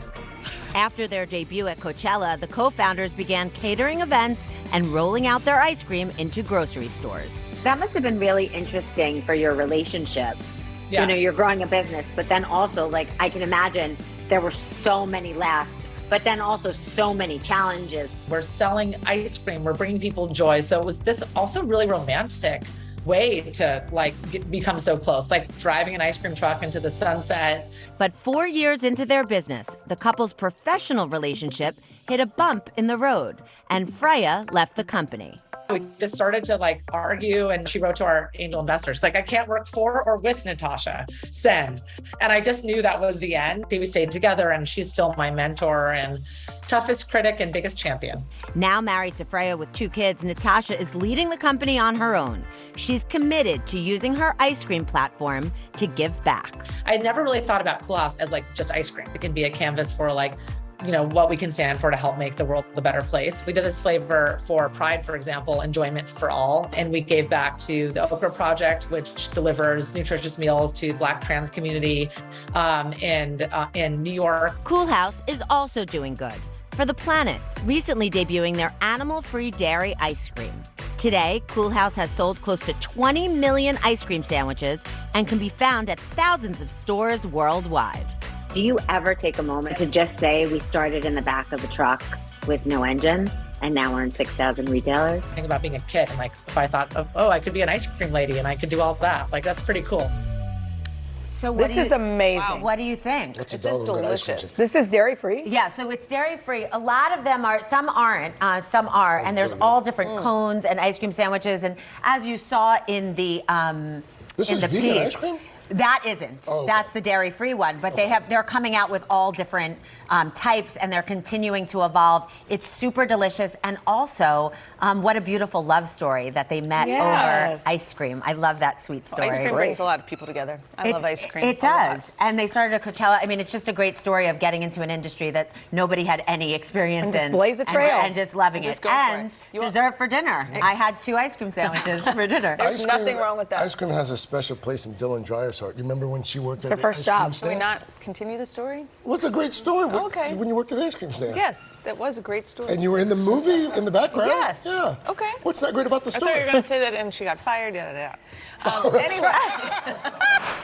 After their debut at Coachella, the co-founders began catering events and rolling out their ice cream into grocery stores. That must have been really interesting for your relationship. Yes. You're growing a business, but then also, like, I can imagine there were so many laughs, but then also so many challenges. We're selling ice cream, we're bringing people joy. So it was this also really romantic way to become so close, like driving an ice cream truck into the sunset. But 4 years into their business, the couple's professional relationship hit a bump in the road, and Freya left the company. We just started to argue, and she wrote to our angel investors, I can't work for or with Natasha, send. And I just knew that was the end. We stayed together, and she's still my mentor and toughest critic and biggest champion. Now married to Freya with 2 kids, Natasha is leading the company on her own. She's committed to using her ice cream platform to give back. I had never really thought about Cool House as just ice cream. It can be a canvas for what we can stand for to help make the world a better place. We did this flavor for Pride, for example, enjoyment for all. And we gave back to the Okra Project, which delivers nutritious meals to Black trans community in New York. Cool House is also doing good for the planet, recently debuting their animal-free dairy ice cream. Today, Cool House has sold close to 20 million ice cream sandwiches and can be found at thousands of stores worldwide. Do you ever take a moment to just say we started in the back of a truck with no engine and now we're in 6,000 retailers? Think about being a kid and if I thought of, I could be an ice cream lady and I could do all that. That's pretty cool. So this is amazing. Wow, what do you think? This is delicious. This is dairy-free? Yeah, so it's dairy-free. A lot of them are, some aren't, some are, and there's all different cones and ice cream sandwiches. And as you saw in the This is vegan ice cream? That isn't. Oh, okay. That's the dairy-free one. But they're coming out with all different types, and they're continuing to evolve. It's super delicious, and also, what a beautiful love story that they met over ice cream. I love that sweet story. Ice cream brings a lot of people together. I love ice cream. It does. And they started at Coachella. I mean, it's just a great story of getting into an industry that nobody had any experience in. And just blaze a trail. And just loving it. And dessert for dinner. I had 2 ice cream sandwiches for dinner. There's nothing wrong with that. Ice cream has a special place in Dylan Dryer's heart. You remember when she worked at her the first ice cream job. stand? Can we not continue the story? What's a great story? Okay. When you worked at the ice cream stand. Yes, that was a great story. And you were in the movie in the background? Yes. Yeah. Okay. What's that great about the story? I thought you were going to say that and she got fired. Anyway.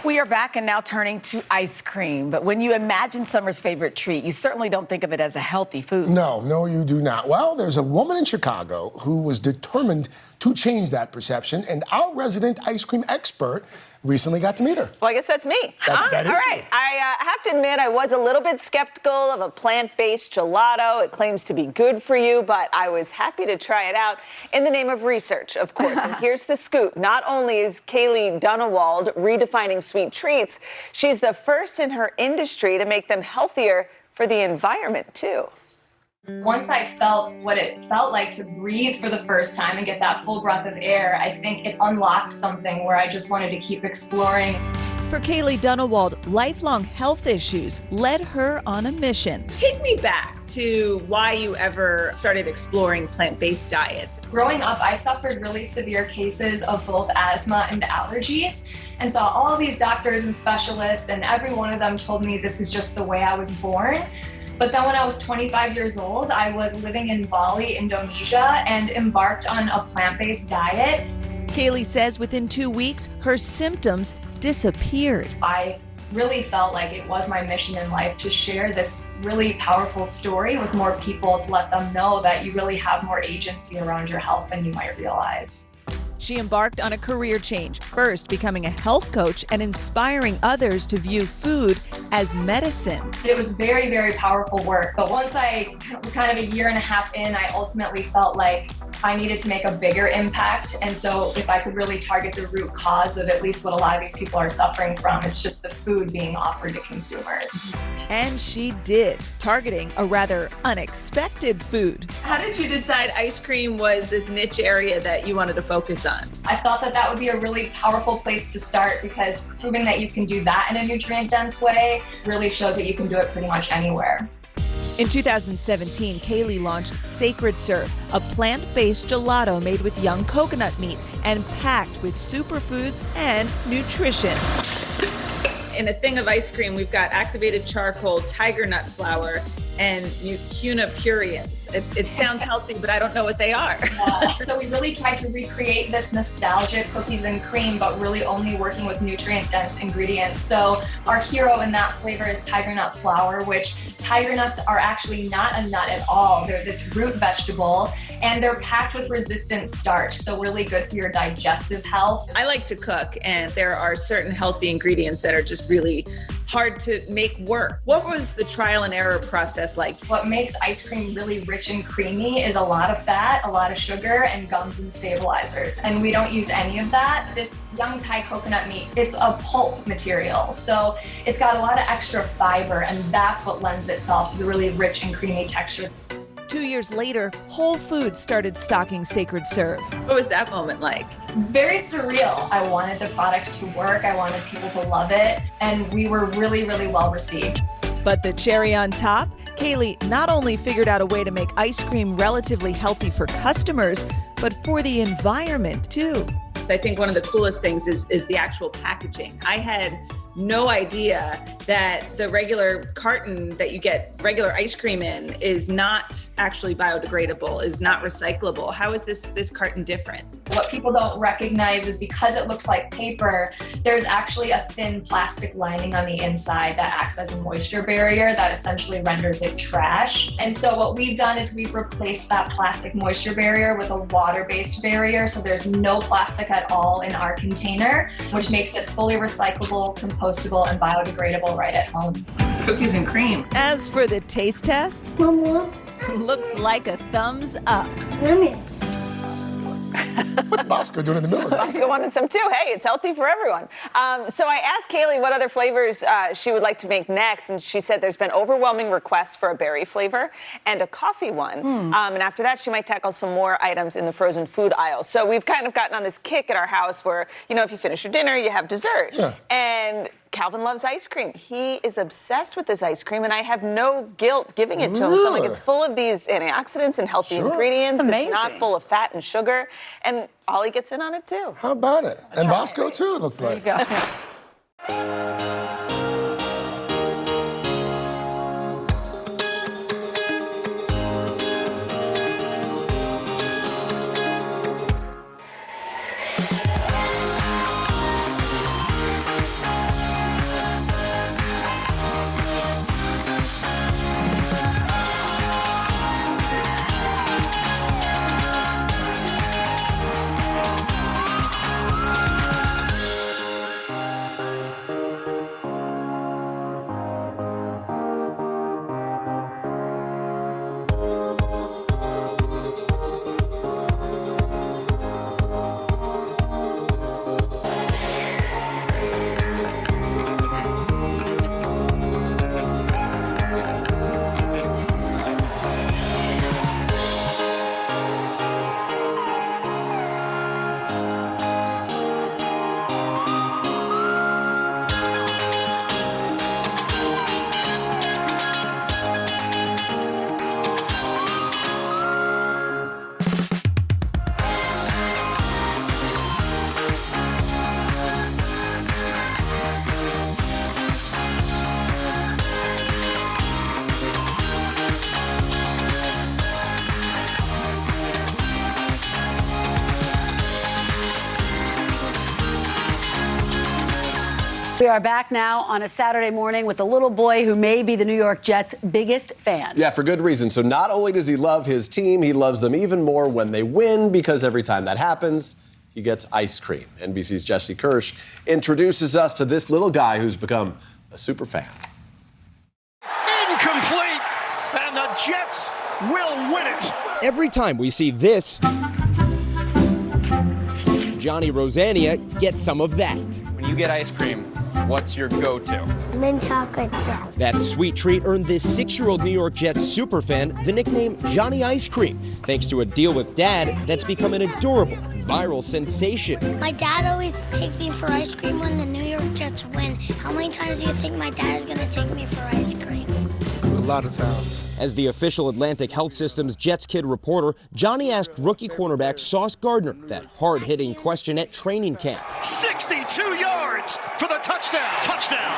We are back and now turning to ice cream. But when you imagine summer's favorite treat, you certainly don't think of it as a healthy food. No, you do not. Well, there's a woman in Chicago who was determined to change that perception, and our resident ice cream expert recently got to meet her. Well, I guess that's me. That is All right. you. I have to admit, I was a little bit skeptical of a plant-based gelato. It claims to be good for you, but I was happy to try it out in the name of research, of course. And here's the scoop. Not only is Kaylee Dunewald redefining sweet treats, she's the first in her industry to make them healthier for the environment, too. Once I felt what it felt like to breathe for the first time and get that full breath of air, I think it unlocked something where I just wanted to keep exploring. For Kaylee Dunewald, lifelong health issues led her on a mission. Take me back to why you ever started exploring plant-based diets. Growing up, I suffered really severe cases of both asthma and allergies, and saw all these doctors and specialists, and every one of them told me this was just the way I was born. But then when I was 25 years old, I was living in Bali, Indonesia, and embarked on a plant-based diet. Kaylee says within 2 weeks, her symptoms disappeared. I really felt like it was my mission in life to share this really powerful story with more people, to let them know that you really have more agency around your health than you might realize. She embarked on a career change, first becoming a health coach and inspiring others to view food as medicine. It was very, very powerful work. But once I, kind of a year and a half in, I ultimately felt like I needed to make a bigger impact. And so if I could really target the root cause of at least what a lot of these people are suffering from, it's just the food being offered to consumers. And she did, targeting a rather unexpected food. How did you decide ice cream was this niche area that you wanted to focus on? I thought that that would be a really powerful place to start, because proving that you can do that in a nutrient-dense way really shows that you can do it pretty much anywhere. In 2017, Kaylee launched Sacred Serve, a plant-based gelato made with young coconut meat and packed with superfoods and nutrition. In a thing of ice cream, we've got activated charcoal, tiger nut flour, and mucuna purines. It sounds healthy, but I don't know what they are. So we really tried to recreate this nostalgic cookies and cream, but really only working with nutrient-dense ingredients. So our hero in that flavor is tiger nut flour, which tiger nuts are actually not a nut at all. They're this root vegetable, and they're packed with resistant starch, so really good for your digestive health. I like to cook, and there are certain healthy ingredients that are just really hard to make work. What was the trial and error process like? What makes ice cream really rich and creamy is a lot of fat, a lot of sugar, and gums and stabilizers. And we don't use any of that. This young Thai coconut meat, it's a pulp material. So it's got a lot of extra fiber, and that's what lends itself to the really rich and creamy texture. 2 years later, Whole Foods started stocking Sacred Serve. What was that moment like? Very surreal. I wanted the product to work. I wanted people to love it. And we were really, really well received. But the cherry on top, Kaylee not only figured out a way to make ice cream relatively healthy for customers, but for the environment too. I think one of the coolest things is the actual packaging. I had no idea that the regular carton that you get regular ice cream in is not actually biodegradable, is not recyclable. How is this carton different? What people don't recognize is because it looks like paper, there's actually a thin plastic lining on the inside that acts as a moisture barrier that essentially renders it trash. And so what we've done is we've replaced that plastic moisture barrier with a water-based barrier, so there's no plastic at all in our container, which makes it fully recyclable, compostable, and biodegradable right at home. Cookies and cream. As for the taste test, looks like a thumbs up. What's Bosco doing in the middle of that? Bosco wanted some too. Hey, it's healthy for everyone. So I asked Kaylee what other flavors she would like to make next, and she said there's been overwhelming requests for a berry flavor and a coffee one. And after that, she might tackle some more items in the frozen food aisle. So we've kind of gotten on this kick at our house where, you know, if you finish your dinner, you have dessert. Yeah. And Calvin loves ice cream. He is obsessed with this ice cream, and I have no guilt giving it to him. So I'm like, it's full of these antioxidants and healthy ingredients. It's not full of fat and sugar, and Ollie gets in on it too. How about it? And Bosco too, it looked like. There you go. We are back now on a Saturday morning with a little boy who may be the New York Jets' biggest fan. Yeah, for good reason. So not only does he love his team, he loves them even more when they win, because every time that happens, he gets ice cream. NBC's Jesse Kirsch introduces us to this little guy who's become a super fan. Incomplete, and the Jets will win it. Every time we see this, Johnny Rosanea gets some of that. When you get ice cream, what's your go-to? Mint chocolate chip. That sweet treat earned this 6-year-old New York Jets superfan the nickname Johnny Ice Cream, thanks to a deal with Dad that's become an adorable viral sensation. My dad always takes me for ice cream when the New York Jets win. How many times do you think my dad is going to take me for ice cream? A lot of times. As the official Atlantic Health System's Jets Kid reporter, Johnny asked rookie cornerback Sauce Gardner that hard-hitting question at training camp. 62 yards for the touchdown.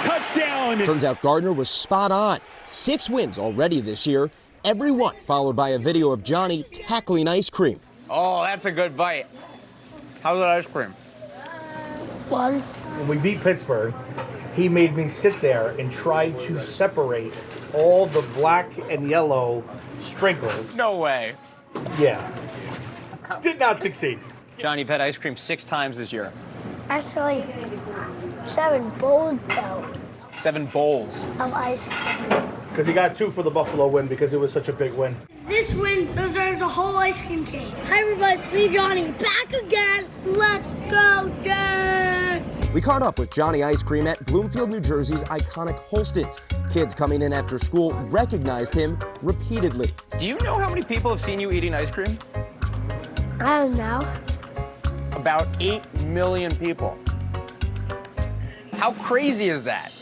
Touchdown. Turns out Gardner was spot on. 6 wins already this year, every one followed by a video of Johnny tackling ice cream. Oh, that's a good bite. How's that ice cream? One. When we beat Pittsburgh, he made me sit there and try to separate all the black and yellow sprinkles. No way. Yeah. Did not succeed. Johnny, you've had ice cream 6 times this year. Actually, 7 bowls though 7 bowls. of ice cream. Because he got 2 for the Buffalo win because it was such a big win. This win deserves a whole ice cream cake. Hi everybody, it's me Johnny, back again. Let's go Jets! We caught up with Johnny Ice Cream at Bloomfield, New Jersey's iconic Holston's. Kids coming in after school recognized him repeatedly. Do you know how many people have seen you eating ice cream? I don't know. About 8 million people. How crazy is that?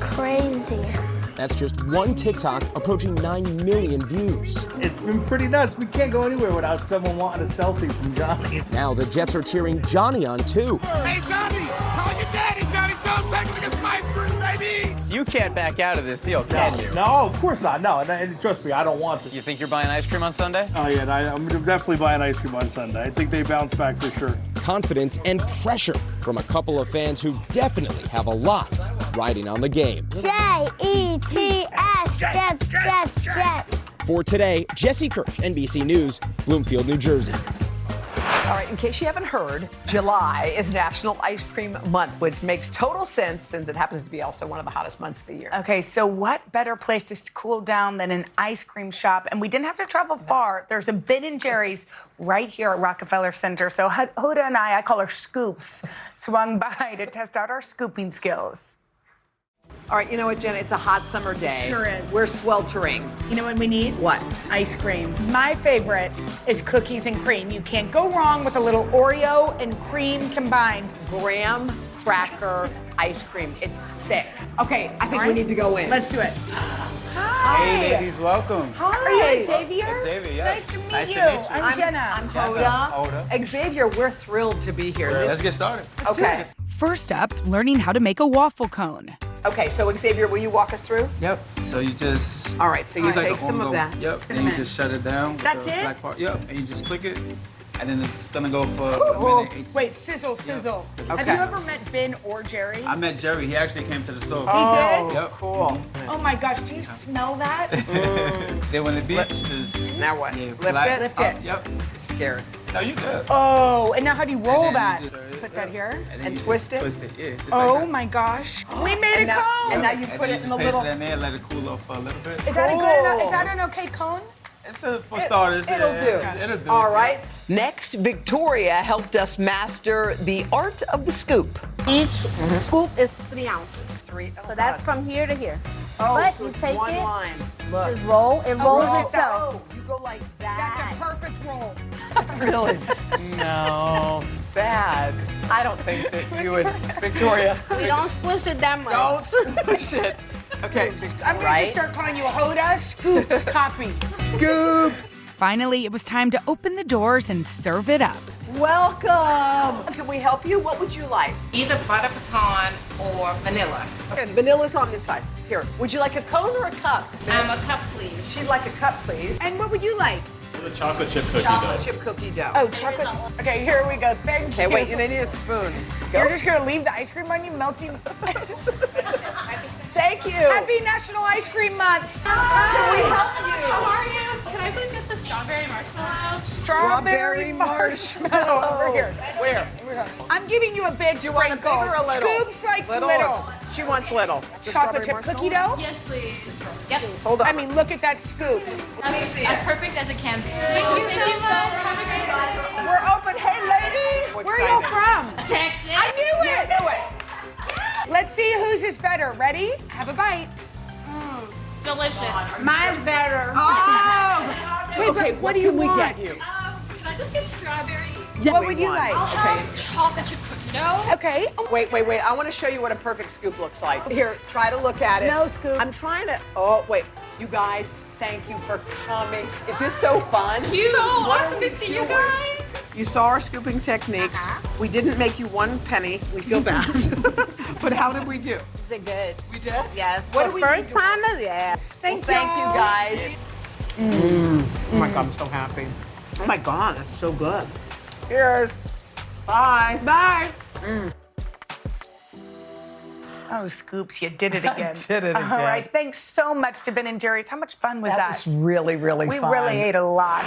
Crazy. That's just one TikTok approaching 9 million views. It's been pretty nuts. We can't go anywhere without someone wanting a selfie from Johnny. Now the Jets are cheering Johnny on too. Hey, Johnny, call your daddy, Johnny. Tell him take me to get some ice cream, baby. You can't back out of this deal, can you? No, of course not. No, and trust me, I don't want to. You think you're buying ice cream on Sunday? Oh, yeah, I'm definitely buying ice cream on Sunday. I think they bounce back for sure. Confidence and pressure from a couple of fans who definitely have a lot riding on the game. Jets, Jets, Jets, Jets. For today, Jesse Kirsch, NBC News, Bloomfield, New Jersey. All right, in case you haven't heard, July is National Ice Cream Month, which makes total sense since it happens to be also one of the hottest months of the year. Okay, so what better place to cool down than an ice cream shop? And we didn't have to travel far. There's a Ben & Jerry's right here at Rockefeller Center. So Hoda and I call her Scoops, swung by to test out our scooping skills. All right, you know what, Jenna? It's a hot summer day. Sure is. We're sweltering. You know what we need? What? Ice cream. My favorite is cookies and cream. You can't go wrong with a little Oreo and cream combined. Graham cracker ice cream. It's sick. Okay, I think All we right. need to go in. Let's do it. Hey, ladies, welcome. How are you, Xavier? Xavier, yes. Nice to meet you. I'm Jenna. I'm Hoda. Xavier, we're thrilled to be here. Let's get started. Okay. First up, learning how to make a waffle cone. Okay, so Xavier, will you walk us through? Yep. So you just. All right, so you it's like take a some of on-go- that. Yep. And you just shut it down. with That's the it? black part. Yep. And you just click it, and then it's gonna go for a Oh, minute. 18. wait, sizzle. Have Okay. you ever met Ben or Jerry? I met Jerry. He actually came to the store. He did? Yep. Cool. Oh my gosh, do you smell that? Then when it beeps, just Now what? yeah, Lift flat it? Lift it. up. Yep. Scared. No, you good. Oh, and now how do you roll And then that? you just- Put that here. And you twist it? Twist it. Yeah. Just like Oh that. my gosh. We made a now- cone. and now you And put then it just in the place little. it in there, let it cool off for a little bit. Is that a good enough? Cool. Is that an okay cone? It's for starters. It'll yeah, do. It'll do. All right. Next, Victoria helped us master the art of the scoop. Each scoop is 3 ounces. So that's from here to here. But so you it's take one it, line. Look. just roll. It rolls roll. itself. You go like That's a perfect roll. Really? No. Sad. I don't think that you would, Victoria. We don't squish it that much. Don't push it. Okay. I'm going to start calling you a Hoda Scoops copy. Scoops. Finally, it was time to open the doors and serve it up. Welcome. Can we help you? What would you like? Either butter pecan or vanilla. Okay, vanilla's on this side. Here. Would you like a cone or a cup? A cup, please. She'd like a cup, please. And what would you like? The chocolate chip cookie Chocolate dough. chip cookie dough. Oh, chocolate. Okay, here we go. Thank you. Okay, wait, and they need a spoon. Go. You're just gonna leave the ice cream on you melting? Thank you. Happy National Ice Cream Month. Can we help you? How are you? Can I please get the strawberry marshmallow? Strawberry marshmallow. Over here. Where? I'm giving you a big Do you want a big or a little? Scoops likes little. She wants little. Chocolate chip cookie dough? Yes, please. Yep. Hold on. I mean, look at that scoop. That's as perfect as it can be. Thank you so much. Have a great day. We're open. Hey, ladies. We're Where are you excited. from? Texas. I knew it. Let's see whose is better. Ready? Have a bite. Delicious. Mine's better. Oh! Wait, Okay, what do you can we want? get you? Can I just get strawberry? What would you like? I'll have chocolate chip cookie dough. Okay. Wait. I want to show you what a perfect scoop looks like. Here, try to look at it. No scoop. I'm trying to. Oh, wait. You guys, thank you for coming. Is this so fun? So awesome to see you guys. You saw our scooping techniques. We didn't make you 1 penny. We feel bad. But how did we do? Is it good? We did? Yes. What For do we first need to- timers, yeah. Thank you guys. Oh my God, I'm so happy. Oh my God, that's so good. Cheers. Bye. Bye. Oh, Scoops, you did it again. did it again. All right, thanks so much to Ben & Jerry's. How much fun was that? That was really, really we fun. really ate a lot.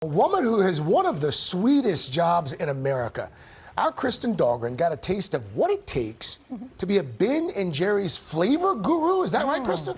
A woman who has one of the sweetest jobs in America. Our Kristen Dahlgren got a taste of what it takes to be a Ben & Jerry's flavor guru. Is that right, Kristen?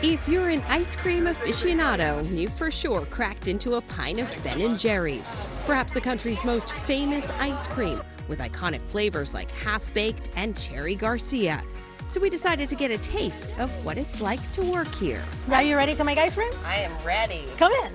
If you're an ice cream aficionado, you for sure cracked into a pint of Ben & Jerry's, perhaps the country's most famous ice cream, with iconic flavors like half-baked and cherry Garcia. So we decided to get a taste of what it's like to work here. Are you ready to make ice cream? I am ready. Come in.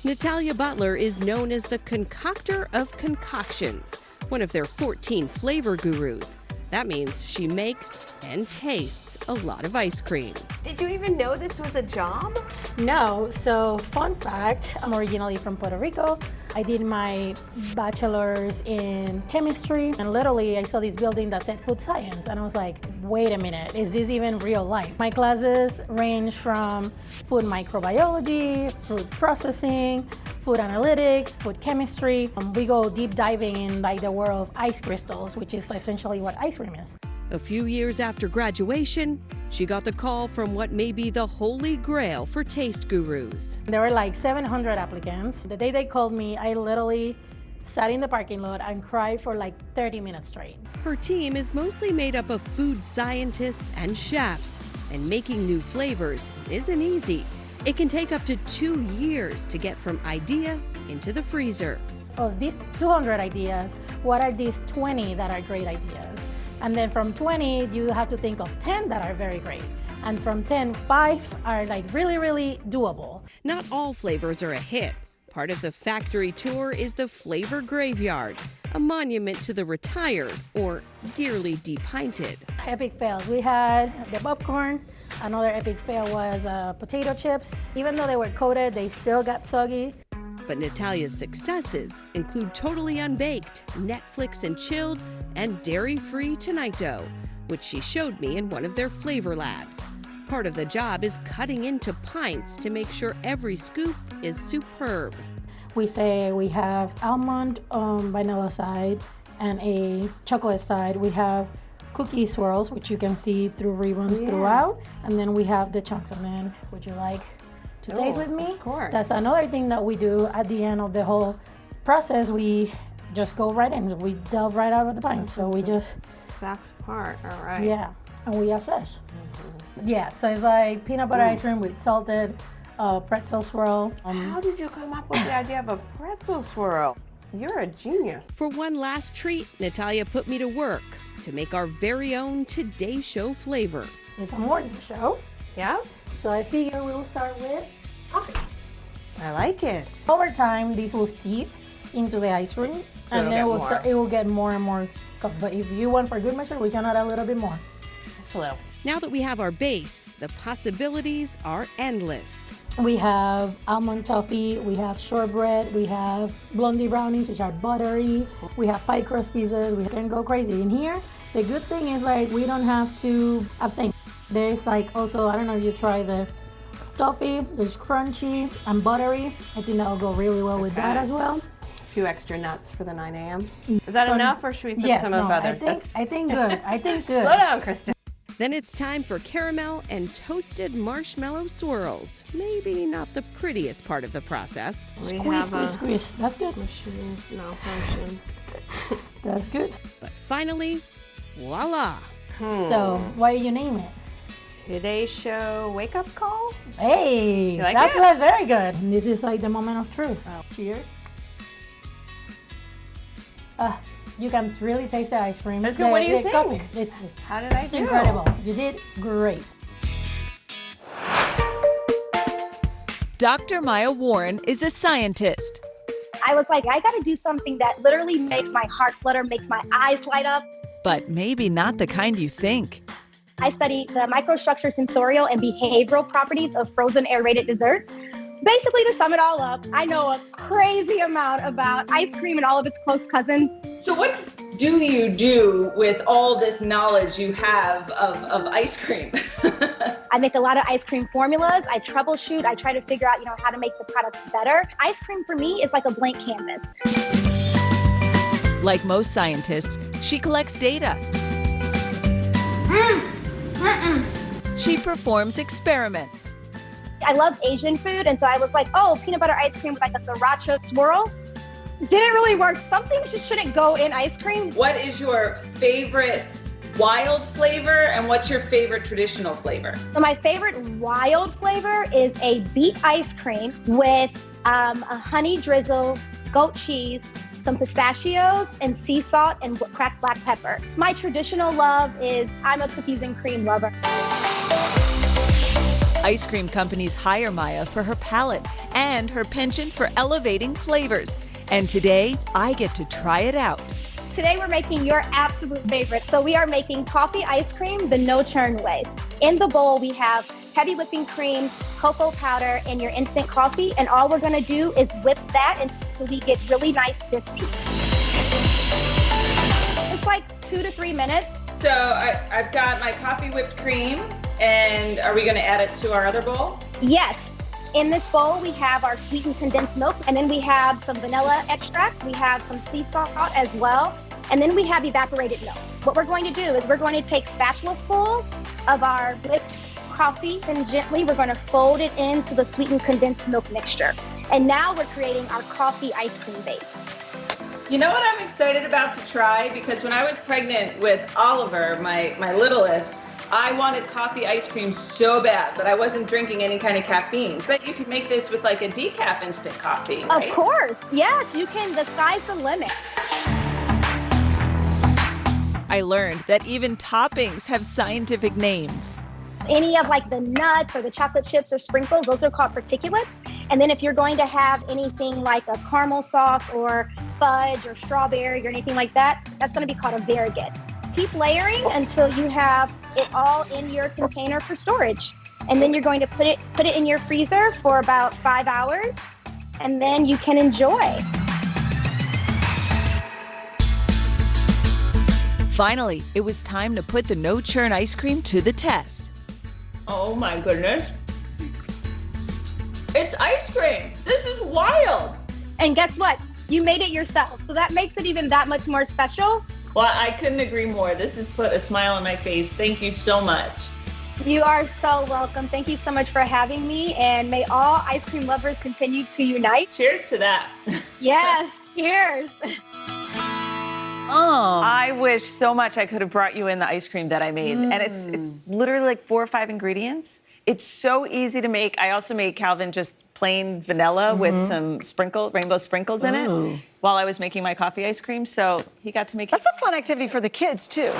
Natalia Butler is known as the concoctor of concoctions, one of their 14 flavor gurus. That means she makes and tastes a lot of ice cream. Did you even know this was a job? No. So, fun fact, I'm originally from Puerto Rico. I did my bachelor's in chemistry, and literally I saw this building that said food science, and I was like, wait a minute, is this even real life? My classes range from food microbiology, food processing, food analytics, food chemistry. We go deep diving in like the world of ice crystals, which is essentially what ice cream is. A few years after graduation, she got the call from what may be the holy grail for taste gurus. There were like 700 applicants. The day they called me, I literally sat in the parking lot and cried for like 30 minutes straight. Her team is mostly made up of food scientists and chefs, and making new flavors isn't easy. It can take up to 2 years to get from idea into the freezer. Of these 200 ideas, what are these 20 that are great ideas? And then from 20, you have to think of 10 that are very great. And from 10, 5 are like really, really doable. Not all flavors are a hit. Part of the factory tour is the Flavor Graveyard, a monument to the retired or dearly depinted. Epic fails. We had the popcorn. Another epic fail was potato chips. Even though they were coated, they still got soggy. But Natalia's successes include totally unbaked, Netflix and chilled, and dairy-free Tonight Dough, which she showed me in one of their flavor labs. Part of the job is cutting into pints to make sure every scoop is superb. We say we have almond vanilla side and a chocolate side. We have cookie swirls, which you can see through ribbons throughout. And then we have the chunks. And then, would you like to taste with me? Of course. That's another thing that we do at the end of the whole process. We just go right in. We delve right out of the pint. So we just... Best part, all right. Yeah, and we assess. Yeah, so it's like peanut butter ice cream with salted pretzel swirl. How did you come up with the idea of a pretzel swirl? You're a genius. For one last treat, Natalia put me to work to make our very own Today Show flavor. It's a morning show. Yeah. So I figure we'll start with coffee. I like it. Over time, these will steep into the ice cream, and then it will get more and more coffee. But if you want for good measure, we can add a little bit more. Just a little. Now that we have our base, the possibilities are endless. We have almond toffee, we have shortbread, we have blondie brownies, which are buttery. We have pie crust pizzas. We can go crazy. In here, the good thing is like we don't have to abstain. There's like also, I don't know if you try the toffee, there's crunchy and buttery. I think that'll go really well with that as well. A few extra nuts for the 9 a.m. Is that enough, or should we put some of other? I think good. I think good. Slow down, Kristen. Then it's time for caramel and toasted marshmallow swirls. Maybe not the prettiest part of the process. Squeeze. That's good. Machine malfunction. That's good. But finally, voila. So, why do you name it? Today Show Wake Up Call? Hey, like that's very good. This is like the moment of truth. Oh. Cheers. You can really taste the ice cream. That's good. What do you think? Coffee. How did I do? Incredible. You did great. Dr. Maya Warren is a scientist. I was like, I gotta do something that literally makes my heart flutter, makes my eyes light up. But maybe not the kind you think. I studied the microstructure, sensorial, and behavioral properties of frozen aerated desserts. Basically, to sum it all up, I know a crazy amount about ice cream and all of its close cousins. So what do you do with all this knowledge you have of ice cream? I make a lot of ice cream formulas. I troubleshoot. I try to figure out, how to make the products better. Ice cream for me is like a blank canvas. Like most scientists, she collects data. She performs experiments. I love Asian food, and so I was like, oh, peanut butter ice cream with like a sriracha swirl. Didn't really work. Some things just shouldn't go in ice cream. What is your favorite wild flavor, and what's your favorite traditional flavor? So my favorite wild flavor is a beet ice cream with a honey drizzle, goat cheese, some pistachios, and sea salt and cracked black pepper. My traditional love is I'm a cookies and cream lover. Ice cream companies hire Maya for her palate and her penchant for elevating flavors. And today, I get to try it out. Today we're making your absolute favorite. So we are making coffee ice cream the no-churn way. In the bowl, we have heavy whipping cream, cocoa powder, and your instant coffee. And all we're gonna do is whip that until we get really nice stiff peaks. It's like 2 to 3 minutes. So I've got my coffee whipped cream, and are we gonna add it to our other bowl? Yes. In this bowl, we have our sweetened condensed milk, and then we have some vanilla extract. We have some sea salt as well. And then we have evaporated milk. What we're going to do is we're going to take spatulafuls of our whipped coffee, and gently we're going to fold it into the sweetened condensed milk mixture. And now we're creating our coffee ice cream base. You know what I'm excited about to try? Because when I was pregnant with Oliver, my littlest, I wanted coffee ice cream so bad, but I wasn't drinking any kind of caffeine. But you can make this with like a decaf instant coffee, right? Of course, yes, you can. The sky's the limit. I learned that even toppings have scientific names. Any of like the nuts or the chocolate chips or sprinkles, those are called particulates. And then if you're going to have anything like a caramel sauce or fudge or strawberry or anything like that, that's going to be called a variegated. Keep layering until you have it all in your container for storage. And then you're going to put it in your freezer for about 5 hours, and then you can enjoy. Finally, it was time to put the no-churn ice cream to the test. Oh my goodness. It's ice cream. This is wild. And guess what? You made it yourself. So that makes it even that much more special. Well, I couldn't agree more. This has put a smile on my face. Thank you so much. You are so welcome. Thank you so much for having me. And may all ice cream lovers continue to unite. Cheers to that. Yes, cheers. I wish so much I could have brought you in the ice cream that I made. And it's literally like 4 or 5 ingredients. It's so easy to make. I also made Calvin just plain vanilla with some rainbow sprinkles in it while I was making my coffee ice cream. So he got to make it. That's a fun activity for the kids, too.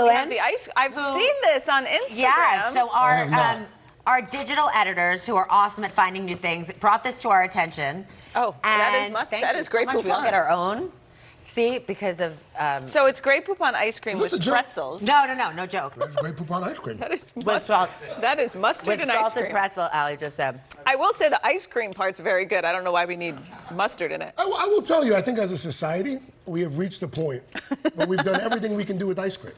We have the ice. I've seen this on Instagram. Yeah, so our digital editors, who are awesome at finding new things, brought this to our attention. Oh, that is great so much. We all get our own. See, because of... So it's Grey Poupon ice cream with pretzels. No joke. It's Grey Poupon ice cream. That is with salt. That is mustard and ice cream. Salted pretzel, Allie just said. I will say the ice cream part's very good. I don't know why we need mustard in it. I will tell you, I think as a society, we have reached the point where we've done everything we can do with ice cream.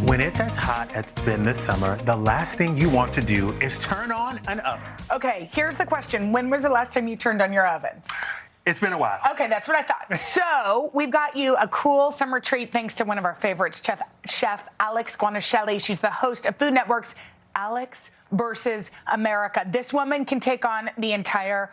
When it's as hot as it's been this summer, the last thing you want to do is turn on an oven. Okay, here's the question. When was the last time you turned on your oven? It's been a while. Okay, that's what I thought. So we've got you a cool summer treat thanks to one of our favorites, Chef Alex Guarnaschelli. She's the host of Food Network's Alex versus America. This woman can take on the entire